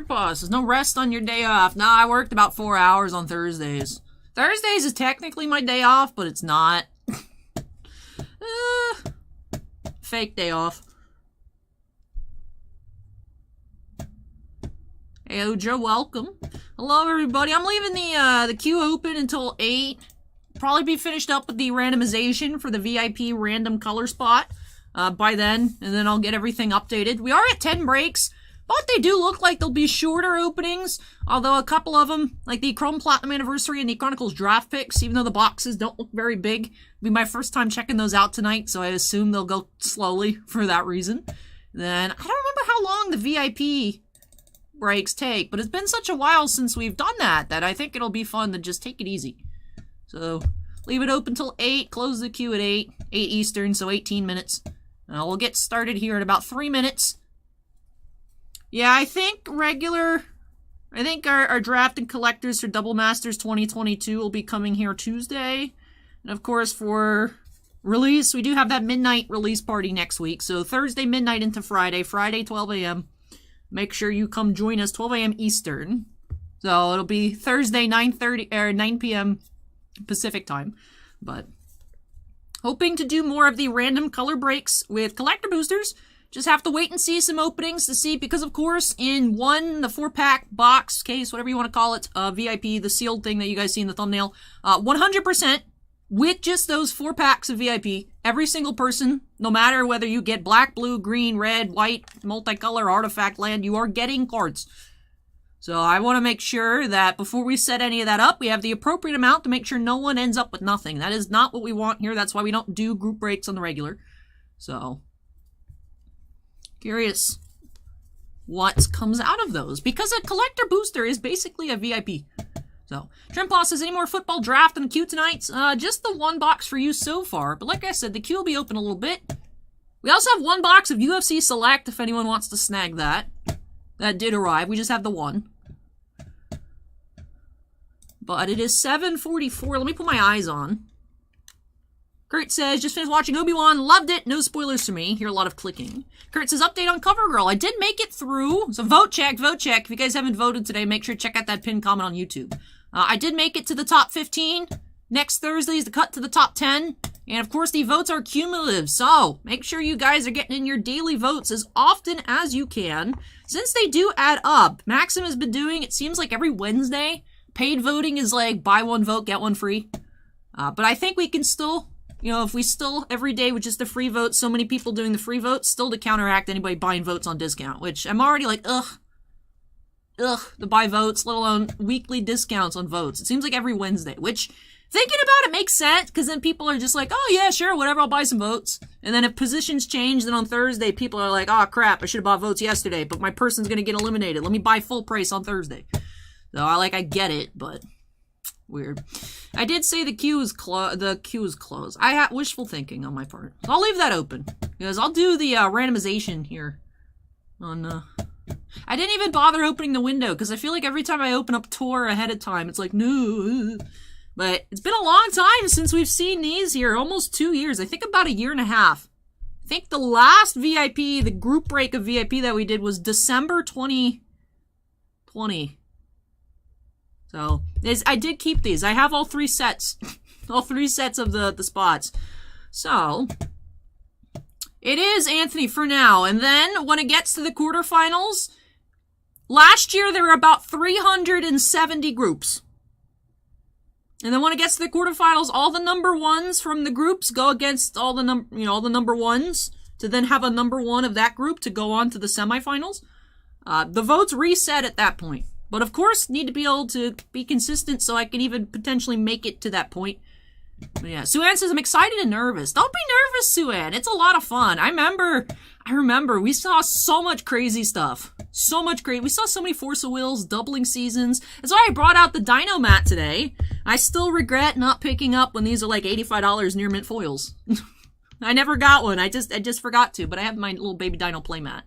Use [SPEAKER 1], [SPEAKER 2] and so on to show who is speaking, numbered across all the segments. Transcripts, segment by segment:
[SPEAKER 1] Grandpa says, no rest on your day off. Nah, I worked about 4 hours on Thursdays. Thursdays is technically my day off, but it's not. Fake day off. Hey, Ojo, welcome. Hello, everybody. I'm leaving the queue open until 8. Probably be finished up with the randomization for the VIP random color spot by then, and then I'll get everything updated. We are at 10 breaks, but they do look like they'll be shorter openings, although a couple of them, like the Chrome Platinum Anniversary and the Chronicles draft picks, even though the boxes don't look very big, it'll be my first time checking those out tonight, so I assume they'll go slowly for that reason. Then, I don't remember how long the VIP breaks take, but it's been such a while since we've done that I think it'll be fun to just take it easy. So, leave it open till 8, close the queue at 8 Eastern, so 18 minutes. We'll get started here in about 3 minutes. Yeah, I think our draft and collectors for Double Masters 2022 will be coming here Tuesday. And of course, for release, we do have that midnight release party next week. So Thursday midnight into Friday, 12 a.m. Make sure you come join us, 12 a.m. Eastern. So it'll be Thursday, 9 p.m. Pacific time. But hoping to do more of the random color breaks with collector boosters. Just have to wait and see some openings to see, because of course in the 4-pack box case, whatever you want to call it, VIP, the sealed thing that you guys see in the thumbnail, 100% with just those 4 packs of VIP, every single person, no matter whether you get black, blue, green, red, white, multicolor, artifact, land, you are getting cards. So I want to make sure that before we set any of that up, we have the appropriate amount to make sure no one ends up with nothing. That is not what we want here. That's why we don't do group breaks on the regular. So, curious what comes out of those, because a collector booster is basically a VIP. So, Trimplaw says, any more football draft in the queue tonight? Just the 1 box for you so far, but like I said, the queue will be open a little bit. We also have 1 box of UFC Select if anyone wants to snag that. That did arrive. We just have the 1. But it is 7:44. Let me put my eyes on. Kurt says, just finished watching Obi-Wan. Loved it. No spoilers for me. Hear a lot of clicking. Kurt says, update on CoverGirl. I did make it through. So vote check, vote check. If you guys haven't voted today, make sure to check out that pinned comment on YouTube. I did make it to the top 15. Next Thursday is the cut to the top 10. And of course, the votes are cumulative. So make sure you guys are getting in your daily votes as often as you can, since they do add up. Maxim has been doing, it seems like every Wednesday. Paid voting is like buy 1 vote, get 1 free. But I think we can still, you know, if we still every day with just the free votes, so many people doing the free votes, still to counteract anybody buying votes on discount, which I'm already like, the buy votes, let alone weekly discounts on votes. It seems like every Wednesday, which, thinking about it, makes sense, because then people are just like, oh yeah, sure, whatever, I'll buy some votes. And then if positions change, then on Thursday, people are like, oh crap, I should have bought votes yesterday, but my person's going to get eliminated. Let me buy full price on Thursday. So I get it, but weird. I did say the queue is closed. I had wishful thinking on my part. So I'll leave that open, because I'll do the randomization here on I didn't even bother opening the window, because I feel like every time I open up Tor ahead of time, it's like, no. But it's been a long time since we've seen these here, almost 2 years. I think about 1.5 years. I think the last VIP, the group break of VIP that we did was December 2020. So, I did keep these. I have all 3 sets. All 3 sets of the spots. So, it is Anthony for now. And then, when it gets to the quarterfinals, last year there were about 370 groups. And then when it gets to the quarterfinals, all the number 1s from the groups go against all the number 1s to then have a number 1 of that group to go on to the semifinals. The votes reset at that point. But of course, need to be able to be consistent so I can even potentially make it to that point. But yeah, Suan says, I'm excited and nervous. Don't be nervous, Suan. It's a lot of fun. I remember, we saw so much crazy stuff. So much great. We saw so many Force of Wills, doubling seasons. That's why I brought out the Dino Mat today. I still regret not picking up when these are like $85 near mint foils. I never got one. I just forgot to, but I have my little baby Dino playmat.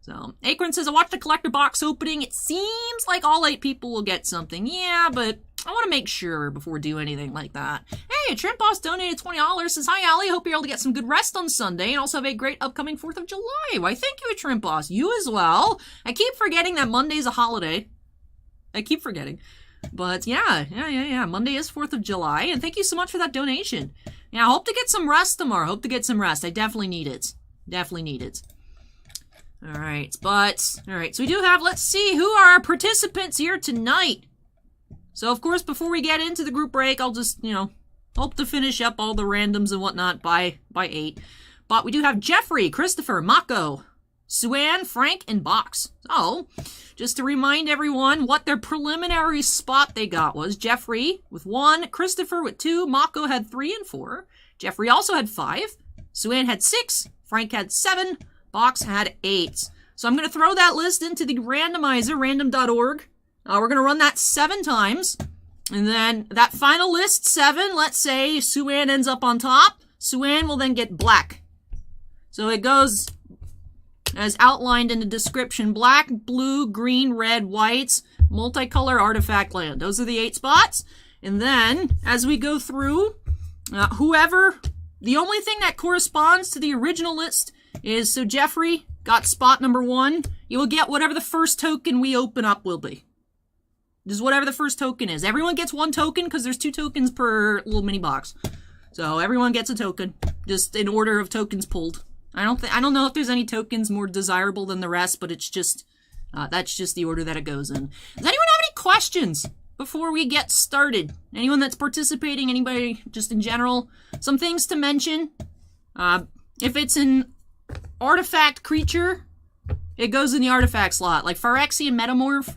[SPEAKER 1] So, Acorn says, I watched the collector box opening. It seems like all 8 people will get something. Yeah, but I want to make sure before we do anything like that. Hey, Trent Boss donated $20. Says, hi, Allie. Hope you're able to get some good rest on Sunday and also have a great upcoming 4th of July. Why, thank you, Trent Boss. You as well. I keep forgetting that Monday's a holiday. I keep forgetting. But yeah. Monday is 4th of July, and thank you so much for that donation. Yeah, I hope to get some rest tomorrow. Hope to get some rest. I definitely need it. Definitely need it. Alright, so we do have, let's see, who are our participants here tonight? So, of course, before we get into the group break, I'll just, hope to finish up all the randoms and whatnot by 8. But we do have Jeffrey, Christopher, Mako, Suan, Frank, and Box. So, just to remind everyone what their preliminary spot they got was Jeffrey with 1, Christopher with 2, Mako had 3 and 4, Jeffrey also had 5, Suan had 6, Frank had 7, Box had 8. So I'm going to throw that list into the randomizer, random.org. We're going to run that 7 times. And then that final list, 7, let's say Suan ends up on top. Suan will then get black. So it goes as outlined in the description. Black, blue, green, red, white, multicolor artifact land. Those are the 8 spots. And then, as we go through, the only thing that corresponds to the original list is, so Jeffrey got spot number 1. You will get whatever the first token we open up will be. Just whatever the first token is. Everyone gets 1 token because there's 2 tokens per little mini box. So everyone gets a token, just in order of tokens pulled. I don't know if there's any tokens more desirable than the rest, but it's just that's just the order that it goes in. Does anyone have any questions before we get started? Anyone that's participating, anybody just in general? Some things to mention. If it's an artifact creature, it goes in the artifact slot. Like Phyrexian Metamorph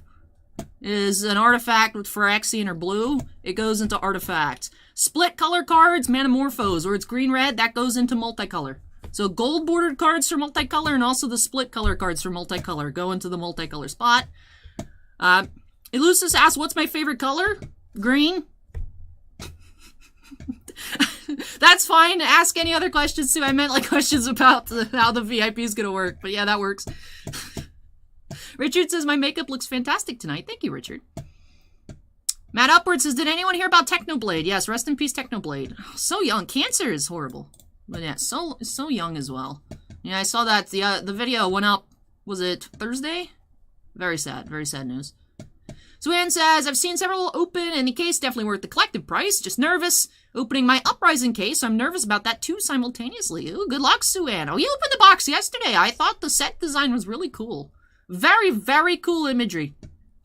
[SPEAKER 1] is an artifact with Phyrexian or blue. It goes into artifact. Split color cards, Manamorphose, or it's green-red, that goes into multicolor. So gold bordered cards for multicolor and also the split color cards for multicolor go into the multicolor spot. Elusus asks, what's my favorite color? Green. That's fine. Ask any other questions too. I meant like questions about how the VIP is going to work. But yeah, that works. Richard says, my makeup looks fantastic tonight. Thank you, Richard. Matt Upward says, did anyone hear about Technoblade? Yes, rest in peace, Technoblade. Oh, so young. Cancer is horrible. But yeah, so young as well. Yeah, I saw that. The video went up, was it Thursday? Very sad news. Suan says, I've seen several open, and the case definitely worth the collective price. Just nervous. Opening my Uprising case, so I'm nervous about that too simultaneously. Ooh, good luck, Suan. Oh, you opened the box yesterday. I thought the set design was really cool. Very, very cool imagery.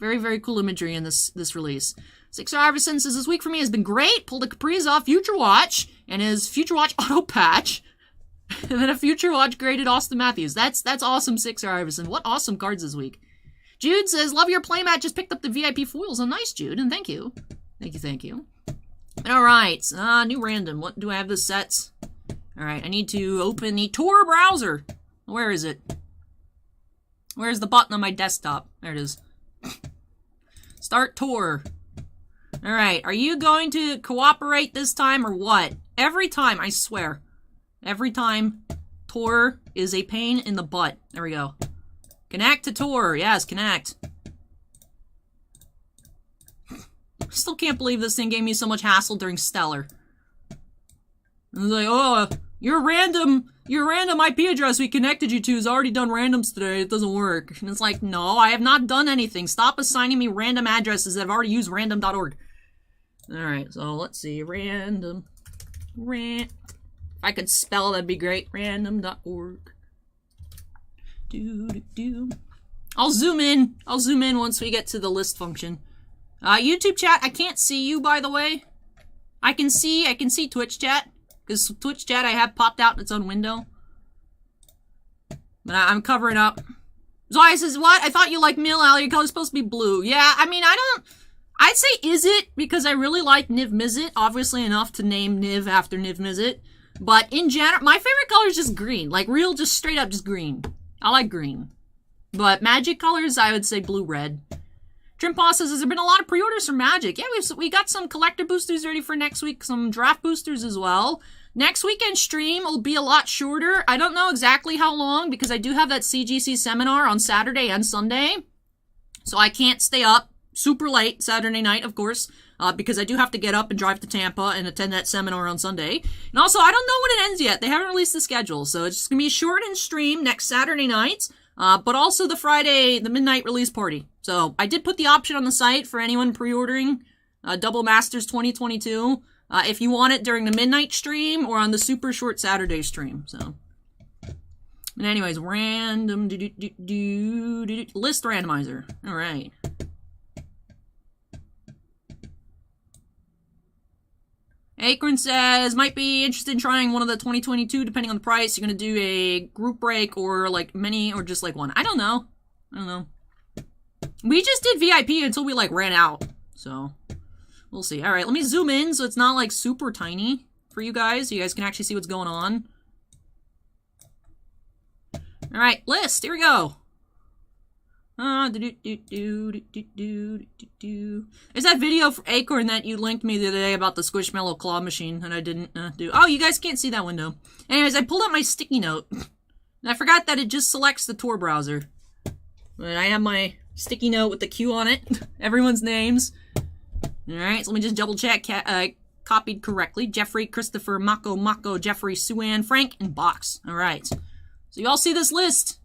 [SPEAKER 1] Very, very cool imagery in this release. Sixer Iverson says, this week for me has been great. Pulled a Capriza Future Watch, and his Future Watch auto patch. And then a Future Watch graded Austin Matthews. That's awesome, Sixer Iverson. What awesome cards this week. Jude says, love your playmat. Just picked up the VIP foils. Oh, nice, Jude, and thank you. Thank you. Alright, new random. What do I have the sets? Alright, I need to open the Tor browser. Where is it? Where's the button on my desktop? There it is. Start Tor. Alright, are you going to cooperate this time or what? Every time, I swear. Every time, Tor is a pain in the butt. There we go. Connect to Tor. Yes, connect. Still can't believe this thing gave me so much hassle during Stellar. It was like, oh, your random IP address we connected you to has already done randoms today. It doesn't work. And it's like, no, I have not done anything. Stop assigning me random addresses that have already used random.org. Alright, so let's see. Random. If I could spell, that'd be great. Random.org. I'll zoom in. I'll zoom in once we get to the list function. YouTube chat, I can't see you, by the way. I can see Twitch chat, because Twitch chat I have popped out in its own window. But I'm covering up. Zoya says, what? I thought you liked Mill Alley. Your color's supposed to be blue. Yeah, I mean, I'd say is it, because I really like Niv Mizzet, obviously enough to name Niv after Niv Mizzet. But in general, my favorite color is just green. Like, real, just straight up, just green. I like green. But Magic colors, I would say blue-red. Trimpaw says, has there been a lot of pre-orders for Magic? Yeah, we got some collector boosters ready for next week, some draft boosters as well. Next weekend stream will be a lot shorter. I don't know exactly how long, because I do have that CGC seminar on Saturday and Sunday. So I can't stay up super late Saturday night, of course. because I do have to get up and drive to Tampa and attend that seminar on Sunday. And also, I don't know when it ends yet. They haven't released the schedule, so it's just going to be a shortened stream next Saturday night, but also the Friday, the midnight release party. So I did put the option on the site for anyone pre-ordering Double Masters 2022 if you want it during the midnight stream or on the super short Saturday stream. So, but anyways, random list randomizer. All right. Acorn says, might be interested in trying one of the 2022, depending on the price. You're going to do a group break or like many or just like one. I don't know. We just did VIP until we like ran out. So we'll see. All right, let me zoom in so it's not like super tiny for you guys. So you guys can actually see what's going on. All right, list. Here we go. There's that video for Acorn that you linked me the other day about the Squishmallow claw machine and I didn't do. Oh, you guys can't see that window. Anyways, I pulled up my sticky note. And I forgot that it just selects the Tor browser. But I have my sticky note with the Q on it. Everyone's names. Alright, so let me just double check. Copied correctly. Jeffrey, Christopher, Mako, Jeffrey, Suan, Frank, and Box. Alright. So you all see this list.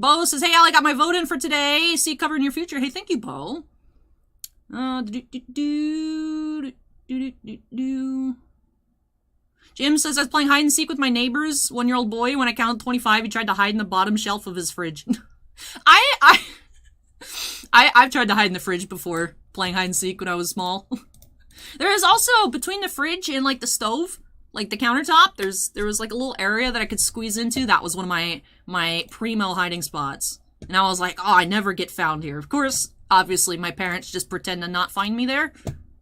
[SPEAKER 1] Bo says, hey, Al, I got my vote in for today. See you covered in your future. Hey, thank you, Bo. Jim says, I was playing hide and seek with my neighbor's 1-year-old boy. When I counted 25, he tried to hide in the bottom shelf of his fridge. I've tried to hide in the fridge before playing hide and seek when I was small. There is also, between the fridge and, like, the stove, like the countertop, there was like a little area that I could squeeze into. That was one of my primo hiding spots. And I was like, oh, I never get found here. Of course, obviously, my parents just pretend to not find me there.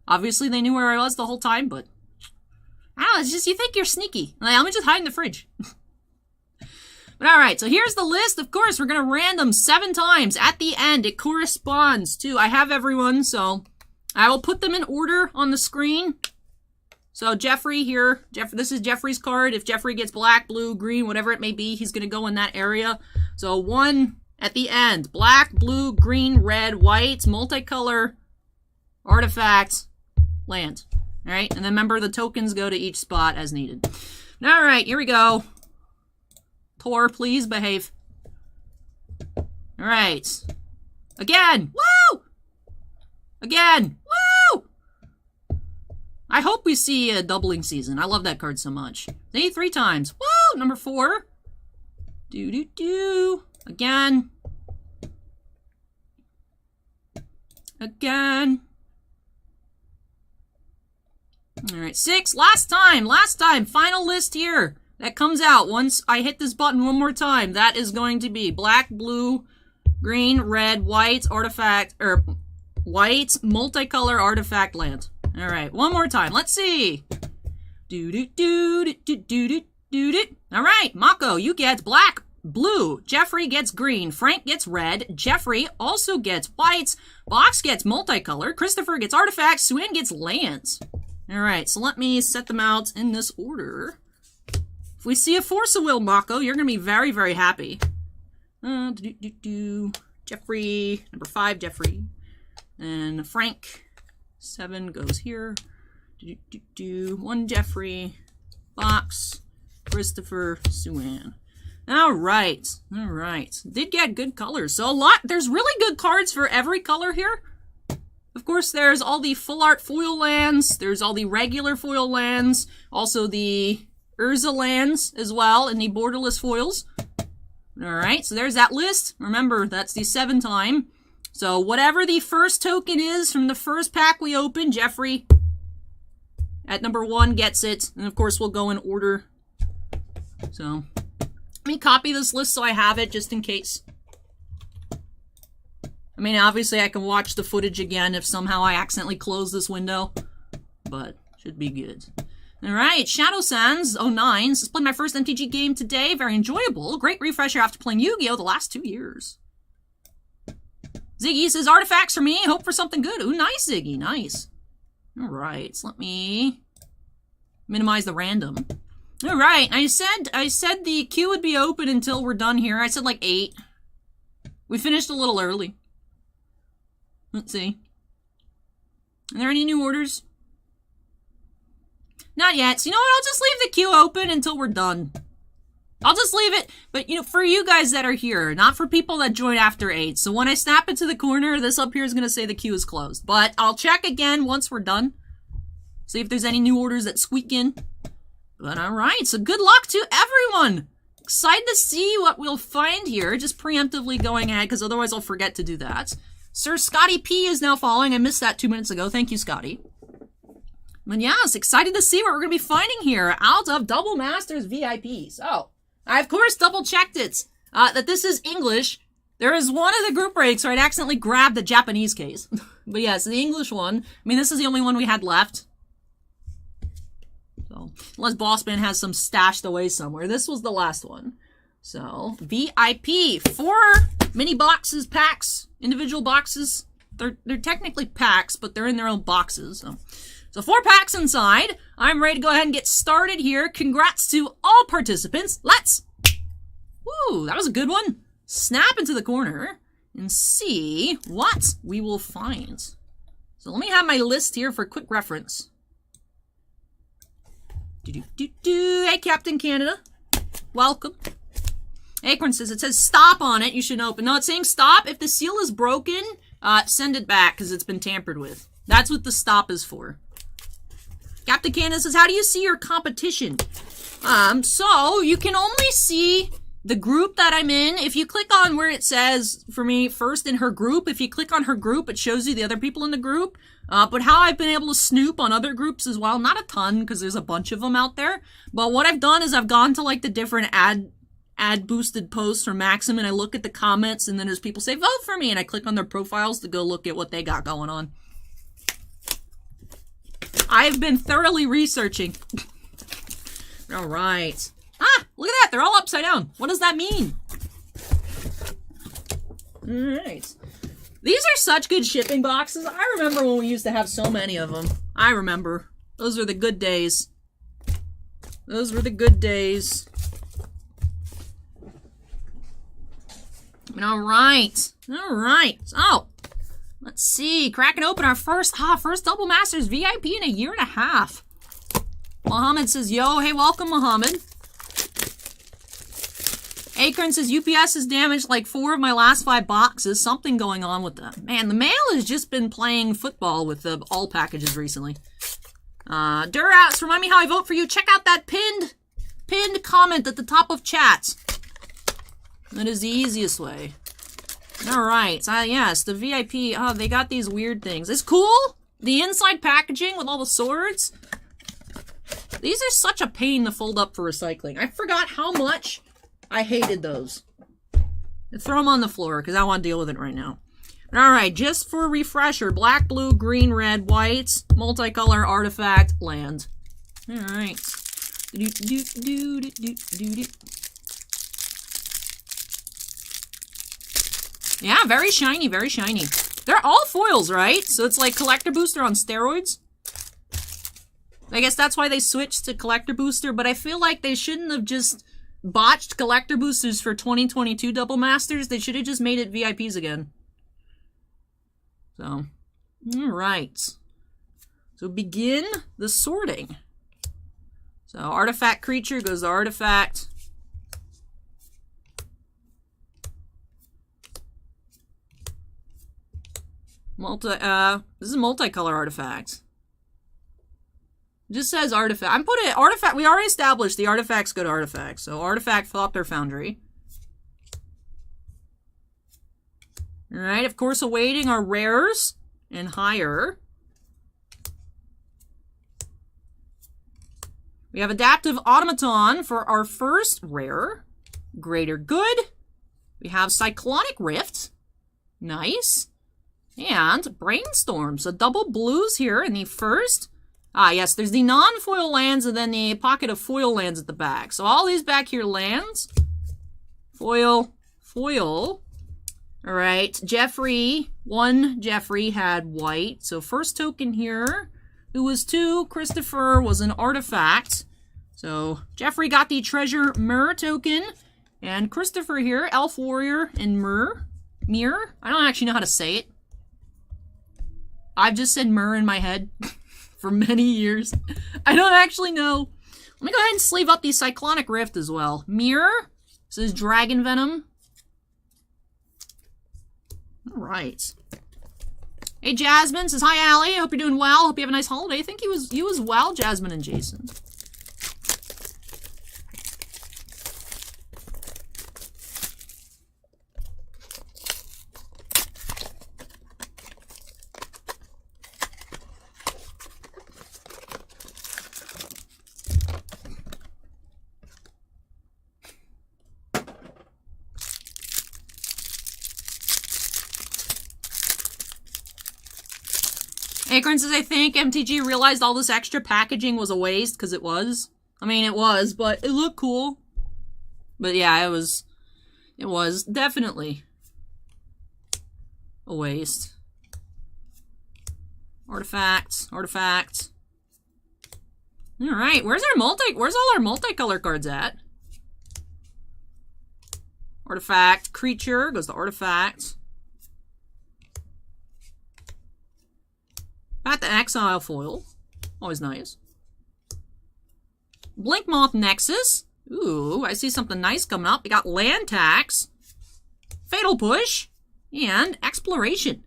[SPEAKER 1] Obviously, they knew where I was the whole time, but I don't know, it's just you think you're sneaky. Like, let me just hide in the fridge. But alright, so here's the list. Of course, we're going to random 7 times. At the end, it corresponds to, I have everyone, so I will put them in order on the screen. So Jeffrey here, this is Jeffrey's card. If Jeffrey gets black, blue, green, whatever it may be, he's going to go in that area. So 1 at the end. Black, blue, green, red, white, multicolor, artifact, land. Alright, and then remember the tokens go to each spot as needed. Alright, here we go. Tor, please behave. Alright. Again! Woo! Again! Woo! I hope we see a doubling season. I love that card so much. See, 3 times. Woo! Number 4. Again. Again. Alright, 6. Last time. Final list here. That comes out once I hit this button one more time. That is going to be black, blue, green, red, white, artifact, or white, multicolor artifact land. Alright, one more time. Let's see. Alright, Mako, you get black, blue. Jeffrey gets green. Frank gets red. Jeffrey also gets white. Box gets multicolor. Christopher gets artifacts. Swin gets lands. Alright, so let me set them out in this order. If we see a Force of Will, Mako, you're going to be very, very happy. Jeffrey, number 5, Jeffrey. And Frank, 7 goes here. 1 Jeffrey, Box, Christopher, Suan. Alright. Did get good colors. So there's really good cards for every color here. Of course, there's all the full art foil lands. There's all the regular foil lands. Also the Urza lands as well in the borderless foils. Alright, so there's that list. Remember, that's the 7 time. So whatever the first token is from the first pack we open, Jeffrey at number 1 gets it. And of course, we'll go in order. So let me copy this list so I have it just in case. I mean, obviously I can watch the footage again if somehow I accidentally close this window. But should be good. Alright, Shadow Sands 09. This is playing my first MTG game today. Very enjoyable. Great refresher after playing Yu-Gi-Oh! The last 2 years. Ziggy says, artifacts for me. Hope for something good. Ooh, nice, Ziggy. Nice. Alright, so let me minimize the random. Alright, I said the queue would be open until we're done here. I said like 8. We finished a little early. Let's see. Are there any new orders? Not yet. So you know what? I'll just leave the queue open until we're done. I'll just leave it. But, you know, for you guys that are here, not for people that join after 8. So when I snap into the corner, this up here is going to say the queue is closed. But I'll check again once we're done. See if there's any new orders that squeak in. But alright, so good luck to everyone! Excited to see what we'll find here. Just preemptively going ahead, because otherwise I'll forget to do that. Sir Scotty P is now following. I missed that 2 minutes ago. Thank you, Scotty. But yes, excited to see what we're going to be finding here out of Double Masters VIP. So, I of course double-checked it, that this is English. There is one of the group breaks where I'd accidentally grabbed the Japanese case. But yes, the English one. I mean, this is the only one we had left. So, unless Bossman has some stashed away somewhere. This was the last one. So, VIP. 4 mini boxes, packs, individual boxes. They're technically packs, but they're in their own boxes. So 4 packs inside. I'm ready to go ahead and get started here. Congrats to all participants. Let's. Woo, that was a good one. Snap into the corner and see what we will find. So let me have my list here for quick reference. Hey, Captain Canada. Welcome. Acorn says, it says stop on it. You should open. No, it's saying stop. If the seal is broken, send it back because it's been tampered with. That's what the stop is for. Captain Canada says, how do you see your competition? So you can only see the group that I'm in. If you click on where it says, for me, first in her group, if you click on her group, it shows you the other people in the group. But how I've been able to snoop on other groups as well, not a ton, because there's a bunch of them out there. But what I've done is I've gone to like the different ad boosted posts from Maxim, and I look at the comments, and then there's people say, vote for me, and I click on their profiles to go look at what they got going on. I've been thoroughly researching. All right. Ah, look at that. They're all upside down. What does that mean? All right. These are such good shipping boxes. I remember when we used to have so many of them. I remember. Those were the good days. Those were the good days. All right. All right. So, let's see. Cracking open our first Double Masters VIP in a year and a half. Mohammed says, yo, hey, welcome, Mohammed. Acorn says, UPS has damaged like 4 of my last 5 boxes. Something going on with them. Man, the mail has just been playing football with the all packages recently. Duras, remind me how I vote for you. Check out that pinned comment at the top of chat. That is the easiest way. Alright, yes, the VIP. Oh, they got these weird things. It's cool. The inside packaging with all the swords. These are such a pain to fold up for recycling. I forgot how much I hated those. Throw them on the floor because I don't want to deal with it right now. Alright, just for a refresher. Black, blue, green, red, white, multicolor, artifact, land. Alright. Yeah, very shiny, very shiny. They're all foils, right? So it's like Collector Booster on steroids. I guess that's why they switched to Collector Booster, but I feel like they shouldn't have just botched Collector Boosters for 2022 Double Masters. They should have just made it VIPs again. So, alright. So begin the sorting. So artifact creature goes to artifact. This is a multicolor artifact. It just says artifact. I'm putting artifact. We already established the artifacts go to artifacts. So artifact, flop their foundry. Alright, of course, awaiting our rares and higher. We have Adaptive Automaton for our first rare. Greater Good. We have Cyclonic Rift. Nice. And Brainstorm. So double blues here in the first. Ah, yes, there's the non-foil lands and then the pocket of foil lands at the back. So all these back here lands. Foil, foil. All right, Jeffrey. One Jeffrey had white. So first token here. Who was 2? Christopher was an artifact. So Jeffrey got the Treasure Mirror token. And Christopher here, Elf Warrior and Mirror. I don't actually know how to say it. I've just said Myrrh in my head for many years. I don't actually know. Let me go ahead and sleeve up the Cyclonic Rift as well. Mirror. This is Dragon Venom. Alright. Hey, Jasmine says, hi, Allie. Hope you're doing well. Hope you have a nice holiday. I think you as well, Jasmine and Jason. Acorn says, I think MTG realized all this extra packaging was a waste, because it was. I mean, it was, but it looked cool. But yeah, it was definitely a waste. Artifacts. Alright, where's all our multicolor cards at? Artifact, creature, goes to artifact. Got the Exile foil. Always nice. Blinkmoth Nexus. Ooh, I see something nice coming up. We got Land Tax, Fatal Push, and Exploration.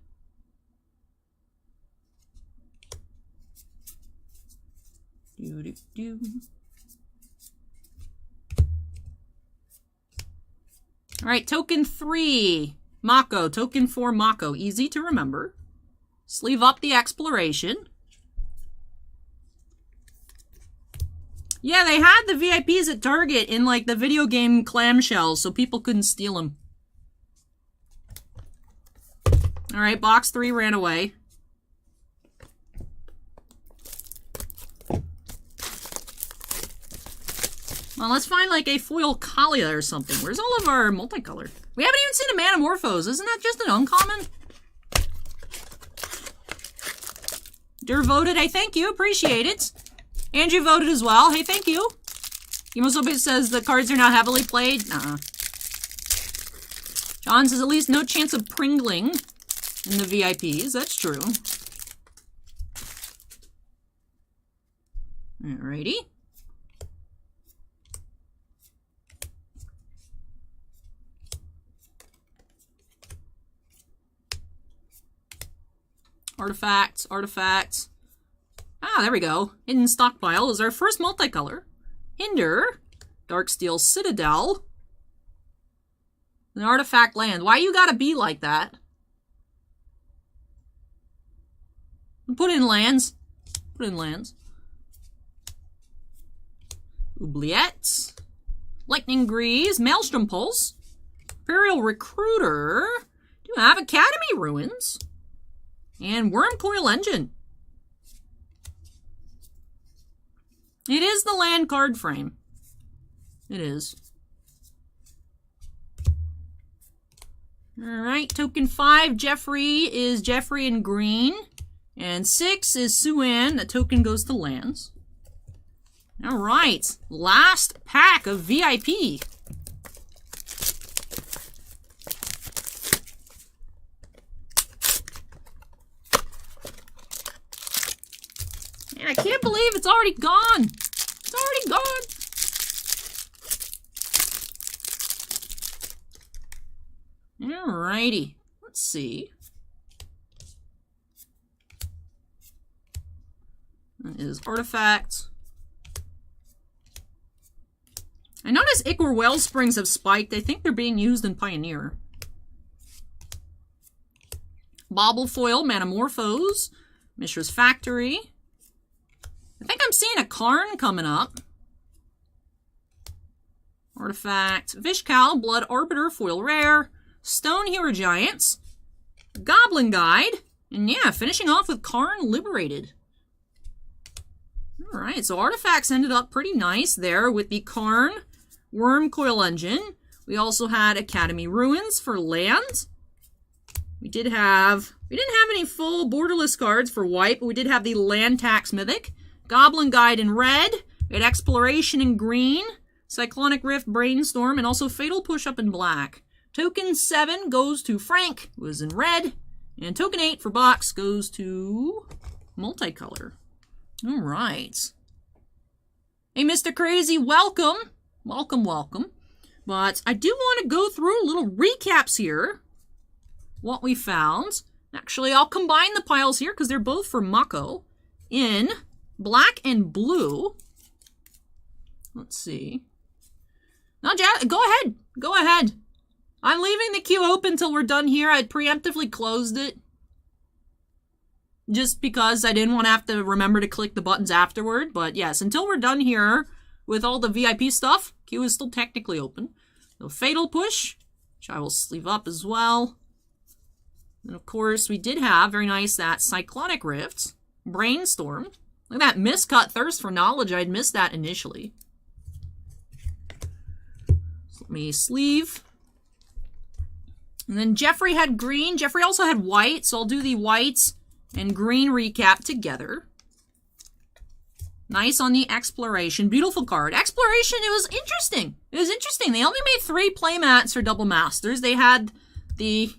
[SPEAKER 1] Alright, token 3. Mako. Token 4 Mako. Easy to remember. Sleeve up the Exploration. Yeah, they had the VIPs at Target in, like, the video game clamshells, so people couldn't steal them. Alright, box 3 ran away. Well, let's find, like, a foil Kalia or something. Where's all of our multicolor? We haven't even seen a Manamorphose. Isn't that just an uncommon? Dur voted. Hey, thank you. Appreciate it. Andrew voted as well. Hey, thank you. Emosobit says the cards are not heavily played. Nuh-uh. John says at least no chance of pringling in the VIPs. That's true. Alrighty. Artifacts. Ah, there we go. Hidden Stockpile is our first multicolor. Hinder, Darksteel Citadel, an Artifact Land. Why you gotta be like that? Put in lands. Oubliettes, Lightning Grease, Maelstrom Pulse, Imperial Recruiter. Do I have Academy Ruins? And Wormcoil Engine. It is the land card frame. It is. Alright, token 5, Jeffrey is Jeffrey in green. And 6 is Sue-Ann. The token goes to lands. Alright, last pack of VIP. And I can't believe it's already gone. It's already gone. Alrighty. Let's see. That is artifacts. I notice Ichor Wellsprings have spiked. I think they're being used in Pioneer. Bauble Foil, Manamorphose, Mishra's Factory. I think I'm seeing a Karn coming up. Artifact, Vishkal, Blood Arbiter, Foil Rare, Stone Hero Giants, Goblin Guide, and yeah, finishing off with Karn Liberated. Alright, so artifacts ended up pretty nice there with the Karn Wormcoil Engine. We also had Academy Ruins for land. We didn't have any full borderless cards for white, but we did have the Land Tax Mythic. Goblin Guide in red, we had Exploration in green, Cyclonic Rift, Brainstorm, and also Fatal Push Up in black. Token 7 goes to Frank, who is in red, And token 8 for box goes to multicolor. All right. Hey, Mr. Crazy, welcome. Welcome, welcome. But I do want to go through little recaps here. What we found. Actually, I'll combine the piles here because they're both for Mako in black and blue. Let's see. No, go ahead. Go ahead. I'm leaving the queue open until we're done here. I'd preemptively closed it. Just because I didn't want to have to remember to click the buttons afterward. But yes, until we're done here with all the VIP stuff, queue is still technically open. So Fatal Push, which I will sleeve up as well. And of course, we did have, very nice, that Cyclonic Rift. Brainstorm. Look at that miscut Thirst for Knowledge. I'd missed that initially. So let me sleeve. And then Jeffrey had green. Jeffrey also had white, so I'll do the white and green recap together. Nice on the Exploration. Beautiful card. Exploration, it was interesting. It was interesting. They only made 3 playmats for Double Masters. They had the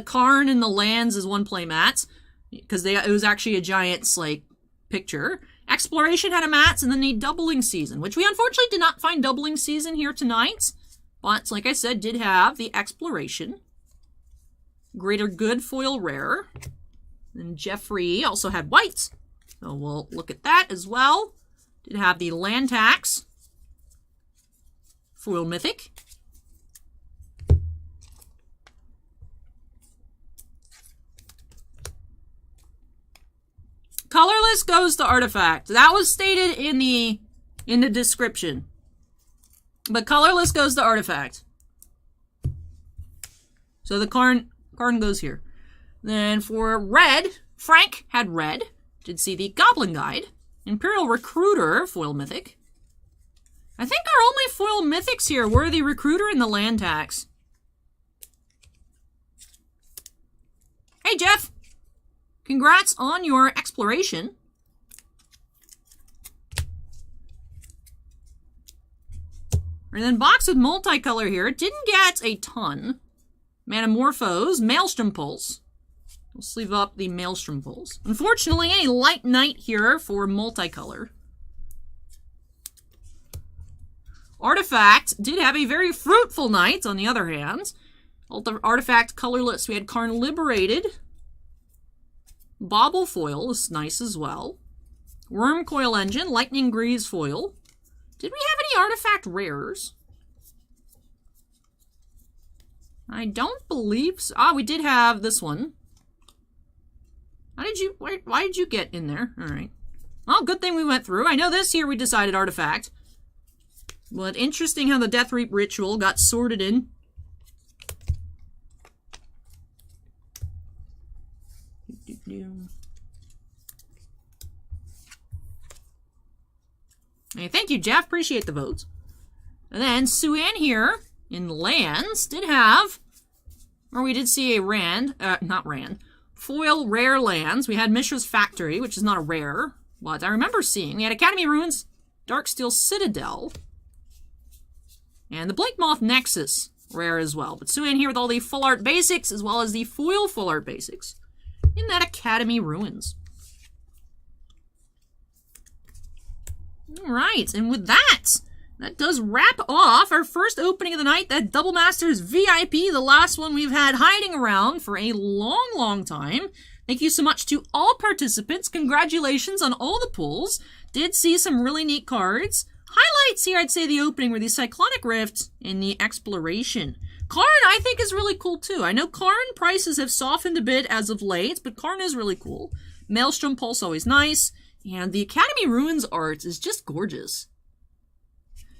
[SPEAKER 1] Karn and the lands as 1 playmat. Because it was actually a Giants, like, picture. Exploration had a mats, and then the Doubling Season, which we unfortunately did not find Doubling Season here tonight. But, like I said, did have the Exploration. Greater Good foil rare. And Jeffrey also had white. So we'll look at that as well. Did have the Land Tax. Foil Mythic. Colorless goes to Artifact. That was stated in the description. But colorless goes to Artifact. So the Karn goes here. Then for red, Frank had red. Did see the Goblin Guide. Imperial Recruiter, foil mythic. I think our only foil mythics here were the Recruiter and the Land Tax. Hey, Jeff! Congrats on your exploration. And then box with multicolor here. Didn't get a ton. Manamorphose, Maelstrom Pulse. We'll sleeve up the Maelstrom Pulse. Unfortunately, a Light Knight here for multicolor. Artifact did have a very fruitful night, on the other hand. Artifact colorless. We had Karn Liberated. Bauble Foil is nice as well. Worm Coil Engine, Lightning Grease Foil. Did we have any artifact rares? I don't believe so. Ah, we did have this one. Why did you get in there? Alright. Well, good thing we went through. I know this here we decided artifact. But interesting how the Death Reap Ritual got sorted in. Hey, thank you, Jeff. Appreciate the votes. And then Suan here in lands did have, or we did see a not Rand, foil rare lands. We had Mishra's Factory, which is not a rare, but I remember seeing. We had Academy Ruins, Darksteel Citadel, and the Blake Moth Nexus, rare as well. But Suan here with all the full art basics, as well as the foil full art basics in that Academy Ruins. Alright, and with that does wrap off our first opening of the night, that Double Masters VIP, the last one we've had hiding around for a long, long time. Thank you so much to all participants. Congratulations on all the pulls. Did see some really neat cards. Highlights here, I'd say the opening were the Cyclonic Rift and the Exploration. Karn, I think, is really cool, too. I know Karn prices have softened a bit as of late, but Karn is really cool. Maelstrom Pulse, always nice. And the Academy Ruins art is just gorgeous.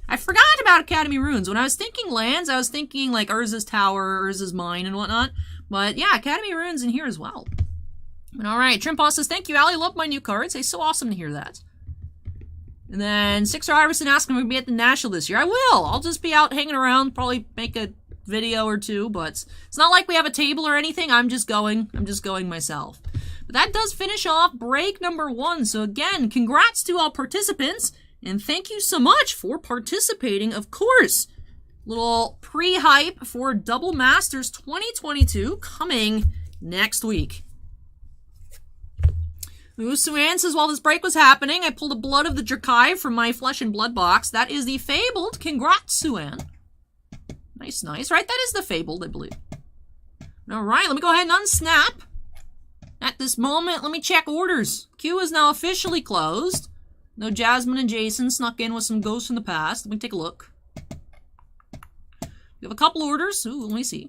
[SPEAKER 1] I forgot about Academy Ruins. When I was thinking lands, I was thinking, like, Urza's Tower, Urza's Mine, and whatnot. But, yeah, Academy Ruins in here as well. And, alright, Trimpa says, thank you, Allie. Love my new cards. It's so awesome to hear that. And then Sixer Iverson asking if we'll be at the National this year. I will. I'll just be out hanging around, probably make a video or two, but it's not like we have a table or anything. I'm just going myself. But that does finish off break number 1. So again, congrats to all participants, and thank you so much for participating, of course. Little pre-hype for Double Masters 2022 coming next week. Suan says, while this break was happening, I pulled a Blood of the Drakai from my Flesh and Blood box. That is the Fabled. Congrats, Suan. Nice, nice. Right, that is the Fabled, I believe. Alright, let me go ahead and unsnap. At this moment, let me check orders. Queue is now officially closed. No Jasmine and Jason snuck in with some ghosts from the past. Let me take a look. We have a couple orders. Ooh, let me see.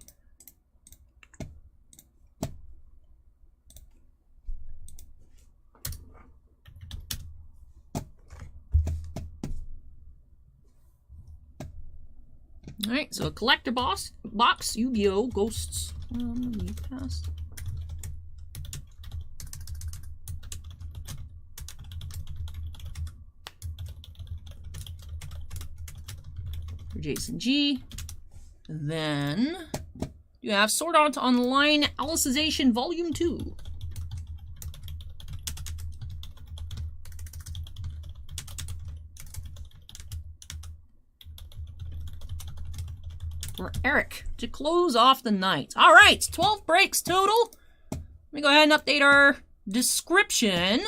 [SPEAKER 1] Alright, so a collector box, Yu-Gi-Oh! Ghosts. Past. For Jason G. And then you have Sword Art Online Alicization Volume 2. For Eric to close off the night. All right, 12 breaks total. Let me go ahead and update our description.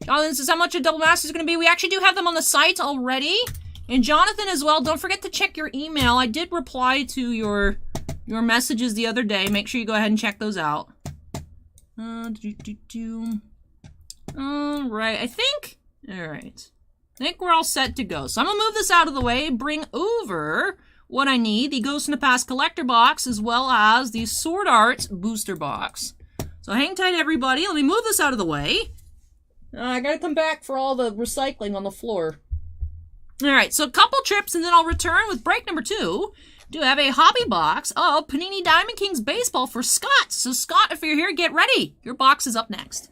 [SPEAKER 1] Jonathan says how much a double master is going to be. We actually do have them on the site already. And Jonathan as well, don't forget to check your email. I did reply to your messages the other day. Make sure you go ahead and check those out. All right, I think we're all set to go. So I'm going to move this out of the way, bring over what I need, the Ghost in the Past collector box, as well as the Sword Art booster box. So hang tight, everybody. Let me move this out of the way. I gotta come back for all the recycling on the floor. Alright, so a couple trips and then I'll return with break number 2. Do have a hobby box of Panini Diamond Kings Baseball for Scott. So Scott, if you're here, get ready. Your box is up next.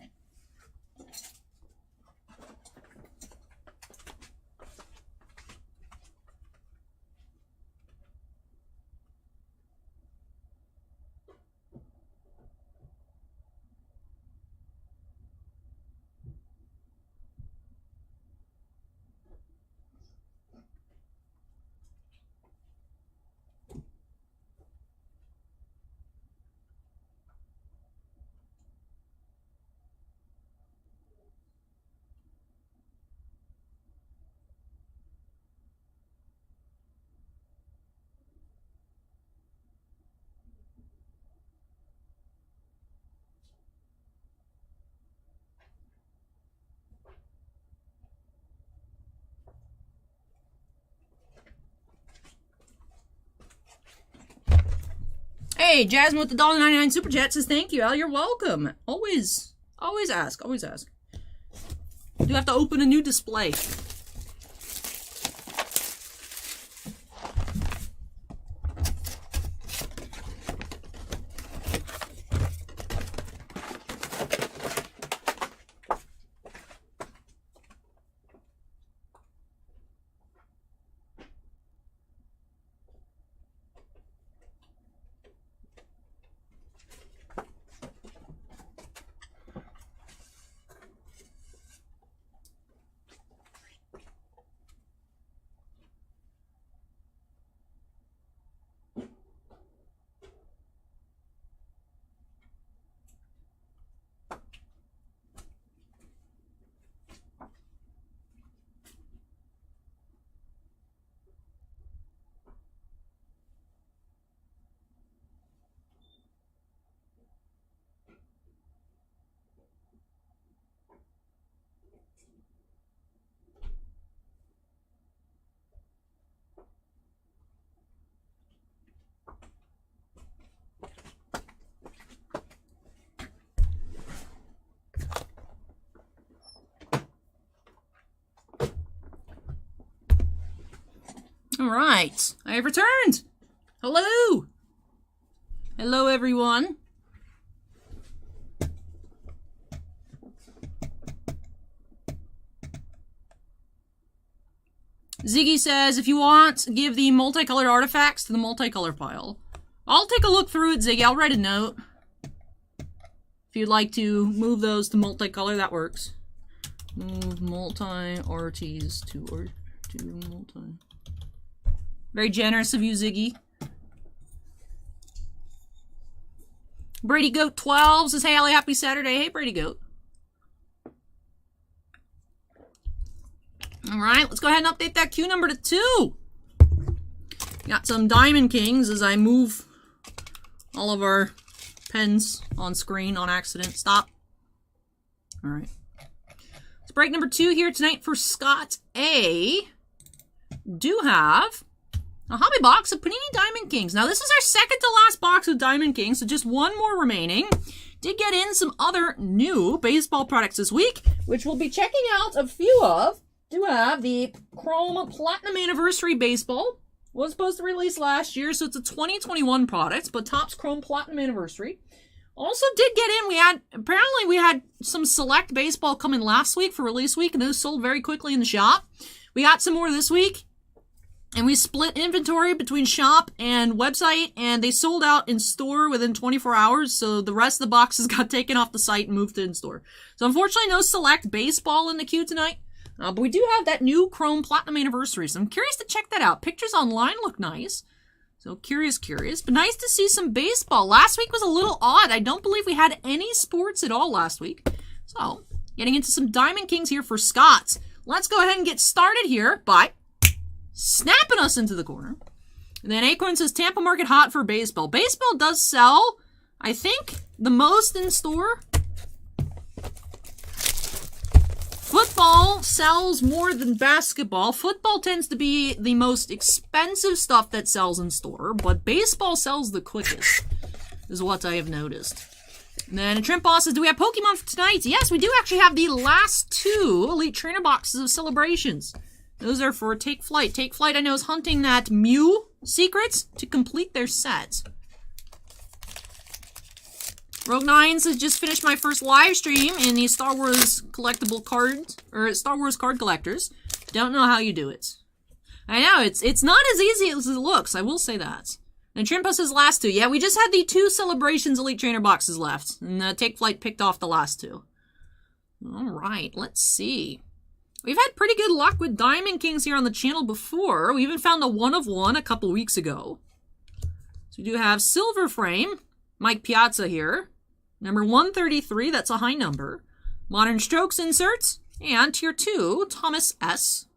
[SPEAKER 1] Hey, Jasmine with the $1.99 Super Chat says, thank you, Al. You're welcome. Always ask. Always ask. I do have to open a new display. All right, I have returned. Hello. Hello, everyone. Ziggy says, if you want, give the multicolored artifacts to the multicolor pile. I'll take a look through it, Ziggy. I'll write a note. If you'd like to move those to multicolor, that works. Move multi-arties to multi. Very generous of you, Ziggy. Brady Goat 12 says, hey, Allie, happy Saturday. Hey, Brady Goat. All right, let's go ahead and update that queue number to 2. Got some Diamond Kings as I move all of our pens on screen on accident. Stop. All right. It's break number 2 here tonight for Scott A. Do have a hobby box of Panini Diamond Kings. Now, this is our second to last box of Diamond Kings, so just one more remaining. Did get in some other new baseball products this week, which we'll be checking out a few of. Do have the Chrome Platinum Anniversary Baseball. Was supposed to release last year, so it's a 2021 product, but Topps Chrome Platinum Anniversary. Also did get in, apparently we had some select baseball coming last week for release week, and those sold very quickly in the shop. We got some more this week, and we split inventory between shop and website, and they sold out in store within 24 hours, so the rest of the boxes got taken off the site and moved to in-store. So unfortunately, no select baseball in the queue tonight. But we do have that new Chrome Platinum Anniversary, so I'm curious to check that out. Pictures online look nice. So curious. But nice to see some baseball. Last week was a little odd. I don't believe we had any sports at all last week. So, getting into some Diamond Kings here for Scott. Let's go ahead and get started here by snapping us into the corner. And then Acorn says, Tampa Market hot for baseball. Baseball does sell, I think, the most in store. Football sells more than basketball. Football tends to be the most expensive stuff that sells in store, but baseball sells the quickest, is what I have noticed. And then Trimp Boss says, do we have Pokemon for tonight? Yes, we do actually have the last 2 Elite Trainer boxes of Celebrations. Those are for TakeFlight. TakeFlight, I know, is hunting that Mew secrets to complete their set. Rogue Nines has just finished my first live stream in the Star Wars collectible cards, or Star Wars card collectors. Don't know how you do it. I know, it's not as easy as it looks, I will say that. And Trimpus is last 2. Yeah, we just had the 2 Celebrations Elite Trainer boxes left, and TakeFlight picked off the last 2. Alright, let's see. We've had pretty good luck with Diamond Kings here on the channel before. We even found a 1 of 1 a couple weeks ago. So we do have Silver Frame, Mike Piazza here. Number 133, that's a high number. Modern Strokes inserts. And Tier 2, Thomas S.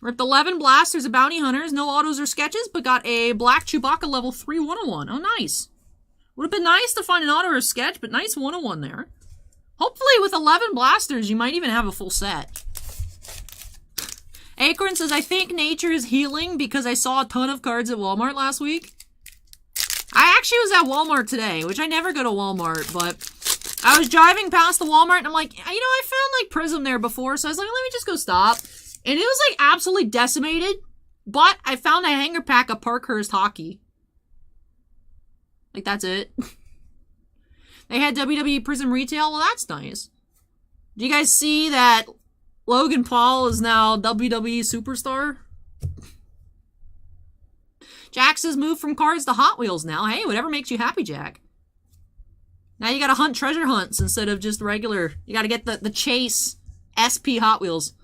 [SPEAKER 1] We're at the 11 Blasters of Bounty Hunters. No autos or sketches, but got a Black Chewbacca level 3 101. Oh, nice. Would have been nice to find an auto or sketch, but nice 101 there. Hopefully with 11 Blasters, you might even have a full set. Acorn says, I think nature is healing because I saw a ton of cards at Walmart last week. I actually was at Walmart today, which I never go to Walmart, but I was driving past the Walmart and I'm like, you know, I found like Prism there before, so I was like, let me just go stop. And it was like absolutely decimated, but I found a hanger pack of Parkhurst hockey. Like, that's it. They had WWE Prism Retail. Well, that's nice. Do you guys see that Logan Paul is now WWE Superstar? Jack says move from cards to Hot Wheels now. Hey, whatever makes you happy, Jack. Now you gotta hunt treasure hunts instead of just regular. You gotta get the Chase SP Hot Wheels.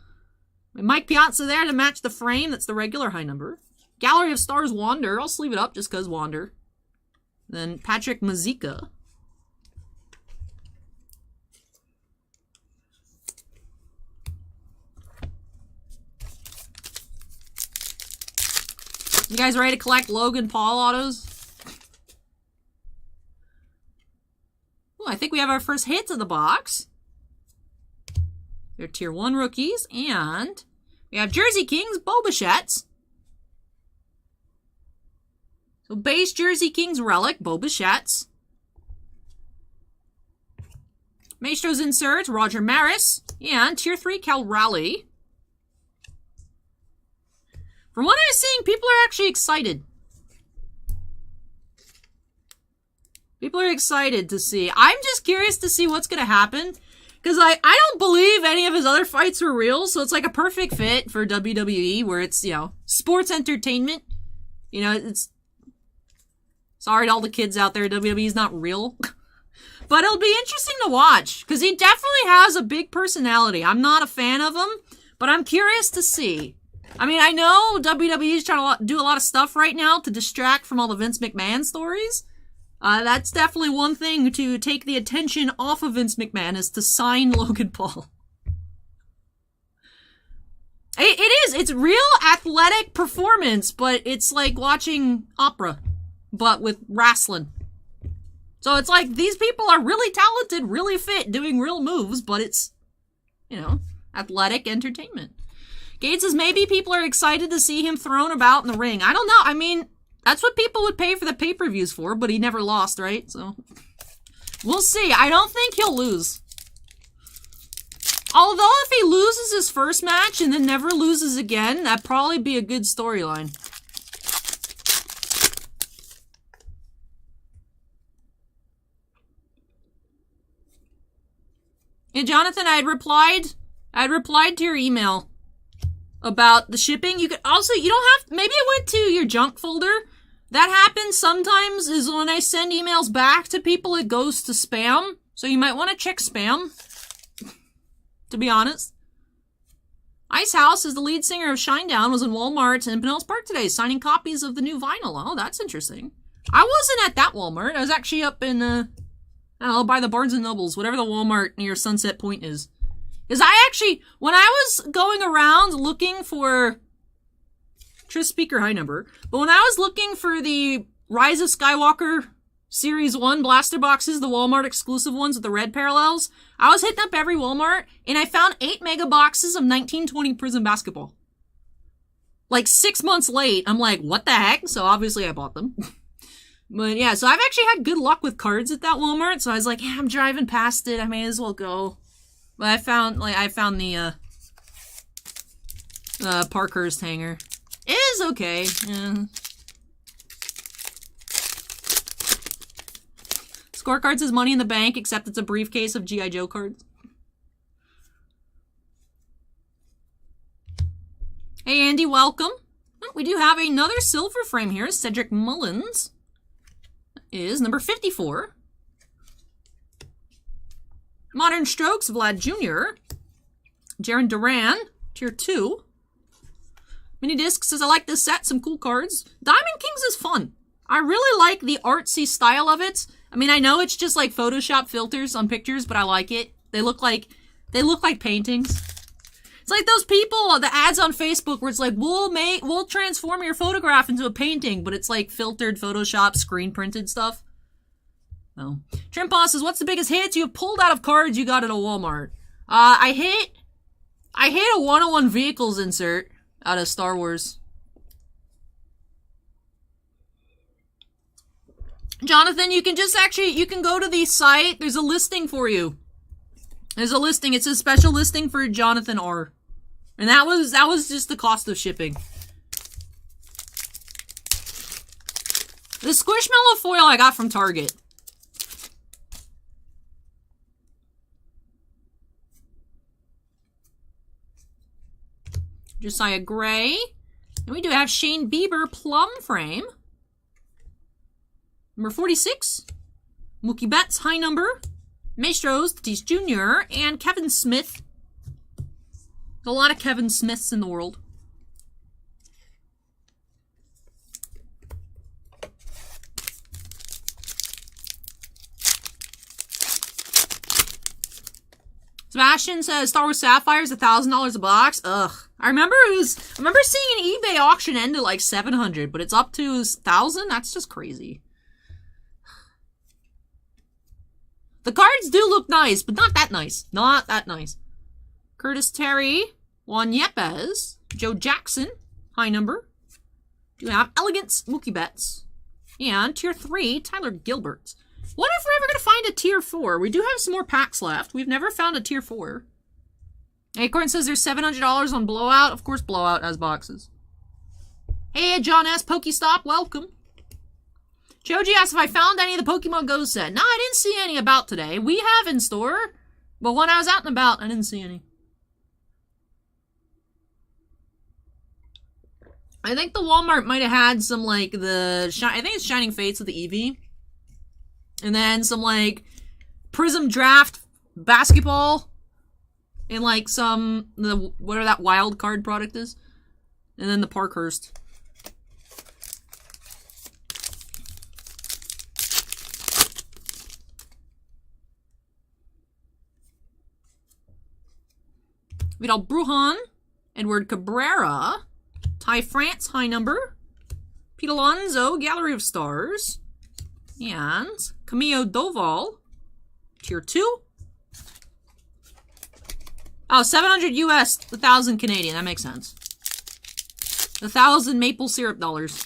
[SPEAKER 1] Mike Piazza there to match the frame. That's the regular high number. Gallery of Stars Wander. I'll sleeve it up just because Wander. Then Patrick Mazika. You guys ready to collect Logan Paul autos? Ooh, I think we have our first hits of the box. They're Tier 1 rookies. And we have Jersey Kings, Boba. So base Jersey Kings relic, Boba. Maestro's insert, Roger Maris. And Tier 3 Cal Raleigh. From what I'm seeing, people are actually excited. People are excited to see. I'm just curious to see what's going to happen. Because I don't believe any of his other fights were real. So it's like a perfect fit for WWE where it's, you know, sports entertainment. You know, it's... Sorry to all the kids out there, WWE is not real. But it'll be interesting to watch. Because he definitely has a big personality. I'm not a fan of him. But I'm curious to see. I mean, I know WWE is trying to do a lot of stuff right now to distract from all the Vince McMahon stories. That's definitely one thing to take the attention off of Vince McMahon, is to sign Logan Paul. It is. It's real athletic performance, but it's like watching opera, but with wrestling. So it's like, these people are really talented, really fit, doing real moves, but it's, you know, athletic entertainment. Gates says maybe people are excited to see him thrown about in the ring. I don't know. I mean, that's what people would pay for the pay-per-views for, but he never lost, right? So, we'll see. I don't think he'll lose. Although, if he loses his first match and then never loses again, that'd probably be a good storyline. Yeah, Jonathan, I had replied to your email about the shipping. You could also, you don't have, maybe it went to your junk folder. That happens sometimes, is when I send emails back to people, it goes to spam. So you might want to check spam, to be honest. Ice House is the lead singer of Shinedown, was in Walmart in Pinellas Park today, signing copies of the new vinyl. Oh, that's interesting. I wasn't at that Walmart. I was actually up in, I don't know, by the Barnes & Nobles, whatever the Walmart near Sunset Point is. Because I actually, when I was going around looking for, Trish Speaker high number, but when I was looking for the Rise of Skywalker Series 1 blaster boxes, the Walmart exclusive ones with the red parallels, I was hitting up every Walmart, and I found 8 mega boxes of 1920 Prizm basketball. Like 6 months late, I'm like, what the heck? So obviously I bought them. But yeah, so I've actually had good luck with cards at that Walmart, so I was like, yeah, I'm driving past it, I may as well go. But I found the, Parkhurst hanger. It is okay, yeah. Scorecards is Money in the Bank, except it's a briefcase of G.I. Joe cards. Hey, Andy, welcome. Oh, we do have another silver frame here. Cedric Mullins is number 54. Modern Strokes, Vlad Jr. Jaron Duran, Tier 2. Mini Disc says, I like this set, some cool cards. Diamond Kings is fun. I really like the artsy style of it. I mean, I know it's just like Photoshop filters on pictures, but I like it. They look like paintings. It's like those people, the ads on Facebook where it's like, we'll transform your photograph into a painting, but it's like filtered Photoshop screen printed stuff. Oh. Trimpa says, what's the biggest hits you have pulled out of cards you got at a Walmart? I hit a 101 vehicles insert out of Star Wars. Jonathan, you can just you can go to the site. There's a listing for you. There's a listing. It's a special listing for Jonathan R. And that was just the cost of shipping. The Squishmallow foil I got from Target. Josiah Gray. And we do have Shane Bieber Plum Frame. Number 46. Mookie Betts, high number. Maestros, Tatis Jr., and Kevin Smith. There's a lot of Kevin Smiths in the world. Sebastian says Star Wars Sapphires $1,000 a box. Ugh. I remember seeing an eBay auction end at like 700, but it's up to 1,000. That's just crazy. The cards do look nice, but not that nice. Not that nice. Curtis Terry, Juan Yepes, Joe Jackson, high number. You have Elegance, Mookie Betts, and Tier 3, Tyler Gilbert. What if we're ever going to find a Tier 4? We do have some more packs left. We've never found a Tier 4. Acorn says there's $700 on Blowout. Of course, Blowout has boxes. Hey, John S. Pokestop, welcome. Choji asked if I found any of the Pokemon Go set. No, I didn't see any about today. We have in store, but when I was out and about, I didn't see any. I think the Walmart might have had some, like, I think it's Shining Fates with the Eevee. And then some, like, Prism Draft basketball. And, like, whatever that wild card product is. And then the Parkhurst. Vidal Brujan, Edward Cabrera, Ty France, high number, Pete Alonso, Gallery of Stars, and Camillo Doval, tier 2. Oh, 700 US, 1,000 Canadian, that makes sense. 1,000 maple syrup dollars.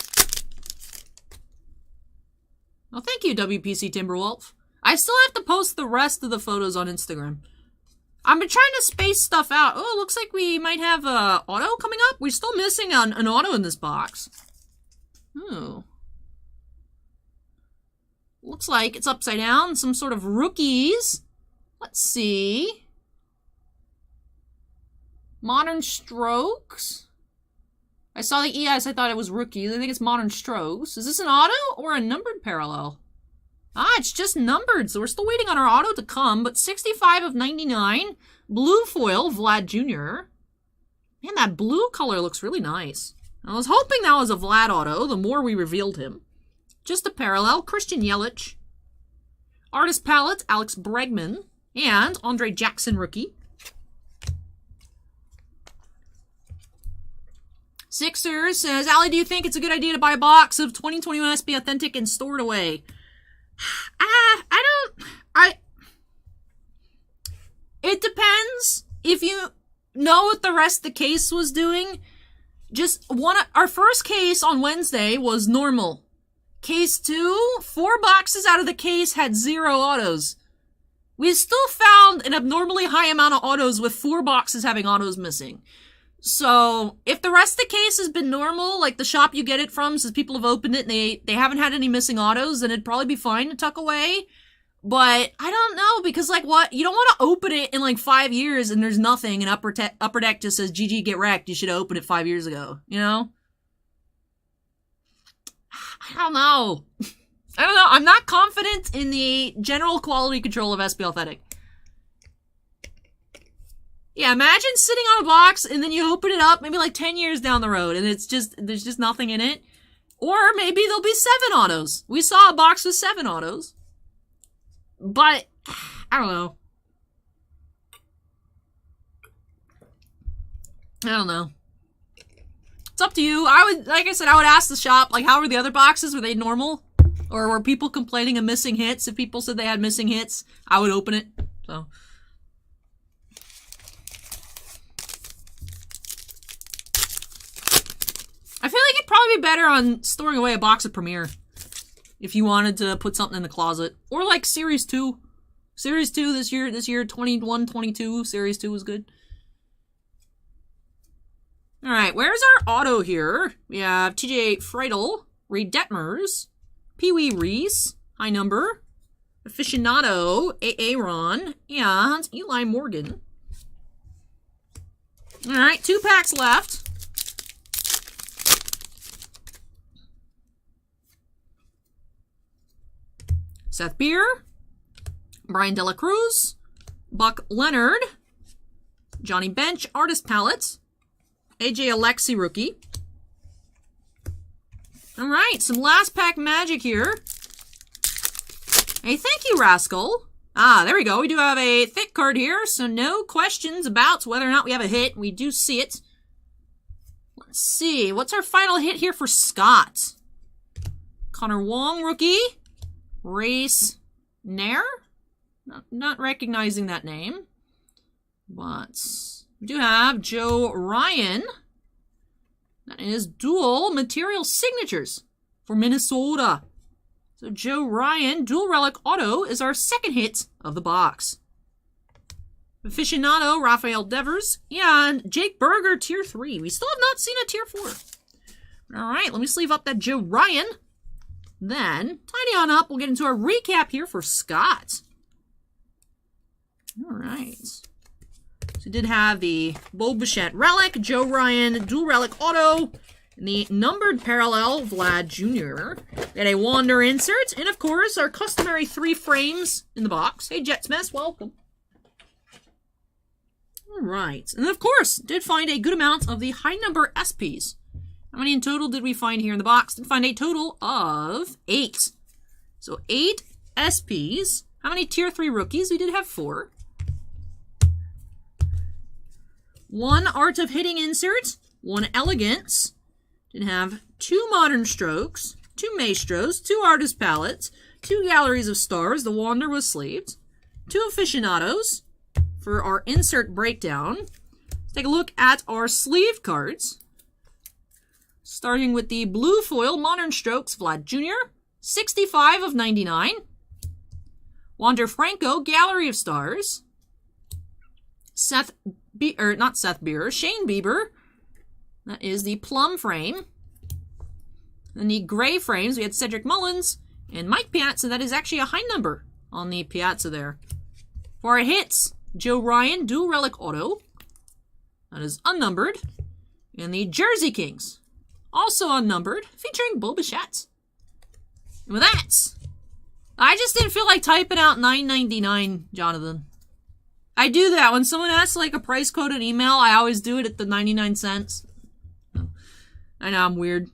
[SPEAKER 1] Well, thank you, WPC Timberwolf. I still have to post the rest of the photos on Instagram. I've been trying to space stuff out. Oh, looks like we might have a auto coming up. We're still missing an auto in this box. Ooh. Looks like it's upside down. Some sort of rookies. Let's see. Modern Strokes. I saw the ES. I thought it was rookies. I think it's Modern Strokes. Is this an auto or a numbered parallel? Ah, it's just numbered, so we're still waiting on our auto to come, but 65 of 99. Blue foil, Vlad Jr. Man, that blue color looks really nice. I was hoping that was a Vlad auto, the more we revealed him. Just a parallel, Christian Yelich. Artist palette, Alex Bregman. And Andre Jackson rookie. Sixers says, Allie, do you think it's a good idea to buy a box of 2021 SB Authentic and store it away? It depends. If you know what the rest of the case was doing, our first case on Wednesday was normal. Case 2, 4 boxes out of the case had 0 autos. We still found an abnormally high amount of autos with 4 boxes having autos missing. So, if the rest of the case has been normal, like the shop you get it from says people have opened it and they haven't had any missing autos, then it'd probably be fine to tuck away. But, I don't know, because like what? You don't want to open it in like 5 years and there's nothing and Upper Deck just says, GG, get wrecked, you should have opened it 5 years ago, you know? I don't know. I'm not confident in the general quality control of SB Authentic. Yeah, imagine sitting on a box and then you open it up maybe like 10 years down the road and there's just nothing in it. Or maybe there'll be 7 autos. We saw a box with 7 autos. But, I don't know. It's up to you. Like I said, I would ask the shop, like, how were the other boxes? Were they normal? Or were people complaining of missing hits? If people said they had missing hits, I would open it. So... I feel like it'd probably be better on storing away a box of Premier. If you wanted to put something in the closet. Or like Series 2. Series 2 this year, 21, 22. Series 2 was good. Alright, where's our auto here? We have TJ Friedel, Reed Detmers, Pee Wee Reese, high number, Aficionado, Aaron, and Eli Morgan. Alright, 2 packs left. Seth Beer, Brian Dela Cruz, Buck Leonard, Johnny Bench, Artist Palette, AJ Alexi rookie. All right, some last pack magic here. Hey, thank you, Rascal. Ah, there we go. We do have a thick card here, so no questions about whether or not we have a hit. We do see it. Let's see. What's our final hit here for Scott? Connor Wong rookie. Race Nair? Not recognizing that name. But we do have Joe Ryan. That is dual material signatures for Minnesota. So Joe Ryan, dual relic auto, is our second hit of the box. Aficionado, Rafael Devers, and Jake Berger, tier 3. We still have not seen a tier 4. All right, let me sleeve up that Joe Ryan. Then, tidy on up, we'll get into our recap here for Scott. All right. So we did have the Bo Bichette relic, Joe Ryan dual relic auto, and the numbered parallel Vlad Jr. We had a Wander insert, and of course, our customary 3 frames in the box. Hey, Jetsmess, welcome. All right. And of course, did find a good amount of the high number SPs How many in total did we find here in the box? Did find a total of 8. So 8 SPs. How many tier 3 rookies? We did have 4. 1 Art of Hitting insert. 1 Elegance. Did have 2 Modern Strokes. 2 Maestros. 2 Artist Palettes. 2 Galleries of Stars. The Wander was sleeved. 2 Aficionados for our insert breakdown. Let's take a look at our sleeved cards. Starting with the blue foil Modern Strokes Vlad Jr. 65 of 99. Wander Franco Gallery of Stars. Shane Bieber. That is the plum frame. Then the gray frames, we had Cedric Mullins and Mike Piazza. That is actually a high number on the Piazza there. For our hits, Joe Ryan Dual Relic Auto. That is unnumbered. And the Jersey Kings, also unnumbered, featuring Bo Bichette. And with that, I just didn't feel like typing out $9.99, Jonathan. I do that. When someone asks like a price code in email, I always do it at the 99 cents. I know, I'm weird.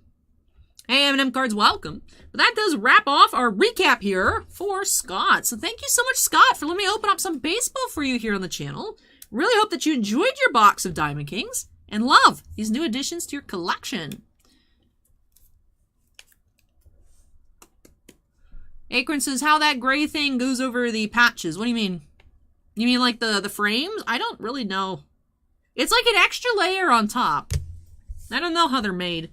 [SPEAKER 1] Hey, M&M Cards, welcome. But that does wrap off our recap here for Scott. So thank you so much, Scott, for letting me open up some baseball for you here on the channel. Really hope that you enjoyed your box of Diamond Kings and love these new additions to your collection. Akron says, how that gray thing goes over the patches. What do you mean? You mean like the frames? I don't really know. It's like an extra layer on top. I don't know how they're made.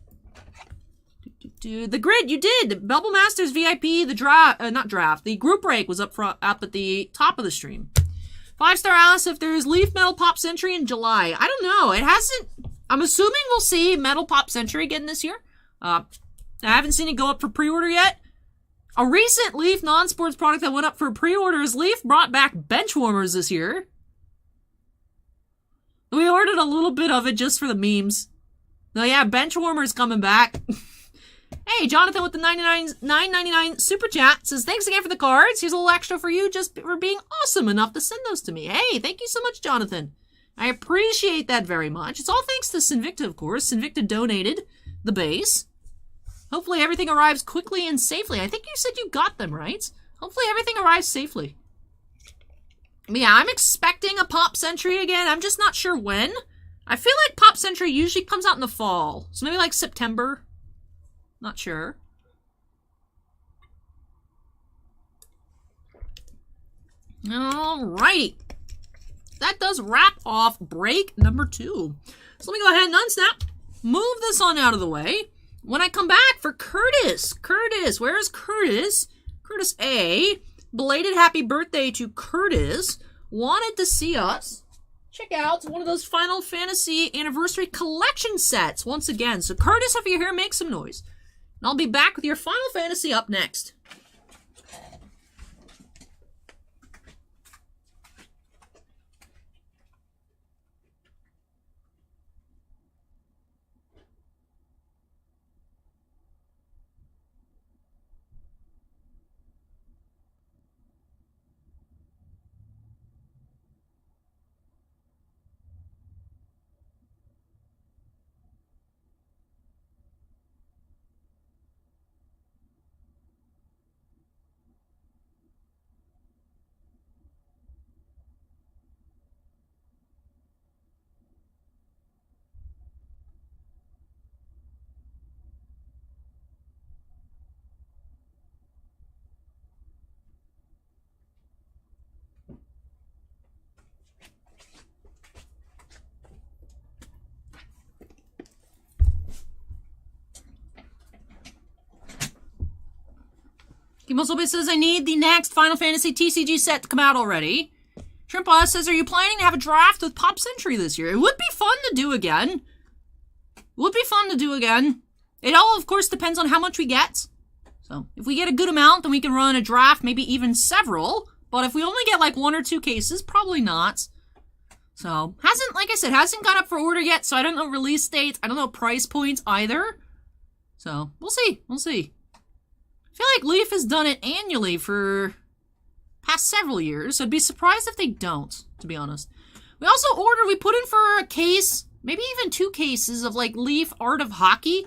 [SPEAKER 1] The grid, you did. Bubble Masters VIP, the the group break was up at the top of the stream. 5-star Alice, if there's Leaf Metal Pop Century in July. I don't know. It hasn't. I'm assuming we'll see Metal Pop Century again this year. I haven't seen it go up for pre-order yet. A recent Leaf non-sports product that went up for pre-order is Leaf brought back bench warmers this year. We ordered a little bit of it just for the memes. No, yeah, bench warmers coming back. Hey, Jonathan with the $9.99 super chat says, thanks again for the cards. Here's a little extra for you just for being awesome enough to send those to me. Hey, thank you so much, Jonathan. I appreciate that very much. It's all thanks to Sinvicta, of course. Sinvicta donated the base. Hopefully everything arrives quickly and safely. I think you said you got them, right? Hopefully everything arrives safely. But yeah, I'm expecting a Pop Century again. I'm just not sure when. I feel like Pop Century usually comes out in the fall. So maybe like September. Not sure. Alrighty. That does wrap off break number 2. So let me go ahead and unsnap. Move this on out of the way. When I come back for Curtis. Curtis, where is Curtis? Curtis A. Belated happy birthday to Curtis. Wanted to see us check out one of those Final Fantasy Anniversary Collection sets once again. So Curtis, if you're here, make some noise. And I'll be back with your Final Fantasy up next. Kimosobe says, I need the next Final Fantasy TCG set to come out already. Shrimpa says, are you planning to have a draft with Pop Century this year? It would be fun to do again. It all, of course, depends on how much we get. So, if we get a good amount, then we can run a draft, maybe even several. But if we only get like 1 or 2 cases, probably not. So, like I said, hasn't gone up for order yet, so I don't know release dates. I don't know price points either. So, we'll see. I feel like Leaf has done it annually for past several years, so I'd be surprised if they don't, to be honest. We put in for a case, maybe even 2 cases of like Leaf Art of Hockey.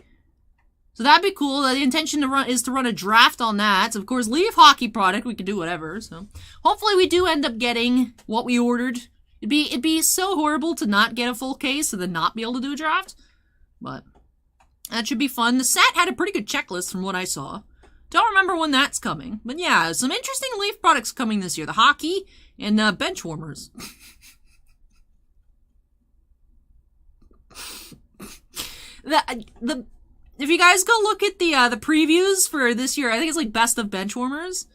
[SPEAKER 1] So that'd be cool. The intention is to run a draft on that. So of course, Leaf Hockey product, we could do whatever. So hopefully we do end up getting what we ordered. It'd be so horrible to not get a full case and then not be able to do a draft. But that should be fun. The set had a pretty good checklist from what I saw. Don't remember when that's coming. But yeah, some interesting Leaf products coming this year. The hockey and bench warmers. If you guys go look at the previews for this year, I think it's like best of bench warmers.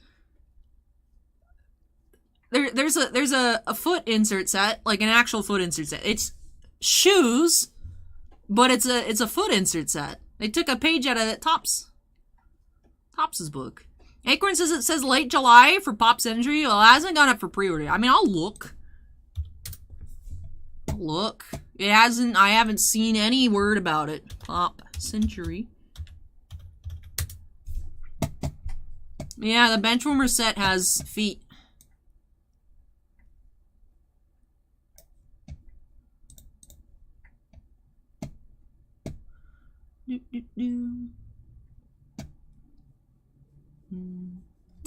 [SPEAKER 1] There's a foot insert set, like an actual foot insert set. It's shoes, but it's a foot insert set. They took a page out of Topps' book. Acorn says it says late July for Pop Century. Well, it hasn't gone up for pre-order. I mean, I'll look. It hasn't. I haven't seen any word about it. Pop Century. Yeah, the benchwarmer set has feet.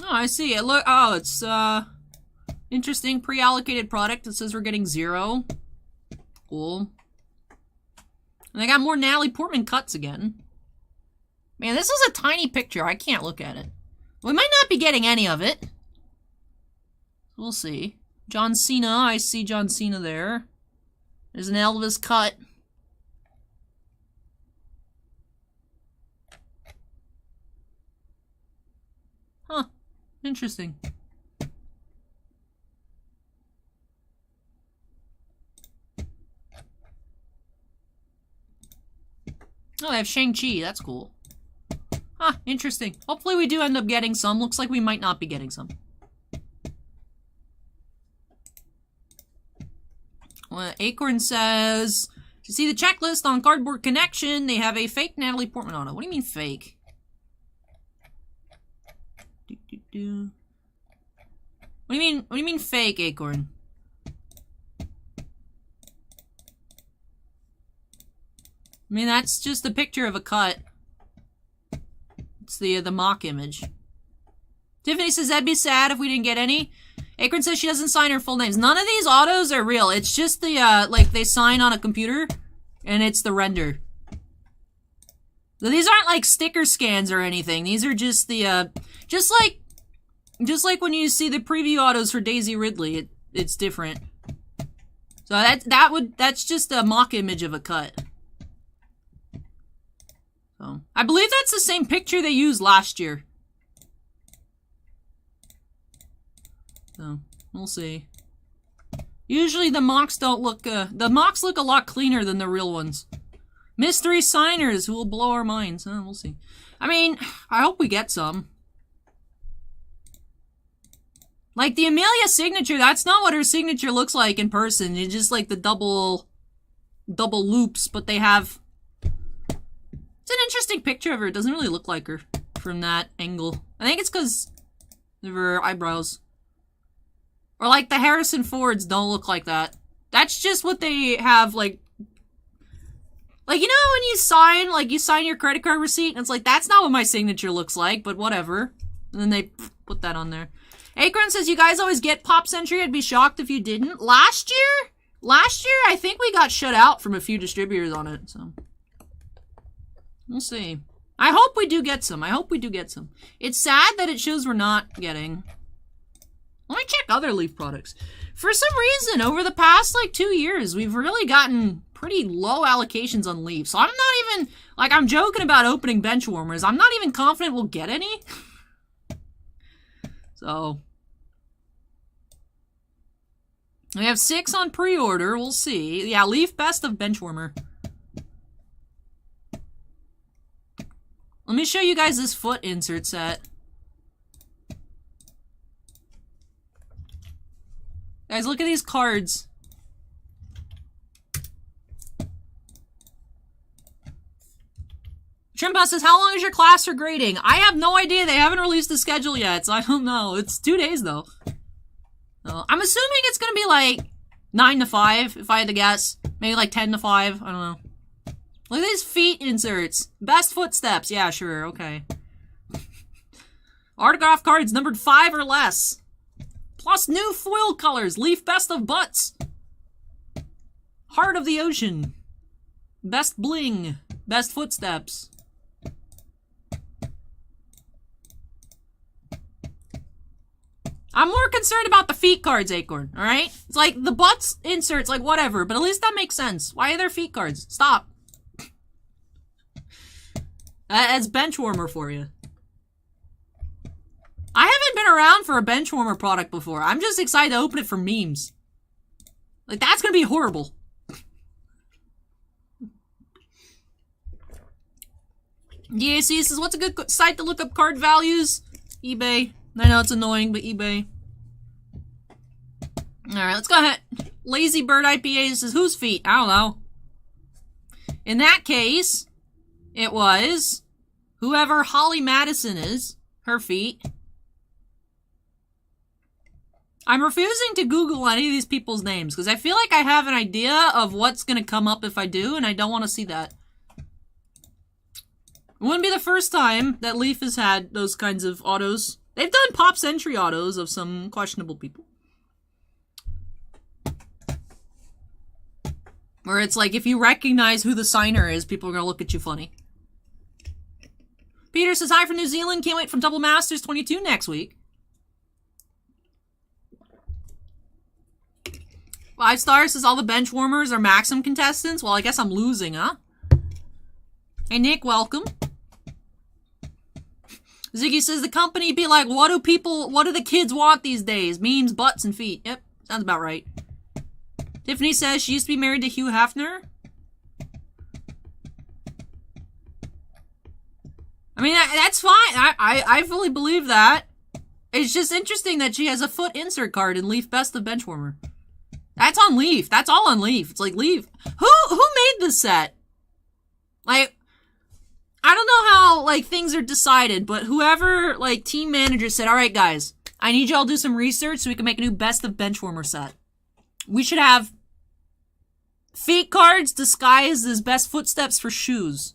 [SPEAKER 1] Oh, I see. It's interesting pre-allocated product. It says we're getting 0. Cool. And they got more Natalie Portman cuts again. Man, this is a tiny picture. I can't look at it. We might not be getting any of it. We'll see. John Cena. I see John Cena there. There's an Elvis cut. Huh. Interesting. Oh, they have Shang-Chi. That's cool. Huh, interesting. Hopefully we do end up getting some. Looks like we might not be getting some. Well, Acorn says, to see the checklist on Cardboard Connection, they have a fake Natalie Portman on it. What do you mean fake? What do you mean fake, Acorn? I mean, that's just a picture of a cut. It's the mock image. Tiffany says that'd be sad if we didn't get any. Acorn says she doesn't sign her full names. None of these autos are real. It's just the, like, they sign on a computer, and it's the render. So these aren't, like, sticker scans or anything. These are just the, just like when you see the preview autos for Daisy Ridley, it's different. So that's just a mock image of a cut. So, I believe that's the same picture they used last year. So, we'll see. Usually the mocks don't look, the mocks look a lot cleaner than the real ones. Mystery signers who will blow our minds. We'll see. I mean, I hope we get some. Like the Amelia signature, that's not what her signature looks like in person. It's just like the double loops, but they have... It's an interesting picture of her. It doesn't really look like her from that angle. I think it's because of her eyebrows. Or like the Harrison Fords don't look like that. That's just what they have, like you know when you sign your credit card receipt and it's like, that's not what my signature looks like, but whatever. And then they put that on there. Acorn says, you guys always get Pop Century. I'd be shocked if you didn't. Last year, I think we got shut out from a few distributors on it, so... We'll see. I hope we do get some. It's sad that it shows we're not getting. Let me check other Leaf products. For some reason, over the past, 2 years, we've really gotten pretty low allocations on Leaf. So I'm not even, I'm joking about opening bench warmers. I'm not even confident we'll get any. So. We have 6 on pre-order. We'll see. Yeah, Leaf best of bench warmer. Let me show you guys this foot insert set. Guys, look at these cards. Shrimpa says, how long is your class for grading? I have no idea. They haven't released the schedule yet, so I don't know. It's 2 days, though. I'm assuming it's going to be 9 to 5, if I had to guess. Maybe 10 to 5. I don't know. Look at these feet inserts. Best footsteps. Yeah, sure. Okay. Autograph cards numbered 5 or less. Plus new foil colors. Leaf best of butts. Heart of the ocean. Best bling. Best footsteps. I'm more concerned about the feet cards, Acorn, alright? It's like, the butts inserts, like, whatever, but at least that makes sense. Why are there feet cards? Stop. That's bench warmer for you. I haven't been around for a bench warmer product before. I'm just excited to open it for memes. Like, that's gonna be horrible. DAC says, what's a good site to look up card values? eBay. I know it's annoying, but eBay. Alright, let's go ahead. Lazy Bird IPA says, whose feet? I don't know. In that case, it was whoever Holly Madison is. Her feet. I'm refusing to Google any of these people's names, because I feel like I have an idea of what's going to come up if I do, and I don't want to see that. It wouldn't be the first time that Leaf has had those kinds of autos. They've done Pop Century autos of some questionable people. Where it's like, if you recognize who the signer is, people are going to look at you funny. Peter says, hi from New Zealand. Can't wait from Double Masters 22 next week. 5 stars says, all the bench warmers are Maxim contestants. Well, I guess I'm losing, huh? Hey, Nick, welcome. Ziggy says, the company be like, what do the kids want these days? Memes, butts, and feet. Yep, sounds about right. Tiffany says she used to be married to Hugh Hefner. I mean, that's fine. I fully believe that. It's just interesting that she has a foot insert card in Leaf Best of Benchwarmer. That's on Leaf. That's all on Leaf. It's like, Leaf. Who made this set? Like, I don't know how, like, things are decided, but whoever, like, team manager said, alright, guys, I need y'all to do some research so we can make a new Best of Benchwarmer set. We should have feet cards disguised as best footsteps for shoes.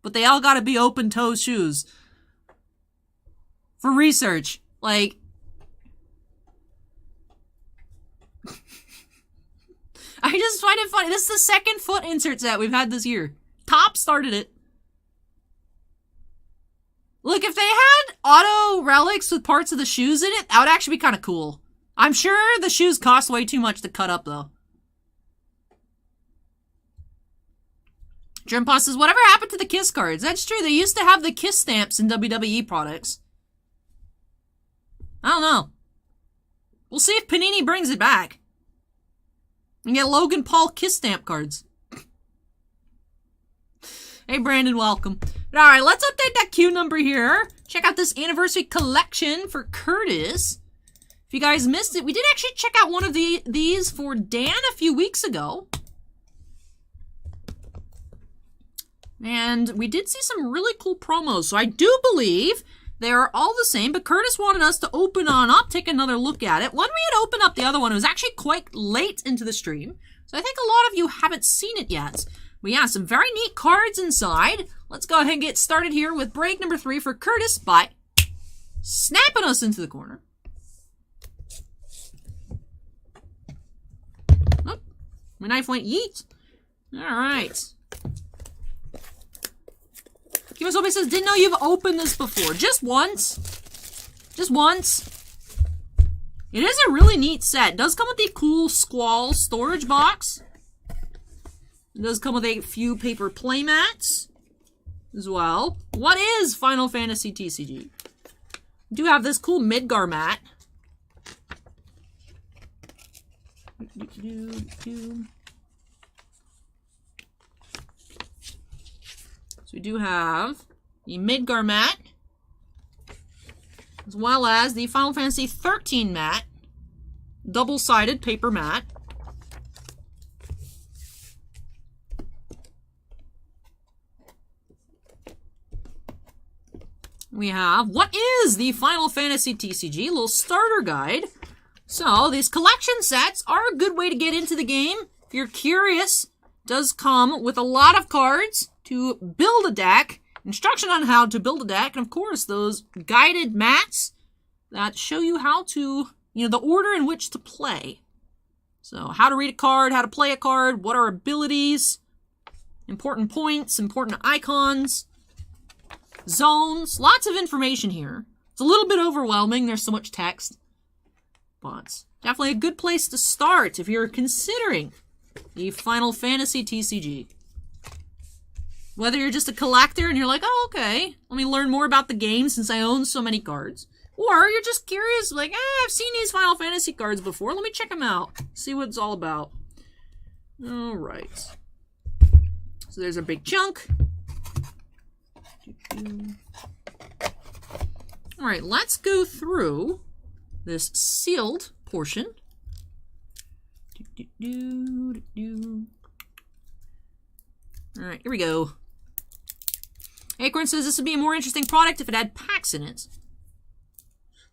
[SPEAKER 1] But they all gotta be open-toe shoes. For research. Like... I just find it funny. This is the second foot insert set we've had this year. Top started it. Look, if they had auto relics with parts of the shoes in it, that would actually be kind of cool. I'm sure the shoes cost way too much to cut up, though. Drempaw says, whatever happened to the Kiss cards? That's true, they used to have the Kiss stamps in WWE products. I don't know. We'll see if Panini brings it back. And get Logan Paul Kiss stamp cards. Hey, Brandon, welcome. Alright, let's update that queue number here. Check out this anniversary collection for Curtis. If you guys missed it, we did actually check out one of these for Dan a few weeks ago. And we did see some really cool promos. So I do believe they're all the same, but Curtis wanted us to open on up, take another look at it. When we had opened up the other one, it was actually quite late into the stream. So I think a lot of you haven't seen it yet. But yeah, some very neat cards inside. Let's go ahead and get started here with break number 3 for Curtis by snapping us into the corner. Oh, my knife went yeet. Alright. Kimasobe says, didn't know you've opened this before. Just once. Just once. It is a really neat set. It does come with the cool Squall storage box. It does come with a few paper playmats as well. What is Final Fantasy TCG? We do have this cool Midgar mat. So we do have the Midgar mat, as well as the Final Fantasy 13 mat, double-sided paper mat. We have, what is the Final Fantasy TCG? Little starter guide. So, these collection sets are a good way to get into the game. If you're curious, it does come with a lot of cards. to build a deck, instruction on how to build a deck, and of course those guided mats that show you how to, the order in which to play. So how to read a card, how to play a card, what are abilities, important points, important icons, zones, lots of information here. It's a little bit overwhelming, there's so much text, but definitely a good place to start if you're considering the Final Fantasy TCG. Whether you're just a collector and you're like, oh, okay, let me learn more about the game since I own so many cards. Or you're just curious, like, I've seen these Final Fantasy cards before. Let me check them out. See what it's all about. All right. So there's a big chunk. All right, let's go through this sealed portion. All right, here we go. Acorn says this would be a more interesting product if it had packs in it.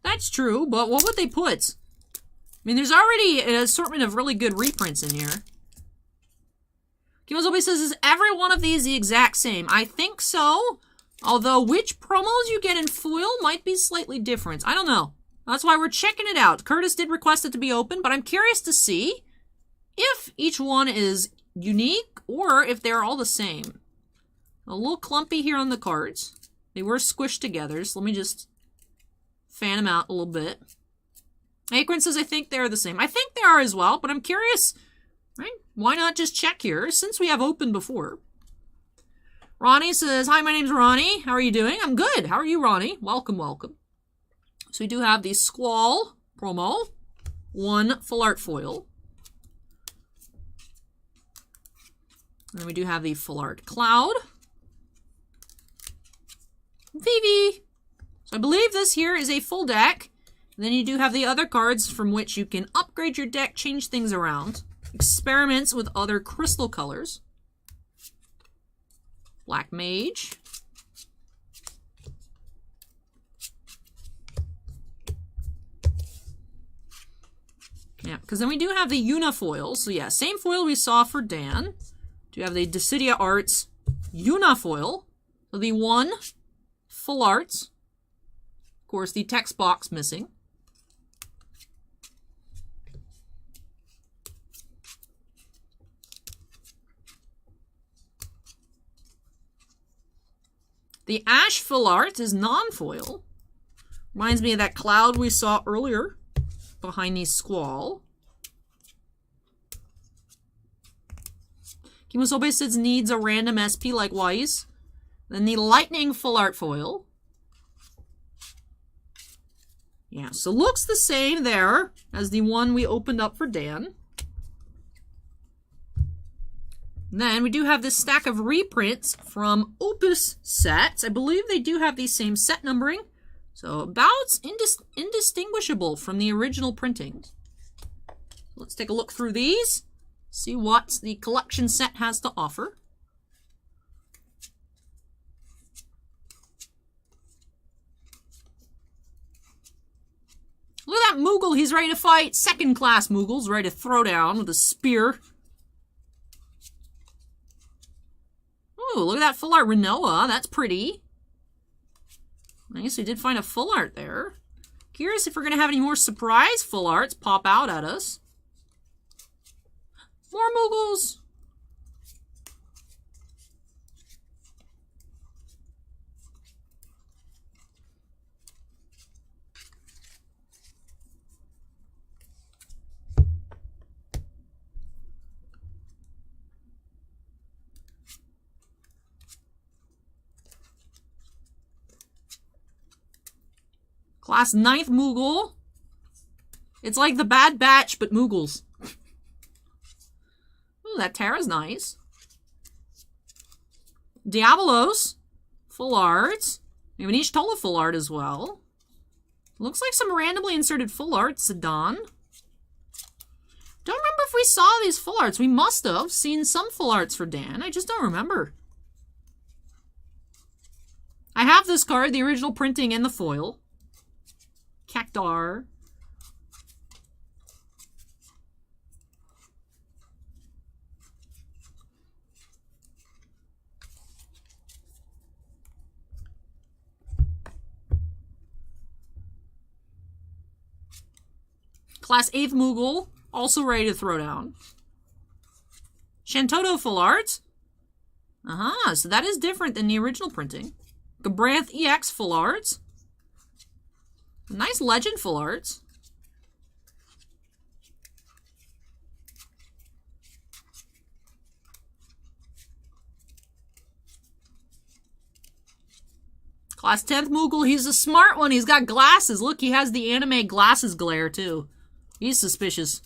[SPEAKER 1] That's true, but what would they put? I mean, there's already an assortment of really good reprints in here. Kimozobi says, is every one of these the exact same? I think so, although which promos you get in foil might be slightly different. I don't know. That's why we're checking it out. Curtis did request it to be open, but I'm curious to see if each one is unique or if they're all the same. A little clumpy here on the cards. They were squished together, so let me just fan them out a little bit. Acorn says, I think they're the same. I think they are as well, but I'm curious, right? Why not just check here since we have opened before? Ronnie says, hi, my name's Ronnie. How are you doing? I'm good. How are you, Ronnie? Welcome, welcome. So we do have the Squall promo, one full art foil. And then we do have the full art Cloud. Vivi. So I believe this here is a full deck. And then you do have the other cards from which you can upgrade your deck, change things around. Experiments with other crystal colors. Black Mage. Yeah, because then we do have the Unifoil. So yeah, same foil we saw for Dan. Do have the Dissidia Arts Unifoil. So the one full arts. Of course, the text box missing. The Ash full art is non-foil. Reminds me of that Cloud we saw earlier behind the Squall. Kimosobe says needs a random SP likewise. Then the Lightning full art foil. Yeah, so looks the same there as the one we opened up for Dan. Then we do have this stack of reprints from Opus sets. I believe they do have the same set numbering. So about indistinguishable from the original printings. Let's take a look through these. See what the collection set has to offer. Look at that Moogle. He's ready to fight. Second class Moogle's ready to throw down with a spear. Ooh, look at that full art Renoa. That's pretty. Nice, we did find a full art there. Curious if we're going to have any more surprise full arts pop out at us. More Moogles. Class 9th Moogle. It's like the Bad Batch, but Moogles. Ooh, that Terra's nice. Diabolos. Full art. We have an Ishtola full art as well. Looks like some randomly inserted full art. Zidane. Don't remember if we saw these full arts. We must have seen some full arts for Dan. I just don't remember. I have this card, the original printing and the foil. Cactar. Class 8th Moogle, also ready to throw down. Shantoto full art. So that is different than the original printing. Gabranth EX full art. Nice Legend full art. Class 10th Moogle, he's a smart one. He's got glasses. Look, he has the anime glasses glare, too. He's suspicious.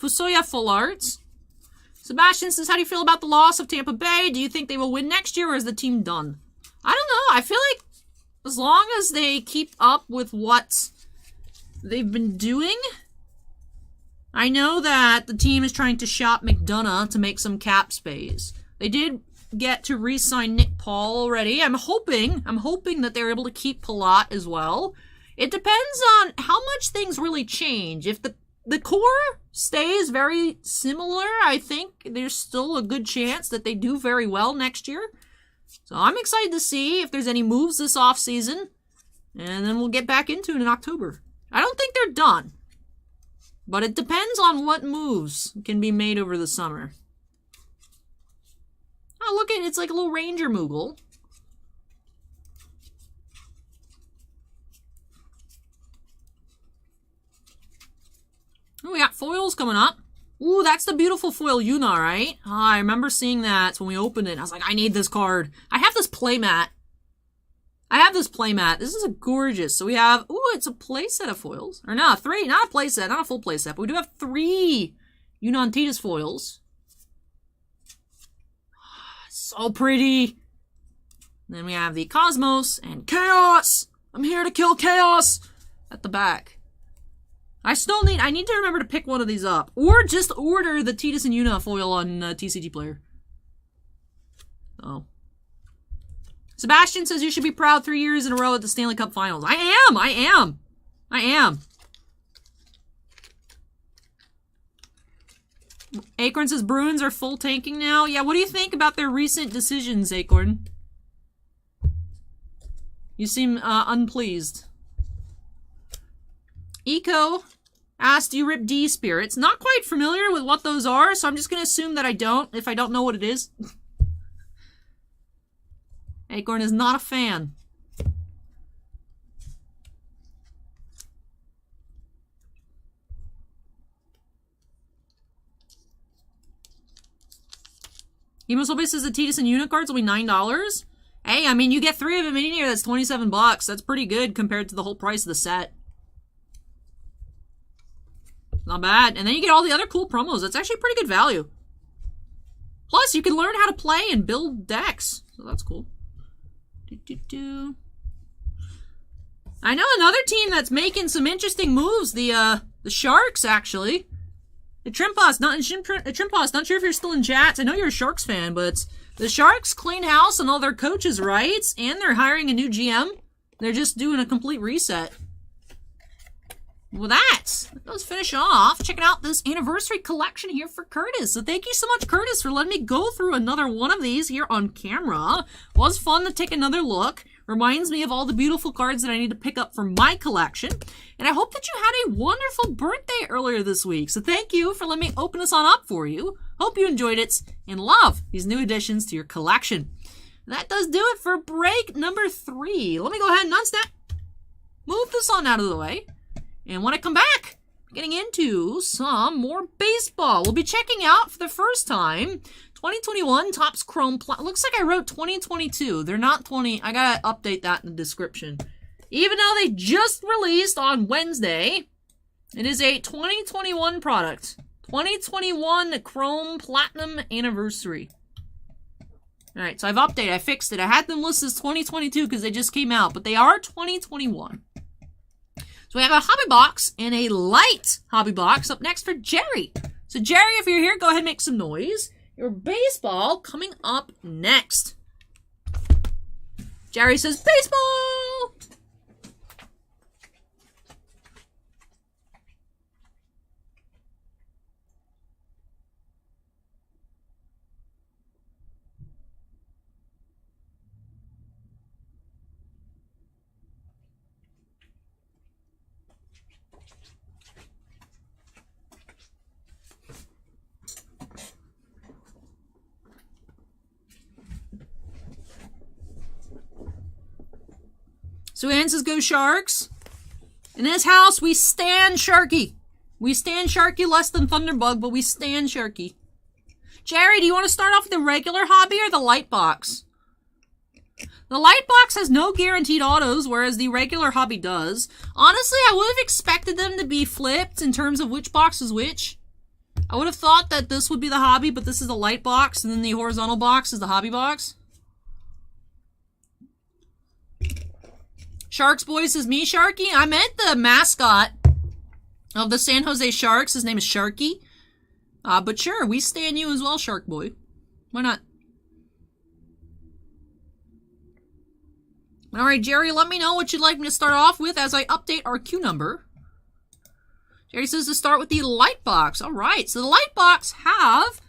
[SPEAKER 1] Fusoya full arts. Sebastian says, how do you feel about the loss of Tampa Bay? Do you think they will win next year, or is the team done? I don't know. I feel like as long as they keep up with what they've been doing... I know that the team is trying to shop McDonough to make some cap space. They did get to re-sign Nick Paul already. I'm hoping that they're able to keep Palat as well. It depends on how much things really change. If the core stays very similar, I think there's still a good chance that they do very well next year. So I'm excited to see if there's any moves this offseason. And then we'll get back into it in October. I don't think they're done. But it depends on what moves can be made over the summer. Oh, look at it. It's like a little Ranger Moogle. Oh, we got foils coming up. Ooh, that's the beautiful foil Yuna, right? Oh, I remember seeing that when we opened it. I was like, I need this card. I have this playmat. This is a gorgeous. So we have, ooh, it's a playset of foils. Or no, 3, not a playset, not a full playset, but we do have 3 Yuna Titus foils. So pretty. Then we have the Cosmos and Chaos. I'm here to kill Chaos at the back. I need to remember to pick one of these up. Or just order the Titus and Yuna foil on TCG Player. Oh. Sebastian says you should be proud 3 years in a row at the Stanley Cup Finals. I am. Acorn says Bruins are full tanking now. Yeah, what do you think about their recent decisions, Acorn? You seem unpleased. Eco asked, do you rip D spirits? Not quite familiar with what those are, so I'm just going to assume that I don't, if I don't know what it is. Acorn is not a fan. Emosobe says the Titus and Yuna cards will be $9. Hey, I mean, you get 3 of them in here, that's $27. That's pretty good compared to the whole price of the set. Not bad. And then you get all the other cool promos. That's actually pretty good value. Plus, you can learn how to play and build decks. So that's cool. I know another team that's making some interesting moves. The Sharks, actually. The Trimposs, not sure if you're still in chat. I know you're a Sharks fan, but the Sharks clean house on all their coaches' rights, and they're hiring a new GM. They're just doing a complete reset. With that, let's finish off checking out this anniversary collection here for Curtis. So thank you so much, Curtis, for letting me go through another one of these here on camera. Was fun to take another look. Reminds me of all the beautiful cards that I need to pick up for my collection. And I hope that you had a wonderful birthday earlier this week. So thank you for letting me open this on up for you. Hope you enjoyed it and love these new additions to your collection. That does do it for break number 3. Let me go ahead and unsnap. Move this on out of the way. And when I come back, getting into some more baseball. We'll be checking out for the first time 2021 Topps Chrome looks like I wrote 2022. They're not 20. I gotta update that in the description. Even though they just released on Wednesday, it is a 2021 product. 2021 Chrome Platinum Anniversary. Alright, so I've updated. I fixed it. I had them listed as 2022 because they just came out, but they are 2021. So we have a hobby box and a light hobby box up next for Jerry. So Jerry, if you're here, go ahead and make some noise. Your baseball coming up next. Jerry says baseball! Suan says, go Sharks. In this house, we stand Sharky. We stand Sharky less than Thunderbug, but we stand Sharky. Jerry, do you want to start off with the regular hobby or the light box? The light box has no guaranteed autos, whereas the regular hobby does. Honestly, I would have expected them to be flipped in terms of which box is which. I would have thought that this would be the hobby, but this is the light box, and then the horizontal box is the hobby box. Sharks Boy says, me, Sharky? I meant the mascot of the San Jose Sharks. His name is Sharky. But sure, we stand you as well, Shark Boy. Why not? Alright, Jerry, let me know what you'd like me to start off with as I update our queue number. Jerry says to start with the light box. Alright, so the light box have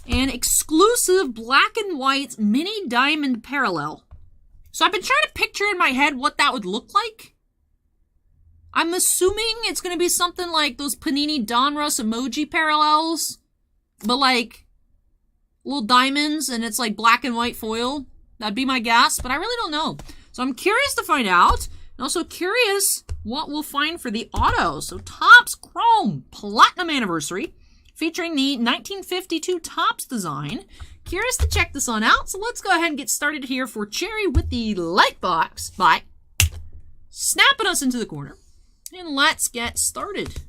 [SPEAKER 1] an exclusive black and white mini diamond parallel. So I've been trying to picture in my head what that would look like. I'm assuming it's going to be something like those Panini Donruss emoji parallels, but like little diamonds, and it's like black and white foil. That'd be my guess, but I really don't know. So I'm curious to find out, and also curious what we'll find for the auto. So Topps Chrome Platinum Anniversary, featuring the 1952 Topps design. Curious to check this one out, so let's go ahead and get started here for Cherry with the light box by snapping us into the corner. And let's get started.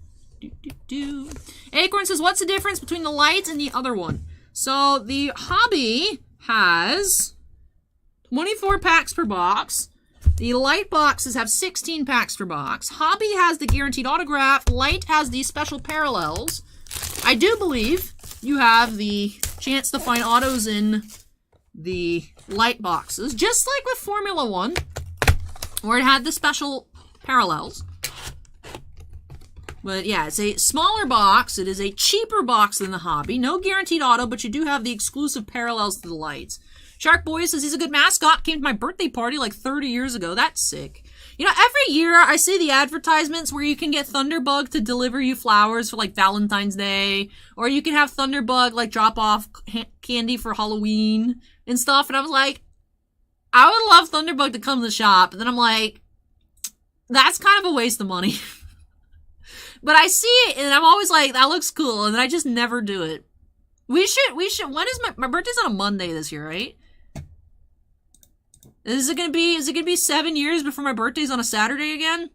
[SPEAKER 1] Acorn says, what's the difference between the light and the other one? So the hobby has 24 packs per box. The light boxes have 16 packs per box. Hobby has the guaranteed autograph. Light has the special parallels. I do believe you have the chance to find autos in the light boxes, just like with Formula 1, where it had the special parallels. But yeah, it's a smaller box. It is a cheaper box than the hobby. No guaranteed auto, but you do have the exclusive parallels to the lights. Shark Boy says he's a good mascot. Came to my birthday party like 30 years ago. That's sick. You know, every year I see the advertisements where you can get Thunderbug to deliver you flowers for like Valentine's Day, or you can have Thunderbug like drop off candy for Halloween and stuff. And I was like, I would love Thunderbug to come to the shop. And then I'm like, that's kind of a waste of money. But I see it and I'm always like, that looks cool. And then I just never do it. We should, when is my birthday's on a Monday this year, right? Is it gonna be 7 years before my birthday's on a Saturday again?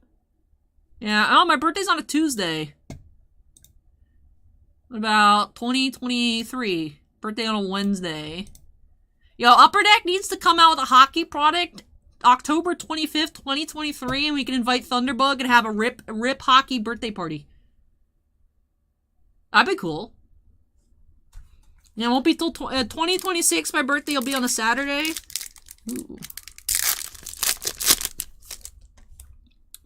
[SPEAKER 1] Yeah, oh, my birthday's on a Tuesday. What about 2023? Birthday on a Wednesday. Yo, Upper Deck needs to come out with a hockey product October 25th, 2023, and we can invite Thunderbug and have a rip hockey birthday party. That'd be cool. Yeah, it won't be till 2026. My birthday will be on a Saturday. Ooh.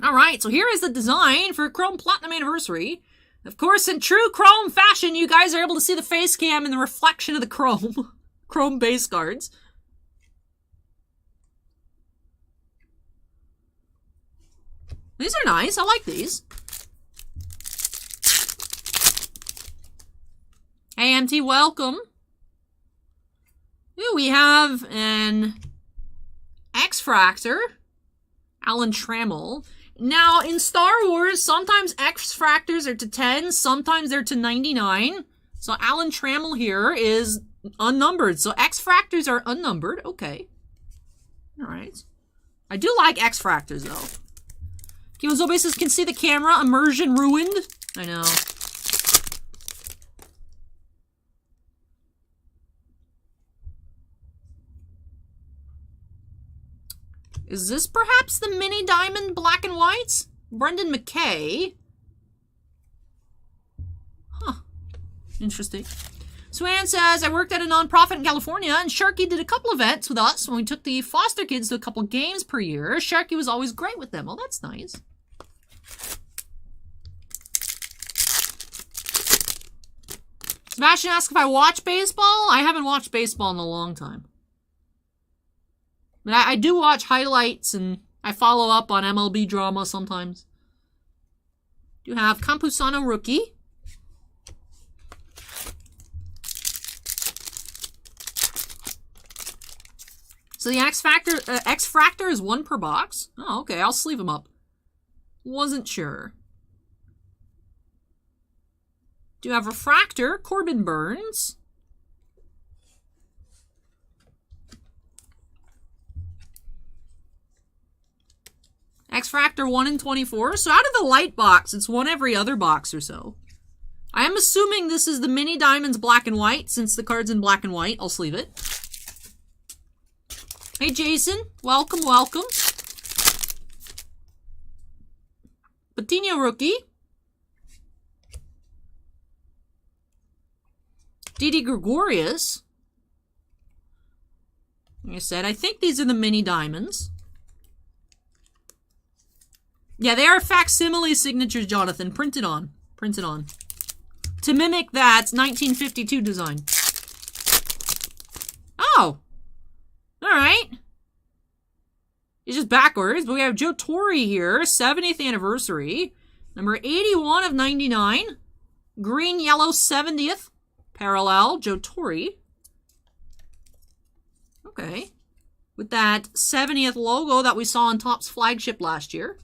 [SPEAKER 1] Alright, so here is the design for Chrome Platinum Anniversary. Of course, in true Chrome fashion, you guys are able to see the face cam and the reflection of the Chrome. Chrome base cards. These are nice. I like these. Hey, MT, welcome. Ooh, we have an X-Fractor. Alan Trammell. Now, in Star Wars, sometimes X-Fractors are to 10, sometimes they're to 99. So Alan Trammell here is unnumbered. So X-Fractors are unnumbered. Okay. Alright. I do like X-Fractors, though. Kimazobe says, can see the camera. Immersion ruined. I know. Is this perhaps the mini diamond black and whites? Brendan McKay. Huh. Interesting. Swan says, I worked at a nonprofit in California, and Sharky did a couple events with us when we took the foster kids to a couple games per year. Sharky was always great with them. Oh, that's nice. Sebastian asks if I watch baseball. I haven't watched baseball in a long time. But I do watch highlights, and I follow up on MLB drama sometimes. Do have Campusano rookie. So the X-Fractor is 1 per box. Oh, okay. I'll sleeve them up. Wasn't sure. Do have Refractor, Corbin Burns. X-Fractor 1 in 24. So out of the LITE box, it's 1 every other box or so. I am assuming this is the Mini Diamonds black and white. Since the card's in black and white, I'll sleeve it. Hey, Jason. Welcome, welcome. Patino rookie. Didi Gregorius. Like I said, I think these are the Mini Diamonds. Yeah, they are facsimile signatures, Jonathan. Printed on. Printed on. To mimic that 1952 design. Oh! Alright. It's just backwards, but we have Joe Torre here. 70th anniversary. Number 81 of 99. Green, yellow, 70th. Parallel, Joe Torre. Okay. With that 70th logo that we saw on Topps flagship last year.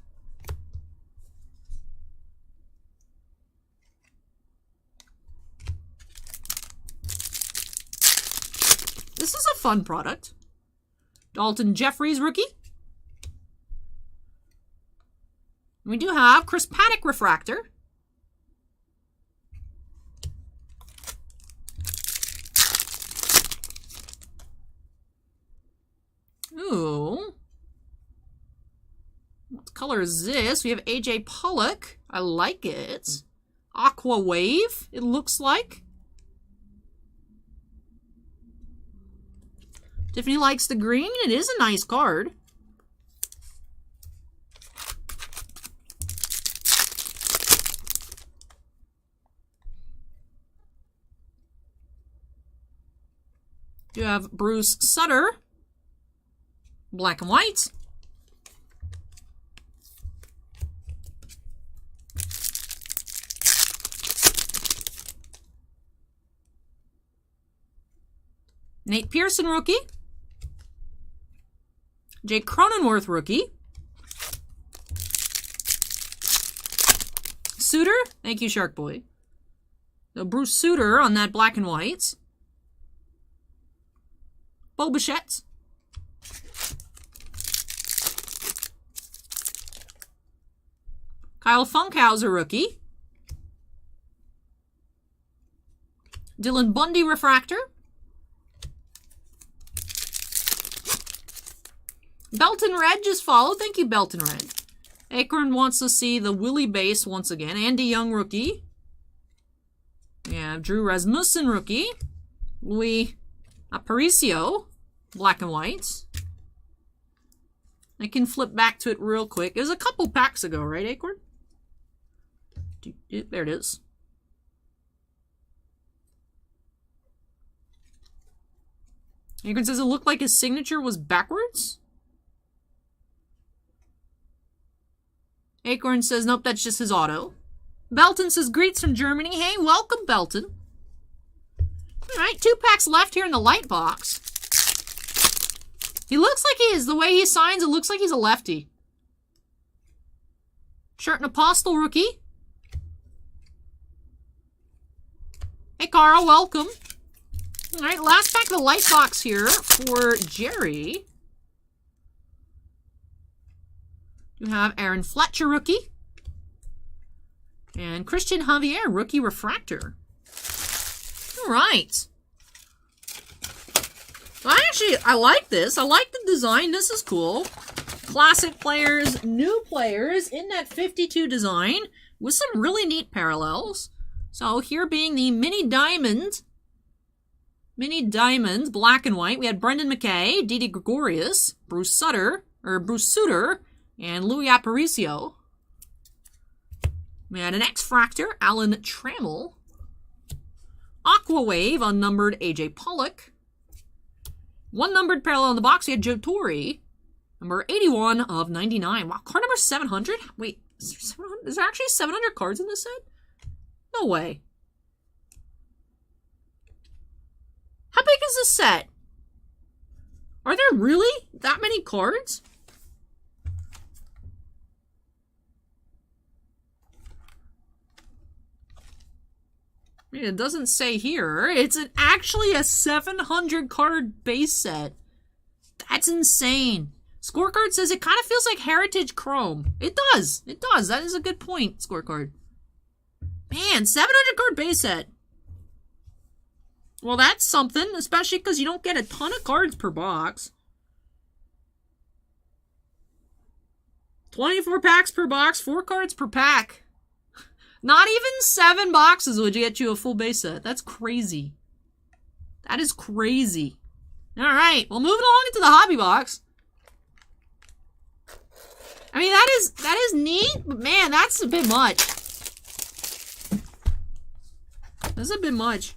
[SPEAKER 1] This is a fun product. Dalton Jeffries rookie. We do have Chris Paddock Refractor. Ooh. What color is this? We have AJ Pollock. I like it. Aqua Wave, it looks like. Tiffany likes the green. It is a nice card. You have Bruce Sutter. Black and white. Nate Pearson rookie. Jake Cronenworth rookie. Suter. Thank you, Shark Boy. So Bruce Suter on that black and white. Bo Bichette. Kyle Funkhauser rookie. Dylan Bundy refractor. Belton Red just followed. Thank you, Belton Red. Acorn wants to see the Willie base once again. Andy Young rookie. We have Drew Rasmussen rookie. Louis Aparicio, black and white. I can flip back to it real quick. It was a couple packs ago, right, Acorn? There it is. Acorn says it looked like his signature was backwards. Acorn says, nope, that's just his auto. Belton says, greets from Germany. Hey, welcome, Belton. All right, 2 packs left here in the LITE box. He looks like he is. The way he signs, it looks like he's a lefty. Sherton Apostle rookie. Hey, Carl, welcome. All right, last pack of the LITE box here for Jerry. You have Aaron Fletcher rookie. And Christian Javier rookie refractor. All right. I like this. I like the design. This is cool. Classic players, new players in that 52 design with some really neat parallels. So here being the Mini Diamonds, black and white. We had Brendan McKay, Didi Gregorius, Bruce Sutter, and Louis Aparicio. We had an X-Fractor, Alan Trammell. Aqua Wave, unnumbered AJ Pollock. 1 numbered parallel in the box, we had Joe Torre. Number 81 of 99. Wow, card number 700? Wait, is there actually 700 cards in this set? No way. How big is this set? Are there really that many cards? I mean, it doesn't say here. It's actually a 700 card base set. That's insane. Scorecard says it kind of feels like Heritage Chrome. It does. It does. That is a good point, Scorecard. Man, 700 card base set. Well, that's something, especially because you don't get a ton of cards per box. 24 packs per box, 4 cards per pack. Not even 7 boxes would get you a full base set. That's crazy. That is crazy. Alright, well, moving along into the hobby box. I mean, that is neat, but man, that's a bit much. That's a bit much.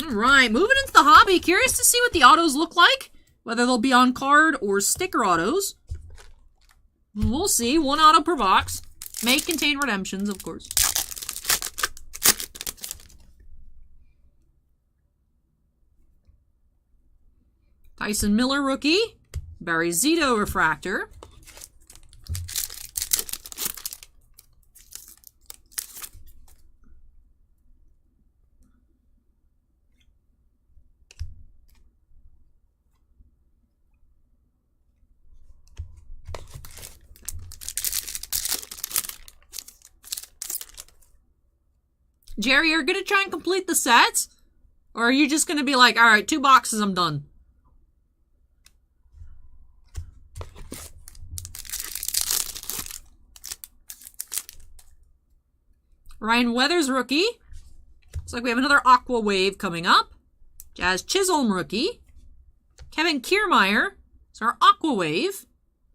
[SPEAKER 1] Alright, moving into the hobby. Curious to see what the autos look like. Whether they'll be on card or sticker autos. We'll see. 1 auto per box. May contain redemptions, of course. Tyson Miller rookie. Barry Zito refractor. Jerry, you're gonna try and complete the sets? Or are you just gonna be like, alright, 2 boxes, I'm done? Ryan Weathers rookie. Looks like we have another Aqua Wave coming up. Jazz Chisholm rookie. Kevin Kiermaier. It's our Aqua Wave.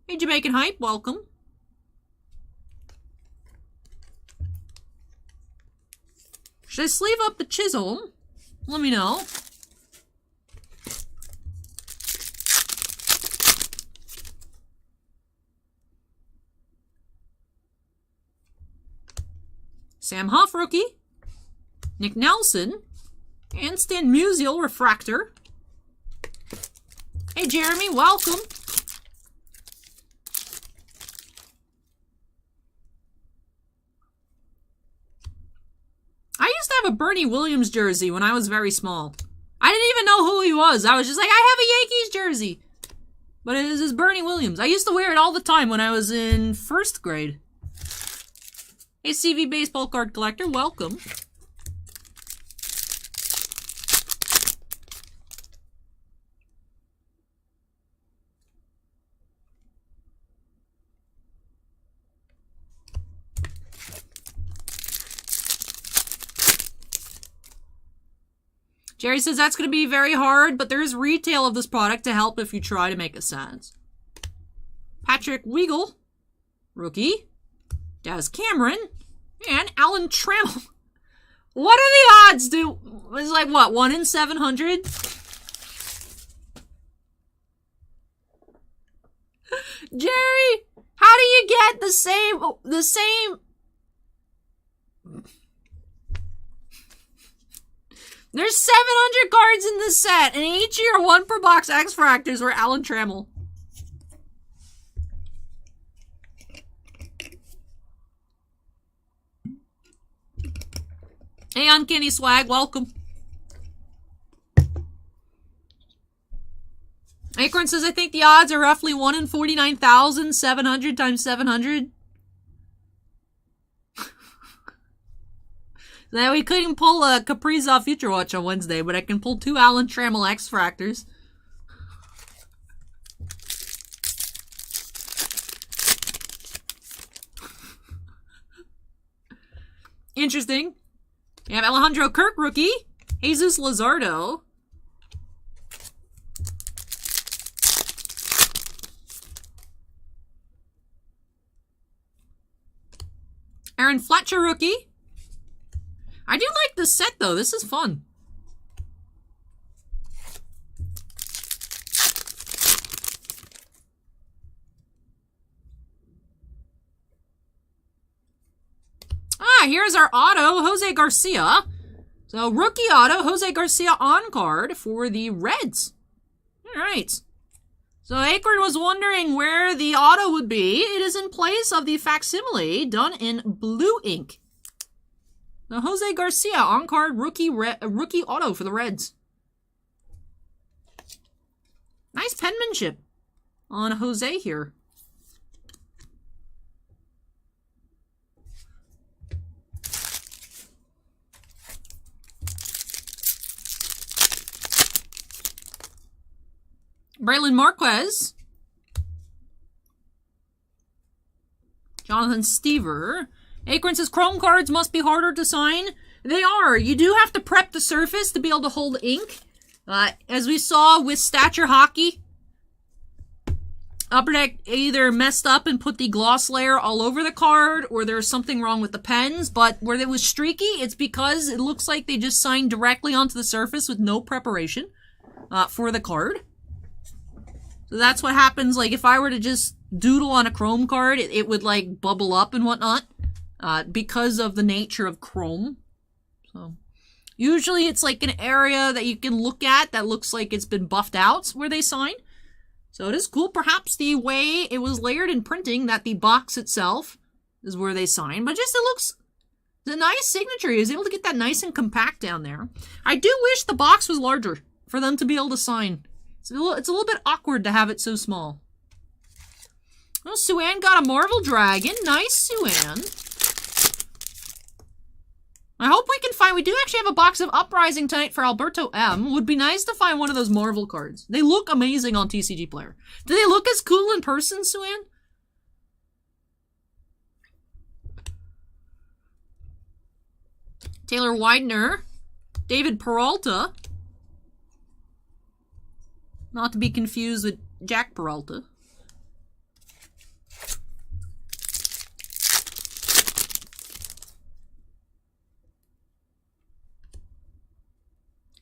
[SPEAKER 1] Hey, Jamaican Hype, welcome. Should I sleeve up the Chisholm? Let me know. Sam Huff rookie. Nick Nelson. And Stan Musial refractor. Hey Jeremy, welcome. I used to have a Bernie Williams jersey when I was very small. I didn't even know who he was. I was just like, I have a Yankees jersey. But it is Bernie Williams. I used to wear it all the time when I was in 1st grade. Hey, CV Baseball Card Collector, welcome. Jerry says that's going to be very hard, but there is retail of this product to help if you try to make a sense. Patrick Weigel, rookie. Daz Cameron, and Alan Trammell. What are the odds, dude? It's like, what, 1 in 700? Jerry, how do you get the same... There's 700 cards in this set, and each year 1 per box X-Fractors were Alan Trammell. Hey, Uncanny Swag, welcome. Acorn says, I think the odds are roughly 1 in 49,700 times 700. Now, we couldn't pull a Kaprizov Future Watch on Wednesday, but I can pull 2 Alan Trammell X-Fractors. Interesting. You have Alejandro Kirk, rookie. Jesus Luzardo. Aaron Fletcher, rookie. I do like this set, though. This is fun. Ah, here's our auto, Jose Garcia. So, rookie auto, Jose Garcia on card for the Reds. All right. So, Acorn was wondering where the auto would be. It is in place of the facsimile done in blue ink. So, Jose Garcia on card, rookie auto for the Reds. Nice penmanship on Jose here. Braylon Marquez. Jonathan Stever. Acorn says Chrome cards must be harder to sign. They are. You do have to prep the surface to be able to hold ink. As we saw with Stature Hockey, Upper Deck either messed up and put the gloss layer all over the card, or there's something wrong with the pens, but where it was streaky, it's because it looks like they just signed directly onto the surface with no preparation for the card. So that's what happens, like, if I were to just doodle on a Chrome card, it would, like, bubble up and whatnot, because of the nature of Chrome. So, usually it's, like, an area that you can look at that looks like it's been buffed out where they sign. So it is cool, perhaps the way it was layered in printing, that the box itself is where they sign. But just, it looks, the nice signature. He was able to get that nice and compact down there. I do wish the box was larger for them to be able to sign. It's a little bit awkward to have it so small. Well, Suan got a Marvel Dragon. Nice, Suan. I hope we can find... We do actually have a box of Uprising tonight for Alberto M. Would be nice to find one of those Marvel cards. They look amazing on TCG Player. Do they look as cool in person, Suan? Taylor Widener. David Peralta. Not to be confused with Jack Peralta.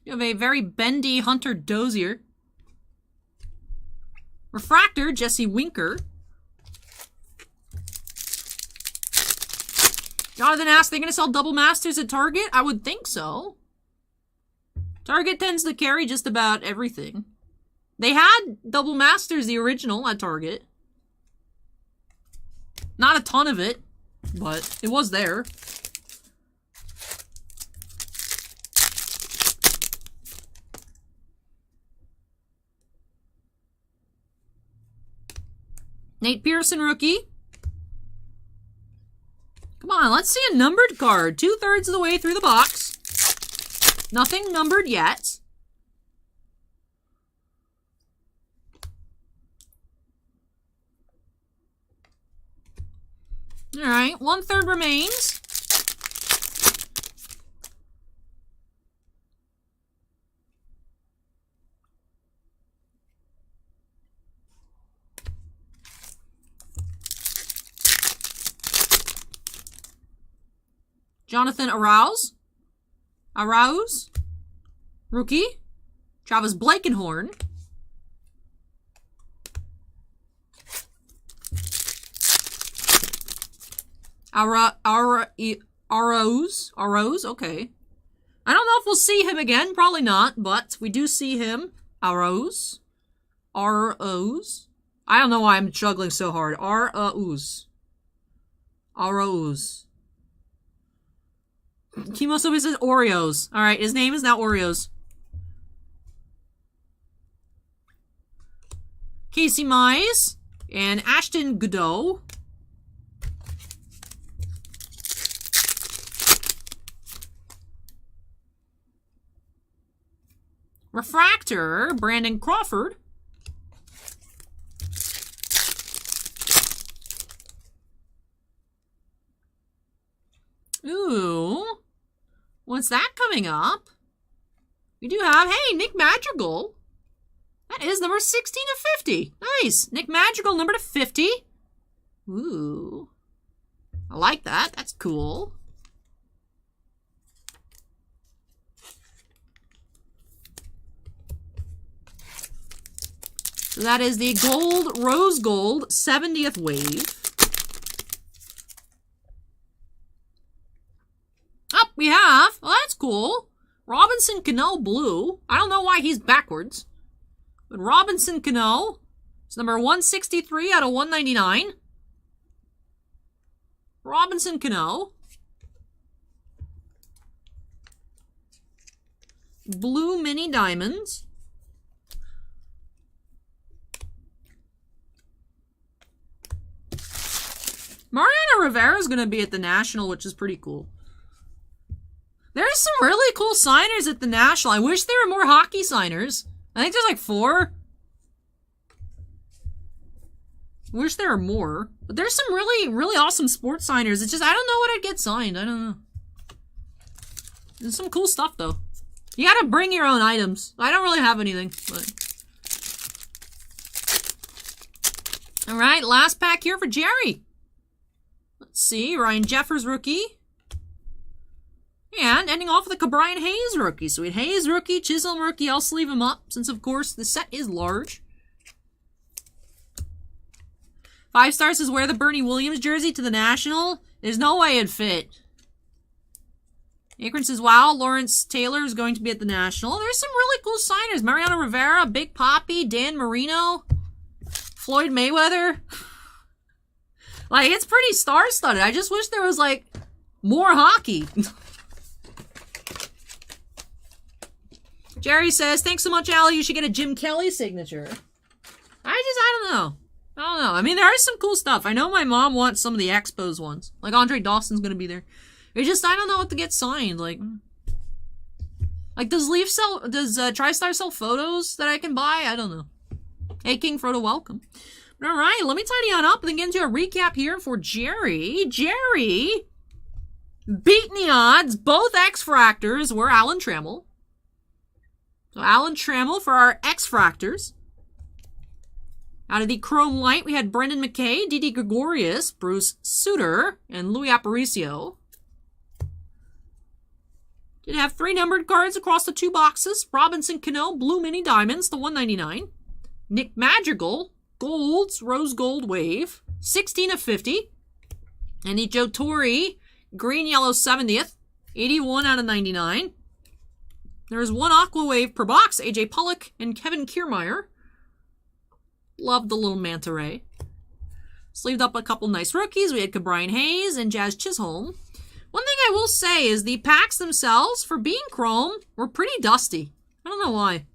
[SPEAKER 1] You have a very bendy Hunter Dozier. Refractor, Jesse Winker. Jonathan asked, they're going to sell double masters at Target? I would think so. Target tends to carry just about everything. They had double masters, the original, at Target. Not a ton of it, but it was there. Nate Pearson, rookie. Come on, let's see a numbered card. 2/3 of the way through the box. Nothing numbered yet. Alright, 1/3 remains. Jonathan Arauz. Rookie. Travis Blankenhorn. Arauz, okay. I don't know if we'll see him again, probably not, but we do see him. Arauz. I don't know why I'm struggling so hard. Arauz. Kimosobi says Oreos. Alright, his name is now Oreos. Casey Mize and Ashton Godot. Refractor, Brandon Crawford. Ooh. What's that coming up? We do have, hey, Nick Madrigal. That is number 16 of 50. Nice. Nick Madrigal, number to 50. Ooh. I like that. That's cool. So that is the gold, rose gold, 70th wave. Oh, we have. Well, that's cool. Robinson Cano blue. I don't know why he's backwards. But Robinson Cano is number 163 out of 199. Robinson Cano. Blue mini diamonds. Mariano Rivera is going to be at the National, which is pretty cool. There's some really cool signers at the National. I wish there were more hockey signers. I think there's like 4. Wish there were more. But there's some really awesome sports signers. It's just, I don't know what I'd get signed. I don't know. There's some cool stuff, though. You gotta bring your own items. I don't really have anything, but... Alright, last pack here for Jerry. Let's see, Ryan Jeffers rookie. And ending off with a Brian Hayes rookie. So we had Hayes rookie, Chisholm rookie. I'll sleeve him up since, of course, the set is large. 5 stars is wear the Bernie Williams jersey to the National. There's no way it'd fit. Akron says, wow, Lawrence Taylor is going to be at the National. There's some really cool signers. Mariano Rivera, Big Papi, Dan Marino, Floyd Mayweather. Like, it's pretty star-studded. I just wish there was, like, more hockey. Jerry says, thanks so much, Allie. You should get a Jim Kelly signature. I don't know. I mean, there is some cool stuff. I know my mom wants some of the Expos ones. Like, Andre Dawson's going to be there. It's just, I don't know what to get signed. Like does Leaf sell, does TriStar sell photos that I can buy? I don't know. Hey, King Frodo, welcome. But all right, let me tidy on up and then get into a recap here for Jerry. Jerry, beating the odds. Both X-Fractors were Alan Trammell. So Alan Trammell for our X-Fractors. Out of the Chrome Light, we had Brendan McKay, Didi Gregorius, Bruce Suter, and Louis Aparicio. Did have 3 numbered cards across the 2 boxes. Robinson Cano, Blue Mini Diamonds, the 199. Nick Madrigal, Golds, Rose Gold Wave, 16 of 50. And the Joe Torre, Green Yellow 70th, 81 out of 99. There's 1 Aqua Wave per box, AJ Pollock and Kevin Kiermaier. Love the little manta ray. Sleeved up a couple nice rookies. We had Brian Hayes and Jazz Chisholm. One thing I will say is the packs themselves, for being chrome, were pretty dusty. I don't know why.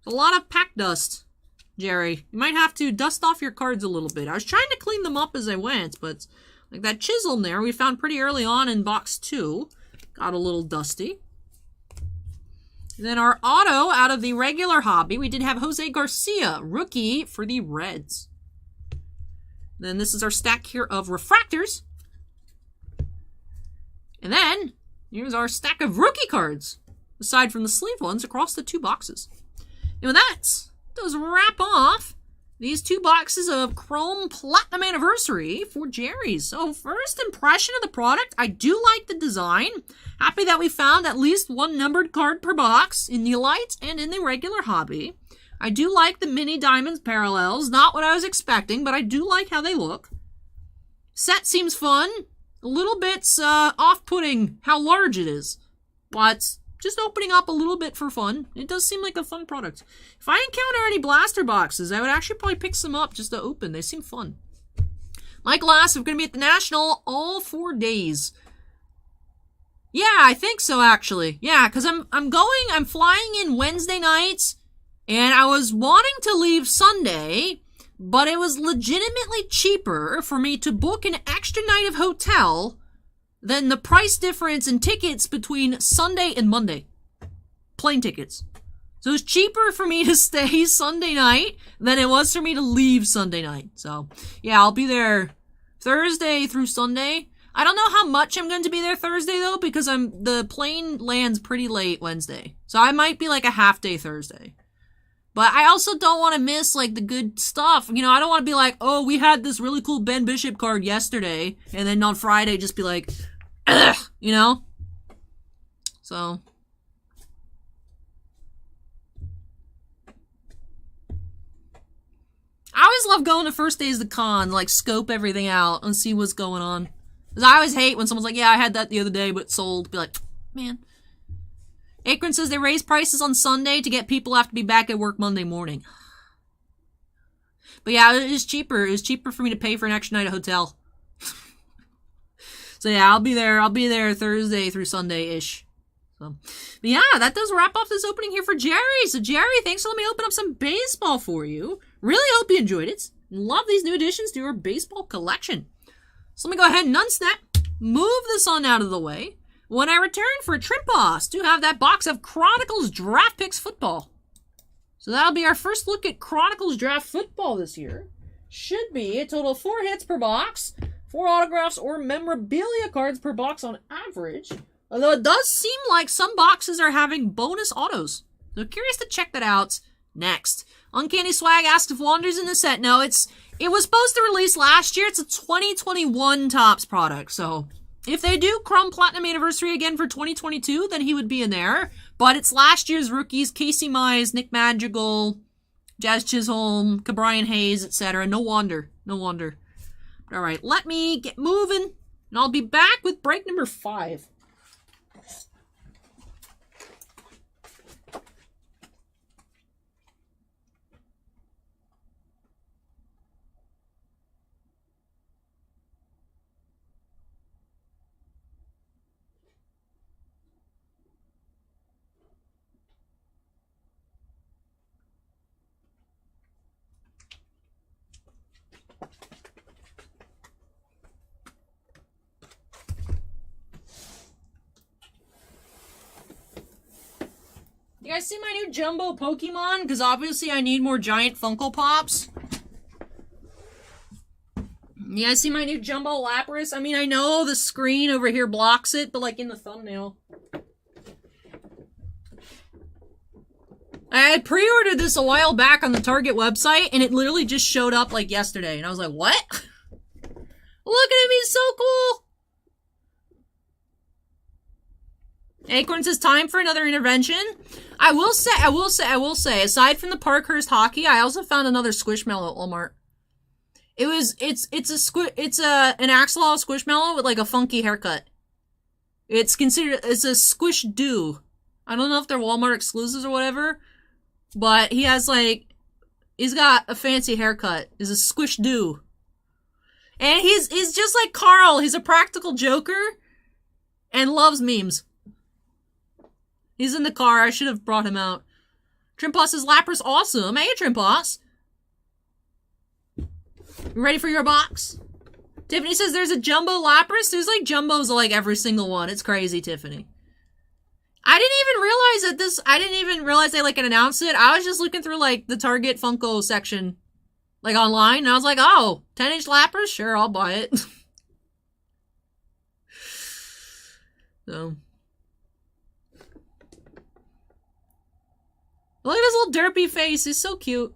[SPEAKER 1] A lot of pack dust, Jerry. You might have to dust off your cards a little bit. I was trying to clean them up as I went, but like that Chisholm there, we found pretty early on in box 2. Got a little dusty. Then our auto out of the regular hobby, we did have Jose Garcia, rookie for the Reds. Then this is our stack here of refractors. And then here's our stack of rookie cards, aside from the sleeve ones, across the 2 boxes. And with that, does wrap off these 2 boxes of Chrome Platinum Anniversary for Jerry's. So first impression of the product, I do like the design. Happy that we found at least 1 numbered card per box in the LITE and in the regular hobby. I do like the mini diamonds parallels. Not what I was expecting, but I do like how they look. Set seems fun. A little bit off-putting how large it is. But just opening up a little bit for fun. It does seem like a fun product. If I encounter any blaster boxes, I would actually probably pick some up just to open. They seem fun. Like last, we're going to be at the National all 4 days. Yeah, I think so, actually. Yeah, because I'm flying in Wednesday nights, and I was wanting to leave Sunday, but it was legitimately cheaper for me to book an extra night of hotel than the price difference in tickets between Sunday and Monday. Plane tickets. So it was cheaper for me to stay Sunday night than it was for me to leave Sunday night. So, yeah, I'll be there Thursday through Sunday. I don't know how much I'm going to be there Thursday, though, because the plane lands pretty late Wednesday. So I might be like a half-day Thursday. But I also don't want to miss, like, the good stuff. You know, I don't want to be like, oh, we had this really cool Ben Bishop card yesterday, and then on Friday just be like, ugh, you know? So. I always love going to first days of the con, like, scope everything out and see what's going on. Because I always hate when someone's like, yeah, I had that the other day, but it sold. Be like, Man. Akron says they raised prices on Sunday to get people have to be back at work Monday morning. But yeah, it is cheaper. It was cheaper for me to pay for an extra night at a hotel. So yeah, I'll be there Thursday through Sunday-ish. So, but yeah, that does wrap up this opening here for Jerry. So Jerry, thanks for letting me open up some baseball for you. Really hope you enjoyed it. Love these new additions to your baseball collection. So let me go ahead and unsnap, move this on out of the way. When I return for a Trimposs, do have that box of Chronicles Draft Picks Football. So that'll be our first look at Chronicles Draft Football this year. Should be a total of 4 hits per box, 4 autographs or memorabilia cards per box on average. Although it does seem like some boxes are having bonus autos. So curious to check that out next. Uncanny Swag asks if Wander's in the set. No, it was supposed to release last year. It's a 2021 Topps product. So if they do Crumb Platinum Anniversary again for 2022, then he would be in there. But it's last year's rookies, Casey Mize, Nick Madrigal, Jazz Chisholm, Cabrian Hayes, etc. No wonder. No wonder. All right, let me get moving, and I'll be back with break number 5. You guys see my new Jumbo Pokemon? Because obviously I need more giant Funko Pops. You guys see my new Jumbo Lapras? I mean, I know the screen over here blocks it, but like in the thumbnail. I had pre-ordered this a while back on the Target website, and it literally just showed up like yesterday. And I was like, what? Look at him, he's so cool! Acorn says, time for another intervention. I will say, aside from the Parkhurst hockey, I also found another Squishmallow at Walmart. It's an Axolotl Squishmallow with like a funky haircut. It's a Squish Do. I don't know if they're Walmart exclusives or whatever, but he's got a fancy haircut. He's a Squish Do. And he's just like Carl. He's a practical joker and loves memes. He's in the car. I should have brought him out. Trimposs says, Lapras awesome. Hey, Trimposs. You ready for your box? Tiffany says there's a Jumbo Lapras. There's like Jumbos like every single one. It's crazy, Tiffany. I didn't even realize they like had announced it. I was just looking through like the Target Funko section like online, and I was like, oh, 10-inch Lapras? Sure, I'll buy it. So... look at his little derpy face. He's so cute.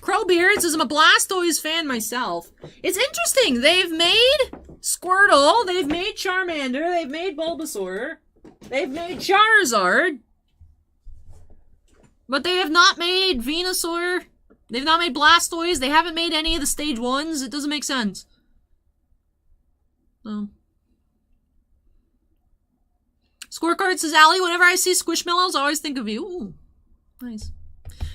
[SPEAKER 1] Crowbeard says, I'm a Blastoise fan myself. It's interesting. They've made Squirtle. They've made Charmander. They've made Bulbasaur. They've made Charizard. But they have not made Venusaur. They've not made Blastoise. They haven't made any of the stage 1s. It doesn't make sense. Scorecard says, Allie, whenever I see Squishmallows, I always think of you. Ooh. Nice.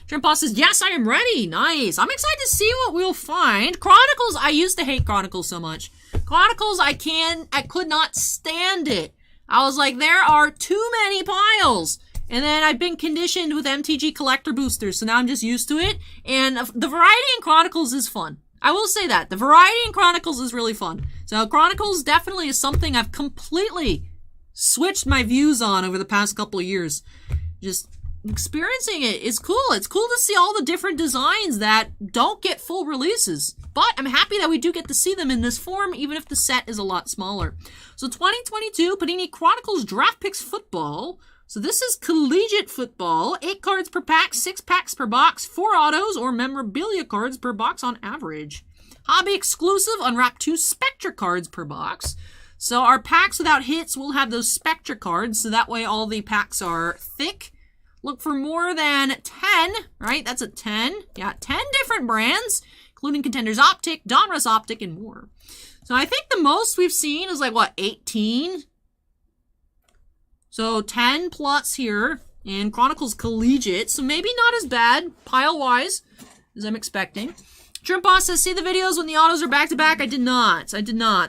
[SPEAKER 1] Trimposs says, yes, I am ready. Nice. I'm excited to see what we'll find. Chronicles, I used to hate Chronicles so much. Chronicles, I could not stand it. I was like, there are too many piles. And then I've been conditioned with MTG collector boosters, so now I'm just used to it. And the variety in Chronicles is fun. I will say that. The variety in Chronicles is really fun. So Chronicles definitely is something I've completely switched my views on over the past couple of years. Just experiencing it is cool. It's cool to see all the different designs that don't get full releases. But I'm happy that we do get to see them in this form, even if the set is a lot smaller. So 2022 Panini Chronicles Draft Picks Football. So this is collegiate football. 8 cards per pack, 6 packs per box, 4 autos or memorabilia cards per box on average. Hobby exclusive, unwrap 2 Spectra cards per box. So our packs without hits will have those Spectra cards, so that way all the packs are thick. Look for more than 10, right? That's a 10. Yeah, 10 different brands, including Contenders Optic, Donruss Optic, and more. So I think the most we've seen is like, what, 18? So 10 plus here in Chronicles Collegiate. So maybe not as bad, pile-wise, as I'm expecting. Trimpa says, see the videos when the autos are back-to-back? I did not.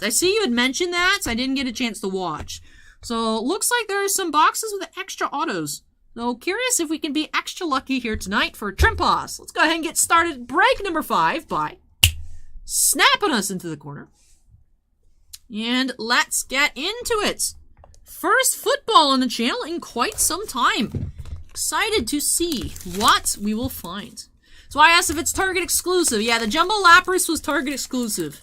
[SPEAKER 1] I see you had mentioned that, so I didn't get a chance to watch. So looks like there are some boxes with extra autos. So curious if we can be extra lucky here tonight for Trimpa. Let's go ahead and get started. Break number 5 by snapping us into the corner. And let's get into it. First football on the channel in quite some time. Excited to see what we will find. So I asked if it's Target exclusive. Yeah, the Jumbo Lapras was Target exclusive.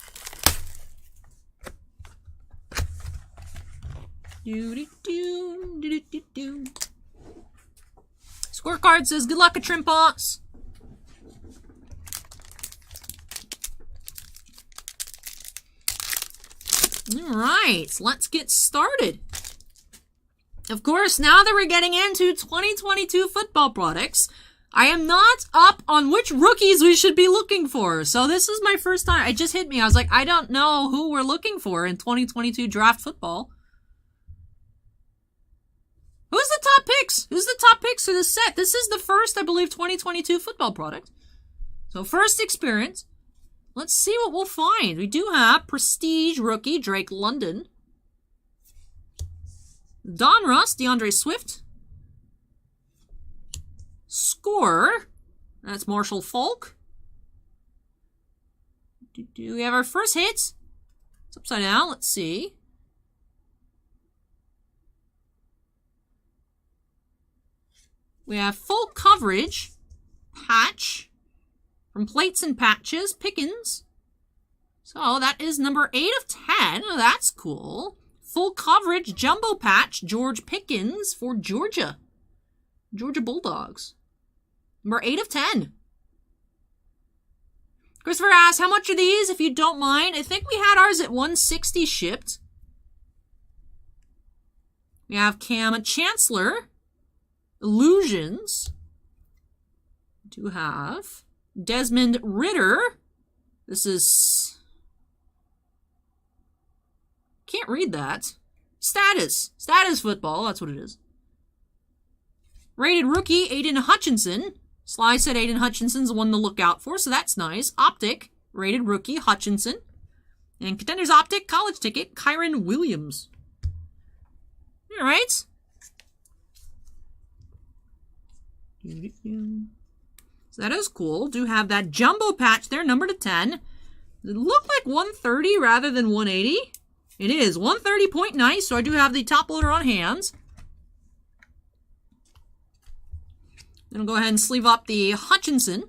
[SPEAKER 1] Scorecard says, good luck at Trimpots. Alright, let's get started. Of course, now that we're getting into 2022 football products, I am not up on which rookies we should be looking for. So this is my first time. It just hit me. I was like, I don't know who we're looking for in 2022 draft football. Who's the top picks? Who's the top picks for this set? This is the first, I believe, 2022 football product. So first experience. Let's see what we'll find. We do have Prestige rookie, Drake London. Donruss, DeAndre Swift. Score, that's Marshall Falk. Do we have our first hit? It's upside down, let's see. We have full coverage, patch, from Plates and Patches, Pickens. So that is number 8 of 10, oh, that's cool. Full coverage, jumbo patch, George Pickens for Georgia. Georgia Bulldogs. Number 8 of 10. Christopher asks, how much are these, if you don't mind? I think we had ours at 160 shipped. We have Cam Chancellor. Illusions. We do have Desmond Ritter. This is... Can't read that. Status football, that's what it is. Rated rookie, Aiden Hutchinson. Sly said Aiden Hutchinson's the one to look out for, so that's nice. Optic, rated rookie, Hutchinson. And Contenders Optic, college ticket, Kyron Williams. Alright. So that is cool. Do have that jumbo patch there, number to 10. It looked like 130 rather than 180. It is 130 point nice, so I do have the top loader on hands. Then I'll go ahead and sleeve up the Hutchinson.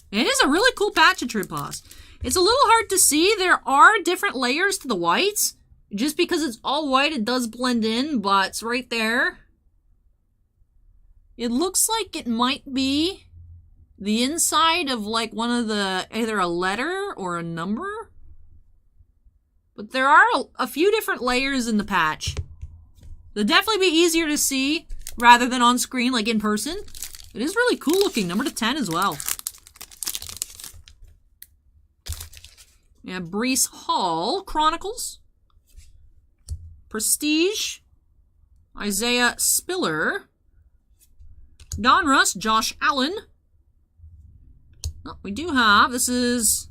[SPEAKER 1] It is a really cool patch of Trimpas. It's a little hard to see. There are different layers to the whites. Just because it's all white, it does blend in, but it's right there. It looks like it might be the inside of like one of the, either a letter or a number. But there are a few different layers in the patch. They'll definitely be easier to see rather than on screen, like in person. It is really cool looking, number to 10 as well. Yeah, Breece Hall, Chronicles. Prestige, Isaiah Spiller. Donruss, Josh Allen. Oh, we do have, this is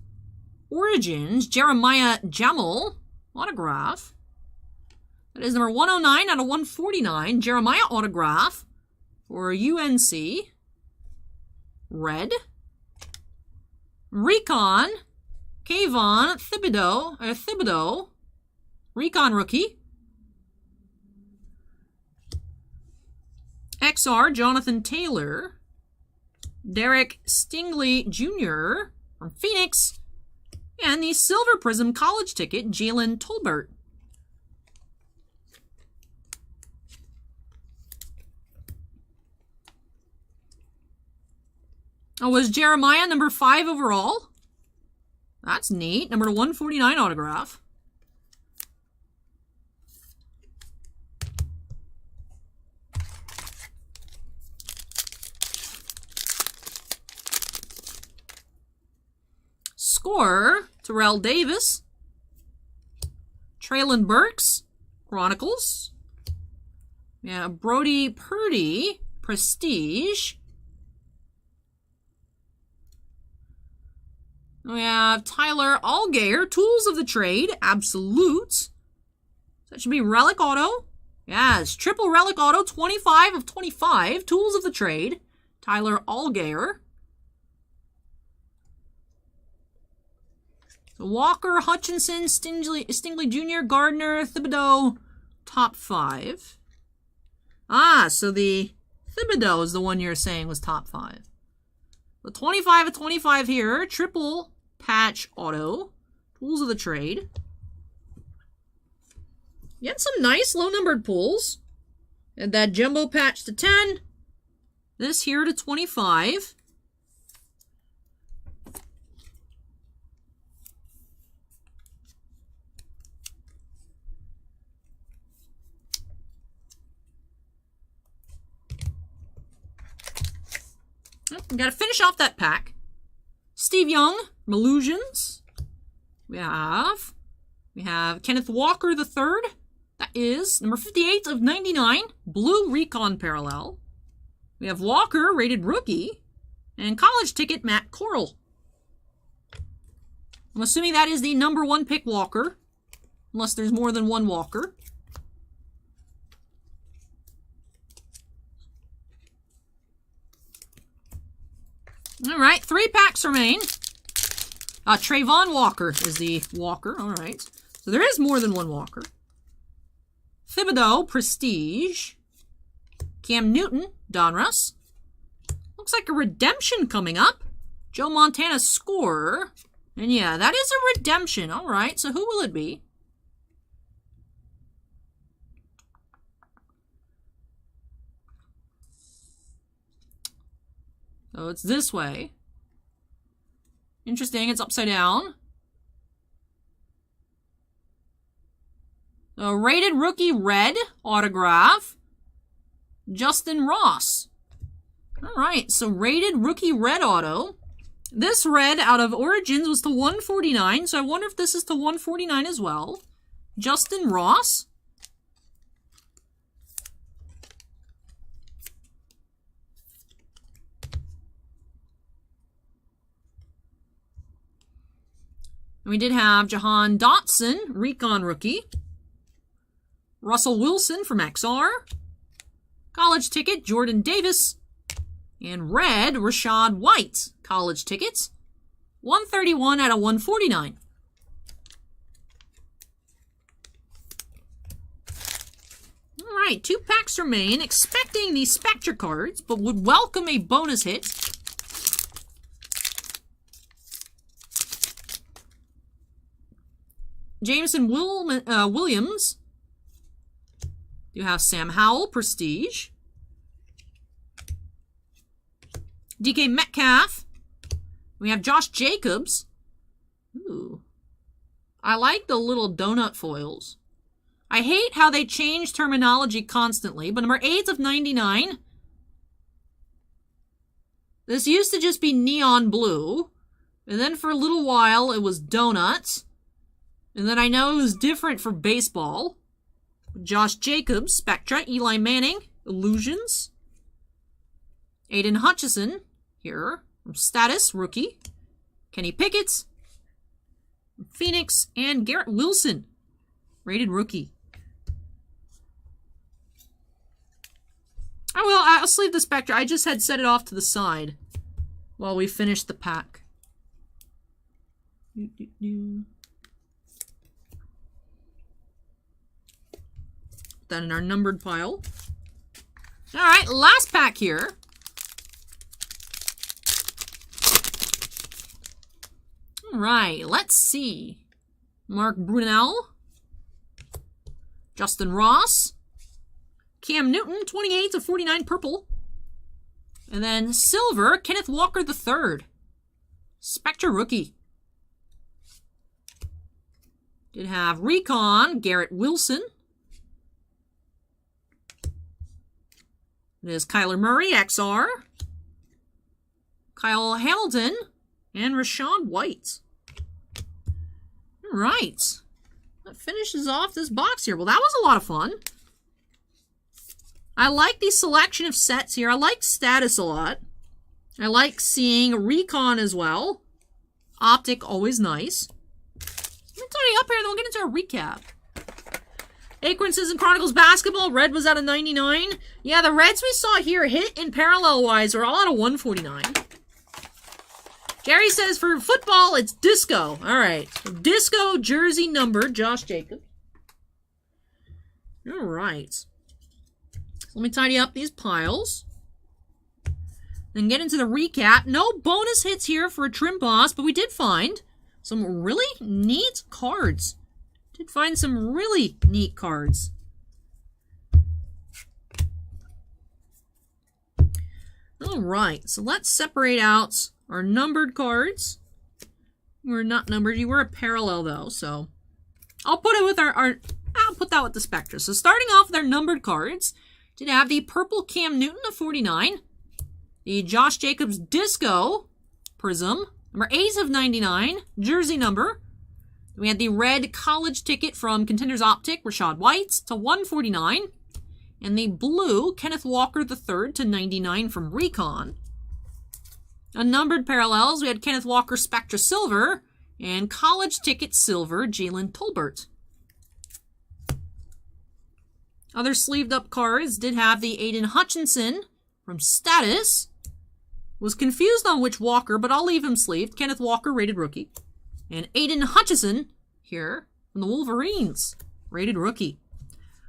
[SPEAKER 1] Origins, Jeremiah Jamal, autograph. That is number 109 out of 149, Jeremiah autograph for UNC. Red. Recon, Kayvon Thibodeau, Recon rookie. XR, Jonathan Taylor. Derek Stingley Jr. from Phoenix. And the Silver Prism college ticket, Jalen Tolbert. Oh, was Jeremiah number 5 overall? That's neat. Number 149 autograph. Score, Terrell Davis. Traylon Burks, Chronicles. We have Brody Purdy, Prestige. We have Tyler Allgaier, Tools of the Trade, Absolute. That should be Relic Auto. Yes, triple Relic Auto, 25 of 25, Tools of the Trade, Tyler Allgaier. So Walker, Hutchinson, Stingley Jr., Gardner, Thibodeau, top 5. Ah, so the Thibodeau is the one you're saying was top 5. The 25 of 25 here, triple patch auto, Tools of the Trade. You had some nice low-numbered pulls. And that jumbo patch to 10. This here to 25. We gotta finish off that pack. Steve Young, Illusions. We have Kenneth Walker III. That is number 58 of 99, Blue Recon Parallel. We have Walker, rated rookie, and college ticket, Matt Corral. I'm assuming that is the number 1 pick Walker, unless there's more than one Walker. All right, 3 packs remain. Trayvon Walker is the Walker. All right. So there is more than one Walker. Thibodeau, Prestige. Cam Newton, Donruss. Looks like a redemption coming up. Joe Montana, Scorer. And yeah, that is a redemption. All right, so who will it be? So it's this way. Interesting, it's upside down. So rated rookie red autograph. Justin Ross. Alright, so rated rookie red auto. This red out of Origins was to 149, so I wonder if this is to 149 as well. Justin Ross. We did have Jahan Dotson, Recon rookie. Russell Wilson from XR. College ticket, Jordan Davis. And red, Rashad White, college tickets. 131 out of 149. All right, 2 packs remain. Expecting the Spectre cards, but would welcome a bonus hit. Jameson Williams. You have Sam Howell, Prestige. DK Metcalf. We have Josh Jacobs. Ooh. I like the little donut foils. I hate how they change terminology constantly, but number 8 of 99. This used to just be neon blue. And then for a little while, it was donuts. And then I know it was different for baseball. Josh Jacobs, Spectra, Eli Manning, Illusions. Aiden Hutchison, here, from Status, rookie. Kenny Pickett, Phoenix, and Garrett Wilson, rated rookie. I'll sleeve the Spectra. I just had set it off to the side while we finished the pack. Put that in our numbered pile. All right, last pack here. All right, let's see. Mark Brunell. Justin Ross. Cam Newton, 28 of 49 purple. And then silver, Kenneth Walker III. Spectre rookie. Did have Recon, Garrett Wilson. It is Kyler Murray, XR. Kyle Hamilton. And Rashad White. All right. that finishes off this box here. Well, that was a lot of fun. I like the selection of sets here. I like Status a lot. I like seeing Recon as well. Optic, always nice. Let me tidy up here, then we'll get into a recap. Acorn says in Chronicles basketball, red was out of 99. Yeah, the reds we saw here hit in parallel-wise are all out of 149. Jerry says for football, it's Disco. All right. Disco jersey number, Josh Jacobs. All right. So let me tidy up these piles. Then get into the recap. No bonus hits here for a Trim Boss, but we did find some really neat cards. Did find some really neat cards. All right. So let's separate out our numbered cards. We're not numbered. You were a parallel, though, so I'll put it with I'll put that with the Spectra. So starting off with our numbered cards, did have the purple Cam Newton of 49, the Josh Jacobs Disco Prism, number 8 of 99, jersey number. We had the red college ticket from Contenders Optic, Rashad White, to 149, and the blue Kenneth Walker III to 99 from Recon. Unnumbered parallels, we had Kenneth Walker Spectra Silver and College Ticket Silver Jalen Tolbert. Other sleeved up cards did have the Aiden Hutchinson from Status. Was confused on which Walker, but I'll leave him sleeved. Kenneth Walker, rated rookie. And Aiden Hutchinson here from the Wolverines, rated rookie.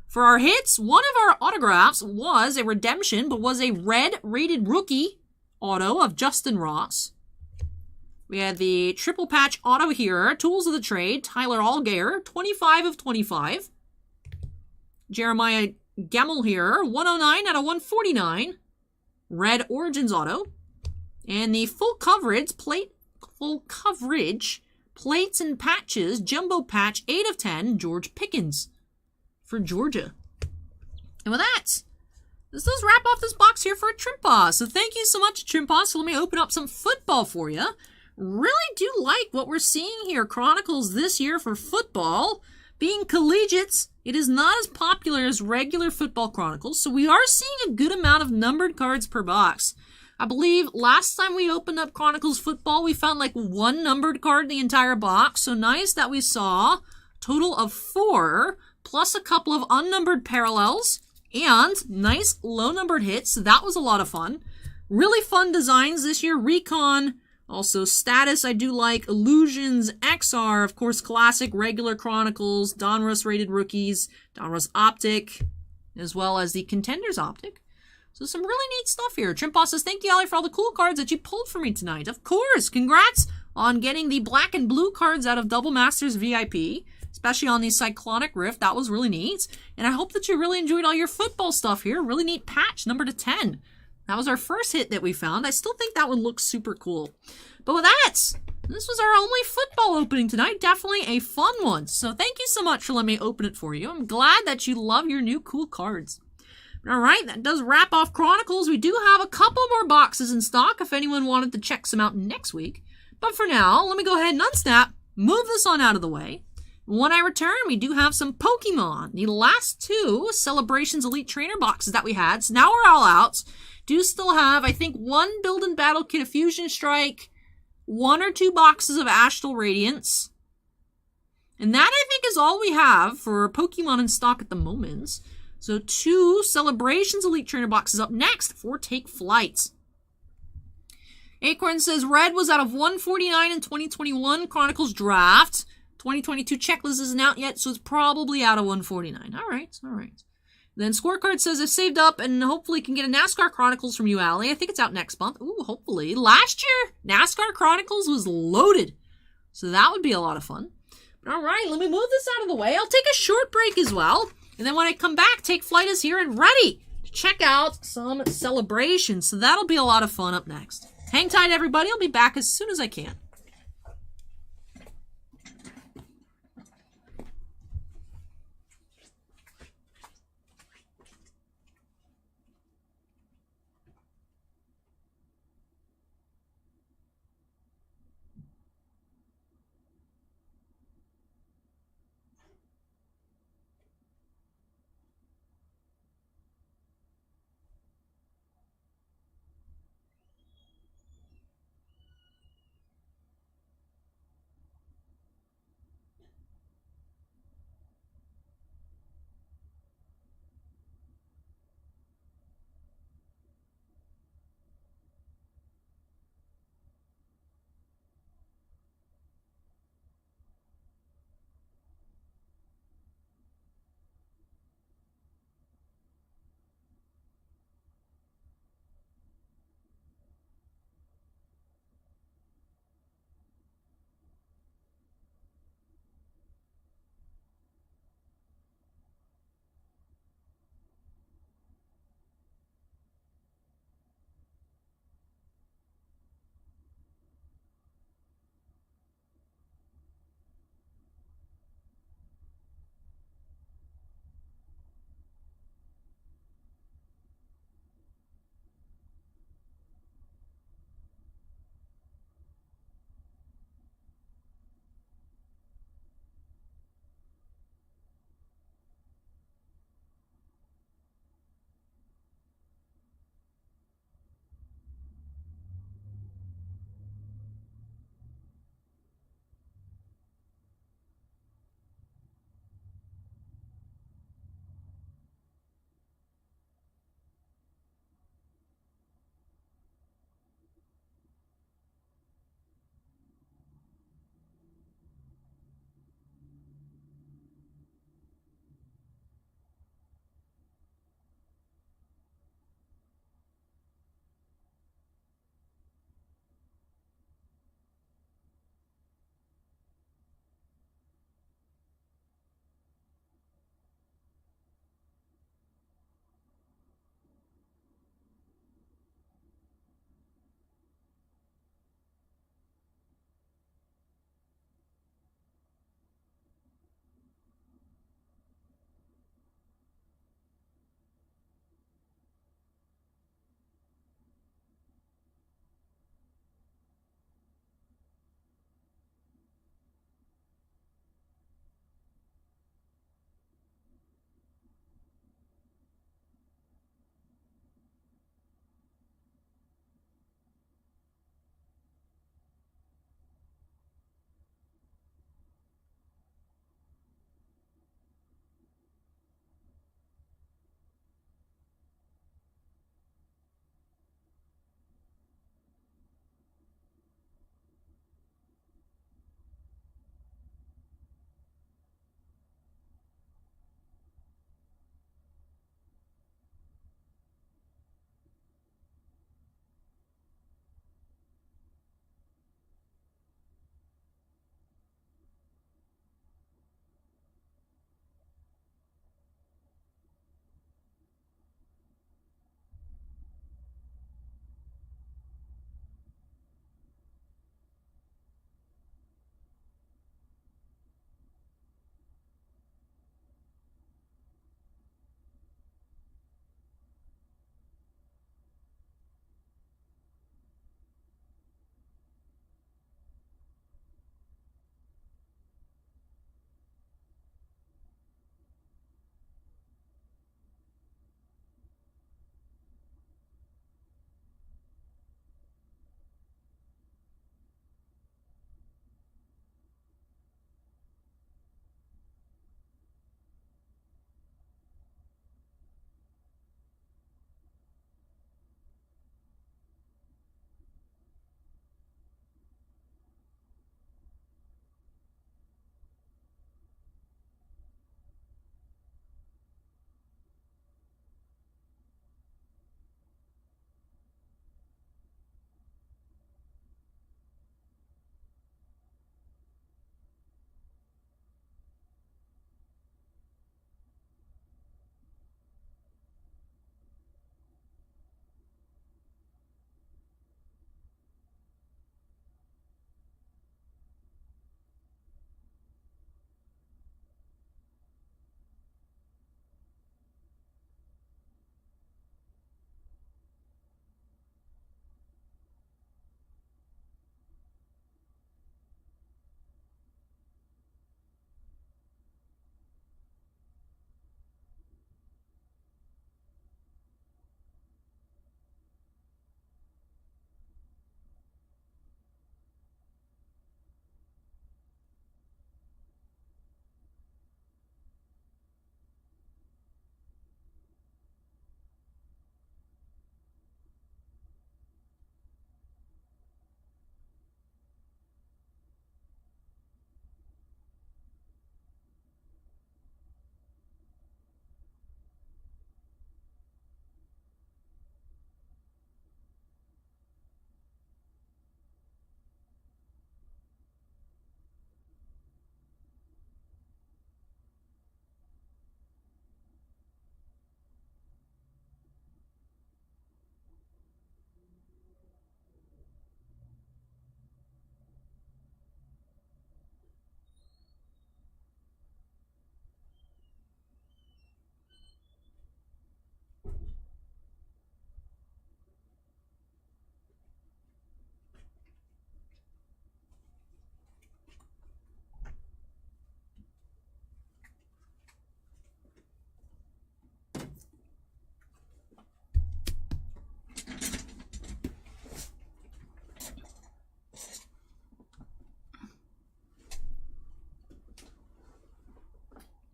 [SPEAKER 1] For our hits, one of our autographs was a redemption, but was a red rated rookie auto of Justin Ross. We had the triple patch auto here, Tools of the Trade, Tyler Allgeier, 25 of 25. Jeremiah Gemmel here, 109 out of 149. Red Origins auto. And the full coverage plates and patches, jumbo patch, 8 of 10, George Pickens for Georgia. And with that, this does wrap off this box here for a Trim Boss. So thank you so much, Trim Boss. So let me open up some football for you. Really do like what we're seeing here. Chronicles this year for football. Being collegiate, it is not as popular as regular football Chronicles. So we are seeing a good amount of numbered cards per box. I believe last time we opened up Chronicles football, we found like 1 numbered card in the entire box. So nice that we saw a total of 4, plus a couple of unnumbered parallels. And nice low-numbered hits. So that was a lot of fun. Really fun designs this year. Recon, also Status, I do like. Illusions, XR, of course, Classic, Regular Chronicles, Donruss rated rookies, Donruss Optic, as well as the Contenders Optic. So some really neat stuff here. Trim Boss says, thank you, Ali, for all the cool cards that you pulled for me tonight. Of course, congrats on getting the black and blue cards out of Double Masters VIP. Especially on the Cyclonic Rift. That was really neat. And I hope that you really enjoyed all your football stuff here. Really neat patch, number to 10. That was our first hit that we found. I still think that one looks super cool. But with that, this was our only football opening tonight. Definitely a fun one. So thank you so much for letting me open it for you. I'm glad that you love your new cool cards. Alright, that does wrap off Chronicles. We do have a couple more boxes in stock if anyone wanted to check some out next week. But for now, let me go ahead and unsnap, move this on out of the way. When I return, we do have some Pokemon. The last 2 Celebrations Elite Trainer boxes that we had. So now we're all out. Do still have, I think, 1 Build and Battle Kit of Fusion Strike, 1 or 2 boxes of Astral Radiance. And that, I think, is all we have for Pokemon in stock at the moment. So 2 Celebrations Elite Trainer boxes up next for TakeFlight. Acorn says red was out of 149 in 2021 Chronicles Draft. 2022 checklist isn't out yet, so it's probably out of 149. All right. Then Scorecard says I've saved up and hopefully can get a NASCAR Chronicles from you, Ali. I think it's out next month. Ooh, hopefully. Last year, NASCAR Chronicles was loaded, so that would be a lot of fun. But all right, let me move this out of the way. I'll take a short break as well, and then when I come back, TakeFlight is here and ready to check out some celebrations, so that'll be a lot of fun up next. Hang tight, everybody. I'll be back as soon as I can.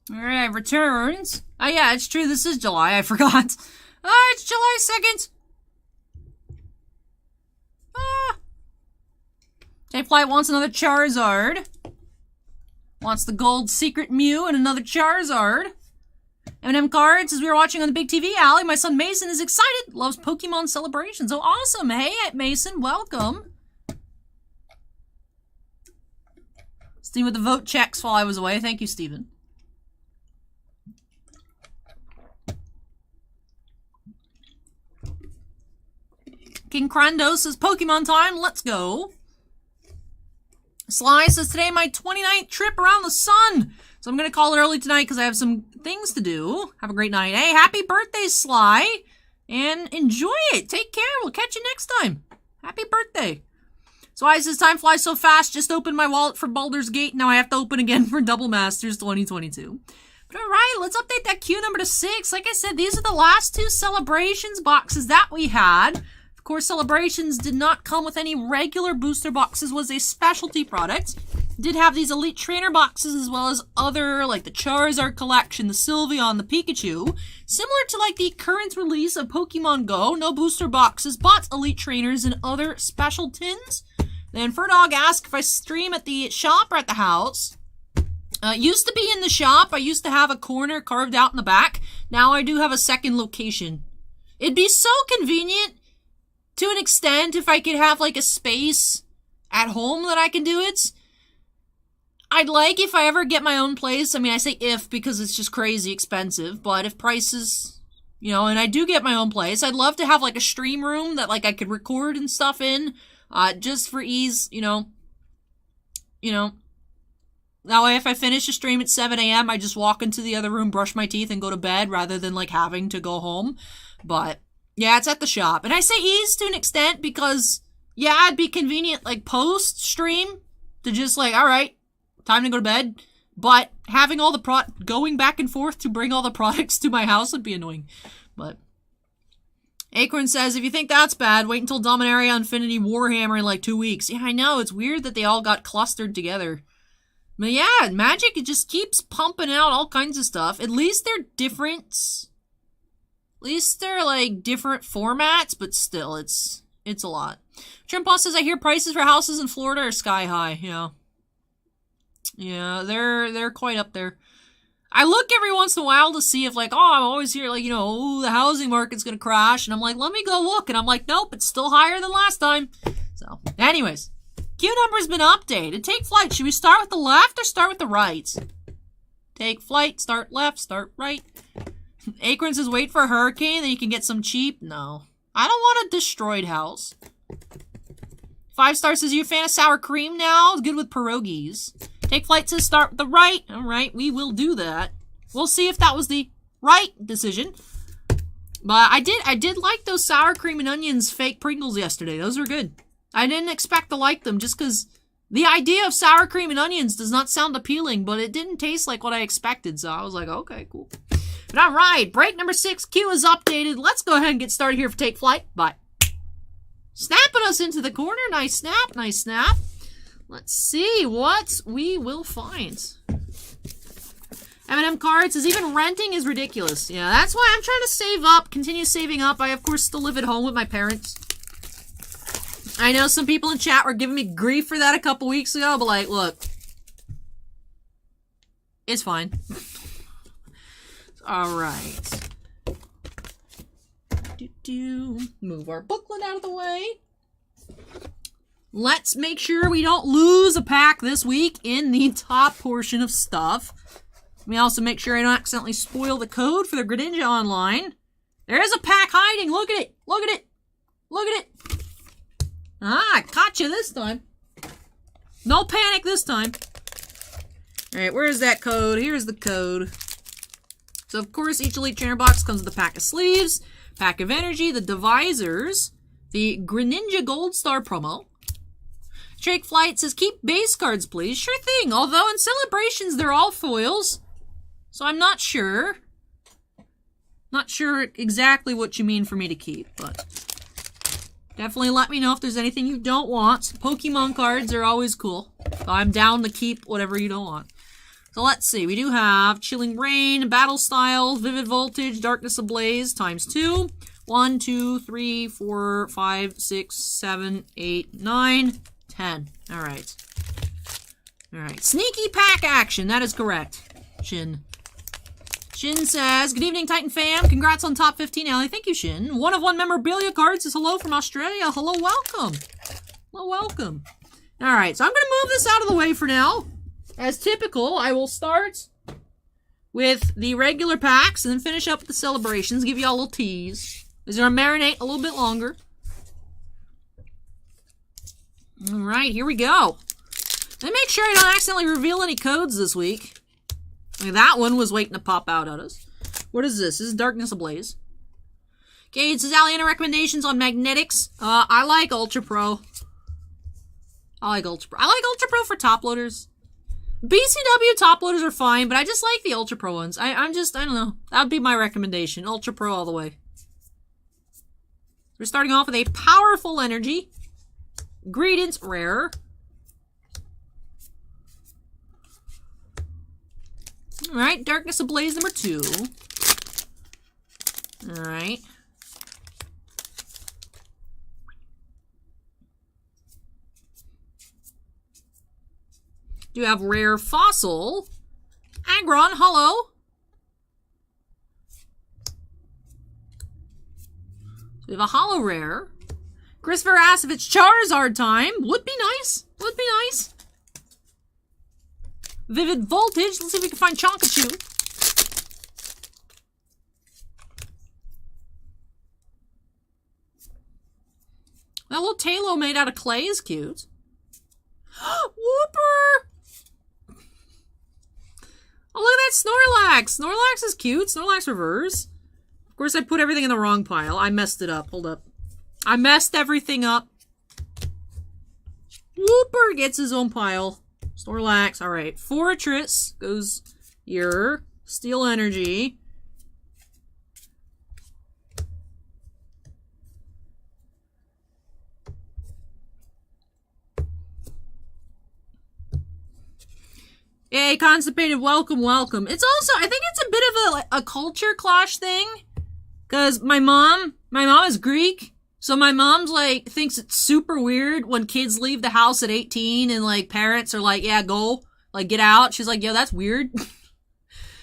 [SPEAKER 1] Alright, returns. Oh yeah, it's true, this is July, I forgot. It's July 2nd. TakeFlight wants another Charizard. Wants the gold secret Mew and another Charizard. M&M cards, as we were watching on the big TV alley, my son Mason is excited, loves Pokemon celebrations. Oh, awesome. Hey, Mason, welcome. Steven with the vote checks while I was away. Thank you, Steven. King Crando says, Pokemon time, let's go. Sly says, today my 29th trip around the sun. So I'm going to call it early tonight because I have some things to do. Have a great night. Hey, happy birthday, Sly. And enjoy it. Take care. We'll catch you next time. Happy birthday. Sly says, time flies so fast. Just opened my wallet for Baldur's Gate. Now I have to open again for Double Masters 2022. But alright, let's update that queue number to 6. Like I said, these are the last 2 Celebrations boxes that we had. Of course, Celebrations did not come with any regular booster boxes, was a specialty product. Did have these Elite Trainer boxes as well as other, like the Charizard collection, the Sylveon, the Pikachu. Similar to like the current release of Pokemon Go, no booster boxes, but Elite Trainers and other special tins. Then Furdog asked if I stream at the shop or at the house. Used to be in the shop. I used to have a corner carved out in the back. Now I do have a second location. It'd be so convenient to an extent if I could have like a space at home that I can do it. I'd like if I ever get my own place. I mean, I say if because it's just crazy expensive, but if prices, you know, and I do get my own place, I'd love to have like a stream room that like I could record and stuff in, just for ease, you know. That way if I finish a stream at 7 a.m., I just walk into the other room, brush my teeth, and go to bed rather than like having to go home. But yeah, it's at the shop. And I say ease to an extent because, yeah, it'd be convenient like post-stream to just like, alright, time to go to bed. But having all the going back and forth to bring all the products to my house would be annoying. But Acorn says, if you think that's bad, wait until Dominaria Infinity Warhammer in like 2 weeks. Yeah, I know. It's weird that they all got clustered together. But yeah, Magic, it just keeps pumping out all kinds of stuff. At least they're different. At least they're like different formats, but still, it's a lot. Trimpa says, I hear prices for houses in Florida are sky high. Yeah. Yeah, they're quite up there. I look every once in a while to see if like, oh, I'm always here like, you know, ooh, the housing market's gonna crash. And I'm like, let me go look. And I'm like, nope, it's still higher than last time. So, anyways. Queue number's been updated. TakeFlight, should we start with the left or start with the right? TakeFlight, start left, start right. Acorn says, wait for a hurricane, then you can get some cheap. No. I don't want a destroyed house. 5 Star says, you a fan of sour cream now? It's good with pierogies. TakeFlight says, start with the right. Alright, we will do that. We'll see if that was the right decision. But I did like those sour cream and onions fake Pringles yesterday. Those were good. I didn't expect to like them just because the idea of sour cream and onions does not sound appealing, but it didn't taste like what I expected, so I was like, okay, cool. But alright, break number 6, queue is updated. Let's go ahead and get started here for TakeFlight. Bye. Snapping us into the corner. Nice snap, nice snap. Let's see what we will find. M&M cards says, even renting is ridiculous. Yeah, that's why I'm trying to save up, continue saving up. I, of course, still live at home with my parents. I know some people in chat were giving me grief for that a couple weeks ago, but like, look. It's fine. Alright. Move our booklet out of the way. Let's make sure we don't lose a pack this week in the top portion of stuff. Let me also make sure I don't accidentally spoil the code for the Greninja Online. There is a pack hiding. Look at it. Look at it. Look at it. Ah, I caught you this time. No panic this time. Alright, where's that code? Here's the code. So, of course, each Elite Trainer box comes with a pack of sleeves, pack of energy, the divisors, the Greninja Gold Star promo. TakeFlight says, keep base cards, please. Sure thing. Although in Celebrations, they're all foils. So I'm not sure. Not sure exactly what you mean for me to keep, but definitely let me know if there's anything you don't want. Pokemon cards are always cool. So I'm down to keep whatever you don't want. So let's see. We do have Chilling Rain, Battle Style, Vivid Voltage, Darkness Ablaze times 2. 1, 2, 3, 4, 5, 6, 7, 8, 9, 10. Alright. Alright. Sneaky pack action. That is correct. Shin. Shin says, good evening, Titan fam. Congrats on top 15, Allie. Thank you, Shin. 1 of 1 memorabilia cards is hello from Australia. Hello, welcome. Hello, welcome. Alright, so I'm going to move this out of the way for now. As typical, I will start with the regular packs and then finish up with the celebrations. Give you all a little tease. These are going to marinate a little bit longer. Alright, here we go. Let me make sure I don't accidentally reveal any codes this week. I mean, that one was waiting to pop out at us. What is this? This is Darkness Ablaze. Okay, it says Aliana recommendations on magnetics. I like Ultra Pro. I like Ultra Pro for top loaders. BCW top loaders are fine, but I just like the Ultra Pro ones. I don't know. That would be my recommendation. Ultra Pro all the way. We're starting off with a Powerful Energy. Greedence Rare. Alright, Darkness Ablaze number 2. Alright. Do have Rare Fossil. Aggron Hollow. We have a Hollow Rare. Christopher asks if it's Charizard time. Would be nice. Would be nice. Vivid Voltage. Let's see if we can find Chonkachu. That little Talo made out of clay is cute. Whooper! Oh, look at that Snorlax. Snorlax is cute. Snorlax reverse. Of course, I put everything in the wrong pile. I messed it up. Hold up. I messed everything up. Whooper gets his own pile. Snorlax. Alright. Fortress goes here. Steel Energy. Yay, Constipated, welcome, welcome. It's also, I think it's a bit of a culture clash thing. Because my mom is Greek. So my mom's like, thinks it's super weird when kids leave the house at 18 and like parents are like, yeah, go, like get out. She's like, yo, that's weird.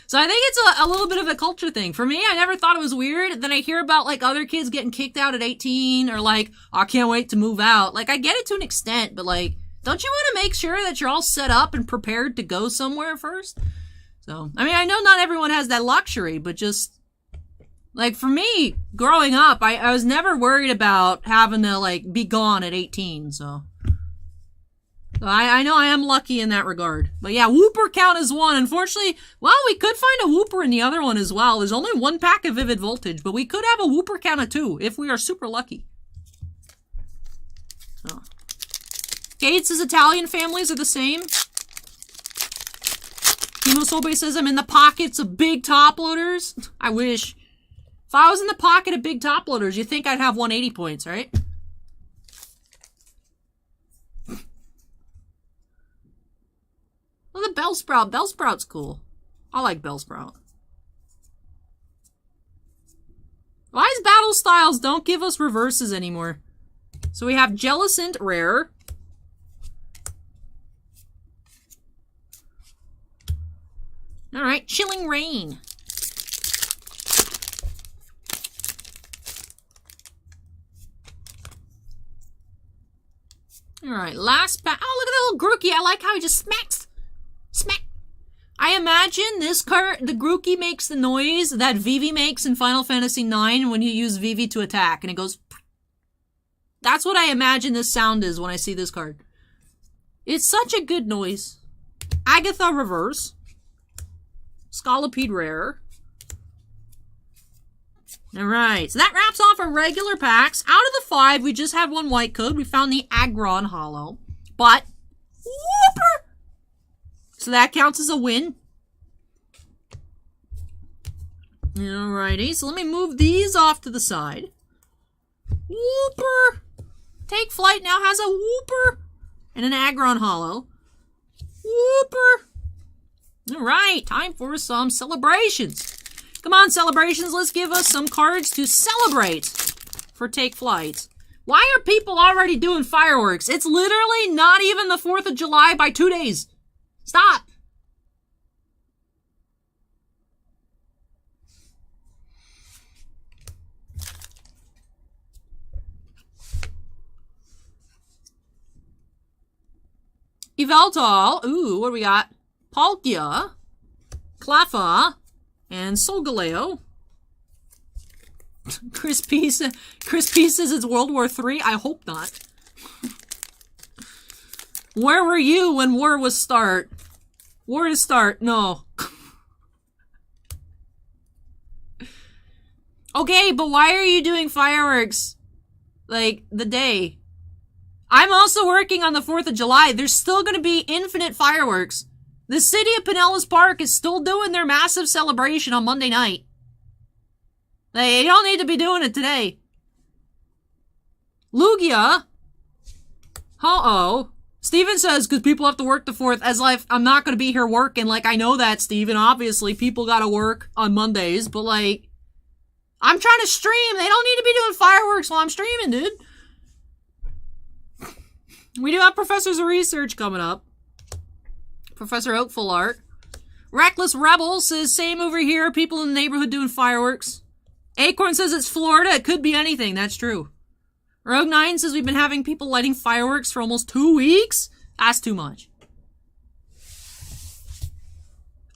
[SPEAKER 1] So I think it's a little bit of a culture thing. For me, I never thought it was weird. Then I hear about like other kids getting kicked out at 18 or like, oh, I can't wait to move out. Like I get it to an extent, but like, don't you want to make sure that you're all set up and prepared to go somewhere first? So, I mean, I know not everyone has that luxury, but just, like, for me, growing up, I was never worried about having to, like, be gone at 18, so I know I am lucky in that regard. But yeah, Whooper count as 1. Unfortunately, well, we could find a Whooper in the other one as well. There's only 1 pack of Vivid Voltage, but we could have a Whooper count of 2 if we are super lucky. Oh. Gates' Italian families are the same. Kimosobe says I'm in the pockets of big top loaders. I wish. If I was in the pocket of big top loaders, you'd think I'd have 180 points, right? Well, the Bellsprout. Bellsprout's cool. I like Bellsprout. Why is Battle Styles don't give us reverses anymore? So we have Jellicent Rare. Alright, Chilling Rain. Alright, last pack. Oh, look at the little Grookey. I like how he just smacks. Smack. I imagine this card, the Grookey makes the noise that Vivi makes in Final Fantasy IX when you use Vivi to attack, and it goes. That's what I imagine this sound is when I see this card. It's such a good noise. Agatha Reverse. Scolipede Rare. Alright, so that wraps off our regular packs. Out of the 5, we just had 1 white code. We found the Aggron Hollow. But, whooper! So that counts as a win. Alrighty, so let me move these off to the side. Whooper! TakeFlight now has a Whooper and an Aggron Hollow. Whooper! Alright, time for some celebrations. Come on, celebrations, let's give us some cards to celebrate for TakeFlight. Why are people already doing fireworks? It's literally not even the 4th of July by 2 days. Stop. Yveltal. Ooh, what do we got? Palkia, Clafa, and Solgaleo. Chris P says it's World War III. I hope not. Where were you when war was start? War to start? No. Okay, but why are you doing fireworks? Like, the day? I'm also working on the 4th of July. There's still gonna be infinite fireworks. The city of Pinellas Park is still doing their massive celebration on Monday night. They don't need to be doing it today. Lugia. Uh-oh. Steven says, because people have to work the 4th, as like, I'm not going to be here working. Like, I know that, Steven. Obviously, people got to work on Mondays. But, like, I'm trying to stream. They don't need to be doing fireworks while I'm streaming, dude. We do have Professors of Research coming up. Professor Oakful Art. Reckless Rebel says, same over here. People in the neighborhood doing fireworks. Acorn says it's Florida. It could be anything. That's true. Rogue9 says we've been having people lighting fireworks for almost 2 weeks. That's too much.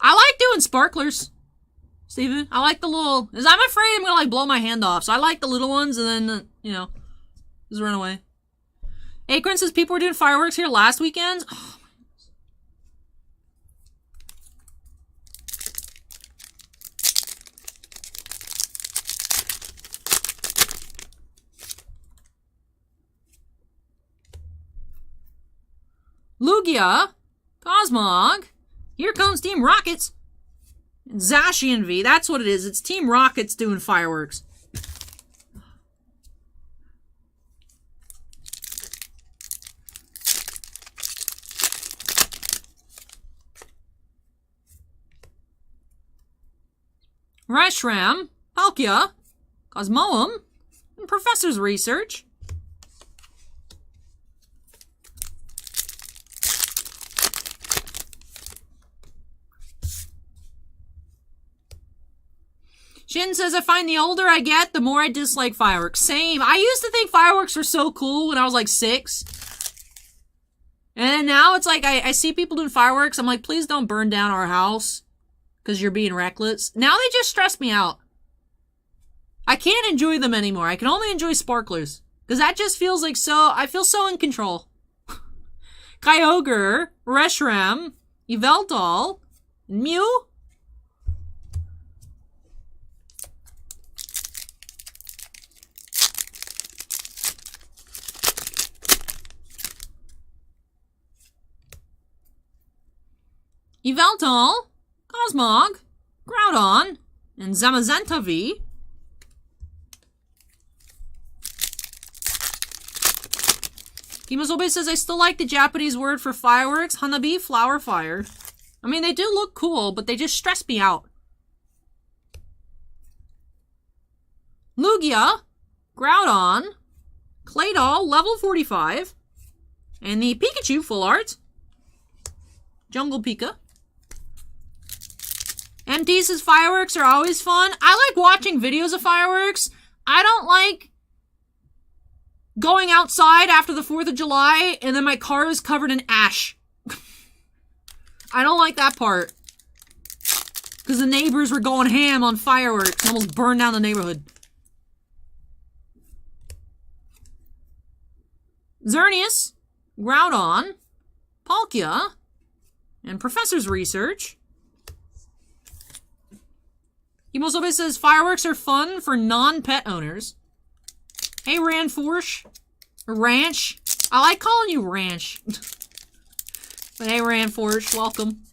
[SPEAKER 1] I like doing sparklers, Steven. I like the little... Because I'm afraid I'm going to like blow my hand off. So I like the little ones and then, you know, just run away. Acorn says people were doing fireworks here last weekend. Oh, Lugia, Cosmog, here comes Team Rockets, Zacian V, that's what it is, it's Team Rockets doing fireworks. Reshram, Palkia, Cosmoem, and Professor's Research. Shin says, I find the older I get, the more I dislike fireworks. Same. I used to think fireworks were so cool when I was like 6. And then now it's like, I see people doing fireworks. I'm like, please don't burn down our house because you're being reckless. Now they just stress me out. I can't enjoy them anymore. I can only enjoy sparklers. Because that just feels like so, I feel so in control. Kyogre, Reshiram, Yveltal, Mew. Yveltal, Cosmog, Groudon, and Zamazenta V. Kimazobe says, I still like the Japanese word for fireworks, Hanabi, flower fire. I mean, they do look cool, but they just stress me out. Lugia, Groudon, Claydol, level 45, and the Pikachu full art, Jungle Pika. MT says fireworks are always fun. I like watching videos of fireworks. I don't like going outside after the 4th of July and then my car is covered in ash. I don't like that part. Because the neighbors were going ham on fireworks and almost burned down the neighborhood. Xerneas, Groudon, Palkia, and Professor's Research. Himosobe says fireworks are fun for non-pet owners. Hey, Ranforsh. Ranch. I like calling you Ranch. But hey, Ranforsh, welcome.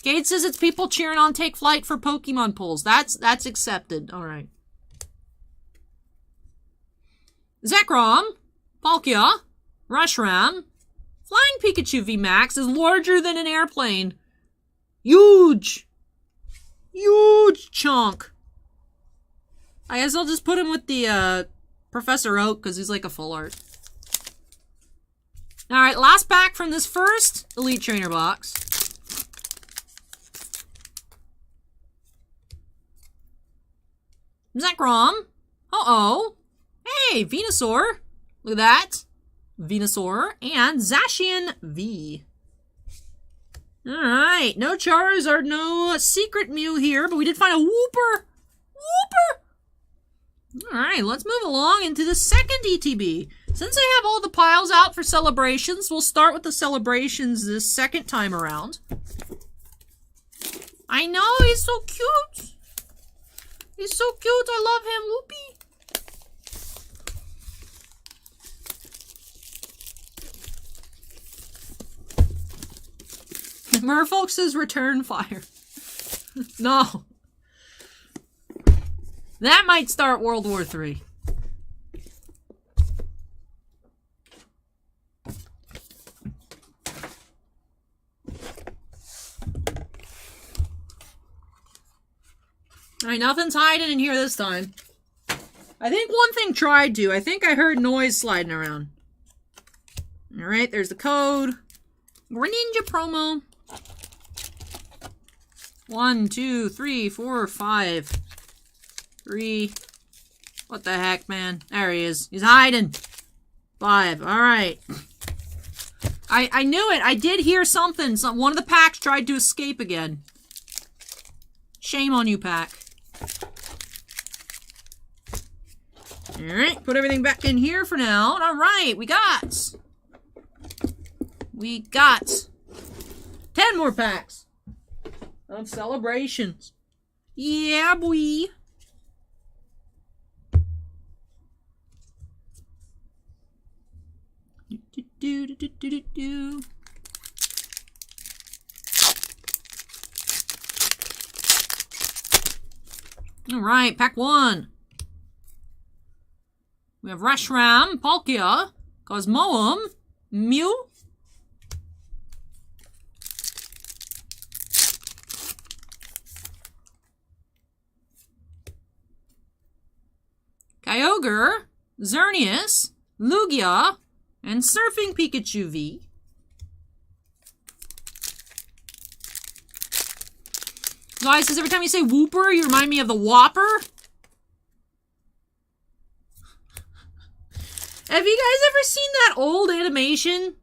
[SPEAKER 1] Gade says it's people cheering on TakeFlight for Pokemon pulls. That's accepted. Alright. Zekrom, Palkia, Reshiram, Flying Pikachu VMAX is larger than an airplane. Huge! Huge chunk! I guess I'll just put him with the, Professor Oak, because he's like a full art. Alright, last pack from this first Elite Trainer box. Zekrom. Uh-oh. Hey, Venusaur. Look at that. Venusaur. And Zacian V. Alright, no Charizard, no Secret Mew here, but we did find a Wooper. Wooper! Alright, let's move along into the second ETB. Since I have all the piles out for celebrations, we'll start with the celebrations this second time around. I know, he's so cute. He's so cute, I love him, Whoopee. Merfolk says return fire. No. That might start World War III. Alright, nothing's hiding in here this time. I think one thing tried to. I think I heard noise sliding around. Alright, there's the code. Greninja promo. 1, 2, 3, 4, 5. 3. What the heck, man? There he is. He's hiding. 5. Alright. I knew it. I did hear something. One of the packs tried to escape again. Shame on you, pack. Alright, put everything back in here for now. Alright, we got 10 more packs of celebrations. Yeah, boy. Do. Alright, pack 1. We have Reshiram, Palkia, Cosmoem, Mew, Kyogre, Xerneas, Lugia, and Surfing Pikachu V. Guys, says every time you say Wooper, you remind me of the Whopper. Have you guys ever seen that old animation?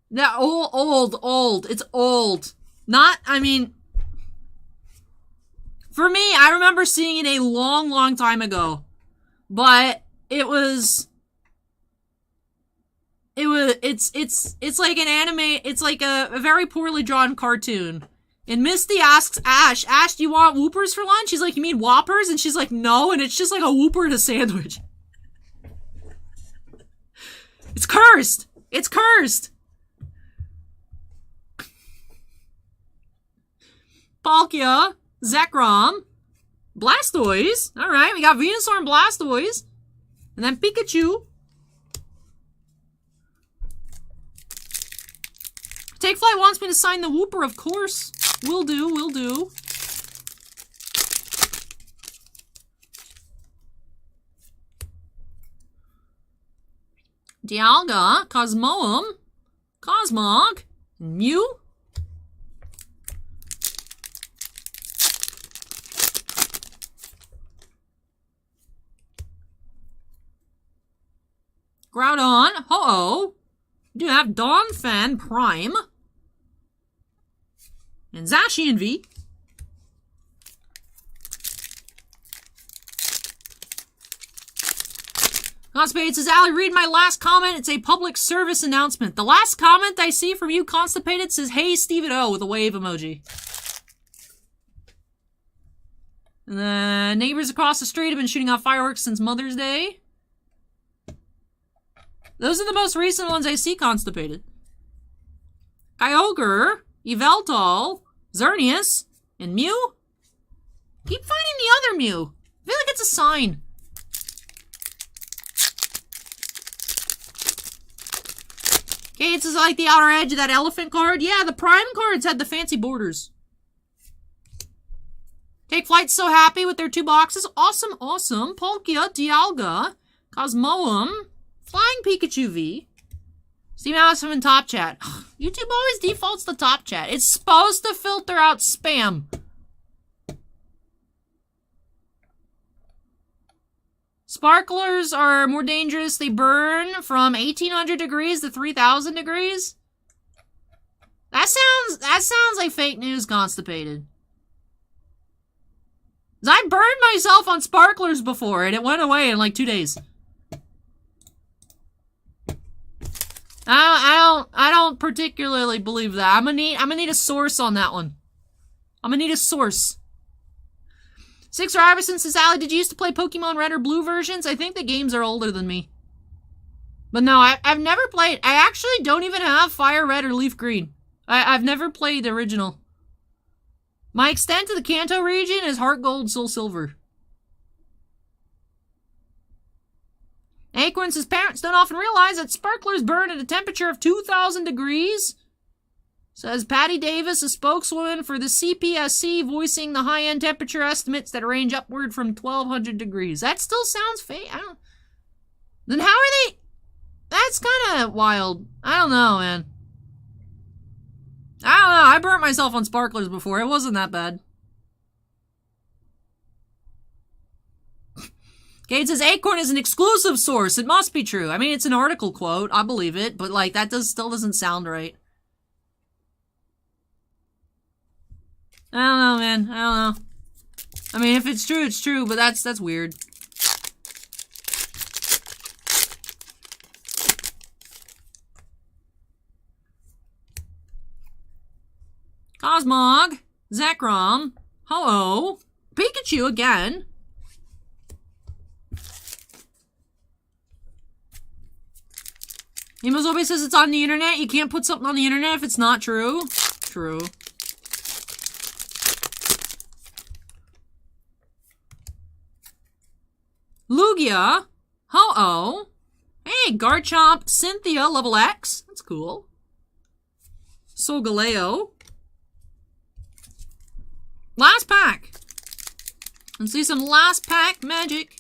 [SPEAKER 1] That old. It's old. Not, I mean... For me, I remember seeing it a long time ago. But it was... It's like an anime, it's like a very poorly drawn cartoon. And Misty asks Ash, do you want Whoopers for lunch? He's like, you mean Whoppers? And she's like, no, and it's just like a Whooper and a sandwich. It's cursed! It's cursed! Palkia, Zekrom, Blastoise. Alright, we got Venusaur and Blastoise. And then Pikachu. TakeFlight wants me to sign the Wooper, of course. Will do. Dialga, Cosmoem, Cosmog, Mew. Groudon, Ho-Oh. We do have Donphan Prime. And Zacian V. Constipated says, Allie, read my last comment. It's a public service announcement. The last comment I see from you, Constipated, says, hey, Stephen O, with a wave emoji. And the neighbors across the street have been shooting off fireworks since Mother's Day. Those are the most recent ones I see, Constipated. Kyogre, Yveltal, Xerneas, and Mew. Keep finding the other Mew. I feel like it's a sign. Okay, it's just like the outer edge of that elephant card. Yeah, the Prime cards had the fancy borders. TakeFlight's so happy with their 2 boxes. Awesome, awesome. Palkia, Dialga, Cosmoem, Flying Pikachu V. Steve Allison in top chat. YouTube always defaults to top chat. It's supposed to filter out spam. Sparklers are more dangerous. They burn from 1800 degrees to 3000 degrees. That sounds like fake news, Constipated. I burned myself on sparklers before and it went away in like 2 days. I don't particularly believe that. I'm gonna need a source on that one. I'm gonna need a source. Sixer Iverson says, Allie, did you used to play Pokemon Red or Blue versions? I think the games are older than me. But no, I've never played. I actually don't even have Fire Red or Leaf Green. I've never played the original. My extent to the Kanto region is Heart Gold, Soul Silver. Acorn says, parents don't often realize that sparklers burn at a temperature of 2,000 degrees. Says Patty Davis, a spokeswoman for the CPSC, voicing the high-end temperature estimates that range upward from 1,200 degrees. That still sounds fake. Then how are they? That's kind of wild. I don't know, man. I don't know. I burnt myself on sparklers before. It wasn't that bad. Kate says, Acorn is an exclusive source. It must be true. I mean, it's an article quote. I believe it. But, like, that still doesn't sound right. I don't know, man. I don't know. I mean, if it's true, it's true. But that's weird. Cosmog, Zekrom, Ho-Oh, Pikachu again. Emozobe says it's on the internet. You can't put something on the internet if it's not true. True. Lugia, Ho-Oh. Hey, Garchomp, Cynthia, level X. That's cool. Solgaleo. Last pack. Let's see some last pack magic.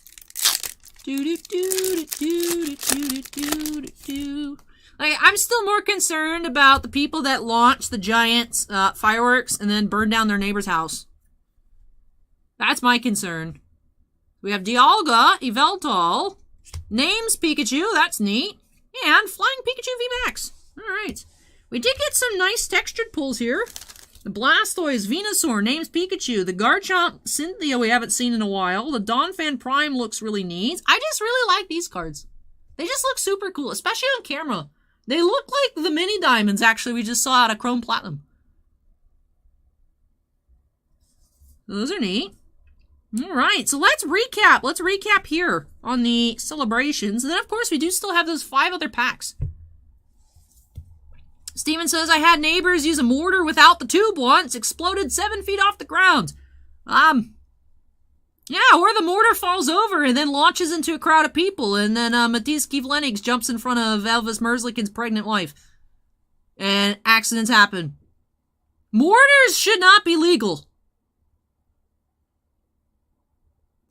[SPEAKER 1] Like, I'm still more concerned about the people that launch the giant fireworks and then burn down their neighbor's house. That's my concern. We have Dialga, Yveltal, Names Pikachu, that's neat, and Flying Pikachu VMAX. Alright. We did get some nice textured pulls here. The Blastoise, Venusaur, Names Pikachu, the Garchomp, Cynthia we haven't seen in a while, the Donphan Prime looks really neat. I just really like these cards. They just look super cool, especially on camera. They look like the mini diamonds, actually, we just saw out of Chrome Platinum. Those are neat. Alright, so let's recap. Let's recap here on the celebrations. And then, of course, we do still have those 5 other packs. Steven says, I had neighbors use a mortar without the tube once. Exploded 7 feet off the ground. Yeah, or the mortar falls over and then launches into a crowd of people. And then Matisse Kivlenix jumps in front of Elvis Merzlikins' pregnant wife. And accidents happen. Mortars should not be legal.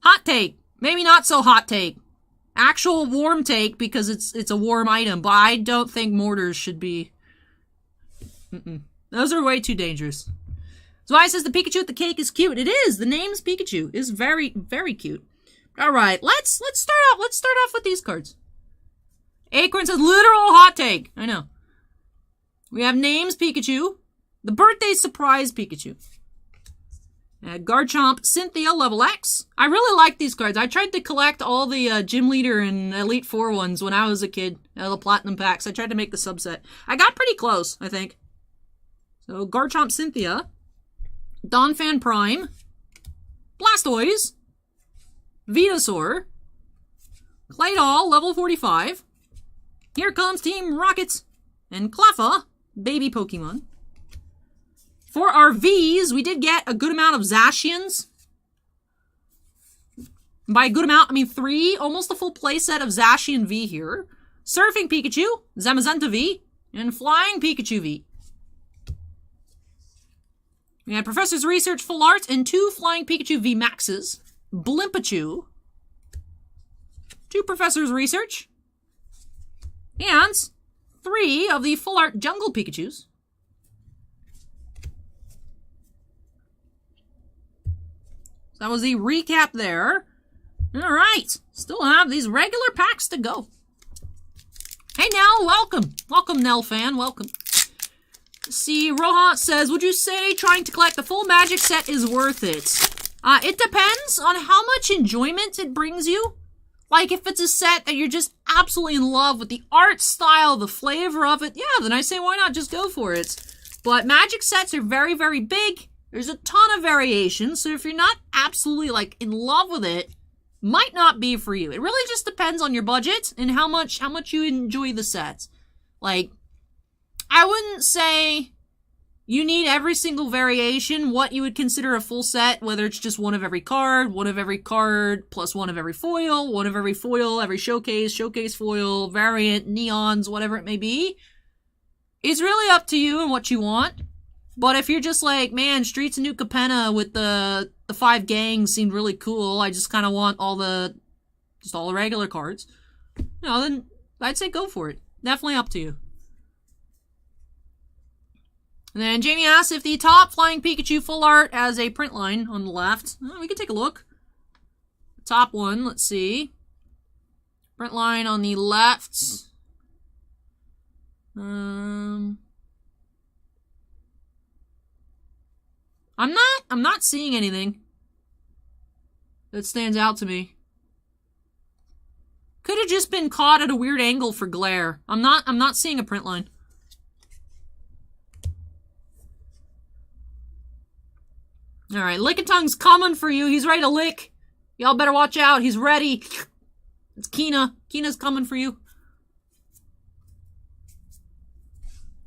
[SPEAKER 1] Hot take. Maybe not so hot take. Actual warm take because it's a warm item. But I don't think mortars should be... Those are way too dangerous. So I says the Pikachu with the cake is cute. It is. The name's Pikachu is very, very cute. All right, let's start off. Let's start off with these cards. Acorn says literal hot take. I know. We have Names Pikachu, the birthday surprise Pikachu. Garchomp, Cynthia, level X. I really like these cards. I tried to collect all the Gym Leader and Elite Four ones when I was a kid. The Platinum packs. I tried to make the subset. I got pretty close, I think. So, Garchomp, Cynthia, Donphan Prime, Blastoise, Venusaur, Claydol, level 45, here comes Team Rockets, and Cleffa, baby Pokemon. For our Vs, we did get a good amount of Zacians. By a good amount, I mean 3, almost a full playset of Zacian V here. Surfing Pikachu, Zamazenta V, and Flying Pikachu V. We had Professor's Research Full Art and 2 Flying Pikachu VMAXs. Blimpachu. 2 Professor's Research. And 3 of the Full Art Jungle Pikachus. That was the recap there. Alright, still have these regular packs to go. Hey Nell, welcome. Welcome, Nell fan, welcome. See, Rojas says, would you say trying to collect the full Magic set is worth it? It depends on how much enjoyment it brings you. Like, if it's a set that you're just absolutely in love with the art style, the flavor of it, yeah, then I say why not, just go for it. But Magic sets are very, very big. There's a ton of variation, so if you're not absolutely, like, in love with it, might not be for you. It really just depends on your budget and how much you enjoy the sets. Like, I wouldn't say you need every single variation, what you would consider a full set, whether it's just one of every card, plus one of every foil, every showcase foil, variant, neons, whatever it may be. It's really up to you and what you want. But if you're just like, man, Streets of New Capenna with the 5 gangs seemed really cool, I just kind of want all the regular cards, then I'd say go for it. Definitely up to you. And then Jamie asks if the top Flying Pikachu Full Art has a print line on the left. We can take a look. Top one, let's see. Print line on the left. I'm not seeing anything that stands out to me. Could have just been caught at a weird angle for glare. I'm not seeing a print line. Alright, Lickitongue's coming for you. He's ready to lick. Y'all better watch out. He's ready. It's Kina. Kina's coming for you.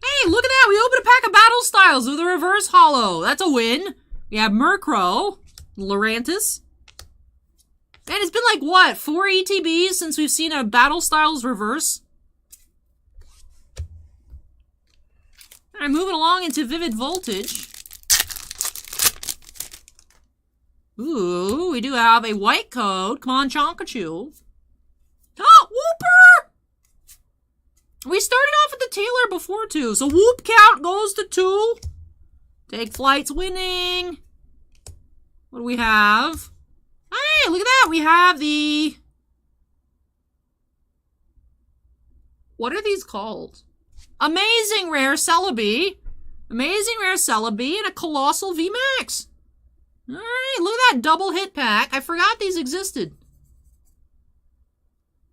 [SPEAKER 1] Hey, look at that. We opened a pack of Battle Styles with a reverse holo. That's a win. We have Murkrow, Lurantis. Man, it's been like, what, 4 ETBs since we've seen a Battle Styles reverse? Alright, moving along into Vivid Voltage. Ooh, we do have a white code. Come on, Chonkachu. Oh, Wooper! We started off with the Taylor before, too. So Whoop count goes to 2. TakeFlight's winning. What do we have? Hey, look at that. We have the... What are these called? Amazing Rare Celebi. Amazing Rare Celebi and a Colossal VMAX. Alright, look at that double hit pack. I forgot these existed.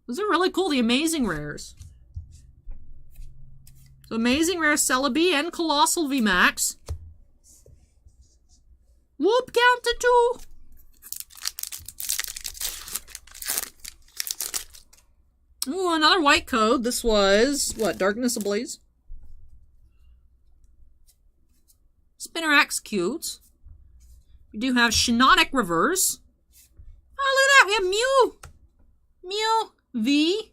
[SPEAKER 1] Those are really cool, the Amazing Rares. So Amazing Rare Celebi and Colossal VMAX. Whoop, count to 2. Ooh, another white code. This was, what, Darkness Ablaze? Spinner Execute. We do have Shiinotic Reverse. Oh, look at that. We have Mew. Mew V.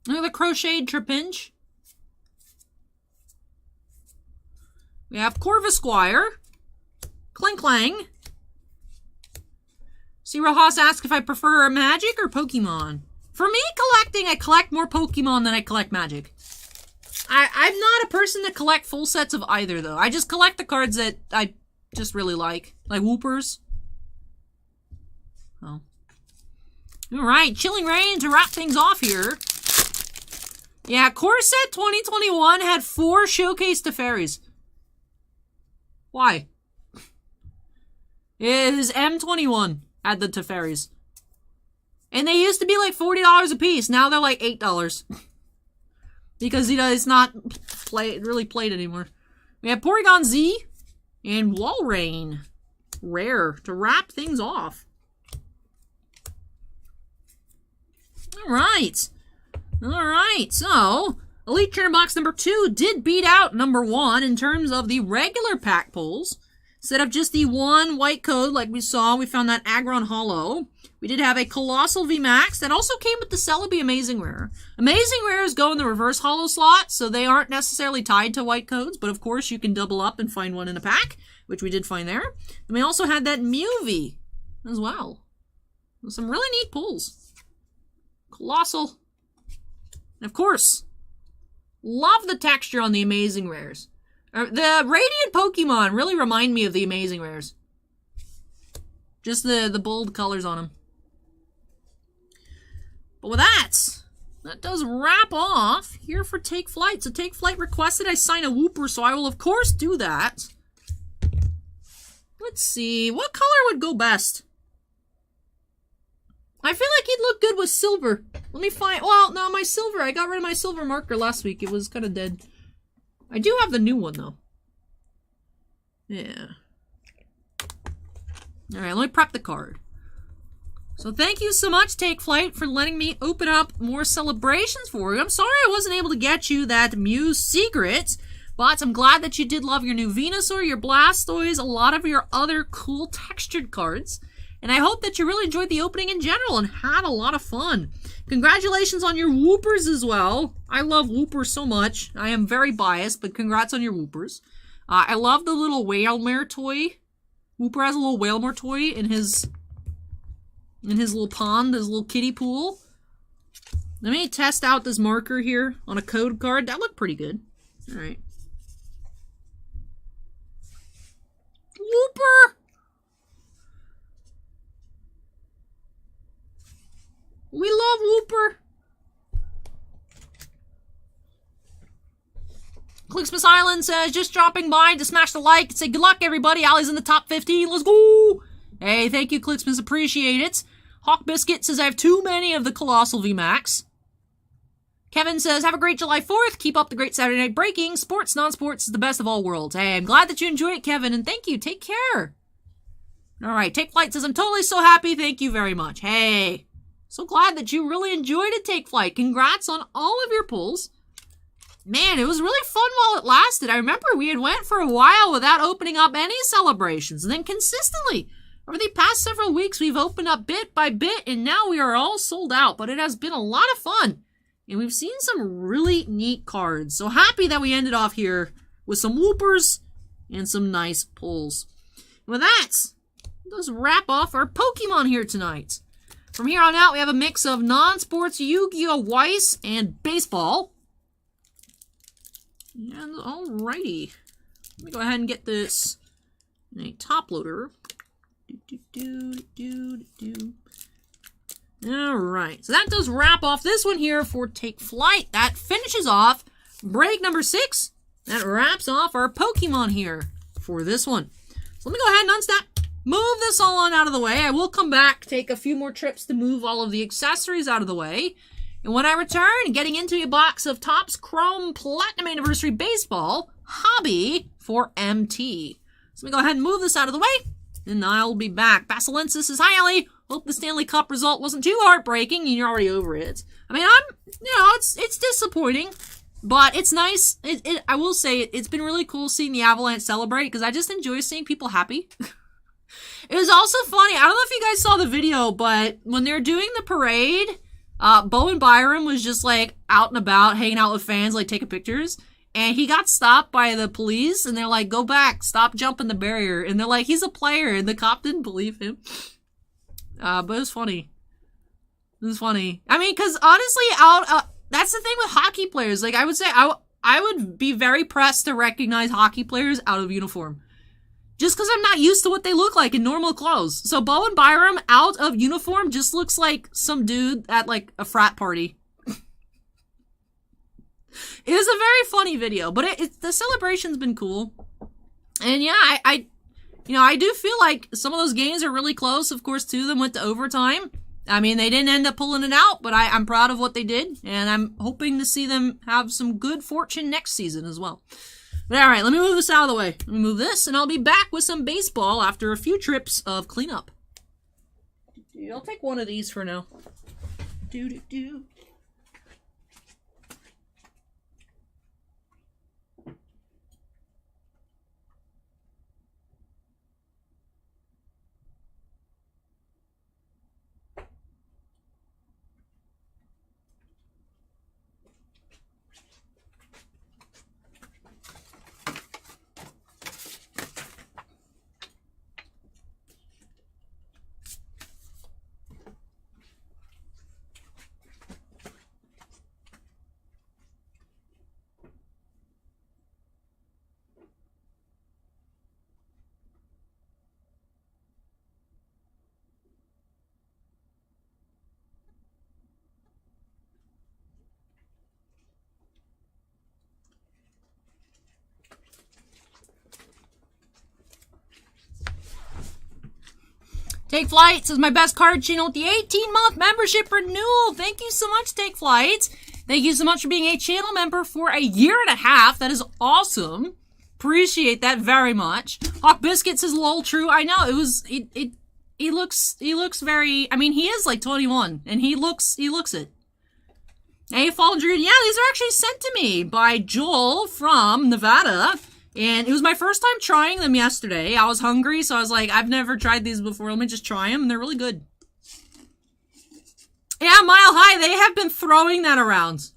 [SPEAKER 1] Look at the Crocheted Trapinch. We have Corvisquire. Cling Clang. See, Rojas asks if I prefer Magic or Pokemon. For me, collecting, I collect more Pokemon than I collect Magic. I'm not a person that collect full sets of either, though. I just collect the cards that I just really like Whoopers. Oh. Alright, Chilling Reign to wrap things off here. Yeah, Core Set 2021 had 4 Showcase Teferis. Why? It is M21 had the Teferis. And they used to be like $40 a piece. Now they're like $8. Because, it's not really played anymore. We have Porygon Z and Walrein. Rare to wrap things off. Alright. Alright, so Elite Trainer Box number 2 did beat out number 1 in terms of the regular pack pulls. Instead of just the one white code like we saw, we found that Aggron Hollow. We did have a Colossal VMAX that also came with the Celebi Amazing Rare. Amazing Rares go in the reverse hollow slot, so they aren't necessarily tied to white codes, but of course you can double up and find one in a pack, which we did find there. And we also had that Mewvie as well. Some really neat pulls. Colossal. And of course, love the texture on the Amazing Rares. The Radiant Pokemon really remind me of the Amazing Rares. Just the bold colors on them. But with that does wrap off here for TakeFlight. So TakeFlight requested I sign a Wooper, so I will of course do that. Let's see, what color would go best? I feel like he'd look good with silver. Let me find, well, no, my silver, I got rid of my silver marker last week. It was kind of dead. I do have the new one, though. Yeah. Alright, let me prep the card. So thank you so much, TakeFlight, for letting me open up more celebrations for you. I'm sorry I wasn't able to get you that Mew Secret, but I'm glad that you did love your new Venusaur, your Blastoise, a lot of your other cool textured cards. And I hope that you really enjoyed the opening in general and had a lot of fun. Congratulations on your Woopers as well. I love Woopers so much. I am very biased, but congrats on your Woopers. I love the little Whalemare toy. Wooper has a little Whalemare toy in his little pond, his little kiddie pool. Let me test out this marker here on a code card. That looked pretty good. Alright. Wooper! We love Wooper. Clicksmith Island says, just dropping by to smash the like and say good luck, everybody. Allie's in the top 15. Let's go. Hey, thank you, Clicksmith. Appreciate it. Hawk Biscuit says, I have too many of the Colossal VMAX. Kevin says, have a great July 4th. Keep up the great Saturday night breaking. Sports, non-sports is the best of all worlds. Hey, I'm glad that you enjoy it, Kevin, and thank you. Take care. All right, TakeFlight says, I'm totally so happy. Thank you very much. Hey. So glad that you really enjoyed it, TakeFlight. Congrats on all of your pulls. Man, it was really fun while it lasted. I remember we had went for a while without opening up any celebrations. And then consistently, over the past several weeks, we've opened up bit by bit, and now we are all sold out. But it has been a lot of fun. And we've seen some really neat cards. So happy that we ended off here with some Woopers and some nice pulls. And with that, let's wrap off our Pokemon here tonight. From here on out, we have a mix of non-sports Yu-Gi-Oh! Weiss and baseball. And alrighty. Let me go ahead and get this in a top loader. Alright, so that does wrap off this one here for TakeFlight. That finishes off break number 6. That wraps off our Pokemon here for this one. So let me go ahead and unstack. Move this all on out of the way. I will come back, take a few more trips to move all of the accessories out of the way. And when I return, getting into a box of Topps Chrome Platinum Anniversary Baseball Hobby for MT. So let me go ahead and move this out of the way, and I'll be back. Basilensis says, hi, Ellie. Hope the Stanley Cup result wasn't too heartbreaking, and you're already over it. I mean, it's disappointing, but it's nice. I will say, it's been really cool seeing the Avalanche celebrate, because I just enjoy seeing people happy. It was also funny. I don't know if you guys saw the video, but when they're doing the parade, Bowen Byram was just like out and about, hanging out with fans, like taking pictures. And he got stopped by the police, and they're like, go back, stop jumping the barrier. And they're like, he's a player, and the cop didn't believe him. But it was funny. It was funny. I mean, because honestly, that's the thing with hockey players. Like, I would say, I would be very pressed to recognize hockey players out of uniform. Just because I'm not used to what they look like in normal clothes. So Bowen Byram out of uniform just looks like some dude at like a frat party. It was a very funny video, but the celebration's been cool. And yeah, I do feel like some of those games are really close. Of course, 2 of them went to overtime. I mean, they didn't end up pulling it out, but I'm proud of what they did. And I'm hoping to see them have some good fortune next season as well. But alright, let me move this out of the way. Let me move this, and I'll be back with some baseball after a few trips of cleanup. I'll take one of these for now. TakeFlight says, my best card channel with the 18-month membership renewal. Thank you so much, TakeFlight. Thank you so much for being a channel member for a year and a half. That is awesome. Appreciate that very much. Hawk Biscuit says, lol, true. I know, he looks very, I mean, he is like 21, and he looks it. Hey, Fallen Druid, yeah, these are actually sent to me by Joel from Nevada, and it was my first time trying them yesterday. I was hungry, so I was like, I've never tried these before, let me just try them, and they're really good. Yeah, Mile High, they have been throwing that around.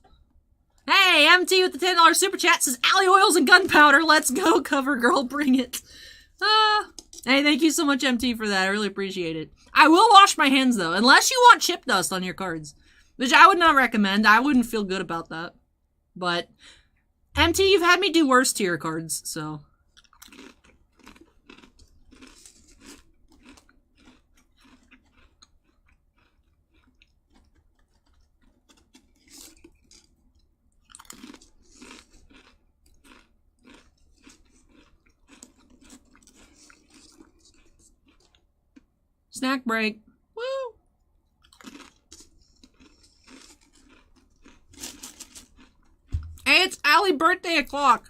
[SPEAKER 1] Hey, MT with the $10 super chat says, alley oils and gunpowder, let's go, cover girl, bring it. Hey, thank you so much, MT, for that. I really appreciate it. I will wash my hands, though, unless you want chip dust on your cards, which I would not recommend. I wouldn't feel good about that. But, MT, you've had me do worse to your cards, so. Snack break. Woo! Hey, it's Allie birthday o'clock.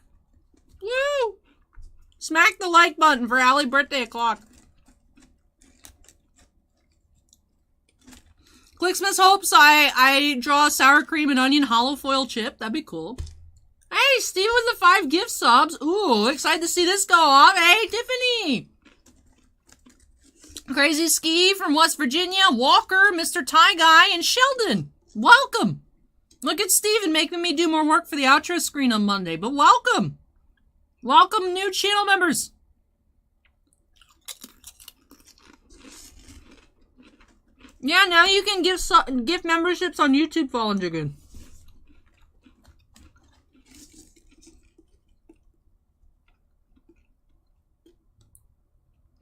[SPEAKER 1] Woo! Smack the like button for Allie birthday o'clock. Clicksmith hopes I draw a sour cream and onion hollow foil chip. That'd be cool. Hey, Steve with the 5 gift subs. Ooh, excited to see this go off. Hey, Tiffany! Crazy Ski from West Virginia, Walker, Mr. Tie Guy, and Sheldon. Welcome. Look at Steven making me do more work for the outro screen on Monday, but welcome. Welcome, new channel members. Yeah, now you can give memberships on YouTube, Fallen Dragoon.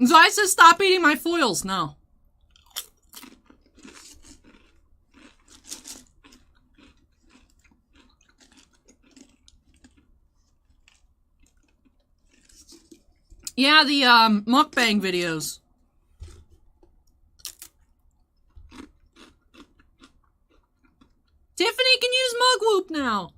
[SPEAKER 1] So I said stop eating my foils now. Yeah, the mukbang videos. Tiffany can use Mugwhoop now.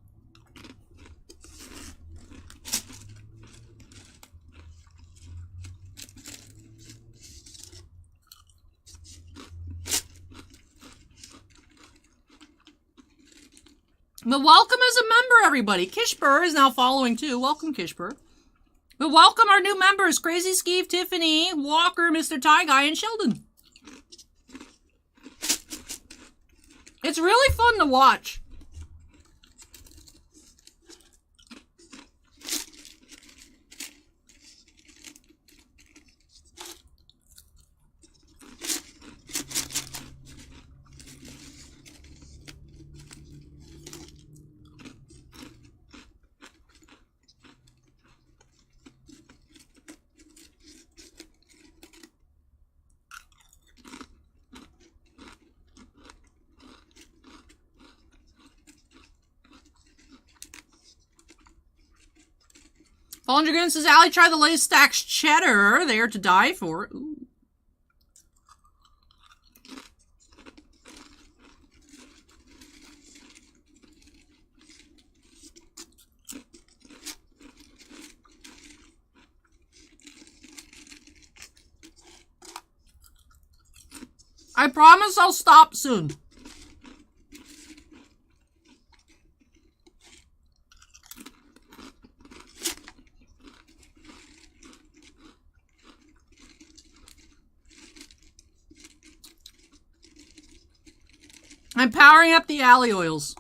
[SPEAKER 1] But welcome as a member, everybody. Kishbur is now following too. Welcome, Kishbur. But welcome our new members, Crazy Skeeve, Tiffany, Walker, Mr. Tie Guy, and Sheldon. It's really fun to watch. Fallen Dragoon says, Allie, try the latest stacks cheddar. They are to die for. Ooh. I promise I'll stop soon. I'm powering up the alley oils.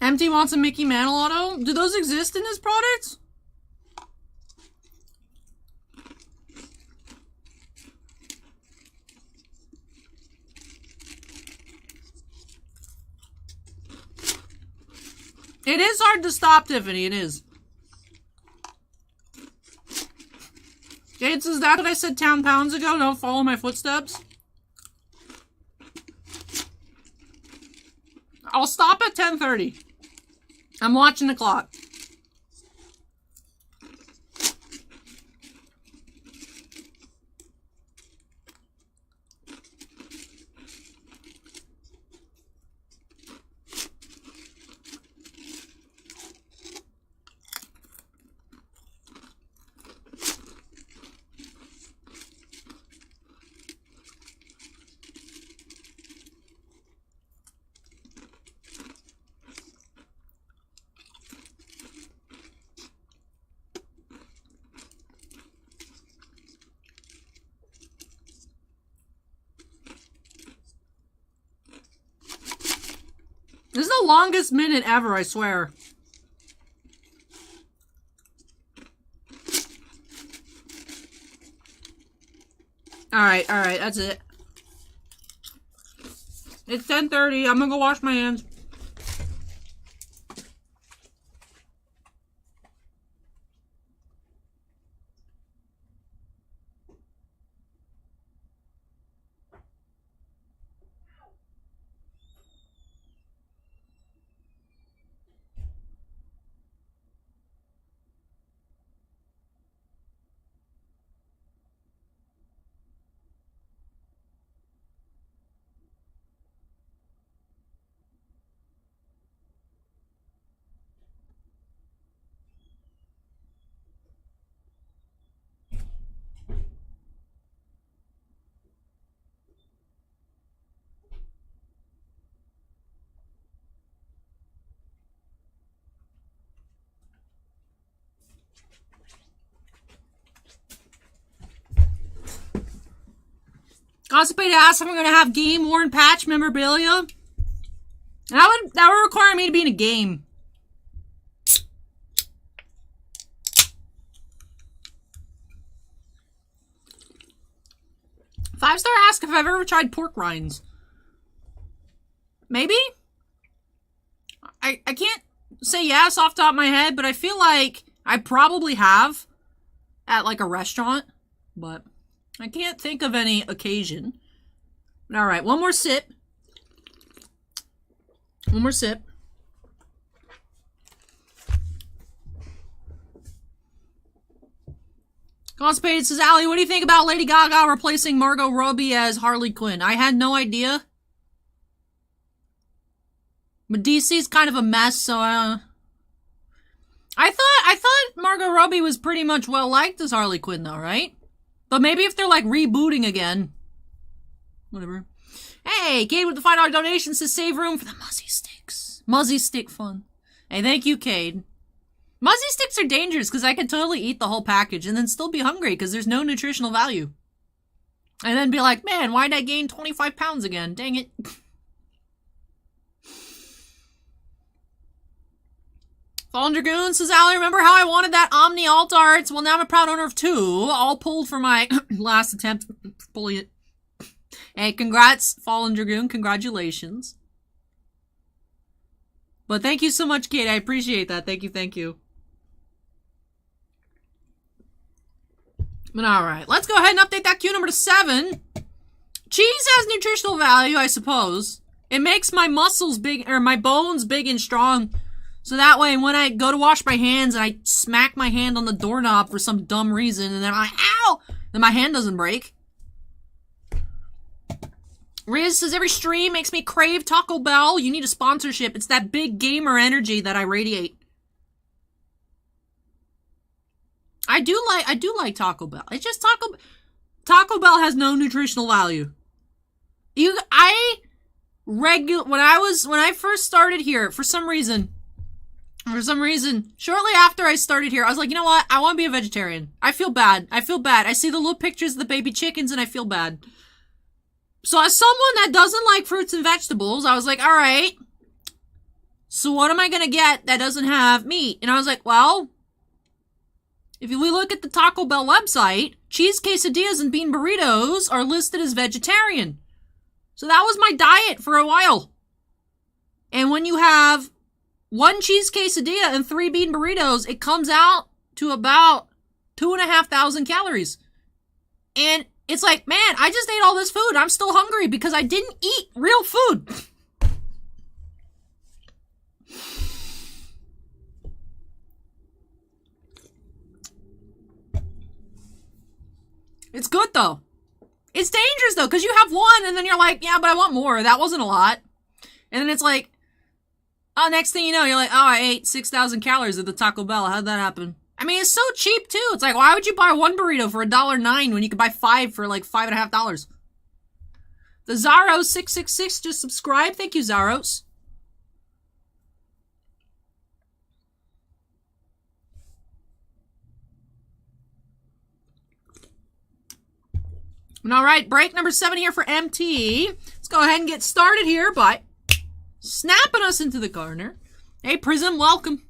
[SPEAKER 1] MT wants a Mickey Mantle auto? Do those exist in his products? It is hard to stop, Tiffany. It is. Jade says, that what I said 10 pounds ago? Don't follow my footsteps. I'll stop at 10:30. I'm watching the clock. This is the longest minute ever, I swear. Alright, that's it. It's 10:30. I'm gonna go wash my hands. Constipated asked if I'm gonna have game worn patch memorabilia. That would require me to be in a game. 5-star asked if I've ever tried pork rinds. Maybe? I can't say yes off the top of my head, but I feel like I probably have at like a restaurant, but I can't think of any occasion. Alright, one more sip. One more sip. Constipated says, Allie, what do you think about Lady Gaga replacing Margot Robbie as Harley Quinn? I had no idea. But DC's kind of a mess, so I thought Margot Robbie was pretty much well liked as Harley Quinn though, right? But maybe if they're like rebooting again. Whatever. Hey, Cade with the $5 donation says save room for the Muzzy Sticks. Muzzy Stick fun. Hey, thank you, Cade. Muzzy Sticks are dangerous because I could totally eat the whole package and then still be hungry because there's no nutritional value. And then be like, man, why did I gain 25 pounds again? Dang it. Fallen Dragoon says, Allie, remember how I wanted that Omni Alt Arts? Well, now I'm a proud owner of 2, all pulled for my last attempt pulling it. Hey, congrats, Fallen Dragoon. Congratulations. But thank you so much, Kate. I appreciate that. Thank you, thank you. But alright, let's go ahead and update that queue number to 7. Cheese has nutritional value, I suppose. It makes my muscles big, or my bones big and strong. So that way, when I go to wash my hands and I smack my hand on the doorknob for some dumb reason, and then I'm like, ow! Then my hand doesn't break. Riz says, every stream makes me crave Taco Bell. You need a sponsorship. It's that big gamer energy that I radiate. I do like Taco Bell. It's just Taco Bell has no nutritional value. When I first started here, for some reason, shortly after I started here, I was like, you know what? I want to be a vegetarian. I feel bad. I see the little pictures of the baby chickens and I feel bad. So as someone that doesn't like fruits and vegetables, I was like, alright, so what am I gonna get that doesn't have meat? And I was like, well, if we look at the Taco Bell website, cheese quesadillas and bean burritos are listed as vegetarian. So that was my diet for a while. And when you have 1 cheese quesadilla and 3 bean burritos, it comes out to about 2,500 calories. And it's like, man, I just ate all this food. I'm still hungry because I didn't eat real food. It's good, though. It's dangerous, though, because you have one, and then you're like, yeah, but I want more. That wasn't a lot. And then it's like, oh, next thing you know, you're like, oh, I ate 6,000 calories at the Taco Bell. How'd that happen? I mean, it's so cheap, too. It's like, why would you buy one burrito for $1.09 when you could buy 5 for, like, $5.50? The Zaros666 just subscribed. Thank you, Zaros. All right, break number 7 here for MT. Let's go ahead and get started here by snapping us into the corner. Hey, Prism, welcome.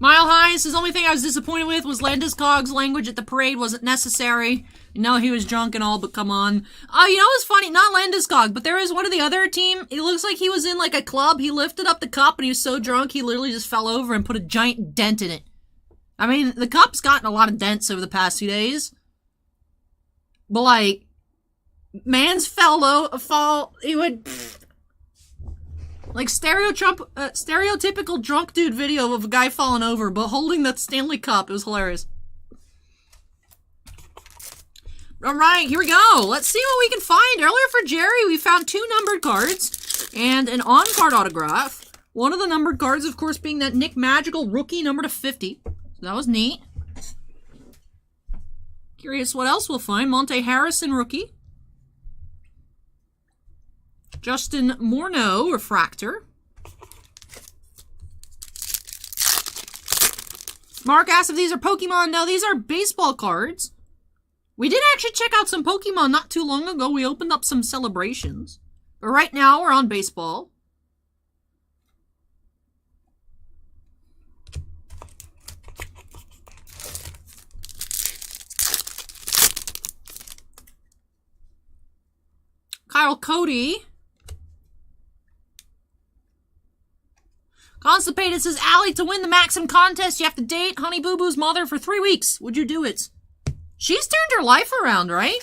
[SPEAKER 1] Mile High says, the only thing I was disappointed with was Landeskog's language at the parade wasn't necessary. You know, he was drunk and all, but come on. Oh, you know what's funny? Not Landeskog, but there is one of the other team. It looks like he was in, like, a club. He lifted up the cup, and he was so drunk, he literally just fell over and put a giant dent in it. I mean, the cup's gotten a lot of dents over the past few days. But, like, man's fall, he would... Like, stereotypical drunk dude video of a guy falling over, but holding that Stanley Cup. It was hilarious. Alright, here we go. Let's see what we can find. Earlier for Jerry, we found 2 numbered cards and an on-card autograph. One of the numbered cards, of course, being that Nick Magical rookie number to 50. So that was neat. Curious what else we'll find. Monte Harrison rookie. Justin Morneau refractor. Mark asked if these are Pokemon. No, these are baseball cards. We did actually check out some Pokemon not too long ago. We opened up some celebrations. But right now, we're on baseball. Kyle Cody. Constipated says, Allie, to win the Maxim contest, you have to date Honey Boo Boo's mother for 3 weeks. Would you do it? She's turned her life around, right?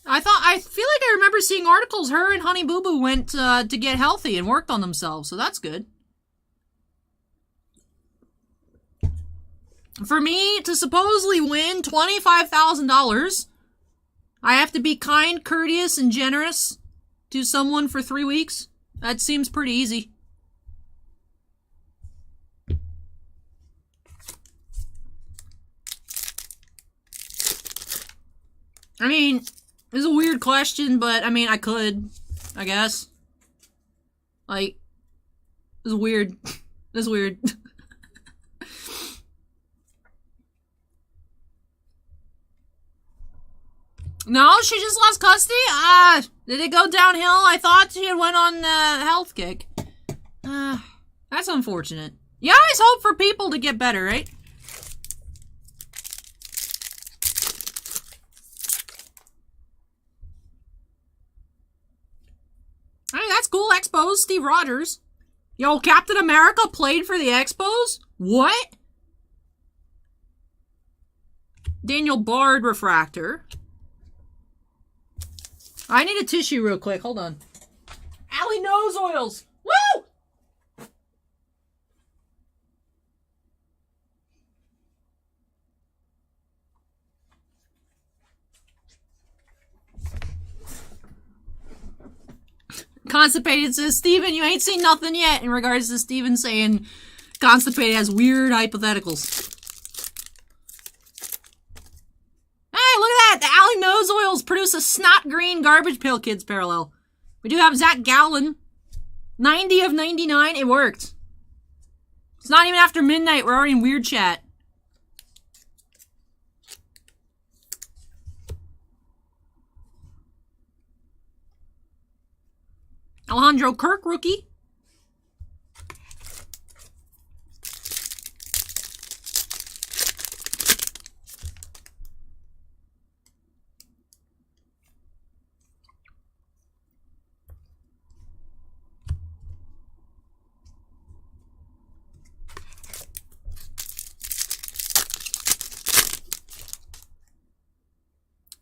[SPEAKER 1] I feel like I remember seeing articles her and Honey Boo Boo went to get healthy and worked on themselves, so that's good. For me to supposedly win $25,000, I have to be kind, courteous, and generous to someone for 3 weeks. That seems pretty easy. I mean, it's a weird question, but, I mean, I could, I guess. Like, it's weird. It's weird. No, she just lost custody? Did it go downhill? I thought she had went on a health kick. That's unfortunate. You always hope for people to get better, right? Hey, that's cool. Expos, Steve Rogers. Yo, Captain America played for the Expos? What? Daniel Bard refractor. I need a tissue real quick. Hold on. Allie nose oils. Woo! Constipated says, Steven, you ain't seen nothing yet, in regards to Steven saying Constipated has weird hypotheticals. Hey, look at that! The Allie nose oils produce a snot green Garbage Pail Kids parallel. We do have Zach Gallen. 90 of 99. It worked. It's not even after midnight. We're already in weird chat. Alejandro Kirk, rookie.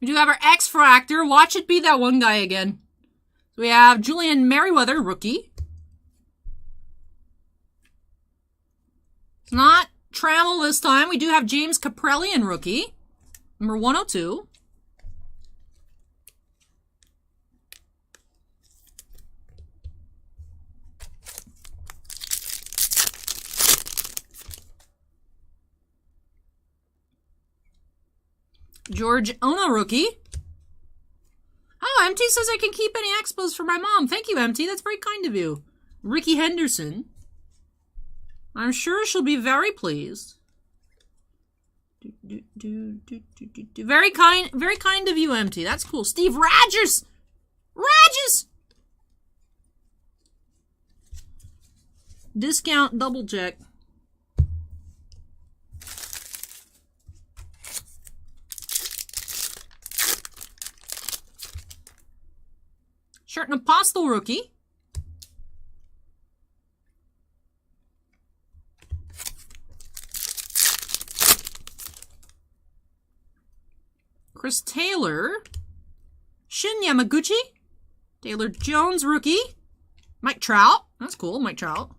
[SPEAKER 1] We do have our X-Fractor. Watch it be that one guy again. So we have Julian Merriweather, rookie. It's not Trammell this time. We do have James Kaprelian, rookie. Number 102. George Ona, rookie. Oh, MT says I can keep any expos for my mom. Thank you, MT. That's very kind of you. Ricky Henderson. I'm sure she'll be very pleased. Very kind of you, MT. That's cool. Steve Rogers. Rogers. Discount double check. Shirt and Apostle, rookie. Chris Taylor. Shin Yamaguchi. Taylor Jones, rookie. Mike Trout. That's cool, Mike Trout.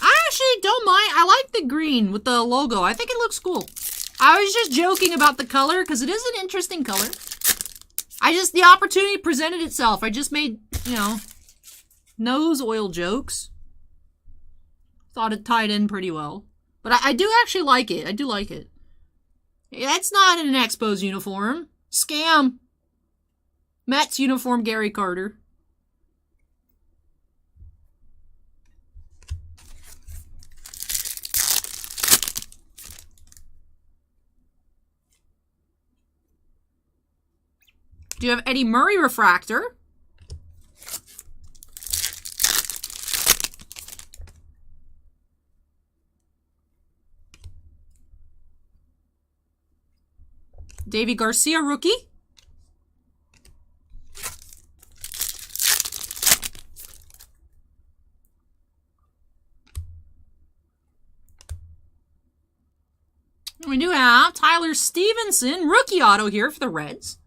[SPEAKER 1] I actually don't mind. I like the green with the logo. I think it looks cool. I was just joking about the color because it is an interesting color. The opportunity presented itself. I just made, you know, nose oil jokes. Thought it tied in pretty well. But I do actually like it. I do like it. That's not an Expos uniform. Scam. Mets uniform, Gary Carter. Do you have Eddie Murray refractor? Davy Garcia, rookie. We do have Tyler Stevenson, rookie auto here for the Reds.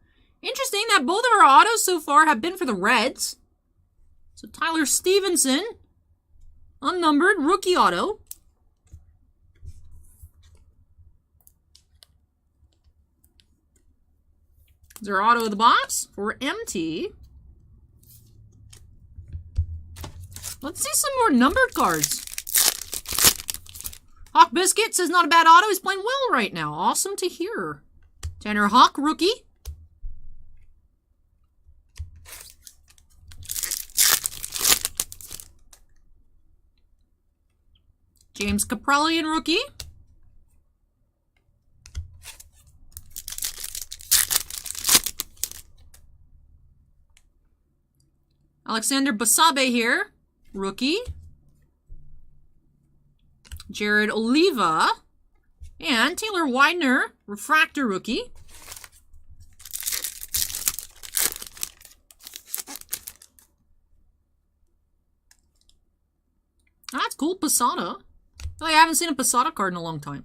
[SPEAKER 1] Interesting that both of our autos so far have been for the Reds. So Tyler Stevenson, unnumbered, rookie auto. Is our auto of the box for MT. Let's see some more numbered cards. Hawk Biscuit says not a bad auto. He's playing well right now. Awesome to hear. Tanner Hawk, rookie. James Kaprelian, rookie. Alexander Basabe here, rookie. Jared Oliva. And Taylor Widener, refractor rookie. That's cool, Posada. Oh, I haven't seen a Posada card in a long time.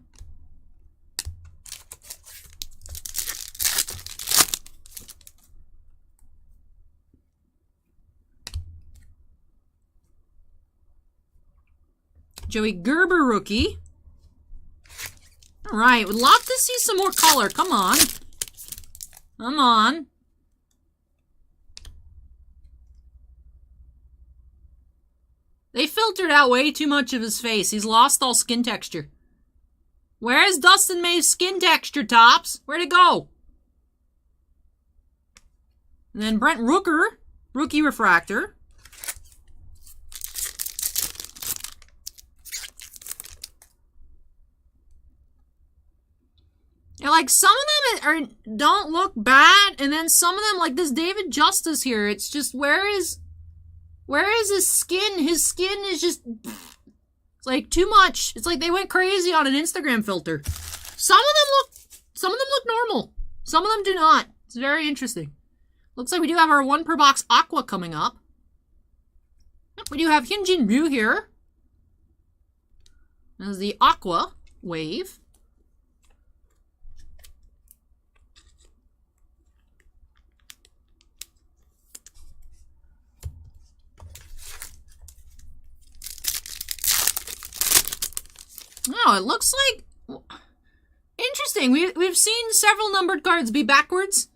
[SPEAKER 1] Joey Gerber, rookie. All right, would love to see some more color. Come on. Come on. They filtered out way too much of his face. He's lost all skin texture. Where is Dustin May's skin texture, Tops? Where'd it go? And then Brent Rooker, rookie refractor. And like some of them don't look bad, and then some of them, like this David Justice here, it's just where is his skin? His skin is just, it's like too much. It's like they went crazy on an Instagram filter. Some of them look normal. Some of them do not. It's very interesting. Looks like we do have our 1 per box Aqua coming up. We do have Hyunjin Ryu here. This is the Aqua wave. Oh, it looks like... Interesting. We've seen several numbered cards be backwards.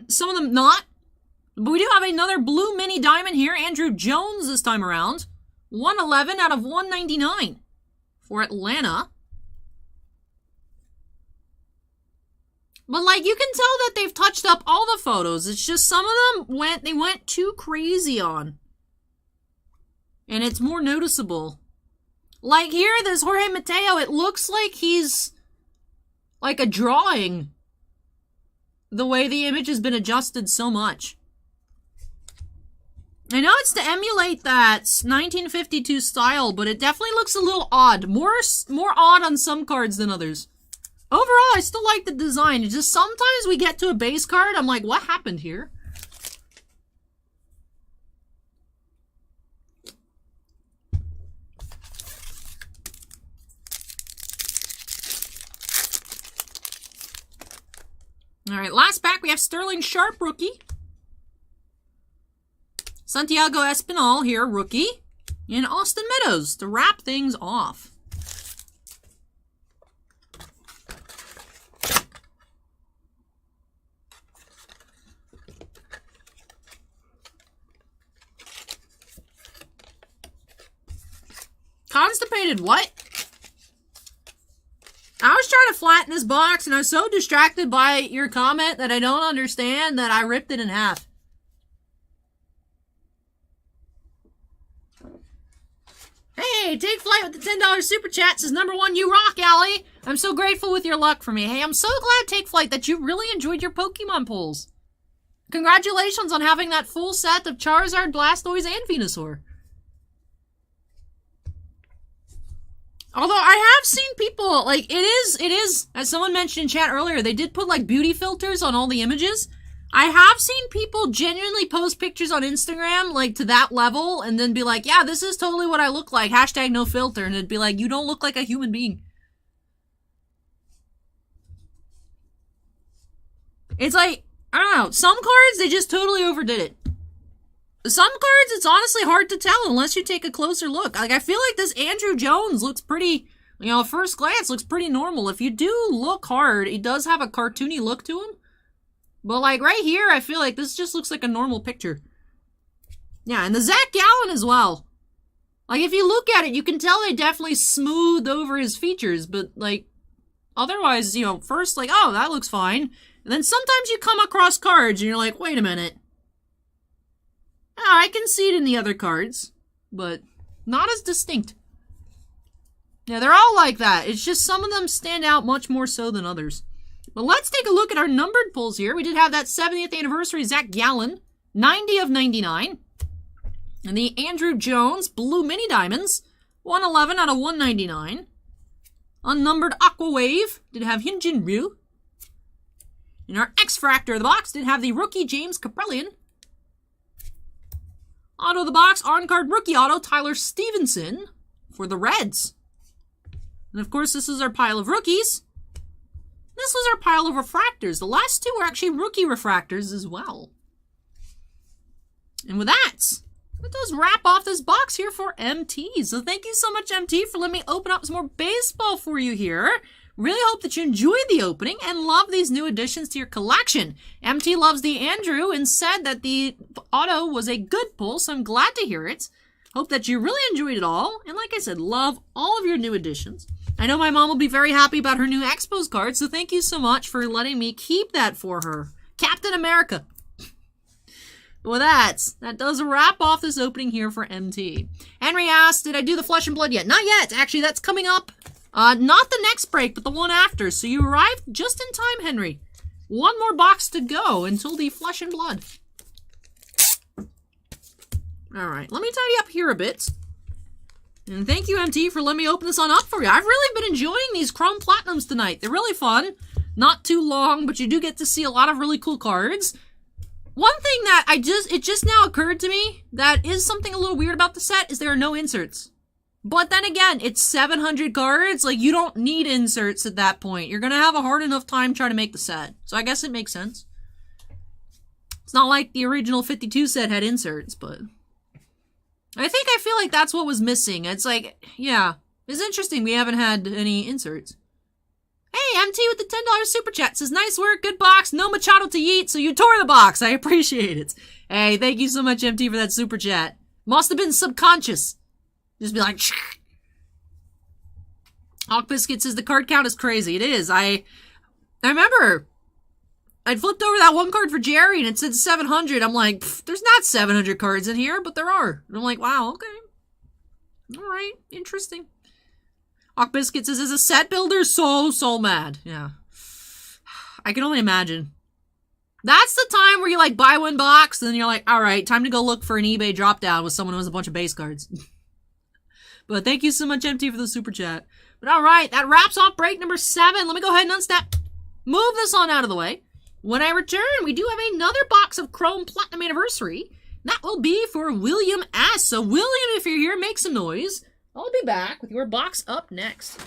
[SPEAKER 1] Some of them not. But we do have another blue mini diamond here. Andrew Jones this time around. 111 out of 199 for Atlanta. But, like, you can tell that they've touched up all the photos. It's just some of them went too crazy on. And it's more noticeable. Like here, this Jorge Mateo, it looks like he's like a drawing. The way the image has been adjusted so much. I know it's to emulate that 1952 style, but it definitely looks a little odd. More odd on some cards than others. Overall, I still like the design. It's just sometimes we get to a base card, I'm like, what happened here? Alright, last pack, we have Sterling Sharp, rookie. Santiago Espinal here, rookie. And Austin Meadows to wrap things off. Constipated, what? I was trying to flatten this box, and I was so distracted by your comment that I don't understand that I ripped it in half. Hey, TakeFlight with the $10 super chat says, #1, you rock, Allie. I'm so grateful with your luck for me. Hey, I'm so glad, TakeFlight, that you really enjoyed your Pokemon pulls. Congratulations on having that full set of Charizard, Blastoise, and Venusaur. Although I have seen people, like, it is, as someone mentioned in chat earlier, they did put, like, beauty filters on all the images. I have seen people genuinely post pictures on Instagram, like, to that level, and then be like, yeah, this is totally what I look like, hashtag no filter, and it'd be like, you don't look like a human being. It's like, I don't know, some cards, they just totally overdid it. Some cards, it's honestly hard to tell unless you take a closer look. Like, I feel like this Andrew Jones looks pretty, you know, at first glance, looks pretty normal. If you do look hard, he does have a cartoony look to him. But, like, right here, I feel like this just looks like a normal picture. Yeah, and the Zach Gallen as well. Like, if you look at it, you can tell they definitely smoothed over his features. But, like, otherwise, you know, first, like, oh, that looks fine. And then sometimes you come across cards and you're like, wait a minute. Oh, I can see it in the other cards, but not as distinct. Yeah, they're all like that. It's just some of them stand out much more so than others. But let's take a look at our numbered pulls here. We did have that 70th anniversary Zach Gallen, 90 of 99. And the Andrew Jones Blue Mini Diamonds, 111 out of 199. Unnumbered Aqua Wave did have Hyunjin Ryu. In our X-Fractor of the box did have the rookie James Kaprelian. Auto of the box, on-card rookie auto, Tyler Stevenson for the Reds. And of course, this is our pile of rookies. This was our pile of refractors. The last two were actually rookie refractors as well. And with that, that does wrap off this box here for MT. So thank you so much, MT, for letting me open up some more baseball for you here. Really hope that you enjoyed the opening and love these new additions to your collection. MT loves the Andrew and said that the auto was a good pull, so I'm glad to hear it. Hope that you really enjoyed it all. And like I said, love all of your new additions. I know my mom will be very happy about her new Expos card, so thank you so much for letting me keep that for her. Captain America. Well, that does wrap off this opening here for MT. Henry asked, did I do the Flesh and Blood yet? Not yet. Actually, that's coming up. Not the next break, but the one after. So you arrived just in time, Henry. One more box to go until the Flesh and Blood. Alright, let me tidy up here a bit. And thank you, MT, for letting me open this on up for you. I've really been enjoying these Chrome Platinums tonight. They're really fun. Not too long, but you do get to see a lot of really cool cards. One thing that it just now occurred to me that is something a little weird about the set is there are no inserts. But then again, it's 700 cards. Like, you don't need inserts at that point. You're going to have a hard enough time trying to make the set. So I guess it makes sense. It's not like the original 52 set had inserts, but I feel like that's what was missing. It's like, yeah, It's interesting we haven't had any inserts. Hey, MT with the $10 super chat says, nice work, good box, no Machado to yeet, so you tore the box. I appreciate it. Hey, thank you so much, MT, for that super chat. Must have been subconscious. Just be like, shh. Hawk Biscuit says, the card count is crazy. It is. I remember I'd flipped over that one card for Jerry and it said 700. I'm like, there's not 700 cards in here, but there are. And I'm like, wow, okay. All right, interesting. Hawk Biscuit says, as a set builder, so mad. Yeah. I can only imagine. That's the time where you, like, buy one box, and then you're like, all right, time to go look for an eBay drop-down with someone who has a bunch of base cards. But thank you so much, MT, for the super chat. But all right, that wraps off break number 7. Let me go ahead and unsnap. Move this on out of the way. When I return, we do have another box of Chrome Platinum Anniversary. That will be for William S. So, William, if you're here, make some noise. I'll be back with your box up next.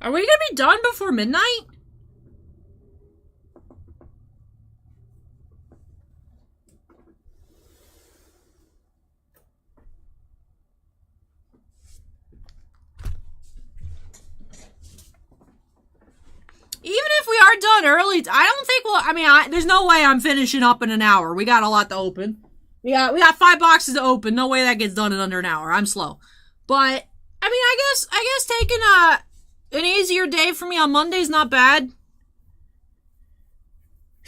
[SPEAKER 1] Are we gonna be done before midnight? are done early. I don't think we'll, I mean, there's no way I'm finishing up in an hour. We got a lot to open. We got 5 boxes to open. No way that gets done in under an hour. I'm slow. But, I mean, I guess taking an easier day for me on Monday's not bad.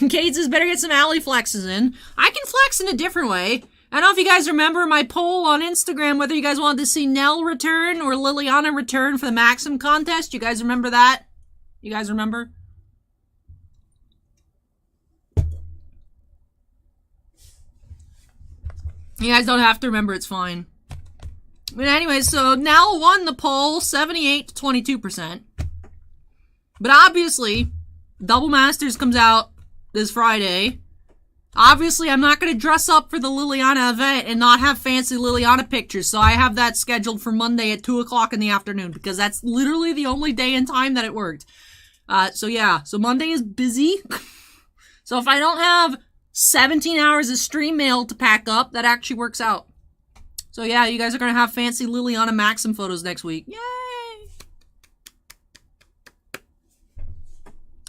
[SPEAKER 1] Kate says, better get some alley flexes in. I can flex in a different way. I don't know if you guys remember my poll on Instagram, whether you guys wanted to see Nell return or Liliana return for the Maxim contest. You guys remember that? You guys remember? You guys don't have to remember, it's fine. But anyway, so Nell won the poll 78 to 22%. But obviously, Double Masters comes out this Friday. Obviously, I'm not going to dress up for the Liliana event and not have fancy Liliana pictures, so I have that scheduled for Monday at 2 o'clock in the afternoon, because that's literally the only day and time that it worked. So yeah, so Monday is busy. So if I don't have 17 hours of stream mail to pack up, that actually works out. So yeah, you guys are going to have fancy Liliana Maxim photos next week. Yay!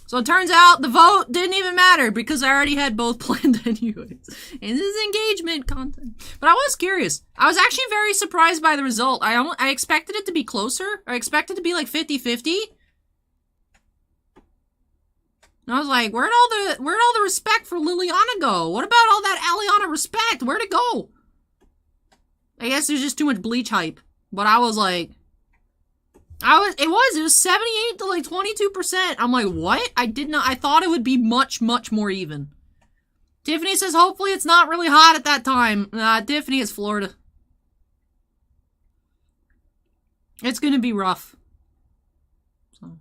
[SPEAKER 1] So it turns out the vote didn't even matter because I already had both planned anyways. And this is engagement content. But I was curious. I was actually very surprised by the result. I expected it to be closer. I expected it to be like 50-50. And I was like, where'd all the respect for Liliana go? What about all that Aliana respect? Where'd it go? I guess there's just too much Bleach hype. But I was like, it was 78 to like 22%. I'm like, what? I thought it would be much, much more even. Tiffany says, hopefully it's not really hot at that time. Tiffany, it's Florida. It's gonna be rough. So.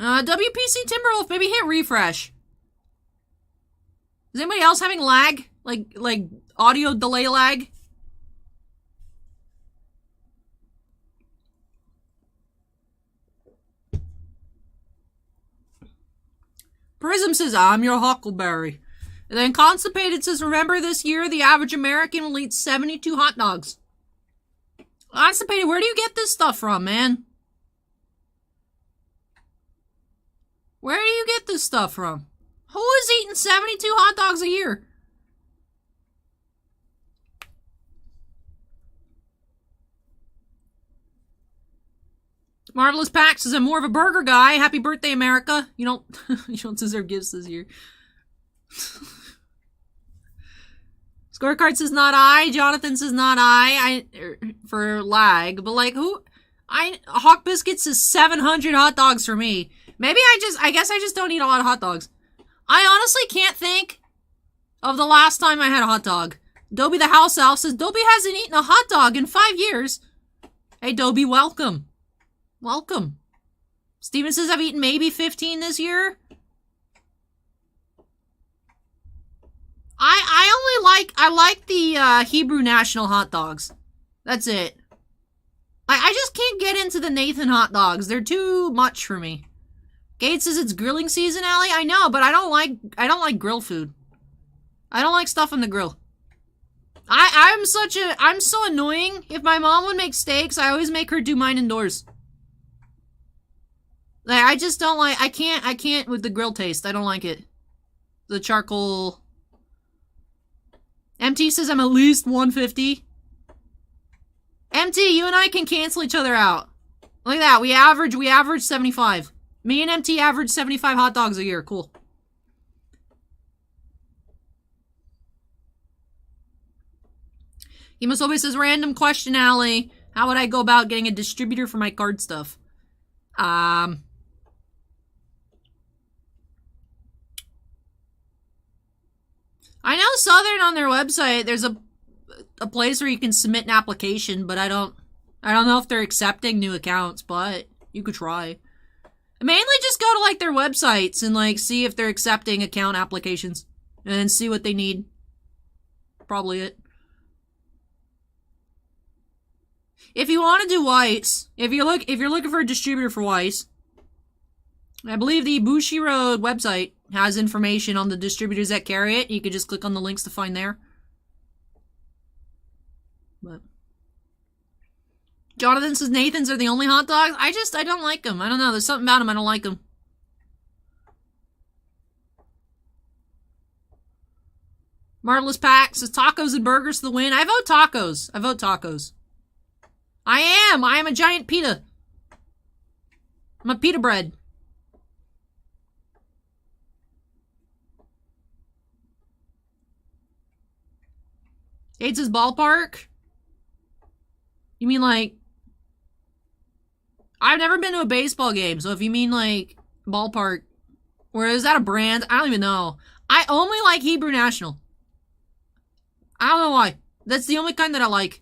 [SPEAKER 1] WPC Timberwolf, maybe hit refresh. Is anybody else having lag? Like audio delay lag? Prism says, I'm your Huckleberry. And then Constipated says, remember this year, the average American will eat 72 hot dogs. Constipated, where do you get this stuff from, man? Where do you get this stuff from? Who is eating 72 hot dogs a year? Marvelous Pack says, I'm more of a burger guy. Happy birthday, America. You don't deserve gifts this year. Scorecard says not I. Jonathan says not I for lag. But like Hawk Biscuit says 700 hot dogs for me. Maybe I guess I just don't eat a lot of hot dogs. I honestly can't think of the last time I had a hot dog. Dobie the House Elf says, Dobie hasn't eaten a hot dog in 5 years. Hey, Dobie, welcome. Welcome. Steven says I've eaten maybe 15 this year. I like the Hebrew National hot dogs. That's it. I just can't get into the Nathan hot dogs. They're too much for me. Gates says it's grilling season, Allie. I know, but I don't like grill food. I don't like stuff on the grill. I'm so annoying. If my mom would make steaks, I always make her do mine indoors. Like, I just don't like, I can't with the grill taste. I don't like it. The charcoal. MT says I'm at least 150. MT, you and I can cancel each other out. Look at that. We average 75. Me and MT average 75 hot dogs a year. Cool. Himasobe says, random question, Allie. How would I go about getting a distributor for my card stuff? I know Southern on their website, there's a place where you can submit an application, but I don't know if they're accepting new accounts, but you could try. Mainly just go to like their websites and like see if they're accepting account applications and then see what they need. Probably it. If you want to do Weiss, if you're looking for a distributor for Weiss, I believe the Bushiroad website has information on the distributors that carry it. You could just click on the links to find there. But Jonathan says Nathan's are the only hot dogs. I don't like them. I don't know. There's something about them. I don't like them. Marvelous Pack says tacos and burgers to the win. I vote tacos. I vote tacos. I am a giant pita. I'm a pita bread. Aids says ballpark. You mean like... I've never been to a baseball game, so if you mean like ballpark, or is that a brand? I don't even know. I only like Hebrew National. I don't know why. That's the only kind that I like.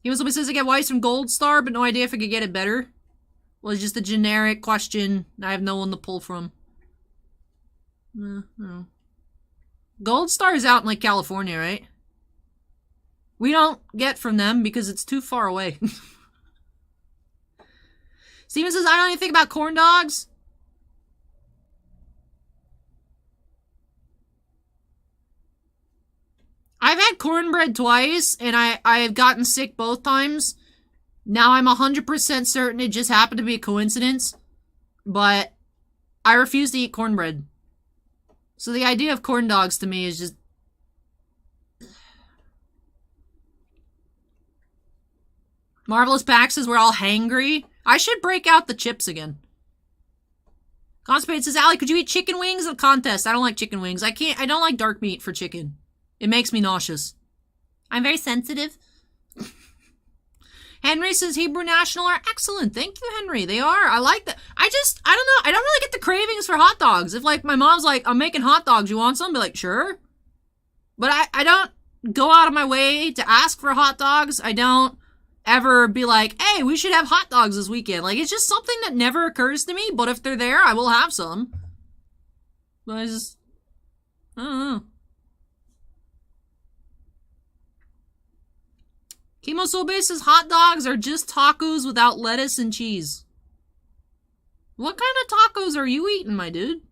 [SPEAKER 1] He was says I get whites from Gold Star, but no idea if I could get it better. Well, it's just a generic question. I have no one to pull from. No. Gold Star is out in like California, right? We don't get from them because it's too far away. Steven says, I don't even think about corn dogs. I've had cornbread twice, and I have gotten sick both times. Now I'm 100% certain it just happened to be a coincidence. But I refuse to eat cornbread. So the idea of corn dogs to me is just... Marvelous Pack says we're all hangry. I should break out the chips again. Constipated says, Allie, could you eat chicken wings in a contest? I don't like chicken wings. I don't like dark meat for chicken. It makes me nauseous. I'm very sensitive. Henry says Hebrew National are excellent. Thank you, Henry. They are. I like that. I don't know. I don't really get the cravings for hot dogs. If, like, my mom's like, I'm making hot dogs. You want some? I'll be like, sure. But I don't go out of my way to ask for hot dogs. I don't ever be like, hey, we should have hot dogs this weekend. Like, it's just something that never occurs to me. But if they're there, I will have some. But I don't know. Chemo Sobe says hot dogs are just tacos without lettuce and cheese. What kind of tacos are you eating, my dude?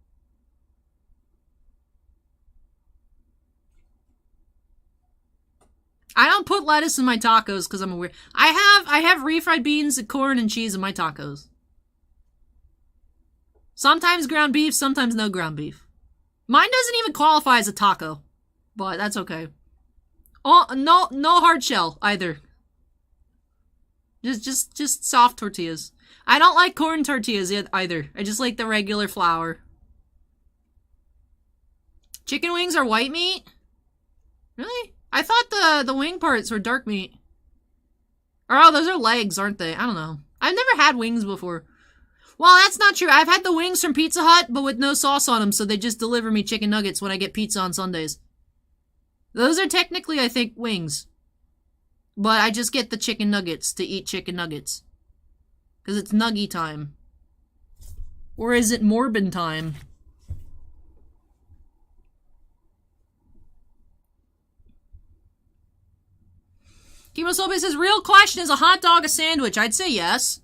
[SPEAKER 1] I don't put lettuce in my tacos because I'm a weird... I have refried beans and corn and cheese in my tacos. Sometimes ground beef, sometimes no ground beef. Mine doesn't even qualify as a taco, but that's okay. Oh, no hard shell either. Just soft tortillas. I don't like corn tortillas either. I just like the regular flour. Chicken wings are white meat? Really? I thought the wing parts were dark meat. Or, oh, those are legs, aren't they? I don't know. I've never had wings before. Well, that's not true. I've had the wings from Pizza Hut, but with no sauce on them, so they just deliver me chicken nuggets when I get pizza on Sundays. Those are technically, I think, wings. But I just get the chicken nuggets to eat chicken nuggets. Because it's nuggy time. Or is it Morbin time? Kimosobe says, real question, is a hot dog a sandwich? I'd say yes.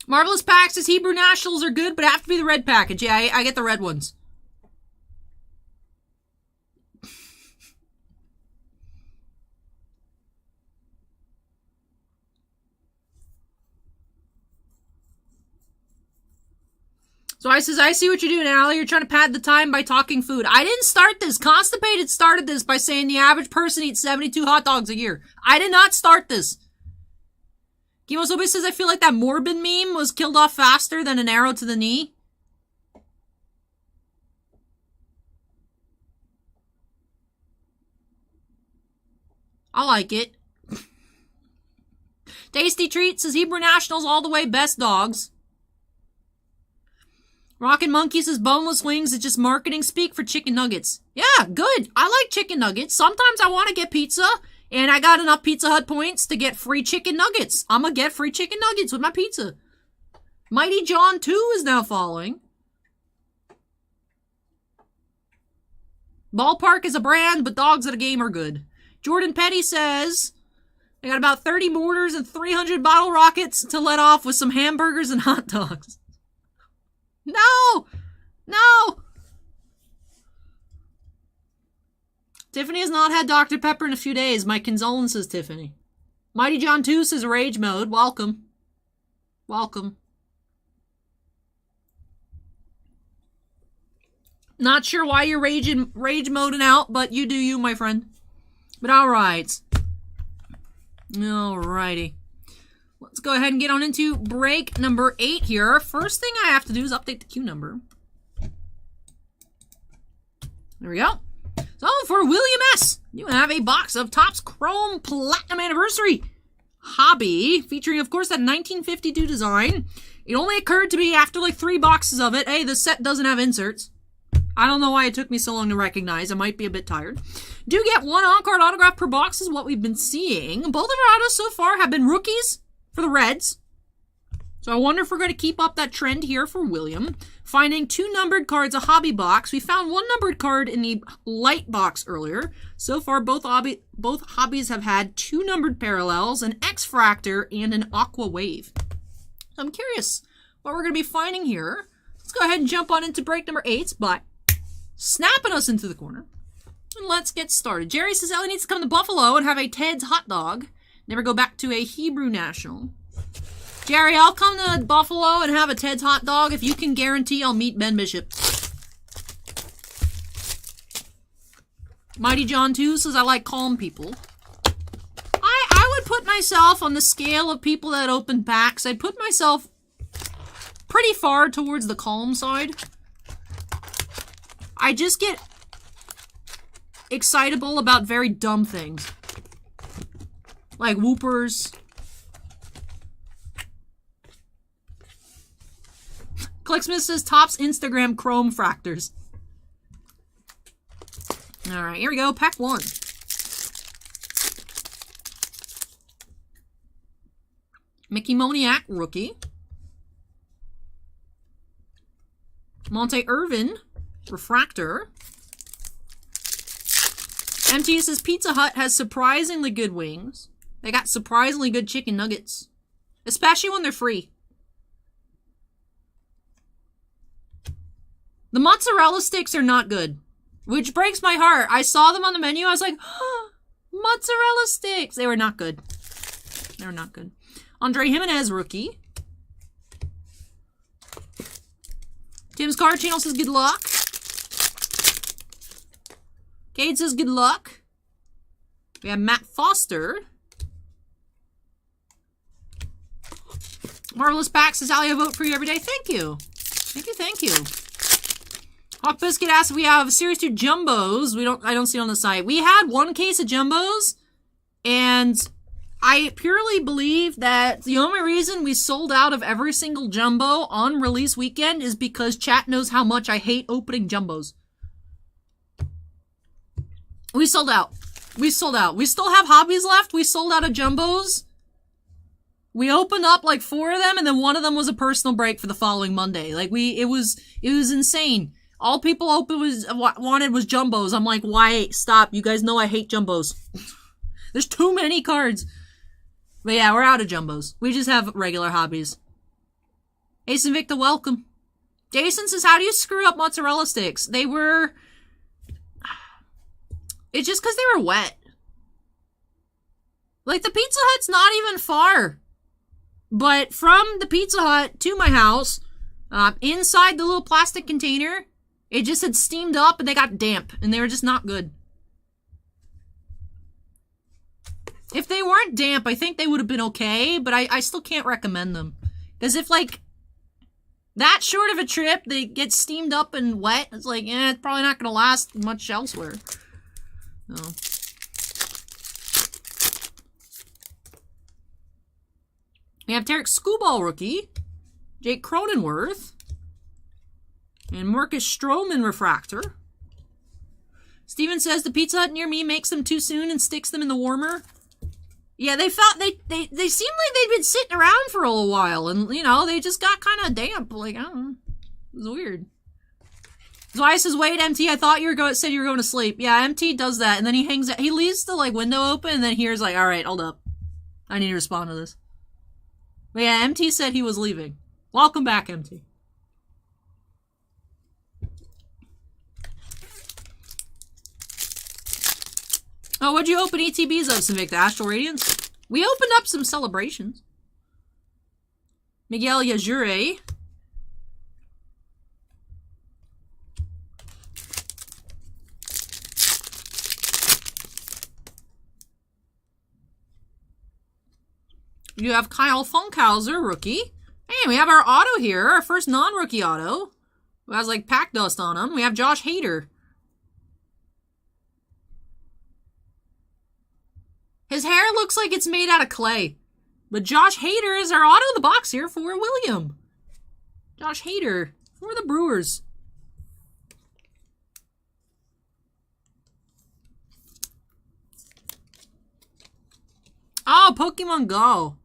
[SPEAKER 1] Marvelous Pack says Hebrew Nationals are good, but have to be the red package. Yeah, I get the red ones. So I says, I see what you're doing, Allie. You're trying to pad the time by talking food. I didn't start this. Constipated started this by saying the average person eats 72 hot dogs a year. I did not start this. Kimosobe says, I feel like that Morbin meme was killed off faster than an arrow to the knee. I like it. Tasty Treat says, Hebrew Nationals all the way, best dogs. Rockin' Monkey says, boneless wings is just marketing speak for chicken nuggets. Yeah, good. I like chicken nuggets. Sometimes I want to get pizza, and I got enough Pizza Hut points to get free chicken nuggets. I'm gonna get free chicken nuggets with my pizza. Mighty John 2 is now following. Ballpark is a brand, but dogs at a game are good. Jordan Petty says, I got about 30 mortars and 300 bottle rockets to let off with some hamburgers and hot dogs. No! Tiffany has not had Dr. Pepper in a few days. My condolences, Tiffany. Mighty John 2 says rage mode. Welcome. Welcome. Not sure why you're rage moding out, but you do you, my friend. But alright. Alrighty. Let's go ahead and get on into break number 8 here. First thing I have to do is update the queue number. There we go. So for William S., you have a box of Topps Chrome Platinum Anniversary Hobby, featuring, of course, that 1952 design. It only occurred to me after like 3 boxes of it, hey, the set doesn't have inserts. I don't know why it took me so long to recognize. I might be a bit tired. Do get 1 on-card autograph per box is what we've been seeing. Both of our autos so far have been rookies for the Reds. So I wonder if we're going to keep up that trend here for William. Finding 2 numbered cards, a hobby box. We found 1 numbered card in the LITE box earlier. So far, both hobbies have had 2 numbered parallels, an X-Fractor, and an Aqua Wave. So I'm curious what we're going to be finding here. Let's go ahead and jump on into break number 8 by snapping us into the corner. And let's get started. Jerry says Ellie needs to come to Buffalo and have a Ted's hot dog. Never go back to a Hebrew national. Jerry, I'll come to Buffalo and have a Ted's hot dog if you can guarantee I'll meet Ben Bishop. Mighty John 2 says I like calm people. I would put myself on the scale of people that open packs. I'd put myself pretty far towards the calm side. I just get excitable about very dumb things. Like whoopers. Clicksmith says Topps Instagram Chrome Fractors. Alright, here we go. Pack 1. Mickey Moniak, rookie. Monte Irvin, refractor. MT says Pizza Hut has surprisingly good wings. They got surprisingly good chicken nuggets. Especially when they're free. The mozzarella sticks are not good. Which breaks my heart. I saw them on the menu. I was like, oh, mozzarella sticks. They were not good. They were not good. Andre Jimenez, rookie. Tim's Card Channel says good luck. Cade says good luck. We have Matt Foster. Marvelous Pack says, Allie, I vote for you every day. Thank you. Thank you, thank you. Hawk Biscuit asks if we have Series 2 Jumbos. I don't see it on the site. We had 1 case of Jumbos, and I purely believe that the only reason we sold out of every single Jumbo on release weekend is because chat knows how much I hate opening Jumbos. We sold out. We sold out. We still have hobbies left. We sold out of Jumbos. We opened up like 4 of them, and then 1 of them was a personal break for the following Monday. Like it was insane. All people wanted was Jumbos. I'm like, why? Stop. You guys know I hate Jumbos. There's too many cards. But yeah, we're out of Jumbos. We just have regular hobbies. Ace and Victor, welcome. Jason says, how do you screw up mozzarella sticks? They were... It's just because they were wet. Like, the Pizza Hut's not even far. But from the Pizza Hut to my house, inside the little plastic container, it just had steamed up and they got damp. And they were just not good. If they weren't damp, I think they would have been okay. But I still can't recommend them. Because if, like, that short of a trip, they get steamed up and wet, it's like, it's probably not going to last much elsewhere. No. We have Tarek Skubal, rookie. Jake Cronenworth. And Marcus Stroman, refractor. Steven says the Pizza Hut near me makes them too soon and sticks them in the warmer. Yeah, they seemed like they'd been sitting around for a little while. And, you know, they just got kind of damp. Like, I don't know. It was weird. Zwei says, wait, MT, I thought said you were going to sleep. Yeah, MT does that. And then he leaves the, like, window open. And then here's like, alright, hold up. I need to respond to this. But yeah, MT said he was leaving. Welcome back, MT. Oh, what'd you open ETBs of, Civic? The Astral Radiance? We opened up some celebrations. Miguel Yajure. You have Kyle Funkhauser, rookie. Hey, we have our auto here, our first non-rookie auto. Who has like pack dust on him. We have Josh Hader. His hair looks like it's made out of clay. But Josh Hader is our auto of the box here for William. Josh Hader for the Brewers. Oh, Pokemon Go.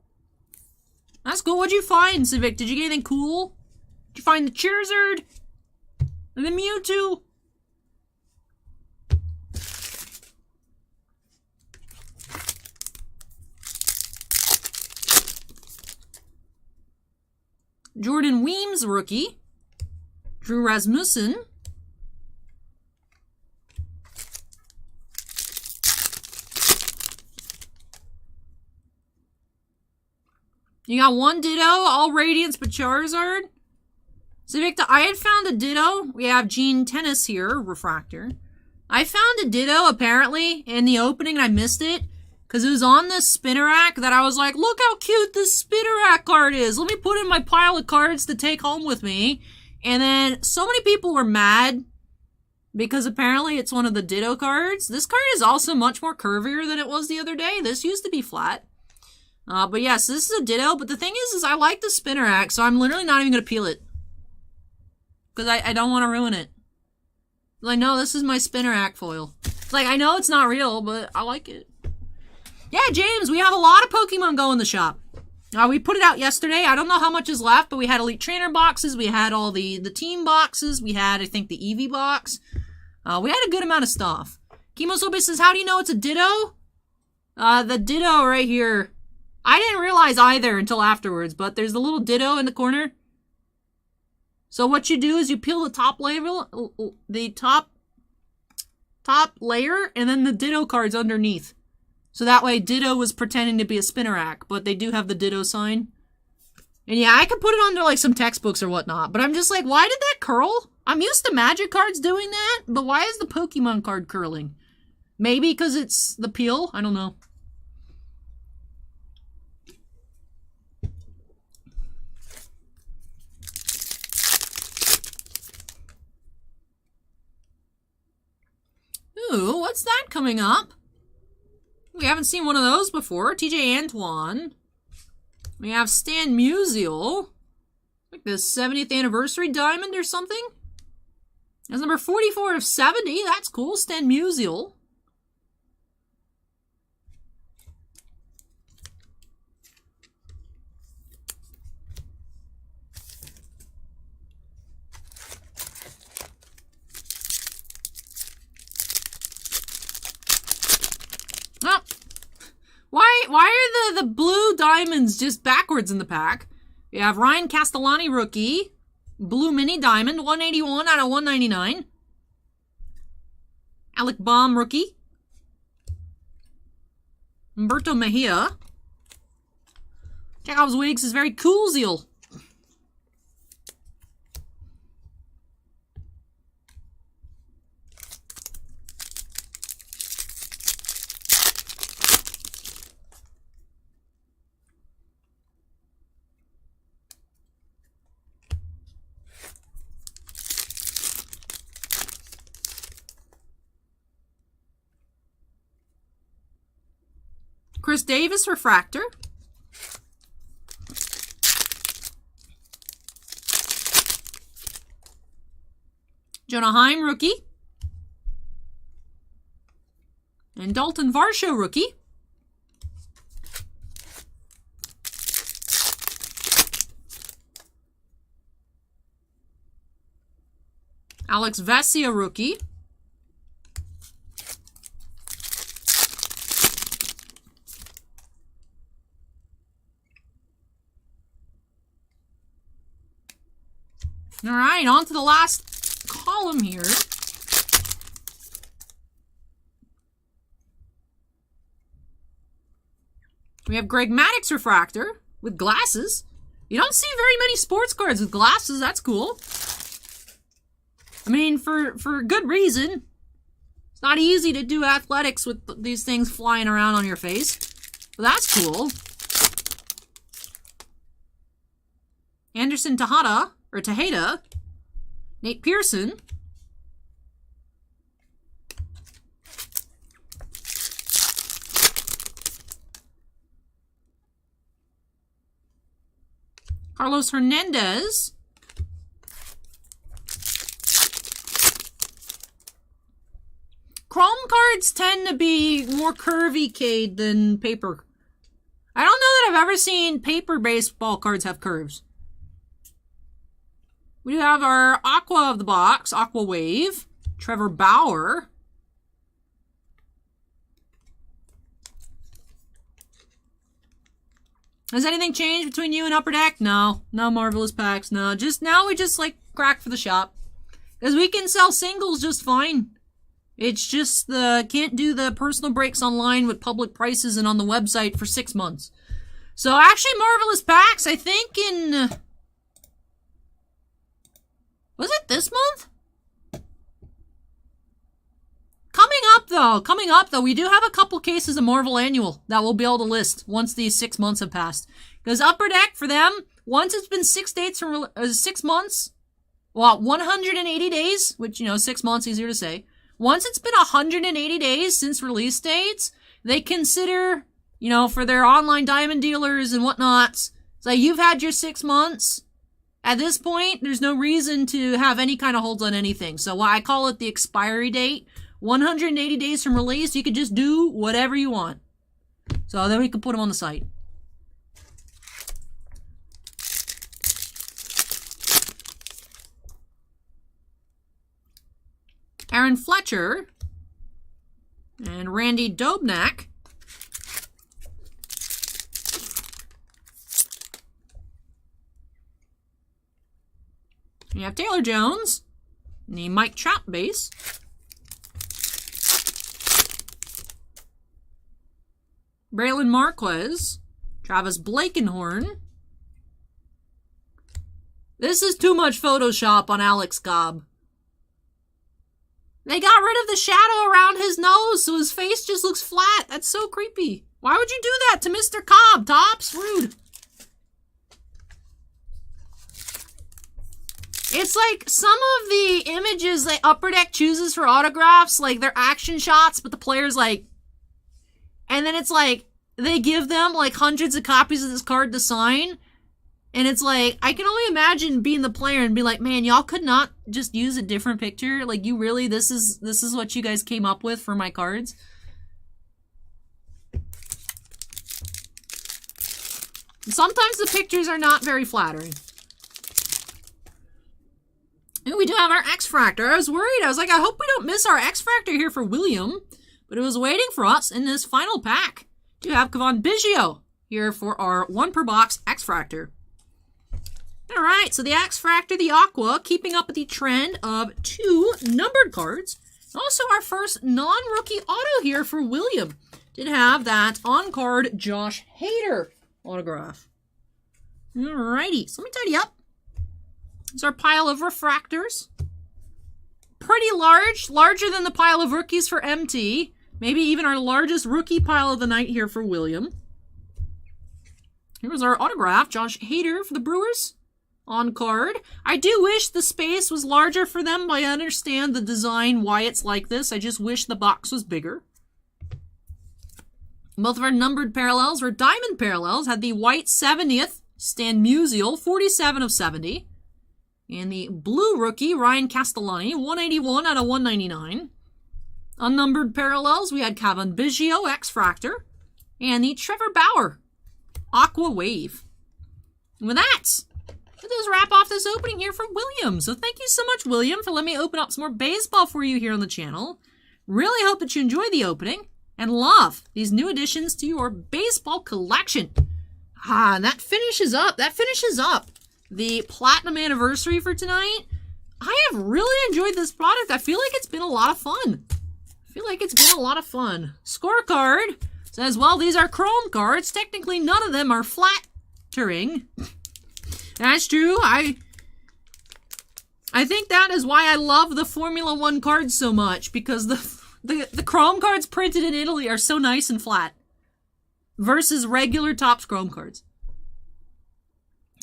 [SPEAKER 1] That's cool. What'd you find, Civic? Did you get anything cool? Did you find the Charizard? And the Mewtwo? Jordan Weems, rookie. Drew Rasmussen. You got one Ditto, all Radiance but Charizard. So Victor, I had found a Ditto. We have Gene Tennis here, Refractor. I found a Ditto, apparently, in the opening, and I missed it. Because it was on this Spinnerack that I was like, look how cute this Spinnerack card is. Let me put it in my pile of cards to take home with me. And then so many people were mad because apparently it's one of the Ditto cards. This card is also much more curvier than it was the other day. This used to be flat. But yes, this is a Ditto. But the thing is I like the Spinnerack, so I'm literally not even going to peel it. Because I don't want to ruin it. Like, no, this is my Spinnerack foil. Like, I know it's not real, but I like it. Yeah, James, we have a lot of Pokemon Go in the shop. We put it out yesterday. I don't know how much is left, but we had Elite Trainer boxes. We had all the team boxes. We had, I think, the Eevee box. We had a good amount of stuff. Kemosobe says, how do you know it's a Ditto? The Ditto right here. I didn't realize either until afterwards, but there's the little Ditto in the corner. So what you do is you peel the top level, the top layer, and then the Ditto cards underneath. So that way Ditto was pretending to be a Spinnerack, but they do have the Ditto sign. And yeah, I could put it under like some textbooks or whatnot, but I'm just like, why did that curl? I'm used to Magic cards doing that, but why is the Pokemon card curling? Maybe because it's the peel? I don't know. Ooh, what's that coming up? We haven't seen one of those before. TJ Antoine. We have Stan Musial. Like the 70th anniversary diamond or something. That's number 44 of 70. That's cool. Stan Musial. Oh. Why are the blue diamonds just backwards in the pack? We have Ryan Castellani, rookie. Blue mini diamond, 181 out of 199. Alec Baum, rookie. Humberto Mejia. Chekhov's Wigs is very cool, Zeal. Chris Davis, Refractor. Jonah Heim, rookie. And Dalton Varsho, rookie. Alex Vesia, rookie. All right, on to the last column here. We have Greg Maddux Refractor with glasses. You don't see very many sports cards with glasses. That's cool. I mean, for good reason. It's not easy to do athletics with these things flying around on your face. But that's cool. Anderson Tejeda. Nate Pearson. Carlos Hernandez. Chrome cards tend to be more curvy, Cade, than paper. I don't know that I've ever seen paper baseball cards have curves. We have our Aqua of the box, Aqua Wave, Trevor Bauer. Has anything changed between you and Upper Deck? No. No Marvelous Packs, no. Now we just like crack for the shop. Because we can sell singles just fine. It's just can't do the personal breaks online with public prices and on the website for 6 months. So actually Marvelous Packs, I think in... Was it this month? Coming up though, we do have a couple cases of Marvel Annual that we'll be able to list once these 6 months have passed. Because Upper Deck, for them, once it's been 6 months, well, 180 days, which, 6 months, easier to say. Once it's been 180 days since release dates, they consider, for their online diamond dealers and whatnot, so you've had your 6 months. At this point, there's no reason to have any kind of holds on anything. So I call it the expiry date. 180 days from release, you could just do whatever you want. So then we can put them on the site. Aaron Fletcher and Randy Dobnak. You have Taylor Jones, the Mike Trout base. Braylon Marquez, Travis Blakenhorn. This is too much Photoshop on Alex Cobb. They got rid of the shadow around his nose, so his face just looks flat. That's so creepy. Why would you do that to Mr. Cobb, Tops? Rude. It's like some of the images that Upper Deck chooses for autographs, like they're action shots, but the player's like... And then it's like, they give them like hundreds of copies of this card to sign. And it's like, I can only imagine being the player and be like, man, y'all could not just use a different picture? Like, you really, this is what you guys came up with for my cards? Sometimes the pictures are not very flattering. And we do have our X-Fractor. I was worried. I was like, I hope we don't miss our X-Fractor here for William. But it was waiting for us in this final pack. We do have Kevon Biggio here for our 1 per box X-Fractor. Alright, so the X-Fractor, the Aqua, keeping up with the trend of 2 numbered cards. Also our first non-rookie auto here for William. Did have that on-card Josh Hader autograph. Alrighty, so let me tidy up. It's our pile of refractors. Pretty large, larger than the pile of rookies for MT. Maybe even our largest rookie pile of the night here for William. Here's our autograph, Josh Hader for the Brewers. On card. I do wish the space was larger for them, but I understand the design, why it's like this. I just wish the box was bigger. Both of our numbered parallels, or diamond parallels, had the white 70th Stan Musial, 47 of 70. And the blue rookie, Ryan Castellani, 181 out of 199. Unnumbered parallels, we had Kevon Biggio, X-Fractor. And the Trevor Bauer, Aqua Wave. And with that, that does wrap off this opening here for William. So thank you so much, William, for letting me open up some more baseball for you here on the channel. Really hope that you enjoy the opening and love these new additions to your baseball collection. And that finishes up the Platinum Anniversary for tonight. I have really enjoyed this product. I feel like it's been a lot of fun. Scorecard. Says, well, these are chrome cards. Technically, none of them are flattering. That's true. I think that is why I love the Formula 1 cards so much, because the chrome cards printed in Italy are so nice and flat versus regular Topps chrome cards.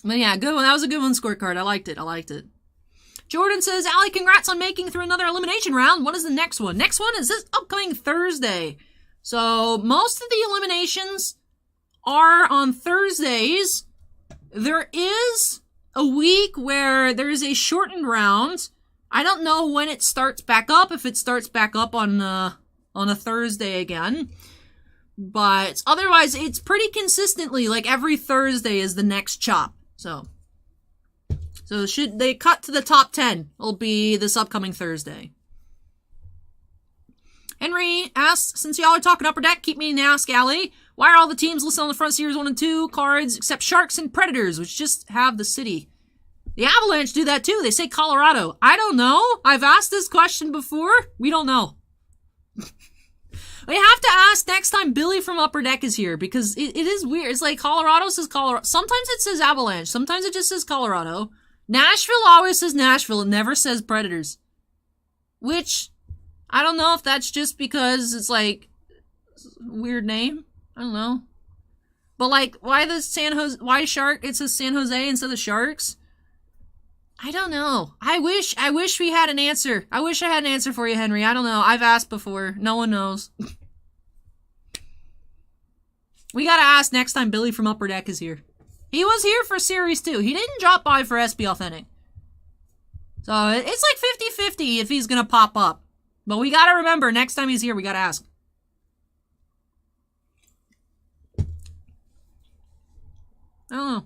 [SPEAKER 1] But yeah, good one. That was a good one, scorecard. I liked it. Jordan says, Allie, congrats on making through another elimination round. What is the next one? Next one is this upcoming Thursday. So most of the eliminations are on Thursdays. There is a week where there is a shortened round. I don't know when it starts back up, if it starts back up on a Thursday again. But otherwise, it's pretty consistently, like every Thursday is the next chop. So should they cut to the top 10, it'll be this upcoming Thursday. Henry asks, since y'all are talking Upper Deck, keep meaning to ask Allie, why are all the teams listed on the front Series 1 and 2 cards except Sharks and Predators, which just have the city? The Avalanche do that too. They say Colorado. I don't know. I've asked this question before. We don't know. We have to ask next time Billy from Upper Deck is here, because it is weird. It's like Colorado says Colorado. Sometimes it says Avalanche. Sometimes it just says Colorado. Nashville always says Nashville. It never says Predators. Which, I don't know if that's just because it's like a weird name. I don't know. But like, why Shark? It says San Jose instead of Sharks. I don't know. I wish we had an answer. I wish I had an answer for you, Henry. I don't know. I've asked before. No one knows. We gotta ask next time Billy from Upper Deck is here. He was here for Series 2. He didn't drop by for SB Authentic. So it's like 50-50 if he's gonna pop up. But we gotta remember, next time he's here, we gotta ask. I don't know.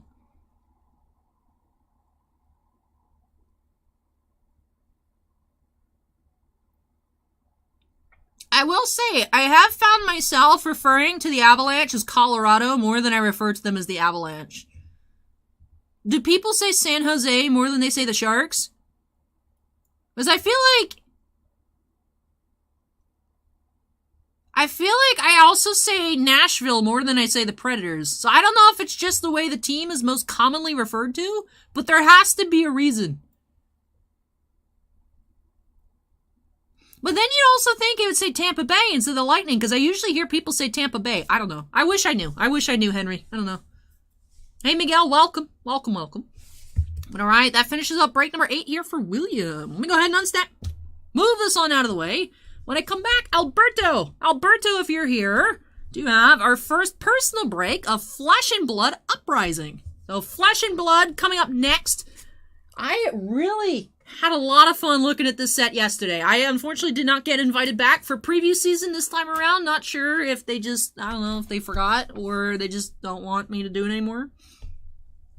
[SPEAKER 1] I will say, I have found myself referring to the Avalanche as Colorado more than I refer to them as the Avalanche. Do people say San Jose more than they say the Sharks? Because I feel like I also say Nashville more than I say the Predators. So I don't know if it's just the way the team is most commonly referred to, but there has to be a reason. But then you'd also think it would say Tampa Bay instead of the Lightning, because I usually hear people say Tampa Bay. I don't know. I wish I knew. I wish I knew, Henry. I don't know. Hey, Miguel, welcome. Welcome. But all right, that finishes up break number 8 here for William. Let me go ahead and unstack. Move this on out of the way. When I come back, Alberto, if you're here, do have our first personal break of Flesh and Blood Uprising. So Flesh and Blood coming up next. I really had a lot of fun looking at this set yesterday. I unfortunately did not get invited back for preview season this time around. Not sure if they just, I don't know if they forgot or they just don't want me to do it anymore.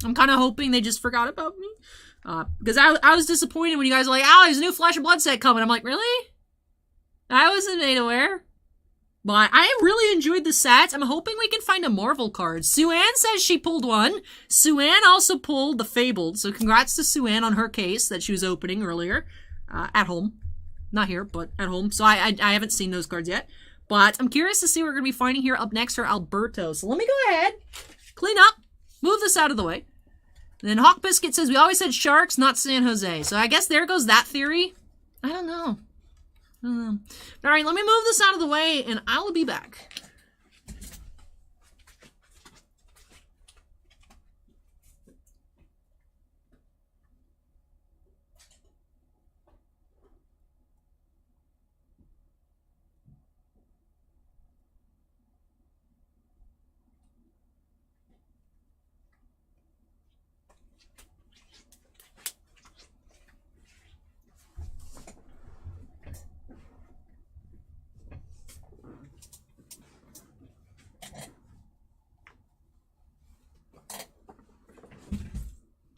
[SPEAKER 1] I'm kind of hoping they just forgot about me. Because I was disappointed when you guys were like, there's a new Flesh and Blood set coming. I'm like, really? I wasn't made aware. But I really enjoyed the sets. I'm hoping we can find a Marvel card. Sue-Ann says she pulled one. Sue-Ann also pulled the Fabled. So congrats to Sue-Ann on her case that she was opening earlier. At home. Not here, but at home. So I haven't seen those cards yet. But I'm curious to see what we're going to be finding here up next for Alberto. So let me go ahead. Clean up. Move this out of the way. And then Hawk Biscuit says, we always said Sharks, not San Jose. So I guess there goes that theory. I don't know. All right, let me move this out of the way, and I'll be back.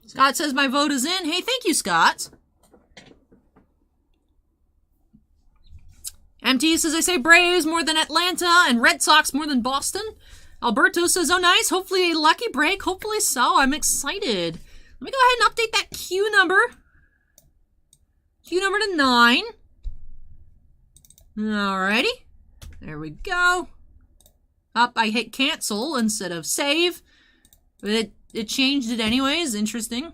[SPEAKER 1] Scott says my vote is in. Hey, thank you, Scott. MT says I say Braves more than Atlanta and Red Sox more than Boston. Alberto says, oh, nice. Hopefully a lucky break. Hopefully so. I'm excited. Let me go ahead and update that Q number. Q number to 9. Alrighty. There we go. Up, I hit cancel instead of save. But it changed it anyways. Interesting.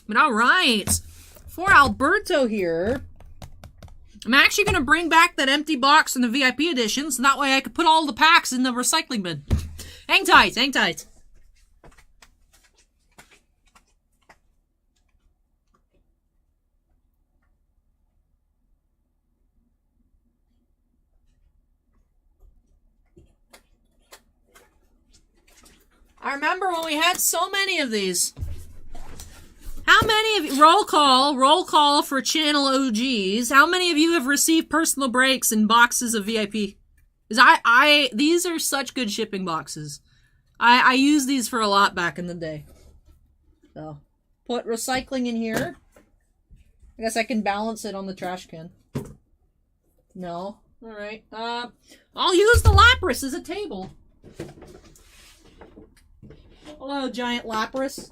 [SPEAKER 1] But alright. For Alberto here, I'm actually going to bring back that empty box in the VIP edition, so that way I could put all the packs in the recycling bin. Hang tight, hang tight. I remember when we had so many of these. How many of you, roll call for channel OGs, how many of you have received personal breaks in boxes of VIP? Because these are such good shipping boxes. I used these for a lot back in the day. So, put recycling in here. I guess I can balance it on the trash can. No. Alright. I'll use the Lapras as a table. Hello, giant Lapras.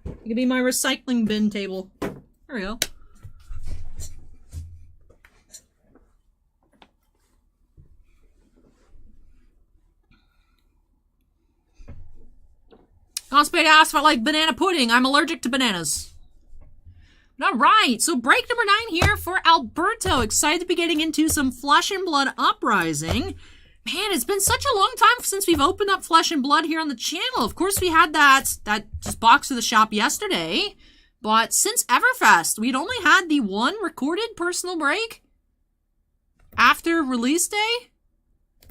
[SPEAKER 1] You can be my recycling bin table. There we go. Constipated asked if I like banana pudding. I'm allergic to bananas. Alright, so break number 9 here for Alberto. Excited to be getting into some Flesh and Blood Uprising. Man, it's been such a long time since we've opened up Flesh and Blood here on the channel. Of course, we had that just box of the shop yesterday. But since Everfest, we'd only had the one recorded personal break after release day.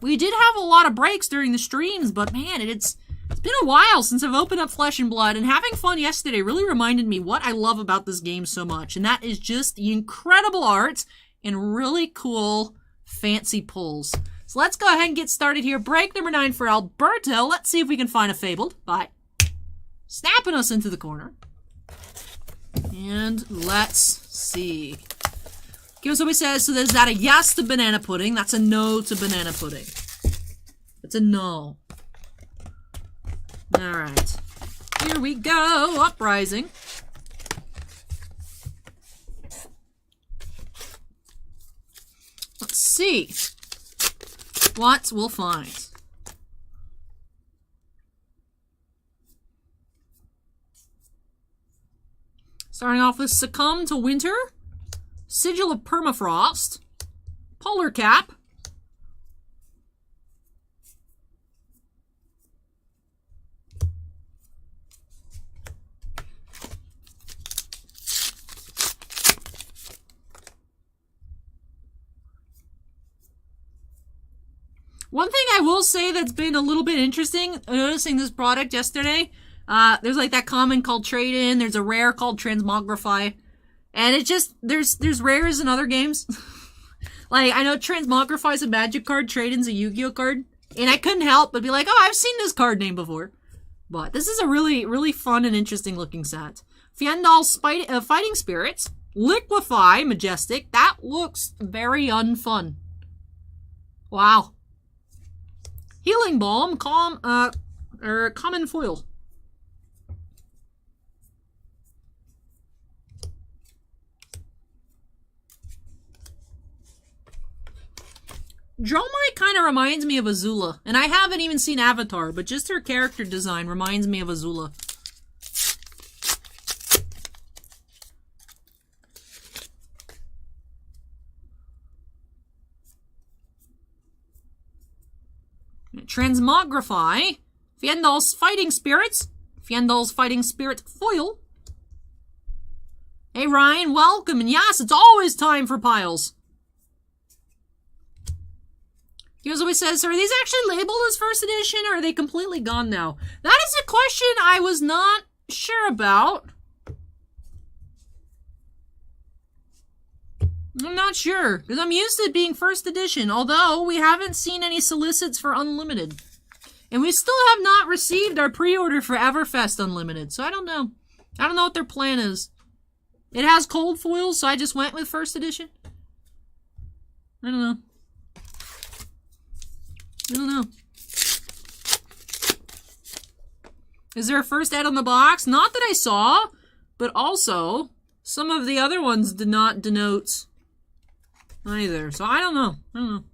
[SPEAKER 1] We did have a lot of breaks during the streams, but man, it's been a while since I've opened up Flesh and Blood, and having fun yesterday really reminded me what I love about this game so much, and that is just the incredible art and really cool, fancy pulls. So let's go ahead and get started here. Break number 9 for Alberto. Let's see if we can find a Fabled by snapping us into the corner. And let's see. Give us what he says. So there's that a yes to banana pudding. That's a no to banana pudding. It's a no. Alright. Here we go. Uprising. Let's see what we'll find. Starting off with Succumb to Winter, Sigil of Permafrost, Polar Cap, one thing I will say that's been a little bit interesting, noticing this product yesterday, there's like that common called Trade-In, there's a rare called Transmogrify, and it just, there's rares in other games. Like, I know Transmogrify is a Magic card, Trade-In's a Yu-Gi-Oh card, and I couldn't help but be like, oh, I've seen this card name before. But this is a really, really fun and interesting looking set. Fiendal's Fighting Spirits, Liquefy, Majestic, that looks very unfun. Wow. Healing Balm, Common Foil. Dromite kind of reminds me of Azula, and I haven't even seen Avatar, but just her character design reminds me of Azula. Transmogrify, Fiendal's Fighting Spirits, Fiendal's Fighting Spirit Foil. Hey Ryan, welcome, and yes, it's always time for piles. Here's what he says, are these actually labeled as first edition, or are they completely gone now? That is a question I was not sure about. I'm not sure, because I'm used to it being first edition, although we haven't seen any solicits for Unlimited. And we still have not received our pre-order for Everfest Unlimited, so I don't know. I don't know what their plan is. It has cold foils, so I just went with first edition. I don't know. I don't know. Is there a first ed on the box? Not that I saw, but also some of the other ones did not denote either. So I don't know.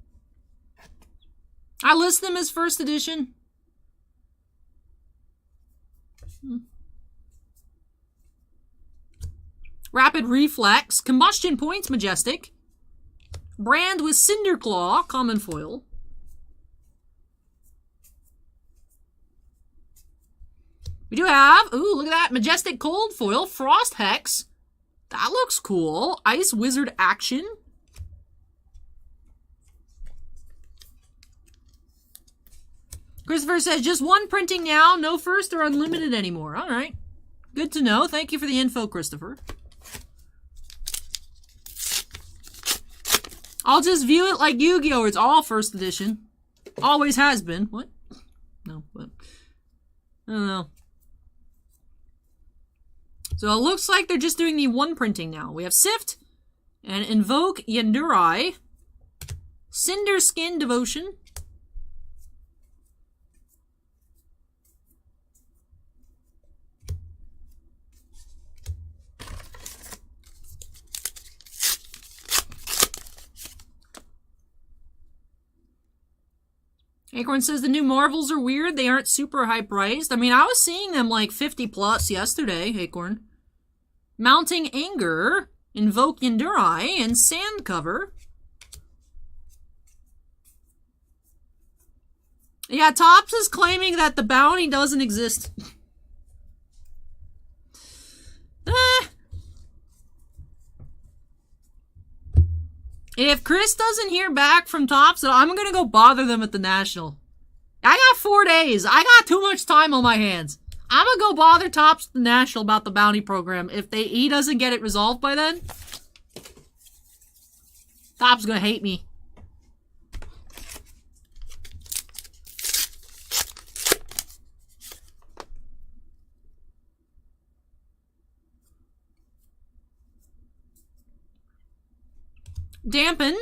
[SPEAKER 1] I list them as first edition. Rapid Reflex, Combustion Points, Majestic. Brand with Cinder Claw, common foil. We do have, ooh, look at that, Majestic Cold Foil, Frost Hex. That looks cool. Ice Wizard Action. Christopher says, just one printing now, no first or unlimited anymore. All right. Good to know. Thank you for the info, Christopher. I'll just view it like Yu-Gi-Oh! Where it's all first edition. Always has been. What? No, but I don't know. So it looks like they're just doing the one printing now. We have Sift and Invoke Yandurai, Cinder Skin Devotion, Acorn says the new Marvels are weird. They aren't super high priced. I mean, I was seeing them like 50 plus yesterday, Acorn. Mounting Anger, Invoke Yandurai, and Sand Cover. Yeah, Topps is claiming that the bounty doesn't exist. If Chris doesn't hear back from Topps, I'm going to go bother them at the National. I got 4 days. I got too much time on my hands. I'm going to go bother Topps at the National about the bounty program. If he doesn't get it resolved by then, Topps going to hate me. Dampen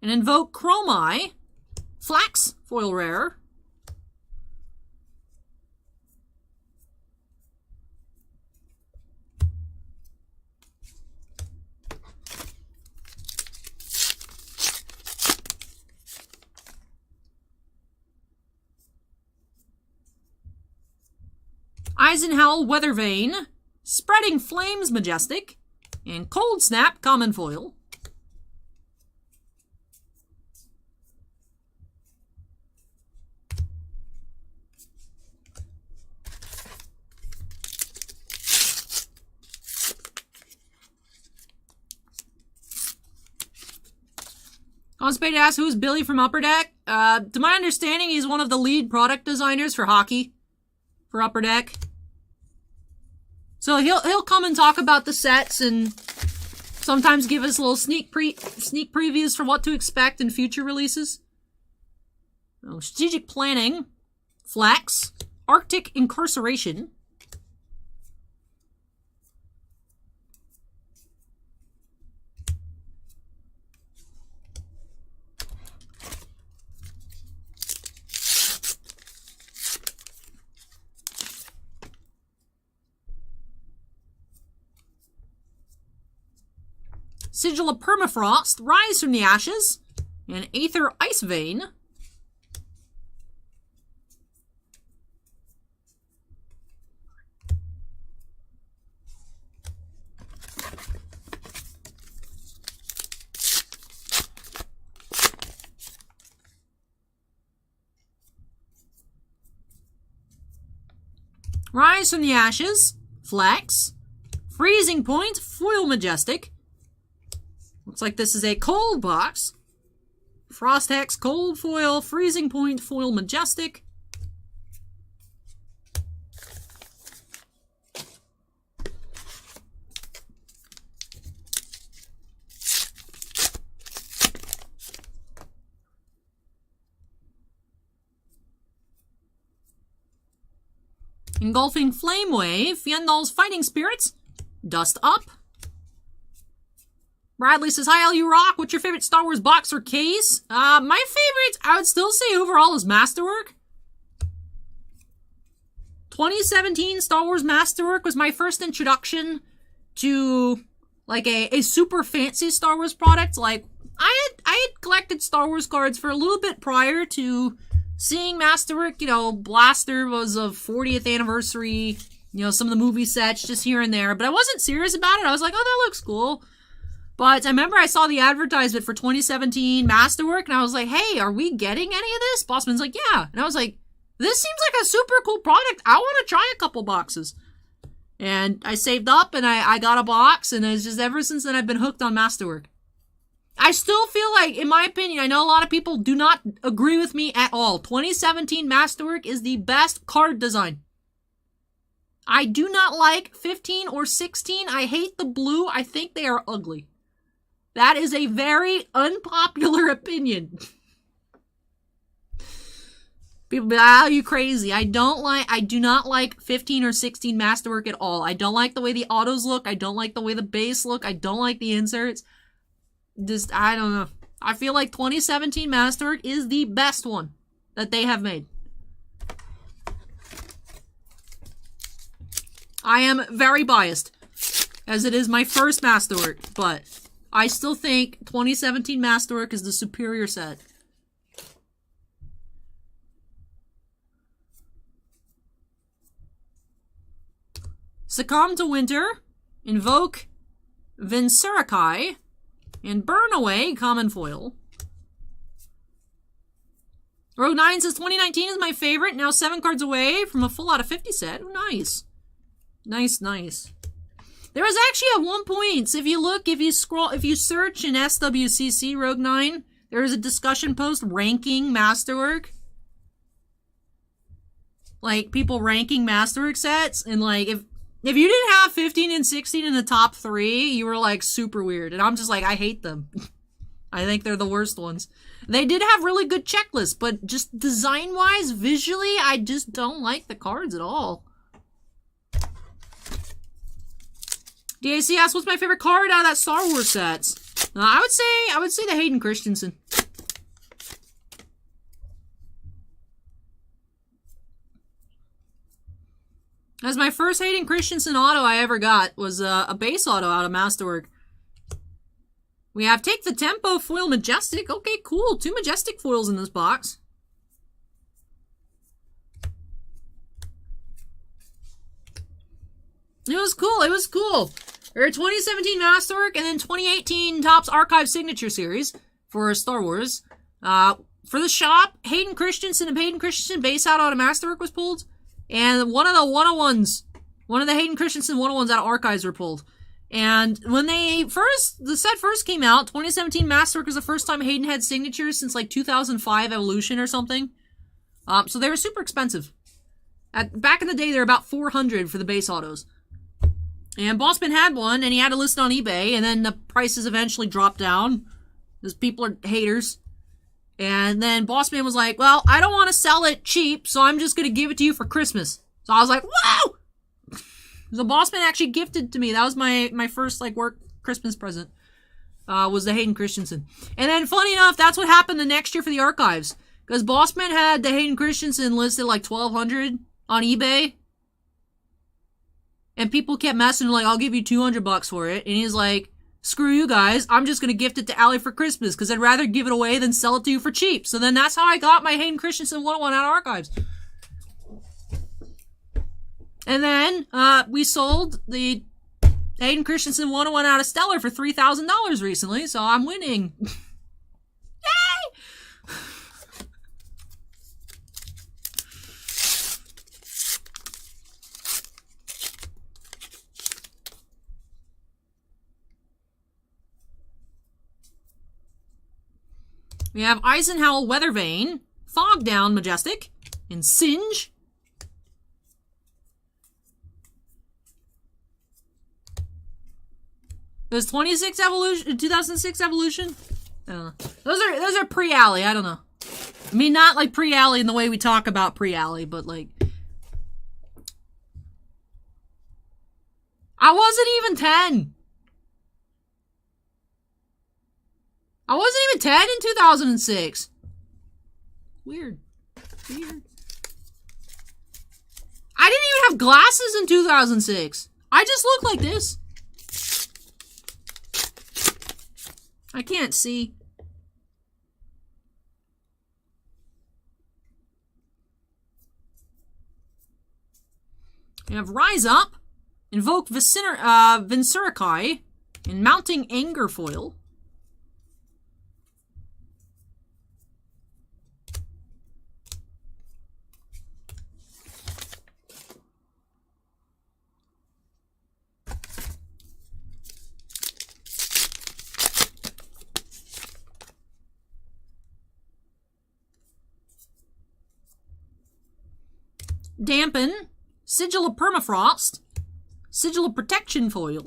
[SPEAKER 1] and Invoke Chromai, Flax, foil rare. Eisenhower Weathervane, Spreading Flames Majestic, and Cold Snap common foil. Conspade asks, who's Billy from Upper Deck? To my understanding, he's one of the lead product designers for hockey for Upper Deck. So he'll come and talk about the sets and sometimes give us little sneak previews for what to expect in future releases. Oh, strategic Planning, Flex, Arctic Incarceration. Sigil of Permafrost, Rise from the Ashes, and Aether Ice Vein. Rise from the Ashes, Flex, Freezing Point, Foil Majestic. Looks like this is a cold box. Frost Hex, Cold Foil, Freezing Point, Foil Majestic. Engulfing Flame Wave, Fyendal's Fighting Spirits, Dust Up. Bradley says, hi, LU Rock. What's your favorite Star Wars box or case? My favorite, I would still say overall, is Masterwork. 2017 Star Wars Masterwork was my first introduction to, like, a super fancy Star Wars product. Like, I had collected Star Wars cards for a little bit prior to seeing Masterwork. You know, Blaster was a 40th anniversary. You know, some of the movie sets just here and there. But I wasn't serious about it. I was like, oh, that looks cool. But I remember I saw the advertisement for 2017 Masterwork, and I was like, hey, are we getting any of this? Bossman's like, yeah. And I was like, this seems like a super cool product. I want to try a couple boxes. And I saved up, and I got a box, and it's just ever since then I've been hooked on Masterwork. I still feel like, in my opinion, I know a lot of people do not agree with me at all. 2017 Masterwork is the best card design. I do not like 15 or 16. I hate the blue. I think they are ugly. That is a very unpopular opinion. People be like, oh, you crazy. I do not like 15 or 16 Masterwork at all. I don't like the way the autos look. I don't like the way the base look. I don't like the inserts. Just, I don't know. I feel like 2017 Masterwork is the best one that they have made. I am very biased, as it is my first Masterwork, but I still think 2017 Masterwork is the superior set. Succumb to Winter, Invoke Vinsurakai, and Burn Away Common Foil. Rogue 9 says 2019 is my favorite, now 7 cards away from a full out of 50 set. Oh, nice. Nice, nice. There was actually at one point, so if you look, if you scroll, if you search in SWCC Rogue 9, there is a discussion post ranking Masterwork. Like, people ranking Masterwork sets, and like, if you didn't have 15 and 16 in the top 3, you were like super weird. And I'm just like, I hate them. I think they're the worst ones. They did have really good checklists, but just design-wise, visually, I just don't like the cards at all. DAC asks, what's my favorite card out of that Star Wars sets? I would say the Hayden Christensen. As my first Hayden Christensen auto I ever got was a base auto out of Masterwork. We have Take the Tempo foil Majestic. Okay, cool. 2 Majestic foils in this box. It was cool. It was cool. There are 2017 Masterwork and then 2018 Topps Archive Signature Series for Star Wars. For the shop, Hayden Christensen and Hayden Christensen base out of Masterwork was pulled. And one of the 101s, one of the Hayden Christensen 101s out of Archives were pulled. And when the set first came out, 2017 Masterwork was the first time Hayden had signatures since like 2005 Evolution or something. So they were super expensive. Back in the day, they were about $400 for the base autos. And Bossman had one, and he had to list it on eBay, and then the prices eventually dropped down, because people are haters. And then Bossman was like, well, I don't want to sell it cheap, so I'm just going to give it to you for Christmas. So I was like, wow! So Bossman actually gifted to me. That was my first, like, work Christmas present, was the Hayden Christensen. And then, funny enough, that's what happened the next year for the Archives. Because Bossman had the Hayden Christensen listed like $1,200 on eBay. And people kept messing like, I'll give you $200 for it. And he's like, screw you guys. I'm just going to gift it to Allie for Christmas because I'd rather give it away than sell it to you for cheap. So then that's how I got my Hayden Christensen 101 out of Archives. And then we sold the Hayden Christensen 101 out of Stellar for $3,000 recently. So I'm winning. Yay! We have Eisenhower Weathervane, Fog Down Majestic, and Singe. There's 26 Evolution, 2006 Evolution. I don't know. Those are pre-Alley. I don't know. I mean, not like pre-Alley in the way we talk about pre-Alley, but like, I wasn't even 10. I wasn't even 10 in 2006. Weird. Weird. I didn't even have glasses in 2006. I just looked like this. I can't see. We have Rise Up, Invoke Vincerikai, and Mounting Anger foil. Dampen, Sigil of Permafrost, Sigil of Protection foil,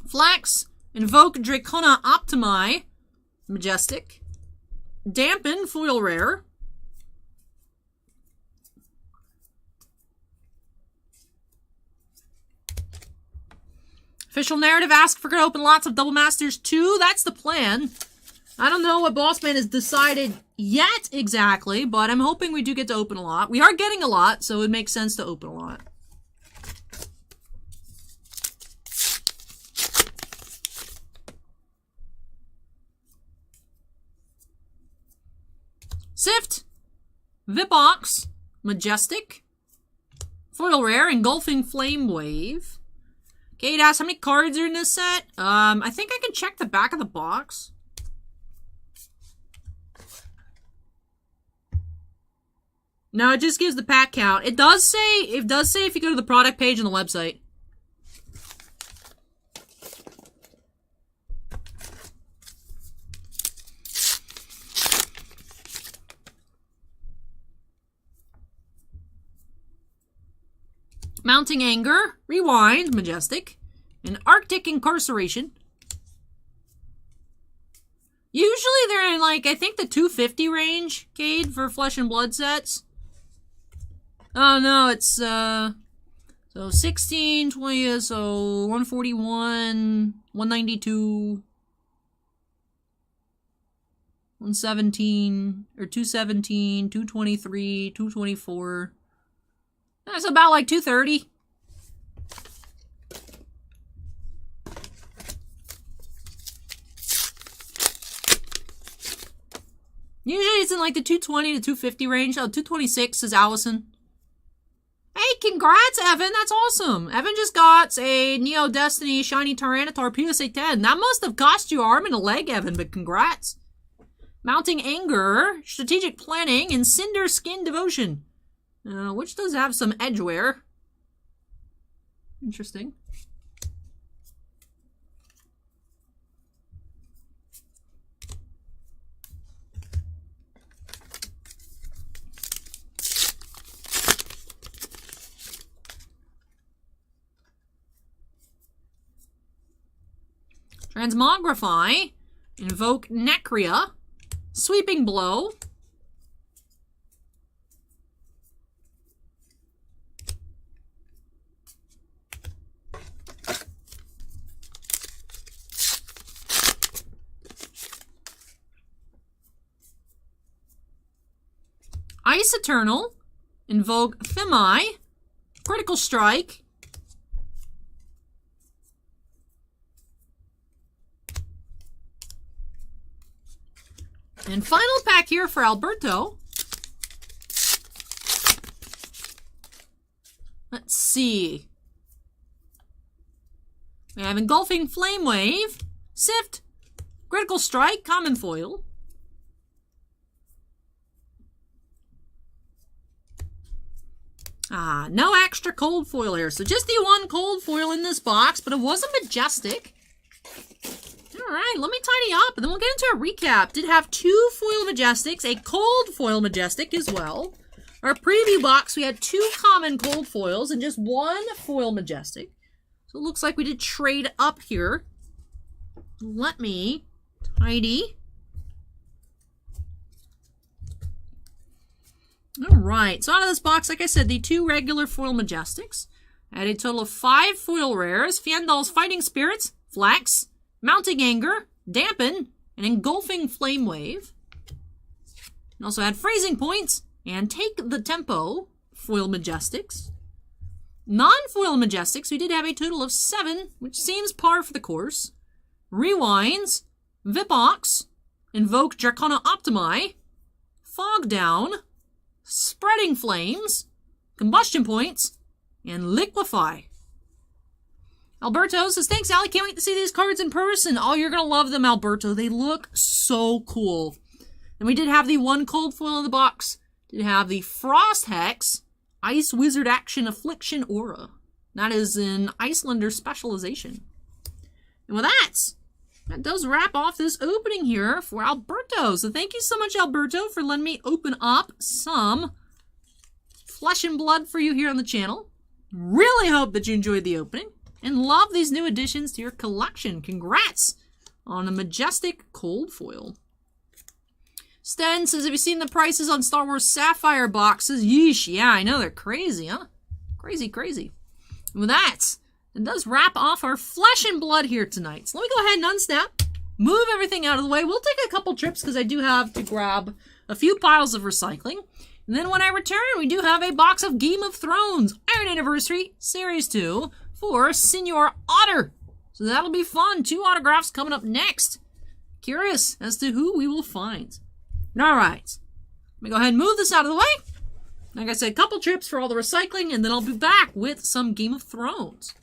[SPEAKER 1] Flax, Invoke Dracona Optimi, Majestic, Dampen foil rare, Official narrative, ask if we're going to open lots of Double Masters 2. That's the plan. I don't know what Bossman has decided yet exactly, but I'm hoping we do get to open a lot. We are getting a lot, so it makes sense to open a lot. Sift, Vipox, Majestic, Foil Rare, Engulfing Flame Wave. Kate asks, how many cards are in this set? I think I can check the back of the box. No, it just gives the pack count. It does say if you go to the product page on the website. Mounting Anger, Rewind, Majestic, and Arctic Incarceration. Usually they're in, like, I think the 250 range, Cade, for Flesh and Blood sets. Oh, no, it's, so 16, 20, so 141, 192, 117, or 217, 223, 224. That's about like 230. Usually it's in like the 220 to 250 range. Oh, 226 is Allison. Hey, congrats, Evan. That's awesome. Evan just got a Neo Destiny Shiny Tyranitar PSA 10. That must have cost you an arm and a leg, Evan, but congrats. Mounting Anger, Strategic Planning, and Cinder Skin Devotion. Which does have some edgeware. Interesting. Transmogrify, Invoke Necria, Sweeping Blow, Ice Eternal, Invoke Themi, Critical Strike, and final pack here for Alberto. Let's see. We have Engulfing Flame Wave, Sift, Critical Strike, Common Foil, no extra cold foil here. So just the one cold foil in this box, but it was a Majestic. Alright, let me tidy up, and then we'll get into a recap. Did have 2 foil Majestics, a cold foil Majestic as well. Our preview box, we had 2 common cold foils and just 1 foil Majestic. So it looks like we did trade up here. Let me tidy. Alright, so out of this box, like I said, the 2 regular foil Majestics. I had a total of 5 foil rares. Fiendal's Fighting Spirits, Flax, Mounting Anger, Dampen, and Engulfing Flame Wave. And also had Freezing Points and Take the Tempo foil Majestics. Non-foil Majestics, we did have a total of 7, which seems par for the course. Rewinds, Vipox, Invoke Dracona Optimi, Fog Down, Spreading Flames, Combustion Points, and Liquefy. Alberto says, thanks, Allie. Can't wait to see these cards in person. Oh, you're going to love them, Alberto. They look so cool. And we did have the one cold foil in the box. Did have the Frost Hex, Ice Wizard Action Affliction Aura. That is an Icelander specialization. And with that does wrap off this opening here for Alberto. So thank you so much, Alberto, for letting me open up some Flesh and Blood for you here on the channel. Really hope that you enjoyed the opening and love these new additions to your collection. Congrats on a majestic cold foil. Sten says, have you seen the prices on Star Wars Sapphire boxes? Yeesh, yeah, I know, they're crazy, huh? Crazy, crazy. And with that, it does wrap off our Flesh and Blood here tonight. So let me go ahead and unsnap, move everything out of the way. We'll take a couple trips because I do have to grab a few piles of recycling. And then when I return, we do have a box of Game of Thrones Iron Anniversary Series 2 for Senior Otter. So that'll be fun. 2 autographs coming up next. Curious as to who we will find. Alright. Let me go ahead and move this out of the way. Like I said, a couple trips for all the recycling, and then I'll be back with some Game of Thrones.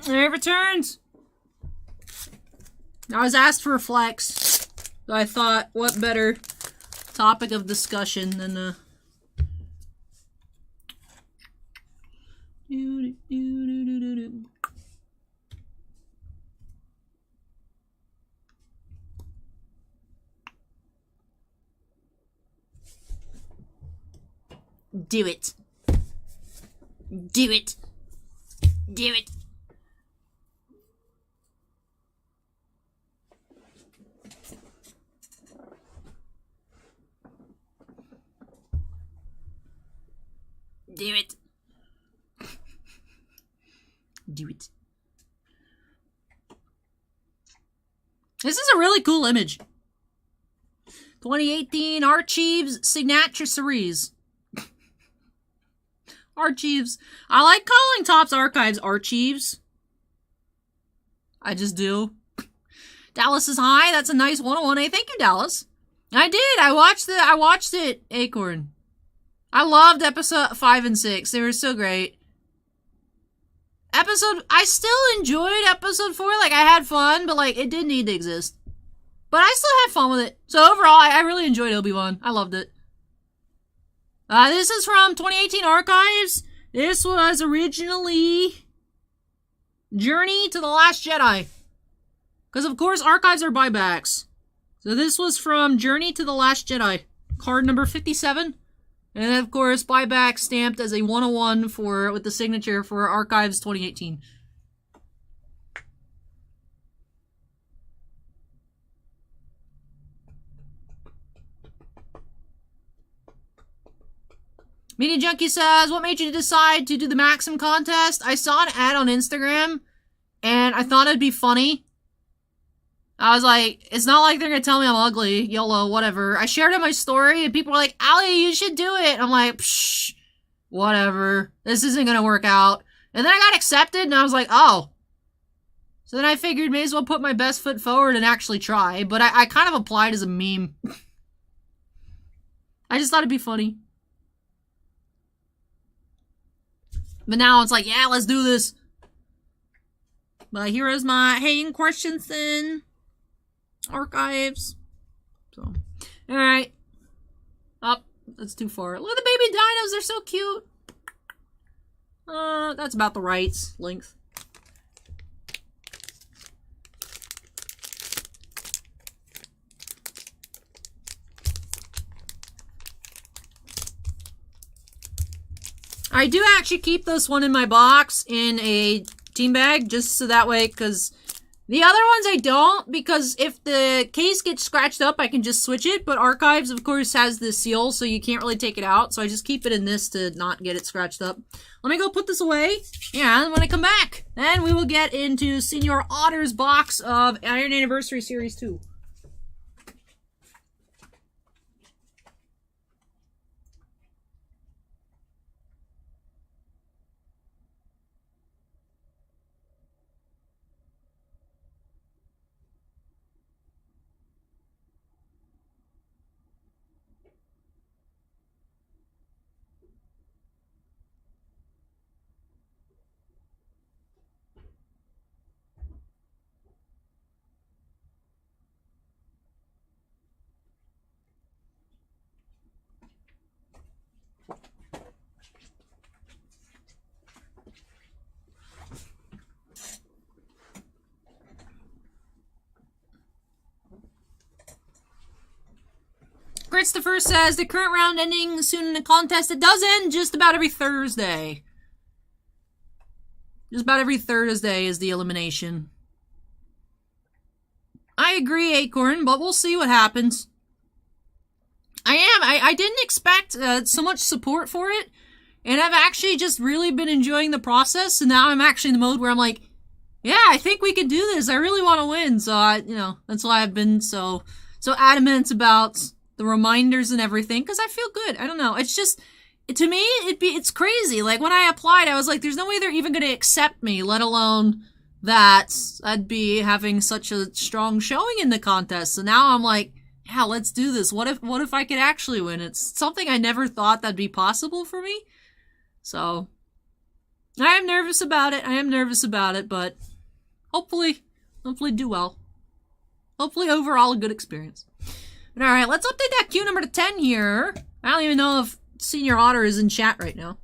[SPEAKER 1] And it returns. I was asked for a flex. So I thought, what better topic of discussion than do it. Do it. Do it. Do it. Do it. This is a really cool image. 2018 Archives Signature Series. Archives. I like calling Topps Archives Archives. I just do. Dallas is high. That's a nice 101A. Thank you, Dallas. I did. I watched it, Acorn. I loved episode 5 and 6. They were so great. I still enjoyed episode 4. Like, I had fun, but, like, it didn't need to exist. But I still had fun with it. So, overall, I really enjoyed Obi-Wan. I loved it. This is from 2018 Archives. This was originally Journey to the Last Jedi. Because, of course, Archives are buybacks. So, this was from Journey to the Last Jedi. Card number 57. And then, of course, buyback stamped as a 101 with the signature for Archives 2018. Media Junkie says, what made you decide to do the Maxim contest? I saw an ad on Instagram, and I thought it'd be funny. I was like, it's not like they're gonna tell me I'm ugly, YOLO, whatever. I shared it in my story, and people were like, Allie, you should do it. I'm like, psh, whatever. This isn't gonna work out. And then I got accepted, and I was like, oh. So then I figured may as well put my best foot forward and actually try. But I kind of applied as a meme. I just thought it'd be funny. But now it's like, yeah, let's do this. But here is my Hayden Christensen Archives. So, alright. Up. That's too far. Look at the baby dinos. They're so cute. That's about the right length. I do actually keep this one in my box in a team bag, just so that way, because the other ones I don't, because if the case gets scratched up, I can just switch it, but Archives, of course, has this seal, so you can't really take it out, so I just keep it in this to not get it scratched up. Let me go put this away, and when I come back, then we will get into Senior Otter's box of Iron Anniversary Series 2. Christopher says, the current round ending soon in the contest. It does end just about every Thursday. Just about every Thursday is the elimination. I agree, Acorn, but we'll see what happens. I didn't expect so much support for it, and I've actually just really been enjoying the process, and now I'm actually in the mode where I'm like, yeah, I think we can do this. I really want to win, so that's why I've been so adamant about the reminders and everything, because I feel good. I don't know. It's just, to me, it's crazy. Like, when I applied, I was like, there's no way they're even going to accept me, let alone that I'd be having such a strong showing in the contest. So now I'm like, yeah, let's do this. What if I could actually win? It's something I never thought that'd be possible for me. So, I am nervous about it. I am nervous about it, but hopefully do well. Hopefully overall a good experience. But all right, let's update that queue number to 10 here. I don't even know if Senior Otter is in chat right now.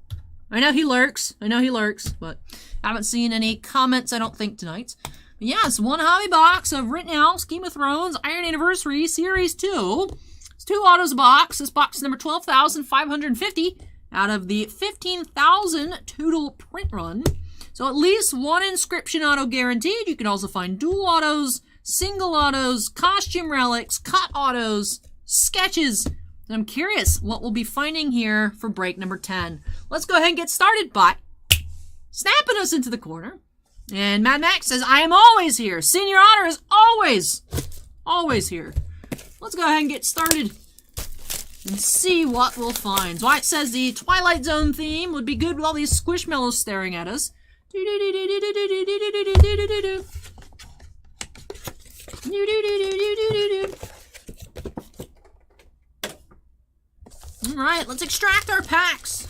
[SPEAKER 1] I know he lurks. But I haven't seen any comments, I don't think, tonight. But yes, one hobby box of Rittenhouse, Game of Thrones, Iron Anniversary, Series 2. It's 2 autos a box. This box is number 12,550 out of the 15,000 total print run. So at least one inscription auto guaranteed. You can also find dual autos, single autos, costume relics, cut autos, sketches. And I'm curious what we'll be finding here for break number 10. Let's go ahead and get started by snapping us into the corner. And Mad Max says, I am always here. Senior Otter is always here. Let's go ahead and get started and see what we'll find. Dwight says the Twilight Zone theme would be good with all these squishmallows staring at us. Alright, let's extract our packs.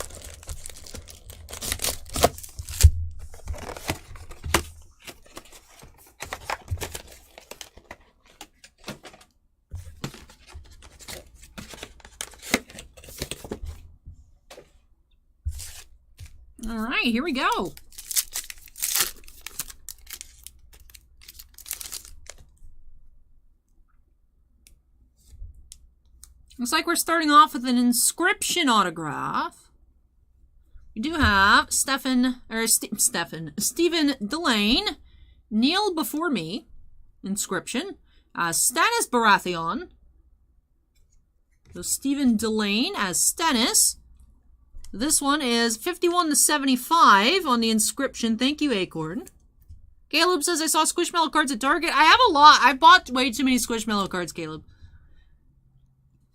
[SPEAKER 1] Alright, here we go. Looks like we're starting off with an inscription autograph. We do have Stephen Delane, Kneel Before Me, inscription. Stannis Baratheon. So Stephen Delane as Stannis. This one is 51/75 on the inscription. Thank you, Acorn. Caleb says, I saw Squishmallow cards at Target. I have a lot. I bought way too many Squishmallow cards, Caleb.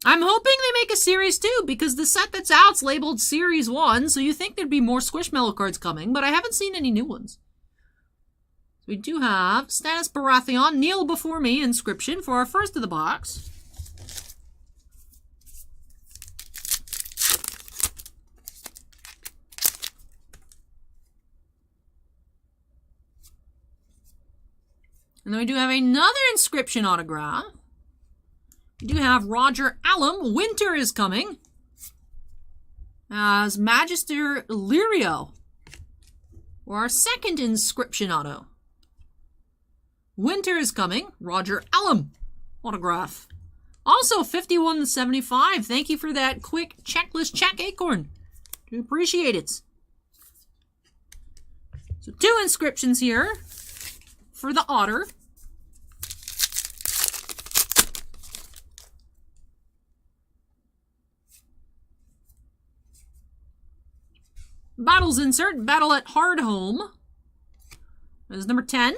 [SPEAKER 1] I'm hoping they make a Series 2 because the set that's out's labeled Series 1, so you think there'd be more Squishmallow cards coming, but I haven't seen any new ones. We do have Stannis Baratheon, Kneel Before Me, inscription for our first of the box. And then we do have another inscription autograph. We do have Roger Allam, Winter is Coming, as Magister Illyrio, or our second inscription auto. Winter is Coming, Roger Allam autograph. Also 51/75. Thank you for that quick checklist check, Acorn. Do appreciate it. So 2 inscriptions here for the Otter. Battles insert, Battle at Hardhome. That is number 10.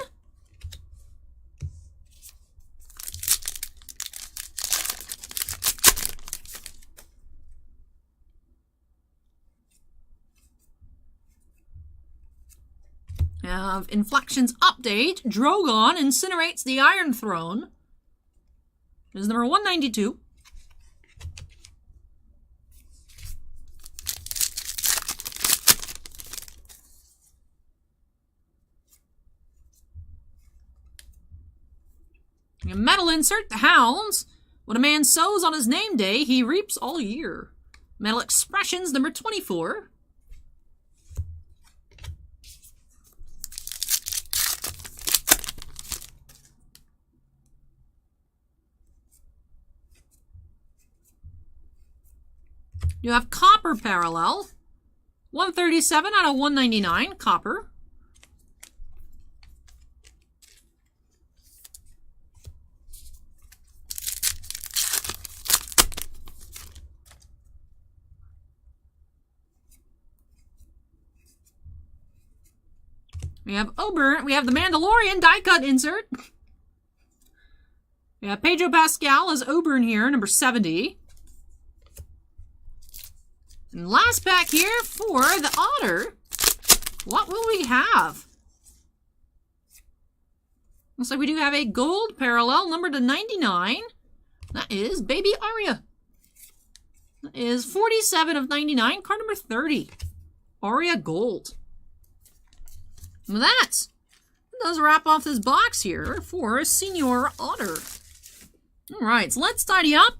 [SPEAKER 1] We have Inflections Update. Drogon incinerates the Iron Throne. That is number 192. A metal insert, the Hounds. What a man sows on his name day, he reaps all year. Metal Expressions, number 24. You have Copper Parallel. 137 out of 199, Copper. We have Oberyn. We have the Mandalorian die cut insert. We have Pedro Pascal as Oberyn here, number 70. And last pack here for the Otter. What will we have? Looks like we do have a gold parallel, numbered to 99. That is Baby Arya. That is 47 of 99, card number 30. Arya Gold. With that, it does wrap off this box here for Senior Otter. Alright, so let's tidy up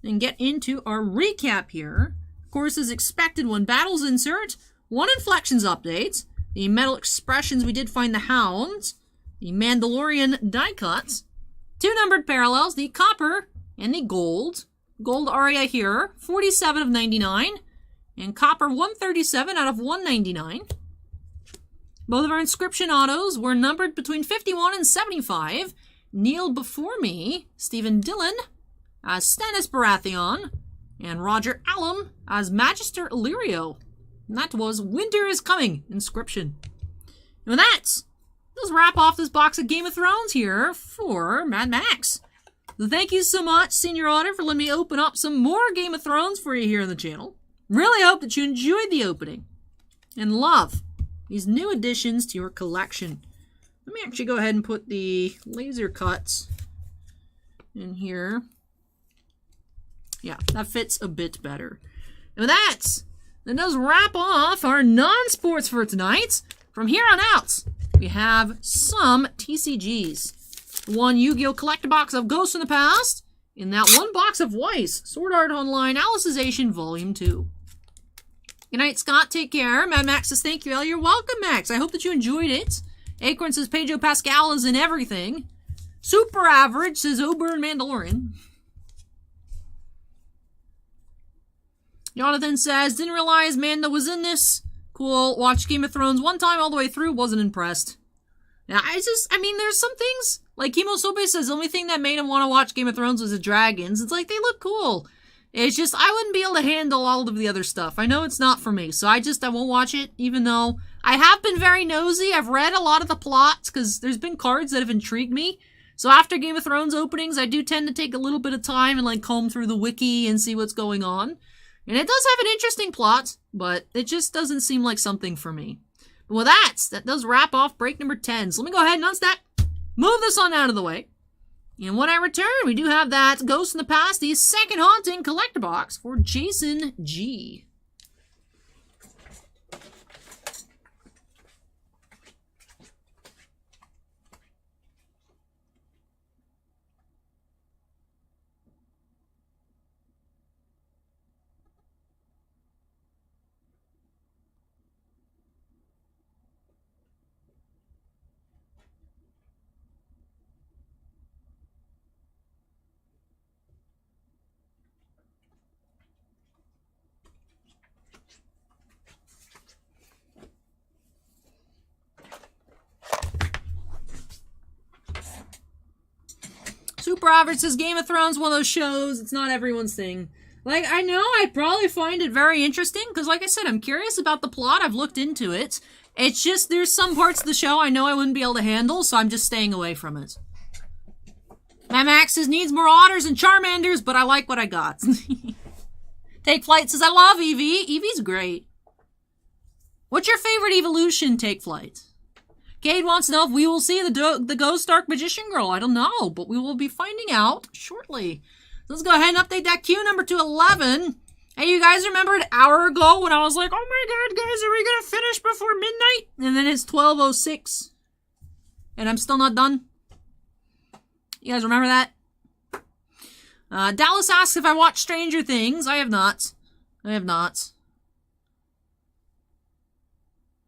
[SPEAKER 1] and get into our recap here. Of course, as expected, 1 Battles insert, 1 Inflections update, the Metal Expressions, we did find the Hounds, the Mandalorian die cuts, 2 numbered parallels, the Copper and the Gold. Gold Aria here, 47 of 99, and Copper 137 out of 199. Both of our inscription autos were numbered between 51 and 75. Kneeled before me, Stephen Dillon as Stannis Baratheon, and Roger Allam as Magister Illyrio. And that was Winter is Coming inscription. And with that, let's wrap off this box of Game of Thrones here for Mad Max. So thank you so much, Senior Otter, for letting me open up some more Game of Thrones for you here on the channel. Really hope that you enjoyed the opening and love these new additions to your collection. Let me actually go ahead and put the laser cuts in here. Yeah, that fits a bit better. And with that does wrap off our non-sports for tonight. From here on out, we have some TCGs. 1 Yu-Gi-Oh! Collector box of Ghosts in the Past, and that 1 box of Weiss, Sword Art Online, Alicization Volume 2. Good night, Scott. Take care. Mad Max says thank you, Ellie. You're welcome, Max. I hope that you enjoyed it. Acorn says Pedro Pascal is in everything. Super Average says Oberyn Mandalorian. Jonathan says, didn't realize Mando was in this. Cool. Watched Game of Thrones 1 time all the way through. Wasn't impressed. Now, I mean, there's some things, like Kimo Sobe says, the only thing that made him want to watch Game of Thrones was the dragons. It's like, they look cool. It's just, I wouldn't be able to handle all of the other stuff. I know it's not for me, so I won't watch it, even though I have been very nosy. I've read a lot of the plots, because there's been cards that have intrigued me. So after Game of Thrones openings, I do tend to take a little bit of time and, like, comb through the wiki and see what's going on. And it does have an interesting plot, but it just doesn't seem like something for me. But with that does wrap off break number 10. So let me go ahead and unstack, move this on out of the way. And when I return, we do have that Ghost in the Past, the Second Haunting collector box for Jason G. Super Average says Game of Thrones, one of those shows, it's not everyone's thing. Like, I know I'd probably find it very interesting, because like I said, I'm curious about the plot, I've looked into it. It's just, there's some parts of the show I know I wouldn't be able to handle, so I'm just staying away from it. Mad Max says, needs more otters and Charmanders, but I like what I got. TakeFlight says, I love Eevee. Eevee's great. What's your favorite evolution, TakeFlight? Cade wants to know if we will see the Ghost Dark Magician Girl. I don't know, but we will be finding out shortly. So let's go ahead and update that queue number to 11. Hey, you guys remember an hour ago when I was like, oh my god, guys, are we going to finish before midnight? And then it's 12:06. And I'm still not done. You guys remember that? Dallas asks if I watched Stranger Things. I have not. I have not.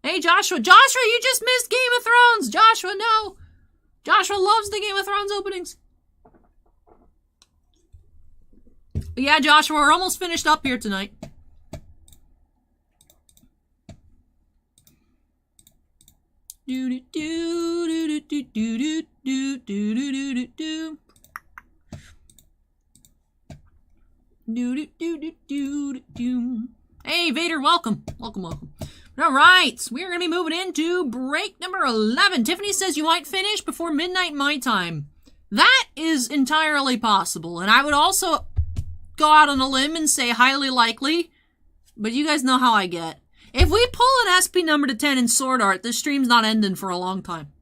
[SPEAKER 1] Hey, Joshua. Joshua, you just missed Game of Thrones. Joshua, no. Joshua loves the Game of Thrones openings. But yeah, Joshua, we're almost finished up here tonight. Do do do do do do do do do do do. Do do do do do do. Hey, Vader, welcome. Welcome, welcome. All right, we're going to be moving into break number 11. Tiffany says you might finish before midnight my time. That is entirely possible, and I would also go out on a limb and say highly likely, but you guys know how I get. If we pull an SP number to 10 in Sword Art, this stream's not ending for a long time.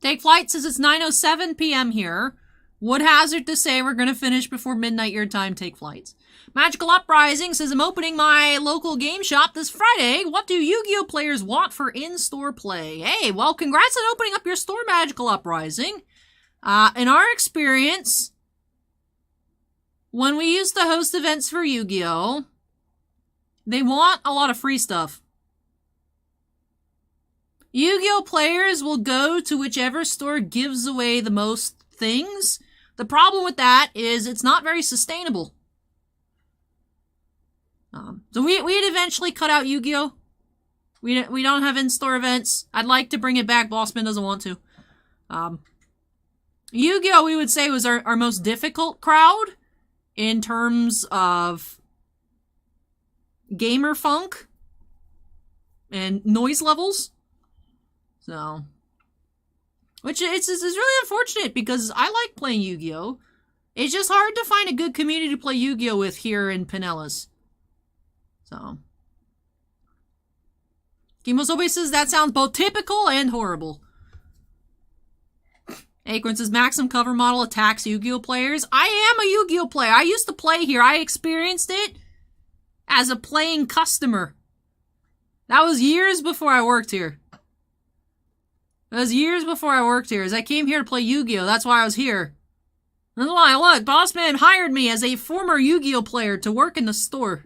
[SPEAKER 1] TakeFlight says it's 9:07 p.m. here. Would hazard to say we're going to finish before midnight your time, take flights. Magical Uprising says, I'm opening my local game shop this Friday. What do Yu-Gi-Oh! Players want for in-store play? Hey, well, congrats on opening up your store, Magical Uprising. In our experience, when we used to host events for Yu-Gi-Oh!, they want a lot of free stuff. Yu-Gi-Oh! Players will go to whichever store gives away the most things. The problem with that is it's not very sustainable. So we'd eventually cut out Yu-Gi-Oh! We don't have in-store events. I'd like to bring it back. Bossman doesn't want to. Yu-Gi-Oh! We would say was our most difficult crowd in terms of gamer funk and noise levels. So, which it's really unfortunate because I like playing Yu-Gi-Oh! It's just hard to find a good community to play Yu-Gi-Oh! With here in Pinellas. So, Kimosobe says that sounds both typical and horrible. Acorn says Maxim cover model attacks Yu-Gi-Oh! Players. I am a Yu-Gi-Oh! Player. I used to play here. I experienced it as a playing customer. That was years before I worked here. As I came here to play Yu-Gi-Oh! That's why I was here. That's why, look, Bossman hired me as a former Yu-Gi-Oh! Player to work in the store.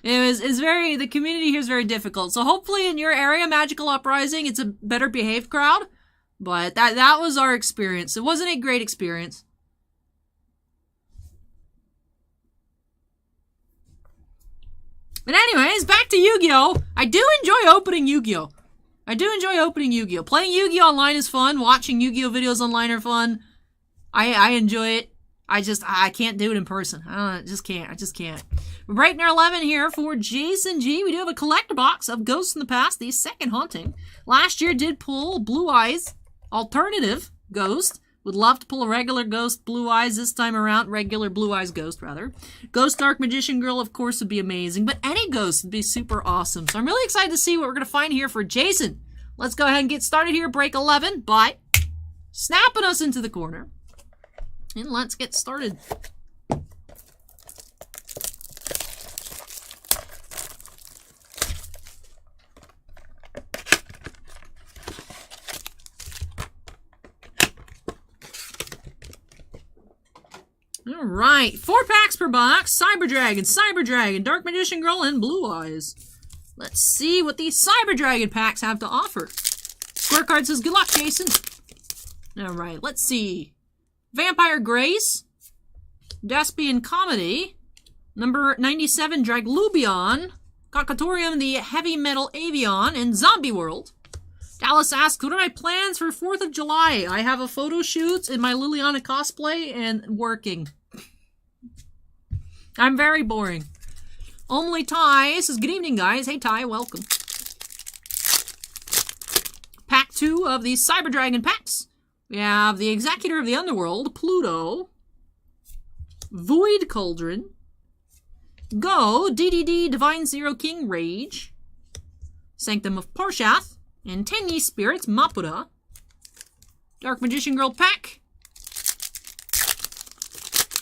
[SPEAKER 1] The community here is very difficult. So hopefully in your area, Magical Uprising, it's a better behaved crowd. But that was our experience. It wasn't a great experience. But anyways, back to Yu-Gi-Oh! I do enjoy opening Yu-Gi-Oh! Playing Yu-Gi-Oh! Online is fun. Watching Yu-Gi-Oh! Videos online are fun. I enjoy it. I can't do it in person. I just can't. Brighton 11 here for Jason G. We do have a collector box of Ghosts in the Past, the second haunting. Last year did pull Blue Eyes alternative Ghost. Would love to pull a regular Ghost Blue Eyes this time around. Regular Blue Eyes Ghost, rather. Ghost Dark Magician Girl, of course, would be amazing. But any Ghost would be super awesome. So I'm really excited to see what we're going to find here for Jason. Let's go ahead and get started here. Break 11 by snapping us into the corner. And let's get started. Alright, 4 packs per box. Cyber Dragon, Dark Magician Girl, and Blue Eyes. Let's see what these Cyber Dragon packs have to offer. Scorecard says, good luck, Jason. Alright, let's see. Vampire Grace, Despian Comedy, number 97, Draglubion, Cocatorium, the Heavy Metal Avion, and Zombie World. Dallas asks, what are my plans for 4th of July? I have a photo shoot in my Liliana cosplay and working. I'm very boring. Only Ty says, good evening, guys. Hey, Ty, welcome. Pack 2 of these Cyber Dragon packs. We have the Executor of the Underworld, Pluto, Void Cauldron, Go, DDD, Divine Zero King, Rage, Sanctum of Parshath, and Tangy Spirits, Mapura, Dark Magician Girl pack.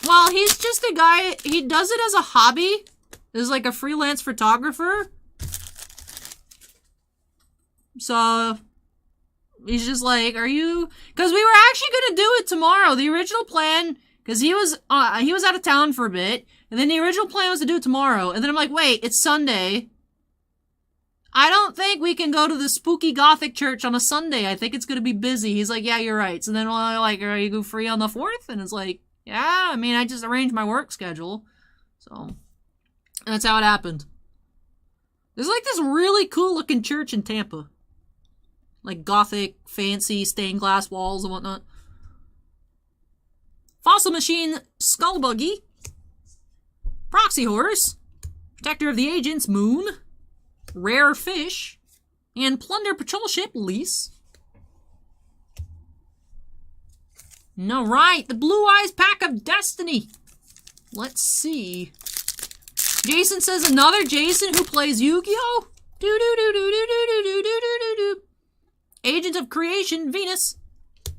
[SPEAKER 1] Well, he's just a guy, he does it as a hobby, as like a freelance photographer. So he's just like, are you... Because we were actually going to do it tomorrow. The original plan, because he was out of town for a bit, and then the original plan was to do it tomorrow. And then I'm like, wait, it's Sunday. I don't think we can go to the spooky Gothic church on a Sunday. I think it's going to be busy. He's like, yeah, you're right. So then we're like, are you free on the 4th? And it's like, yeah, I mean, I just arranged my work schedule. So, that's how it happened. There's like this really cool looking church in Tampa. Like Gothic, fancy, stained glass walls and whatnot. Fossil Machine, Skullbuggy. Proxy Horse. Protector of the Agents, Moon. Rare Fish. And Plunder Patrol Ship, Lease. Alright, the Blue Eyes pack of Destiny. Let's see. Jason says another Jason who plays Yu-Gi-Oh! Do-do-do-do-do-do-do-do-do-do-do. Agent of Creation, Venus.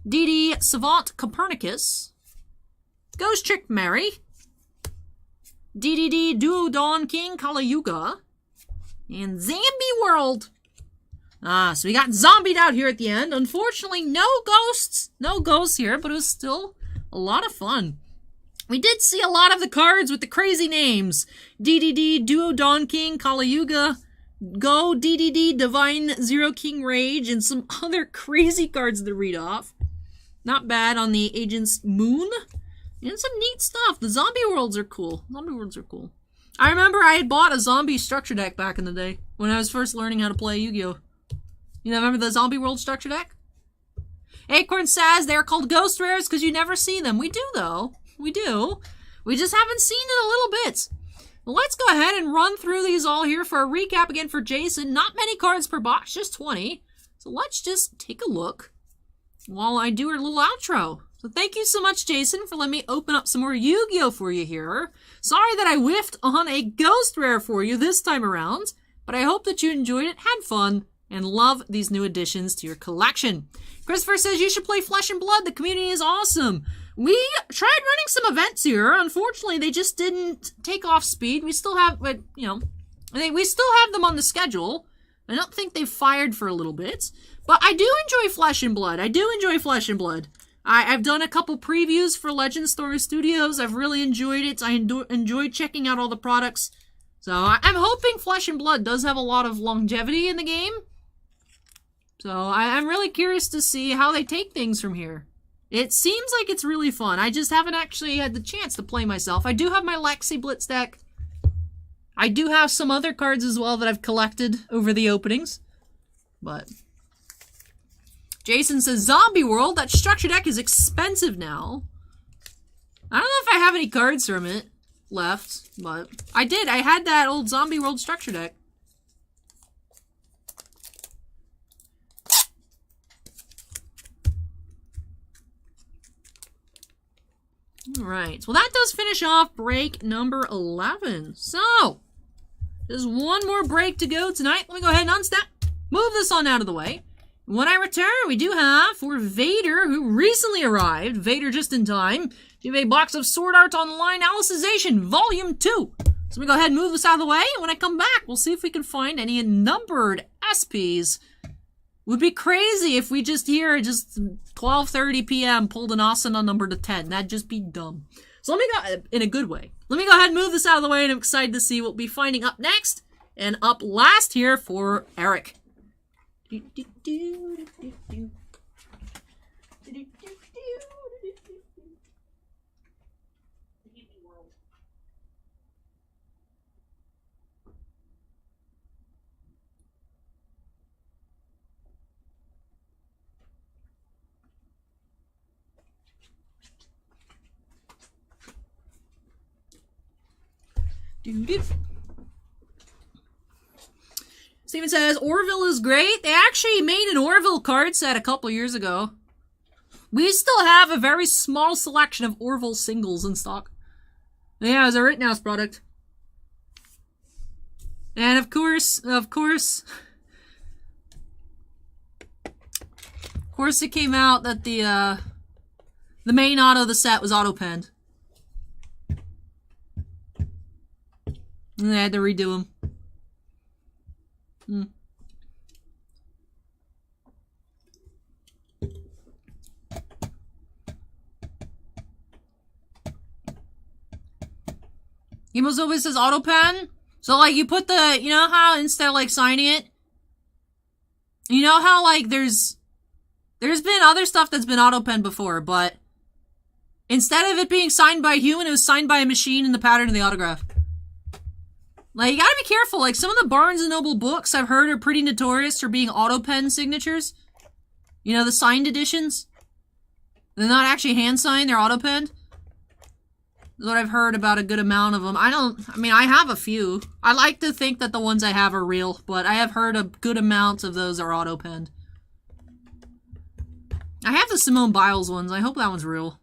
[SPEAKER 1] DD Savant Copernicus, Ghost Trick Mary, DDD Duodon King Kali-Yuga, and Zombie World. So we got zombied out here at the end. Unfortunately, no ghosts. No ghosts here, but it was still a lot of fun. We did see a lot of the cards with the crazy names. DDD Duodon King Kali-Yuga, Go DDD Divine Zero King Rage, and some other crazy cards to read off. Not bad on the Agent's Moon. And some neat stuff. The zombie worlds are cool. Zombie worlds are cool. I remember I had bought a zombie structure deck back in the day when I was first learning how to play Yu-Gi-Oh! You know, remember the zombie world structure deck? Acorn says they're called ghost rares because you never see them. We do, though. We do. We just haven't seen it a little bit. Well, let's go ahead and run through these all here for a recap again for Jason. Not many cards per box, just 20. So let's just take a look while I do our little outro. So thank you so much, Jason, for letting me open up some more Yu-Gi-Oh! For you here. Sorry that I whiffed on a ghost rare for you this time around, but I hope that you enjoyed it, had fun, and love these new additions to your collection. Christopher says you should play Flesh and Blood. The community is awesome. We tried running some events here. Unfortunately, they just didn't take off speed. We still have, but you know, I think we still have them on the schedule. I don't think they've fired for a little bit, but I do enjoy Flesh and Blood. I do enjoy Flesh and Blood. I've done a couple previews for Legend Story Studios. I've really enjoyed it. I enjoyed checking out all the products. So I'm hoping Flesh and Blood does have a lot of longevity in the game. So I'm really curious to see how they take things from here. It seems like it's really fun. I just haven't actually had the chance to play myself. I do have my Lexi Blitz deck. I do have some other cards as well that I've collected over the openings. But Jason says, Zombie World, that structure deck is expensive now. I don't know if I have any cards from it left, but I did. I had that old Zombie World structure deck. Alright, well that does finish off break number 11. So, there's one more break to go tonight. Let me go ahead and unstep, move this on out of the way. When I return, we do have, for Vader, who recently arrived, Vader just in time, we have a box of Sword Art Online Alicization Volume 2. So let me go ahead and move this out of the way, and when I come back, we'll see if we can find any numbered SPs. Would be crazy if we just here, just 12:30 p.m. pulled an Asuna number to 10. That'd just be dumb. So let me go, in a good way. Let me go ahead and move this out of the way, and I'm excited to see what we'll be finding up next. And up last here for Eric. Steven says, Orville is great. They actually made an Orville card set a couple years ago. We still have a very small selection of Orville singles in stock. Yeah, it's a Rittenhouse product. And of course, it came out that the main auto of the set was auto-penned. And they had to redo them. Emozoba says auto pen. So like you put the, you know how instead of like signing it, you know how like there's been other stuff that's been auto pen before, but instead of it being signed by a human, it was signed by a machine in the pattern of the autograph. Like, you gotta be careful. Like, some of the Barnes & Noble books I've heard are pretty notorious for being auto-pen signatures. You know, the signed editions. They're not actually hand-signed, they're auto-penned. That's what I've heard about a good amount of them. I mean, I have a few. I like to think that the ones I have are real, but I have heard a good amount of those are auto-penned. I have the Simone Biles ones. I hope that one's real.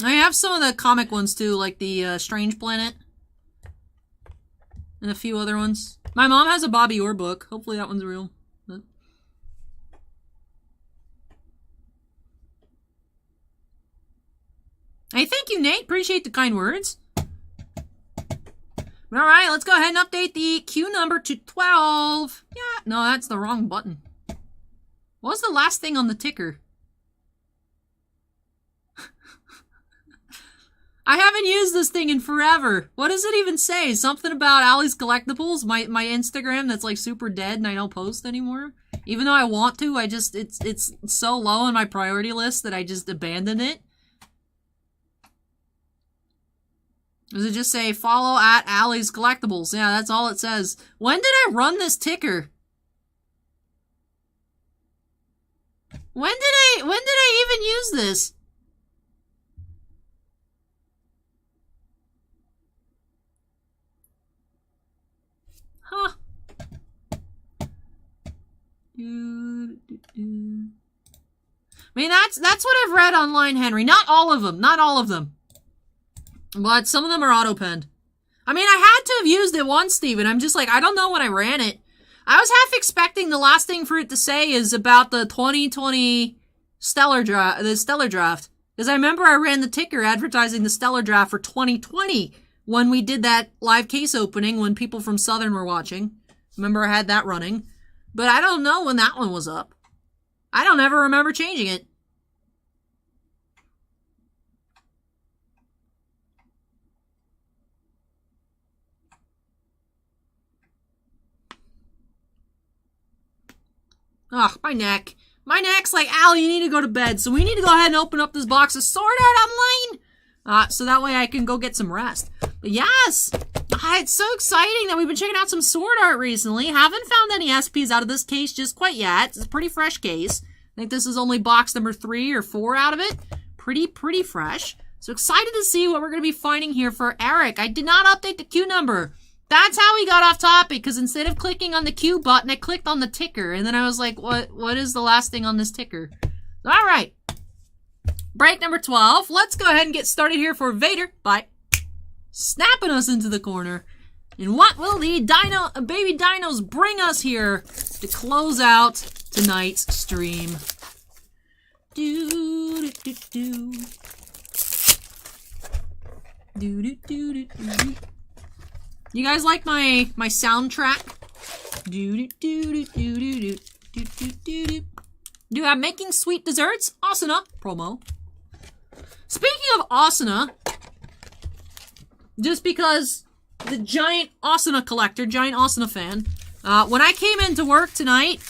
[SPEAKER 1] I have some of the comic ones, too, like the Strange Planet. And a few other ones. My mom has a Bobby Orr book. Hopefully that one's real. But Hey, thank you, Nate. Appreciate the kind words. All right, let's go ahead and update the queue number to 12. Yeah, no, that's the wrong button. What was the last thing on the ticker? I haven't used this thing in forever. What does it even say? Something about Ali's Collectibles? My Instagram that's like super dead and I don't post anymore? Even though I want to, it's so low on my priority list that I just abandoned it. Does it just say follow at Ali's Collectibles? Yeah, that's all it says. When did I run this ticker? When did I even use this? Huh. I mean, that's what I've read online, Henry. Not all of them. Not all of them. But some of them are auto-penned. I mean, I had to have used it once, Steven. I'm just like, I don't know when I ran it. I was half expecting the last thing for it to say is about the 2020 Stellar Draft. Because I remember I ran the ticker advertising the Stellar Draft for 2020 when we did that live case opening when people from Southern were watching. Remember I had that running. But I don't know when that one was up. I don't ever remember changing it. Ugh, my neck. My neck's like, Al, you need to go to bed. So we need to go ahead and open up this box of Sword Art Online. So that way I can go get some rest. But yes, it's so exciting that we've been checking out some Sword Art recently. Haven't found any SPs out of this case just quite yet. It's a pretty fresh case. I think this is only box number 3 or 4 out of it. Pretty fresh. So excited to see what we're going to be finding here for Eric. I did not update the queue number. That's how we got off topic, because instead of clicking on the Q button, I clicked on the ticker, and then I was like, what is the last thing on this ticker? Alright. Break number 12. Let's go ahead and get started here for Vader by snapping us into the corner. And what will the baby dinos bring us here to close out tonight's stream? Do do do do do do do do. You guys like my soundtrack? Do I'm making sweet desserts? Asuna promo. Speaking of Asuna, just because the giant Asuna collector, giant Asuna fan, when I came into work tonight,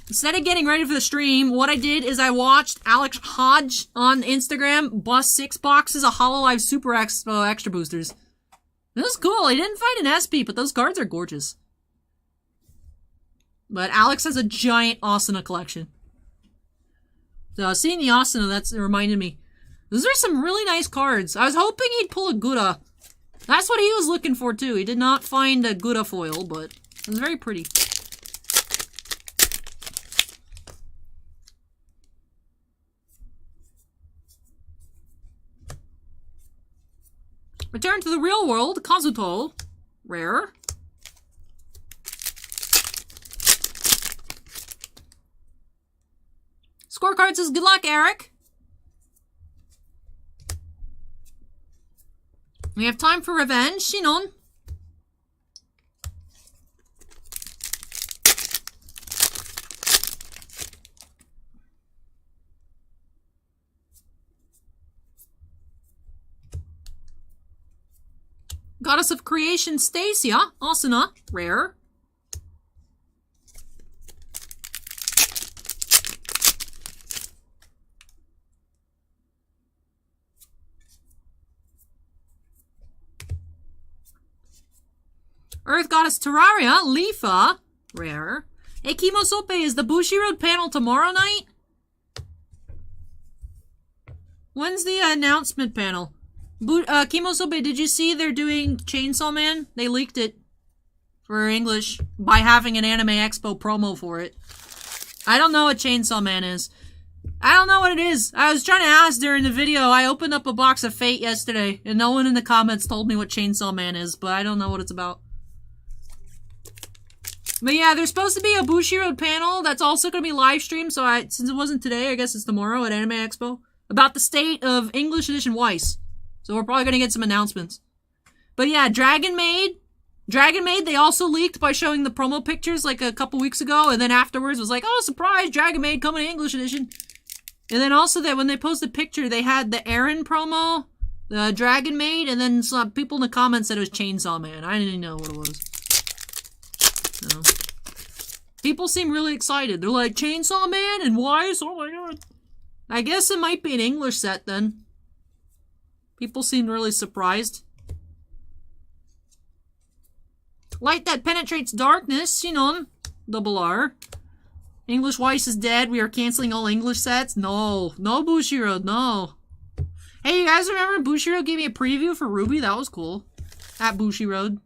[SPEAKER 1] instead of getting ready for the stream, what I did is I watched Alex Hodge on Instagram bust 6 boxes of HoloLive Super Expo Extra Boosters. It was cool. I didn't find an SP, but those cards are gorgeous. But Alex has a giant Asuna collection. So seeing the Asuna, that's reminded me. Those are some really nice cards. I was hoping he'd pull a Gura. That's what he was looking for too. He did not find a Gura foil, but it was very pretty. Return to the real world, Kazuto. Rare. Scorecard says, good luck, Eric. We have time for revenge. Shinon. Goddess of Creation, Stacia. Asuna. Rare. Earth Goddess Terraria. Lifa. Rare. Hey, Kimosope, is the Bushiroad panel tomorrow night? When's the announcement panel? Kimosobe, did you see they're doing Chainsaw Man? They leaked it for English by having an Anime Expo promo for it. I don't know what Chainsaw Man is. I don't know what it is. I was trying to ask during the video. I opened up a box of Fate yesterday, and no one in the comments told me what Chainsaw Man is, but I don't know what it's about. But yeah, there's supposed to be a Bushiroad panel that's also going to be live streamed, so since it wasn't today, I guess it's tomorrow at Anime Expo, about the state of English Edition Weiss. So we're probably going to get some announcements. But yeah, Dragon Maid, they also leaked by showing the promo pictures like a couple weeks ago. And then afterwards was like, oh, surprise, Dragon Maid coming to English edition. And then also that when they posted the picture, they had the Aaron promo, the Dragon Maid, and then some people in the comments said it was Chainsaw Man. I didn't even know what it was. So, people seem really excited. They're like, Chainsaw Man and Weiss? Oh my god. I guess it might be an English set then. People seemed really surprised. Light that penetrates darkness, you know, double R. English Weiss is dead. We are canceling all English sets. No. No, Bushiroad. No. Hey, you guys remember Bushiroad gave me a preview for Ruby? That was cool. At Bushiroad.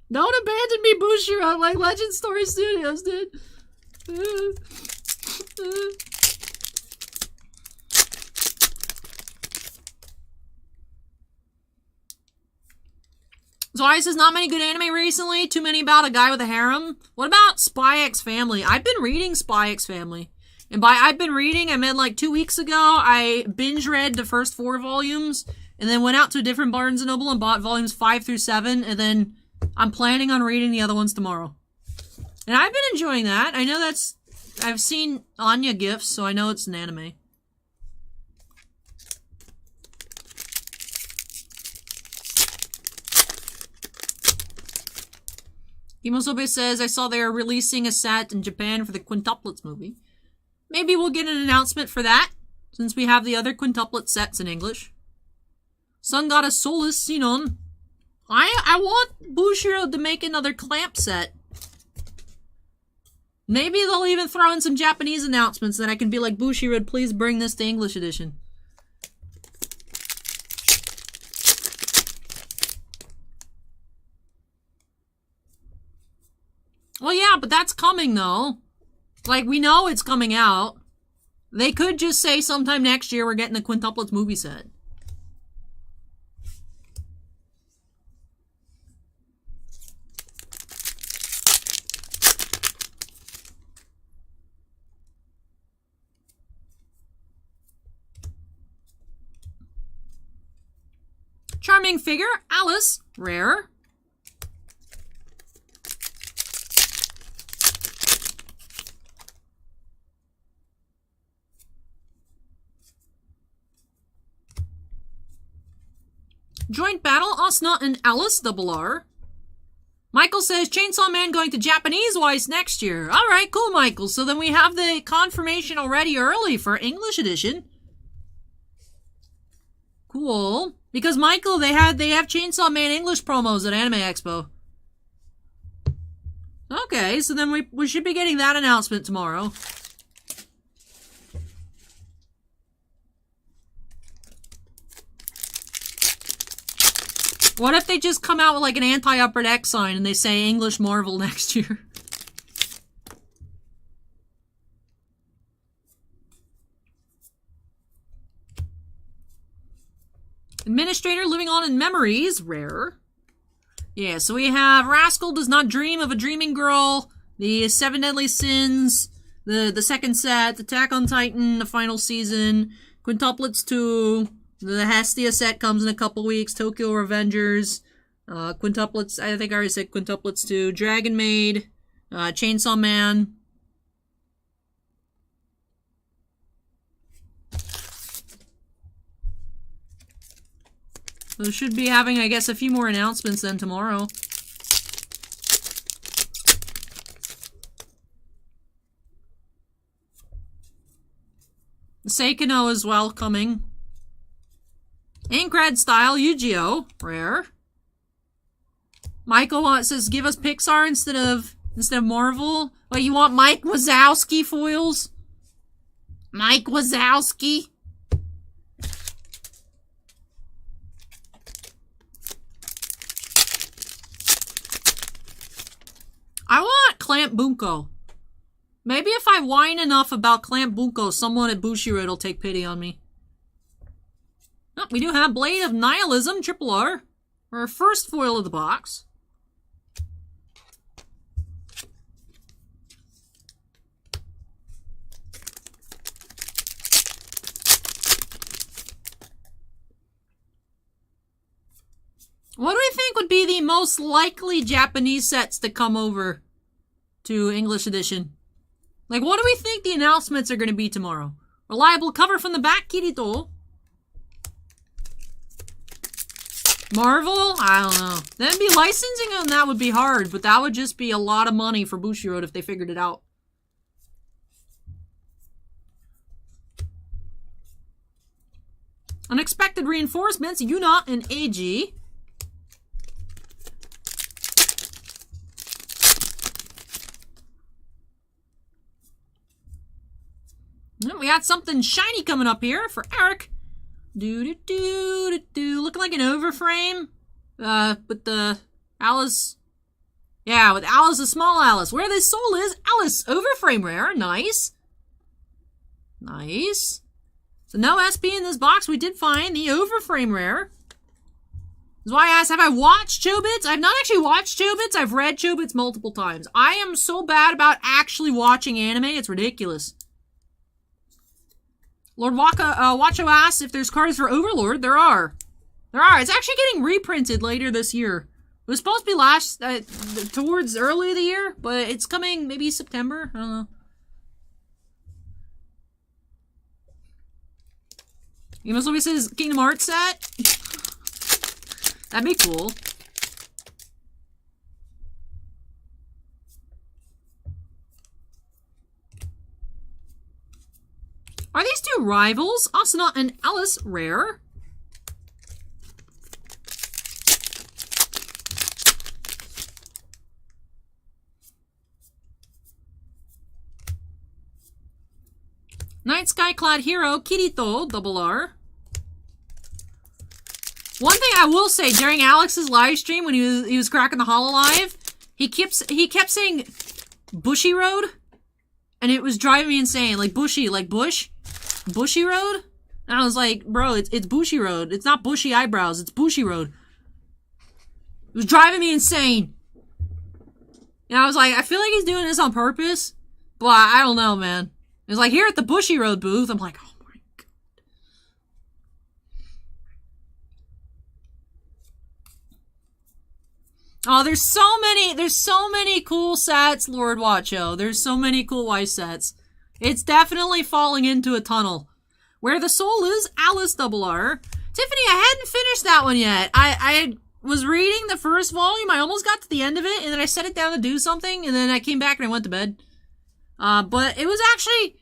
[SPEAKER 1] Don't abandon me, Bushiroad, like Legend Story Studios did. So I says not many good anime recently. Too many about a guy with a harem. What about Spy X Family? I've been reading Spy X Family. And by I've been reading, I meant like 2 weeks ago, I binge read the first 4 volumes. And then went out to a different Barnes & Noble and bought volumes 5 through 7. And then I'm planning on reading the other ones tomorrow. And I've been enjoying that. I know that's... I've seen Anya gifs, so I know it's an anime. Kimosobe says, I saw they are releasing a set in Japan for the Quintuplets movie. Maybe we'll get an announcement for that, since we have the other Quintuplet sets in English. Sun Goddess Solace, you know. I want Bushiroad to make another Clamp set. Maybe they'll even throw in some Japanese announcements that I can be like, Bushiroad, please bring this to English edition. Well, yeah, but that's coming, though. Like, we know it's coming out. They could just say sometime next year we're getting the Quintuplets movie set. Charming figure, Alice, rare. Joint battle, Osna and Alice, double R. Michael says, Chainsaw Man going to Japanese Weiss next year. Alright, cool, Michael. So then we have the confirmation already early for English edition. Cool. Because, Michael, they have Chainsaw Man English promos at Anime Expo. Okay, so then we should be getting that announcement tomorrow. What if they just come out with like an anti-upper deck sign and they say English Marvel next year? Administrator living on in memories, rare. Yeah, so we have Rascal Does Not Dream of a Dreaming Girl, the 7 Deadly Sins, the second set, Attack on Titan, the final season, Quintuplets 2, the Hestia set comes in a couple weeks, Tokyo Revengers, Quintuplets, I think I already said Quintuplets 2, Dragon Maid, Chainsaw Man. So should be having, I guess, a few more announcements then tomorrow. Seikano as well coming. Inkred style, Yu-Gi-Oh! Rare. Michael says, give us Pixar instead of Marvel. What, you want Mike Wazowski foils? Mike Wazowski? I want Clamp Bunko. Maybe if I whine enough about Clamp Bunko, someone at Bushiroad will take pity on me. Oh, we do have Blade of Nihilism, Triple R. Our first foil of the box. What do we think would be the most likely Japanese sets to come over to English edition? Like, what do we think the announcements are going to be tomorrow? Reliable cover from the back, Kirito. Marvel? I don't know. Then be licensing on that would be hard, but that would just be a lot of money for Bushiroad if they figured it out. Unexpected reinforcements, Yuna and AG. We got something shiny coming up here for Eric. Looking like an overframe. With the Alice. Yeah, with Alice, the small Alice. Where this soul is, Alice. Overframe rare. Nice. Nice. So no SP in this box. We did find the overframe rare. That's why I asked, have I watched Chobits? I've not actually watched Chobits. I've read Chobits multiple times. I am so bad about actually watching anime. It's ridiculous. Lord Wacho asks if there's cards for Overlord. There are. There are. It's actually getting reprinted later this year. It was supposed to be last, towards early the year, but it's coming maybe September. I don't know. Emos says Kingdom Hearts set. That'd be cool. Are these two rivals? Asuna and Alice rare. Night Sky Clad Hero, Kirito, double R. One thing I will say, during Alex's live stream when he was cracking the Hololive, he kept saying Bushy Road, and it was driving me insane. Like Bushy, like Bush. Bushy Road? And I was like, bro, it's Bushy Road. It's not bushy eyebrows, it's Bushy Road. It was driving me insane. And I was like, I feel like he's doing this on purpose, but I don't know, man. It was like, here at the Bushy Road booth, I'm like, oh my god. Oh, there's so many cool sets, Lord Wacho. There's so many cool Y sets. It's definitely falling into a tunnel. Where the Soul is, Alice double R. Tiffany, I hadn't finished that one yet. I was reading the first volume. I almost got to the end of it, and then I set it down to do something, and then I came back and I went to bed. But it was actually...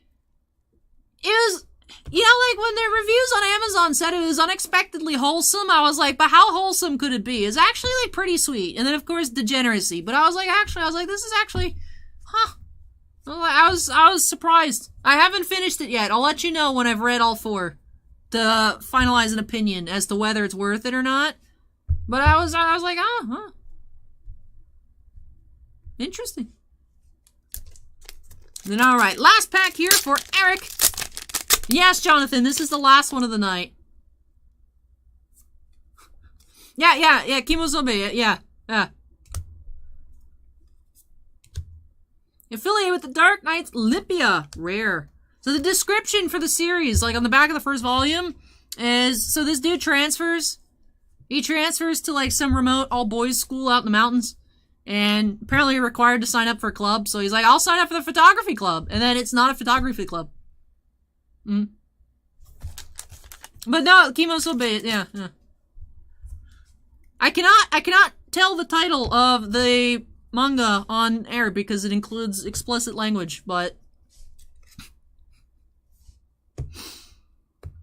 [SPEAKER 1] It was... You know, like, when the reviews on Amazon said it was unexpectedly wholesome, I was like, but how wholesome could it be? It's actually, like, pretty sweet. And then, of course, degeneracy. But I was like, this is actually... Huh. I was surprised. I haven't finished it yet. I'll let you know when I've read all 4 to finalize an opinion as to whether it's worth it or not. But I was like, oh, huh. Interesting. Then alright, last pack here for Eric. Yes, Jonathan, this is the last one of the night. Yeah, Kimozobe, yeah. Affiliated with the Dark Knights, Lipia, rare. So the description for the series, like on the back of the first volume, is, so this dude transfers. He transfers to like some remote all-boys school out in the mountains. And apparently you're required to sign up for a club. So he's like, I'll sign up for the photography club. And then it's not a photography club. But no, Kimosobe, yeah. I cannot tell the title of the manga on air because it includes explicit language, but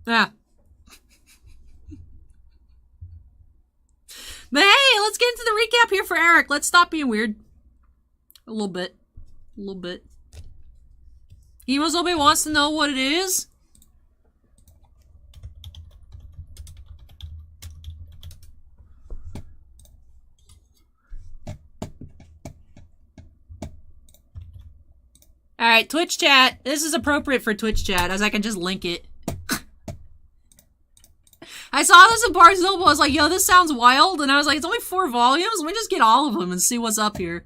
[SPEAKER 1] yeah. But hey, let's get into the recap here for Eric. Let's stop being weird. A little bit. Himozobe wants to know what it is. Alright, Twitch chat. This is appropriate for Twitch chat, as I can just link it. I saw this in Barnes Noble. I was like, yo, this sounds wild. And I was like, it's only 4 volumes. Let me just get all of them and see what's up here.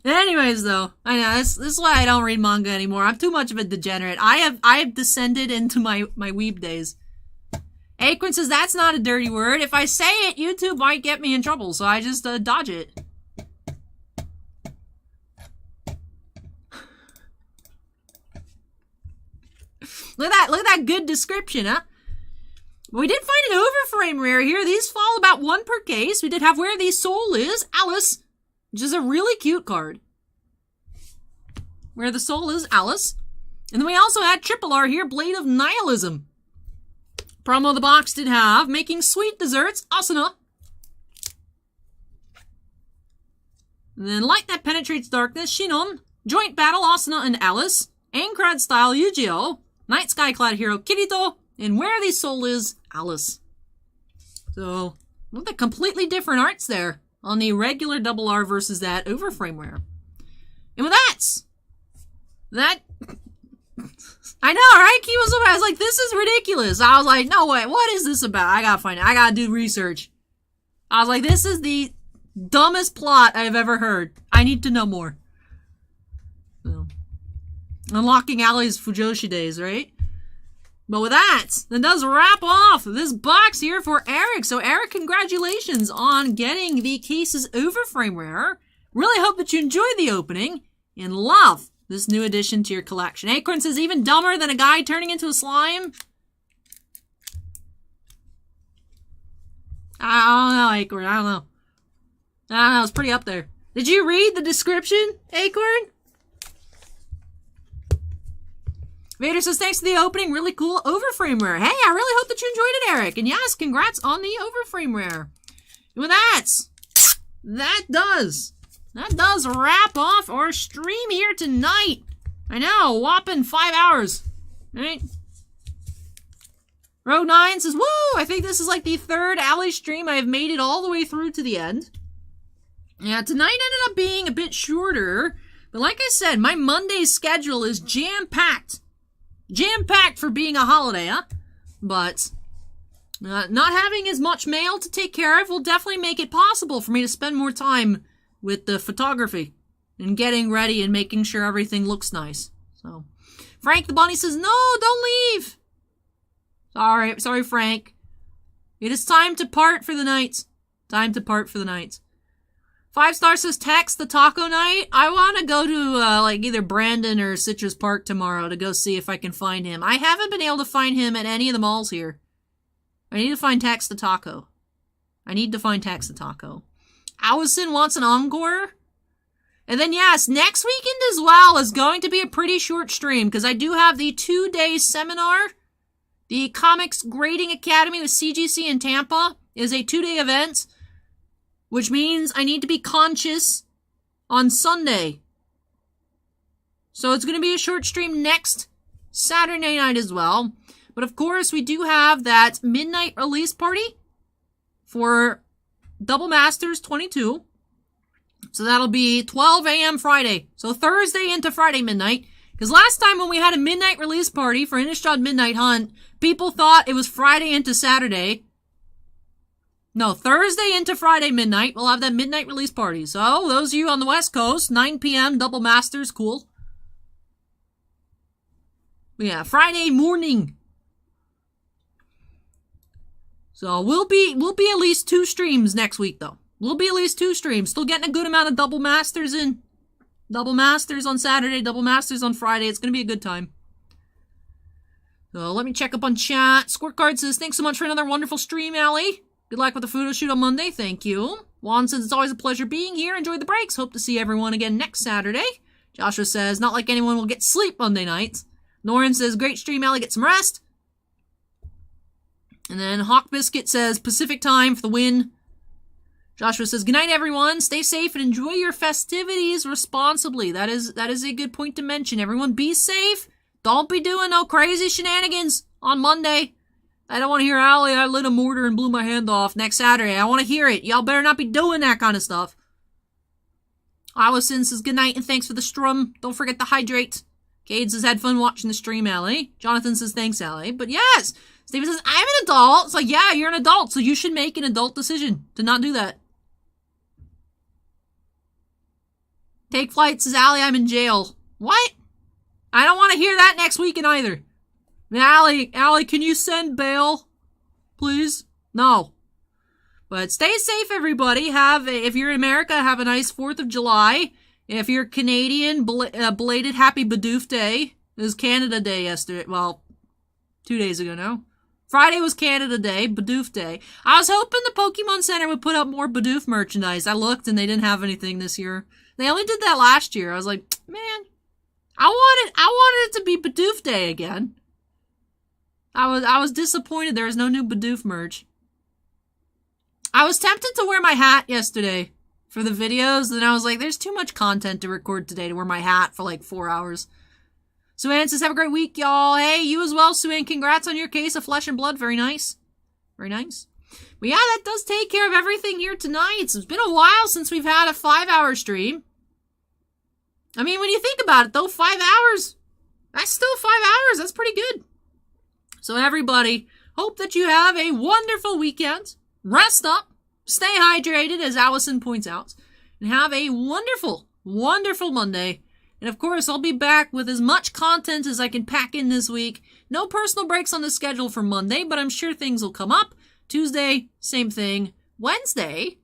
[SPEAKER 1] Anyways, though, I know, this is why I don't read manga anymore. I'm too much of a degenerate. I have descended into my weeb days. Acorn says that's not a dirty word. If I say it, YouTube might get me in trouble, so I just dodge it. Look at that good description, huh? We did find an overframe rare here. These fall about 1 per case. We did have Where the Soul Is, Alice, which is a really cute card. Where the Soul Is, Alice. And then we also had Triple R here, Blade of Nihilism. Promo of the box did have Making Sweet Desserts, Asuna. And then Light That Penetrates Darkness, Shinon. Joint Battle, Asuna and Alice. Aincrad Style, Yu-Gi-Oh! Night Sky Clad Hero, Kirito. And Where the Soul Is, Alice. So, look at completely different arts there on the regular double R versus that overframe rare. And with that, I know, right? I was like, this is ridiculous. I was like, no way, what is this about? I gotta find it. I gotta do research. I was like, this is the dumbest plot I've ever heard. I need to know more. So, unlocking Ali's Fujoshi days, right? But with that does wrap off this box here for Eric. So Eric, congratulations on getting the case's overframe rare. Really hope that you enjoyed the opening and love this new addition to your collection. Acorn says even dumber than a guy turning into a slime. I don't know, Acorn. I don't know. It's pretty up there. Did you read the description, Acorn? Vader says, thanks for the opening. Really cool overframe rare. Hey, I really hope that you enjoyed it, Eric. And yes, congrats on the overframe rare. And with that does wrap off our stream here tonight. I know, whopping 5 hours. Right? Row 9 says, woo! I think this is like the 3rd Ali stream. I have made it all the way through to the end. Yeah, tonight ended up being a bit shorter. But like I said, my Monday schedule is jam-packed. Jam-packed for being a holiday, huh? But not having as much mail to take care of will definitely make it possible for me to spend more time with the photography and getting ready and making sure everything looks nice. So, Frank the Bunny says, no, don't leave. Sorry, Frank. It is time to part for the night. Time to part for the night. 5 Star says, text the taco night. I want to go to, like, either Brandon or Citrus Park tomorrow to go see if I can find him. I haven't been able to find him at any of the malls here. I need to find Tex the Taco. Allison wants an encore. And then, yes, next weekend as well is going to be a pretty short stream because I do have the 2-day seminar. The Comics Grading Academy with CGC in Tampa is a 2-day event, which means I need to be conscious on Sunday. So it's going to be a short stream next Saturday night as well. But of course, we do have that midnight release party for Double Masters 22. So that'll be 12 a.m. Friday. So Thursday into Friday midnight. Because last time when we had a midnight release party for Innistrad Midnight Hunt, people thought it was Friday into Saturday. No, Thursday into Friday midnight, we'll have that midnight release party. So, those of you on the West Coast, 9 p.m., Double Masters, cool. Yeah, Friday morning. So, we'll be at least 2 streams next week, though. We'll be at least 2 streams. Still getting a good amount of Double Masters in. Double Masters on Saturday, Double Masters on Friday. It's going to be a good time. So, let me check up on chat. Squirt says, thanks so much for another wonderful stream, Allie. Good luck with the photo shoot on Monday. Thank you. Juan says, it's always a pleasure being here. Enjoy the breaks. Hope to see everyone again next Saturday. Joshua says, not like anyone will get sleep Monday nights. Norin says, great stream, Allie. Get some rest. And then Hawk Biscuit says, Pacific time for the win. Joshua says, good night, everyone. Stay safe and enjoy your festivities responsibly. That is a good point to mention. Everyone be safe. Don't be doing no crazy shenanigans on Monday. I don't want to hear, Allie, I lit a mortar and blew my hand off next Saturday. I want to hear it. Y'all better not be doing that kind of stuff. Allison says, good night and thanks for the strum. Don't forget to hydrate. Cade says, had fun watching the stream, Allie. Jonathan says, thanks, Allie. But yes, Steven says, I'm an adult. It's like, yeah, you're an adult, so you should make an adult decision to not do that. TakeFlight says, Allie, I'm in jail. What? I don't want to hear that next weekend either. Allie, can you send bail? Please? No. But stay safe, everybody. If you're in America, have a nice 4th of July. If you're Canadian, belated Happy Bidoof Day. It was Canada Day yesterday. Well, 2 days ago now. Friday was Canada Day, Bidoof Day. I was hoping the Pokemon Center would put up more Bidoof merchandise. I looked and they didn't have anything this year. They only did that last year. I was like, man, I wanted it to be Bidoof Day again. I was disappointed there was no new Bidoof merch. I was tempted to wear my hat yesterday for the videos, and I was like, there's too much content to record today to wear my hat for like 4 hours. Suan says, have a great week, y'all. Hey, you as well, Suan. Congrats on your case of Flesh and Blood. Very nice. Very nice. But yeah, that does take care of everything here tonight. It's been a while since we've had a 5-hour stream. I mean, when you think about it, though, 5 hours, that's still 5 hours. That's pretty good. So everybody, hope that you have a wonderful weekend. Rest up. Stay hydrated, as Allison points out. And have a wonderful, wonderful Monday. And of course, I'll be back with as much content as I can pack in this week. No personal breaks on the schedule for Monday, but I'm sure things will come up. Tuesday, same thing. Wednesday,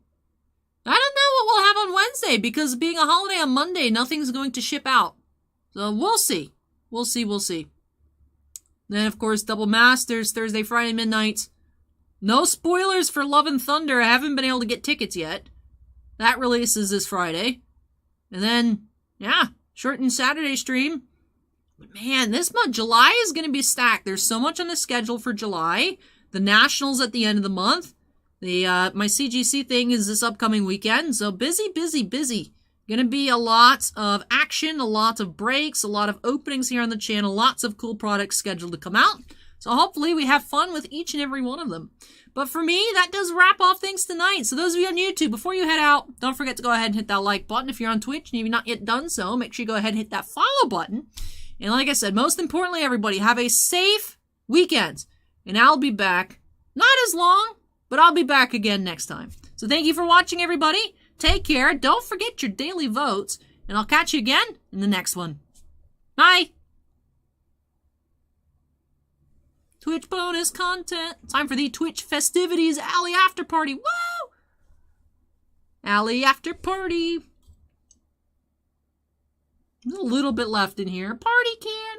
[SPEAKER 1] I don't know what we'll have on Wednesday, because being a holiday on Monday, nothing's going to ship out. So we'll see. We'll see, we'll see. Then, of course, Double Masters, Thursday, Friday, midnight. No spoilers for Love and Thunder. I haven't been able to get tickets yet. That releases this Friday. And then, yeah, shortened Saturday stream. But man, this month, July is going to be stacked. There's so much on the schedule for July. The Nationals at the end of the month. My CGC thing is this upcoming weekend. So busy, busy, busy. Gonna be a lot of action, a lot of breaks, a lot of openings here on the channel. Lots of cool products scheduled to come out. So hopefully we have fun with each and every one of them. But for me, that does wrap off things tonight. So those of you on YouTube, before you head out, don't forget to go ahead and hit that like button. If you're on Twitch and you've not yet done so, make sure you go ahead and hit that follow button. And like I said, most importantly, everybody, have a safe weekend. And I'll be back, not as long, but I'll be back again next time. So thank you for watching, everybody. Take care. Don't forget your daily votes. And I'll catch you again in the next one. Bye. Twitch bonus content. Time for the Twitch festivities alley after party. Woo! Alley after party. There's a little bit left in here. Party can.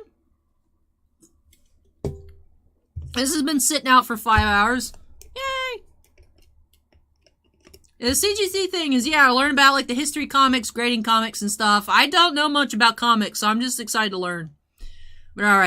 [SPEAKER 1] This has been sitting out for 5 hours. Yay! The CGC thing is, yeah, I learn about like the history comics, grading comics and stuff. I don't know much about comics, so I'm just excited to learn. But alright.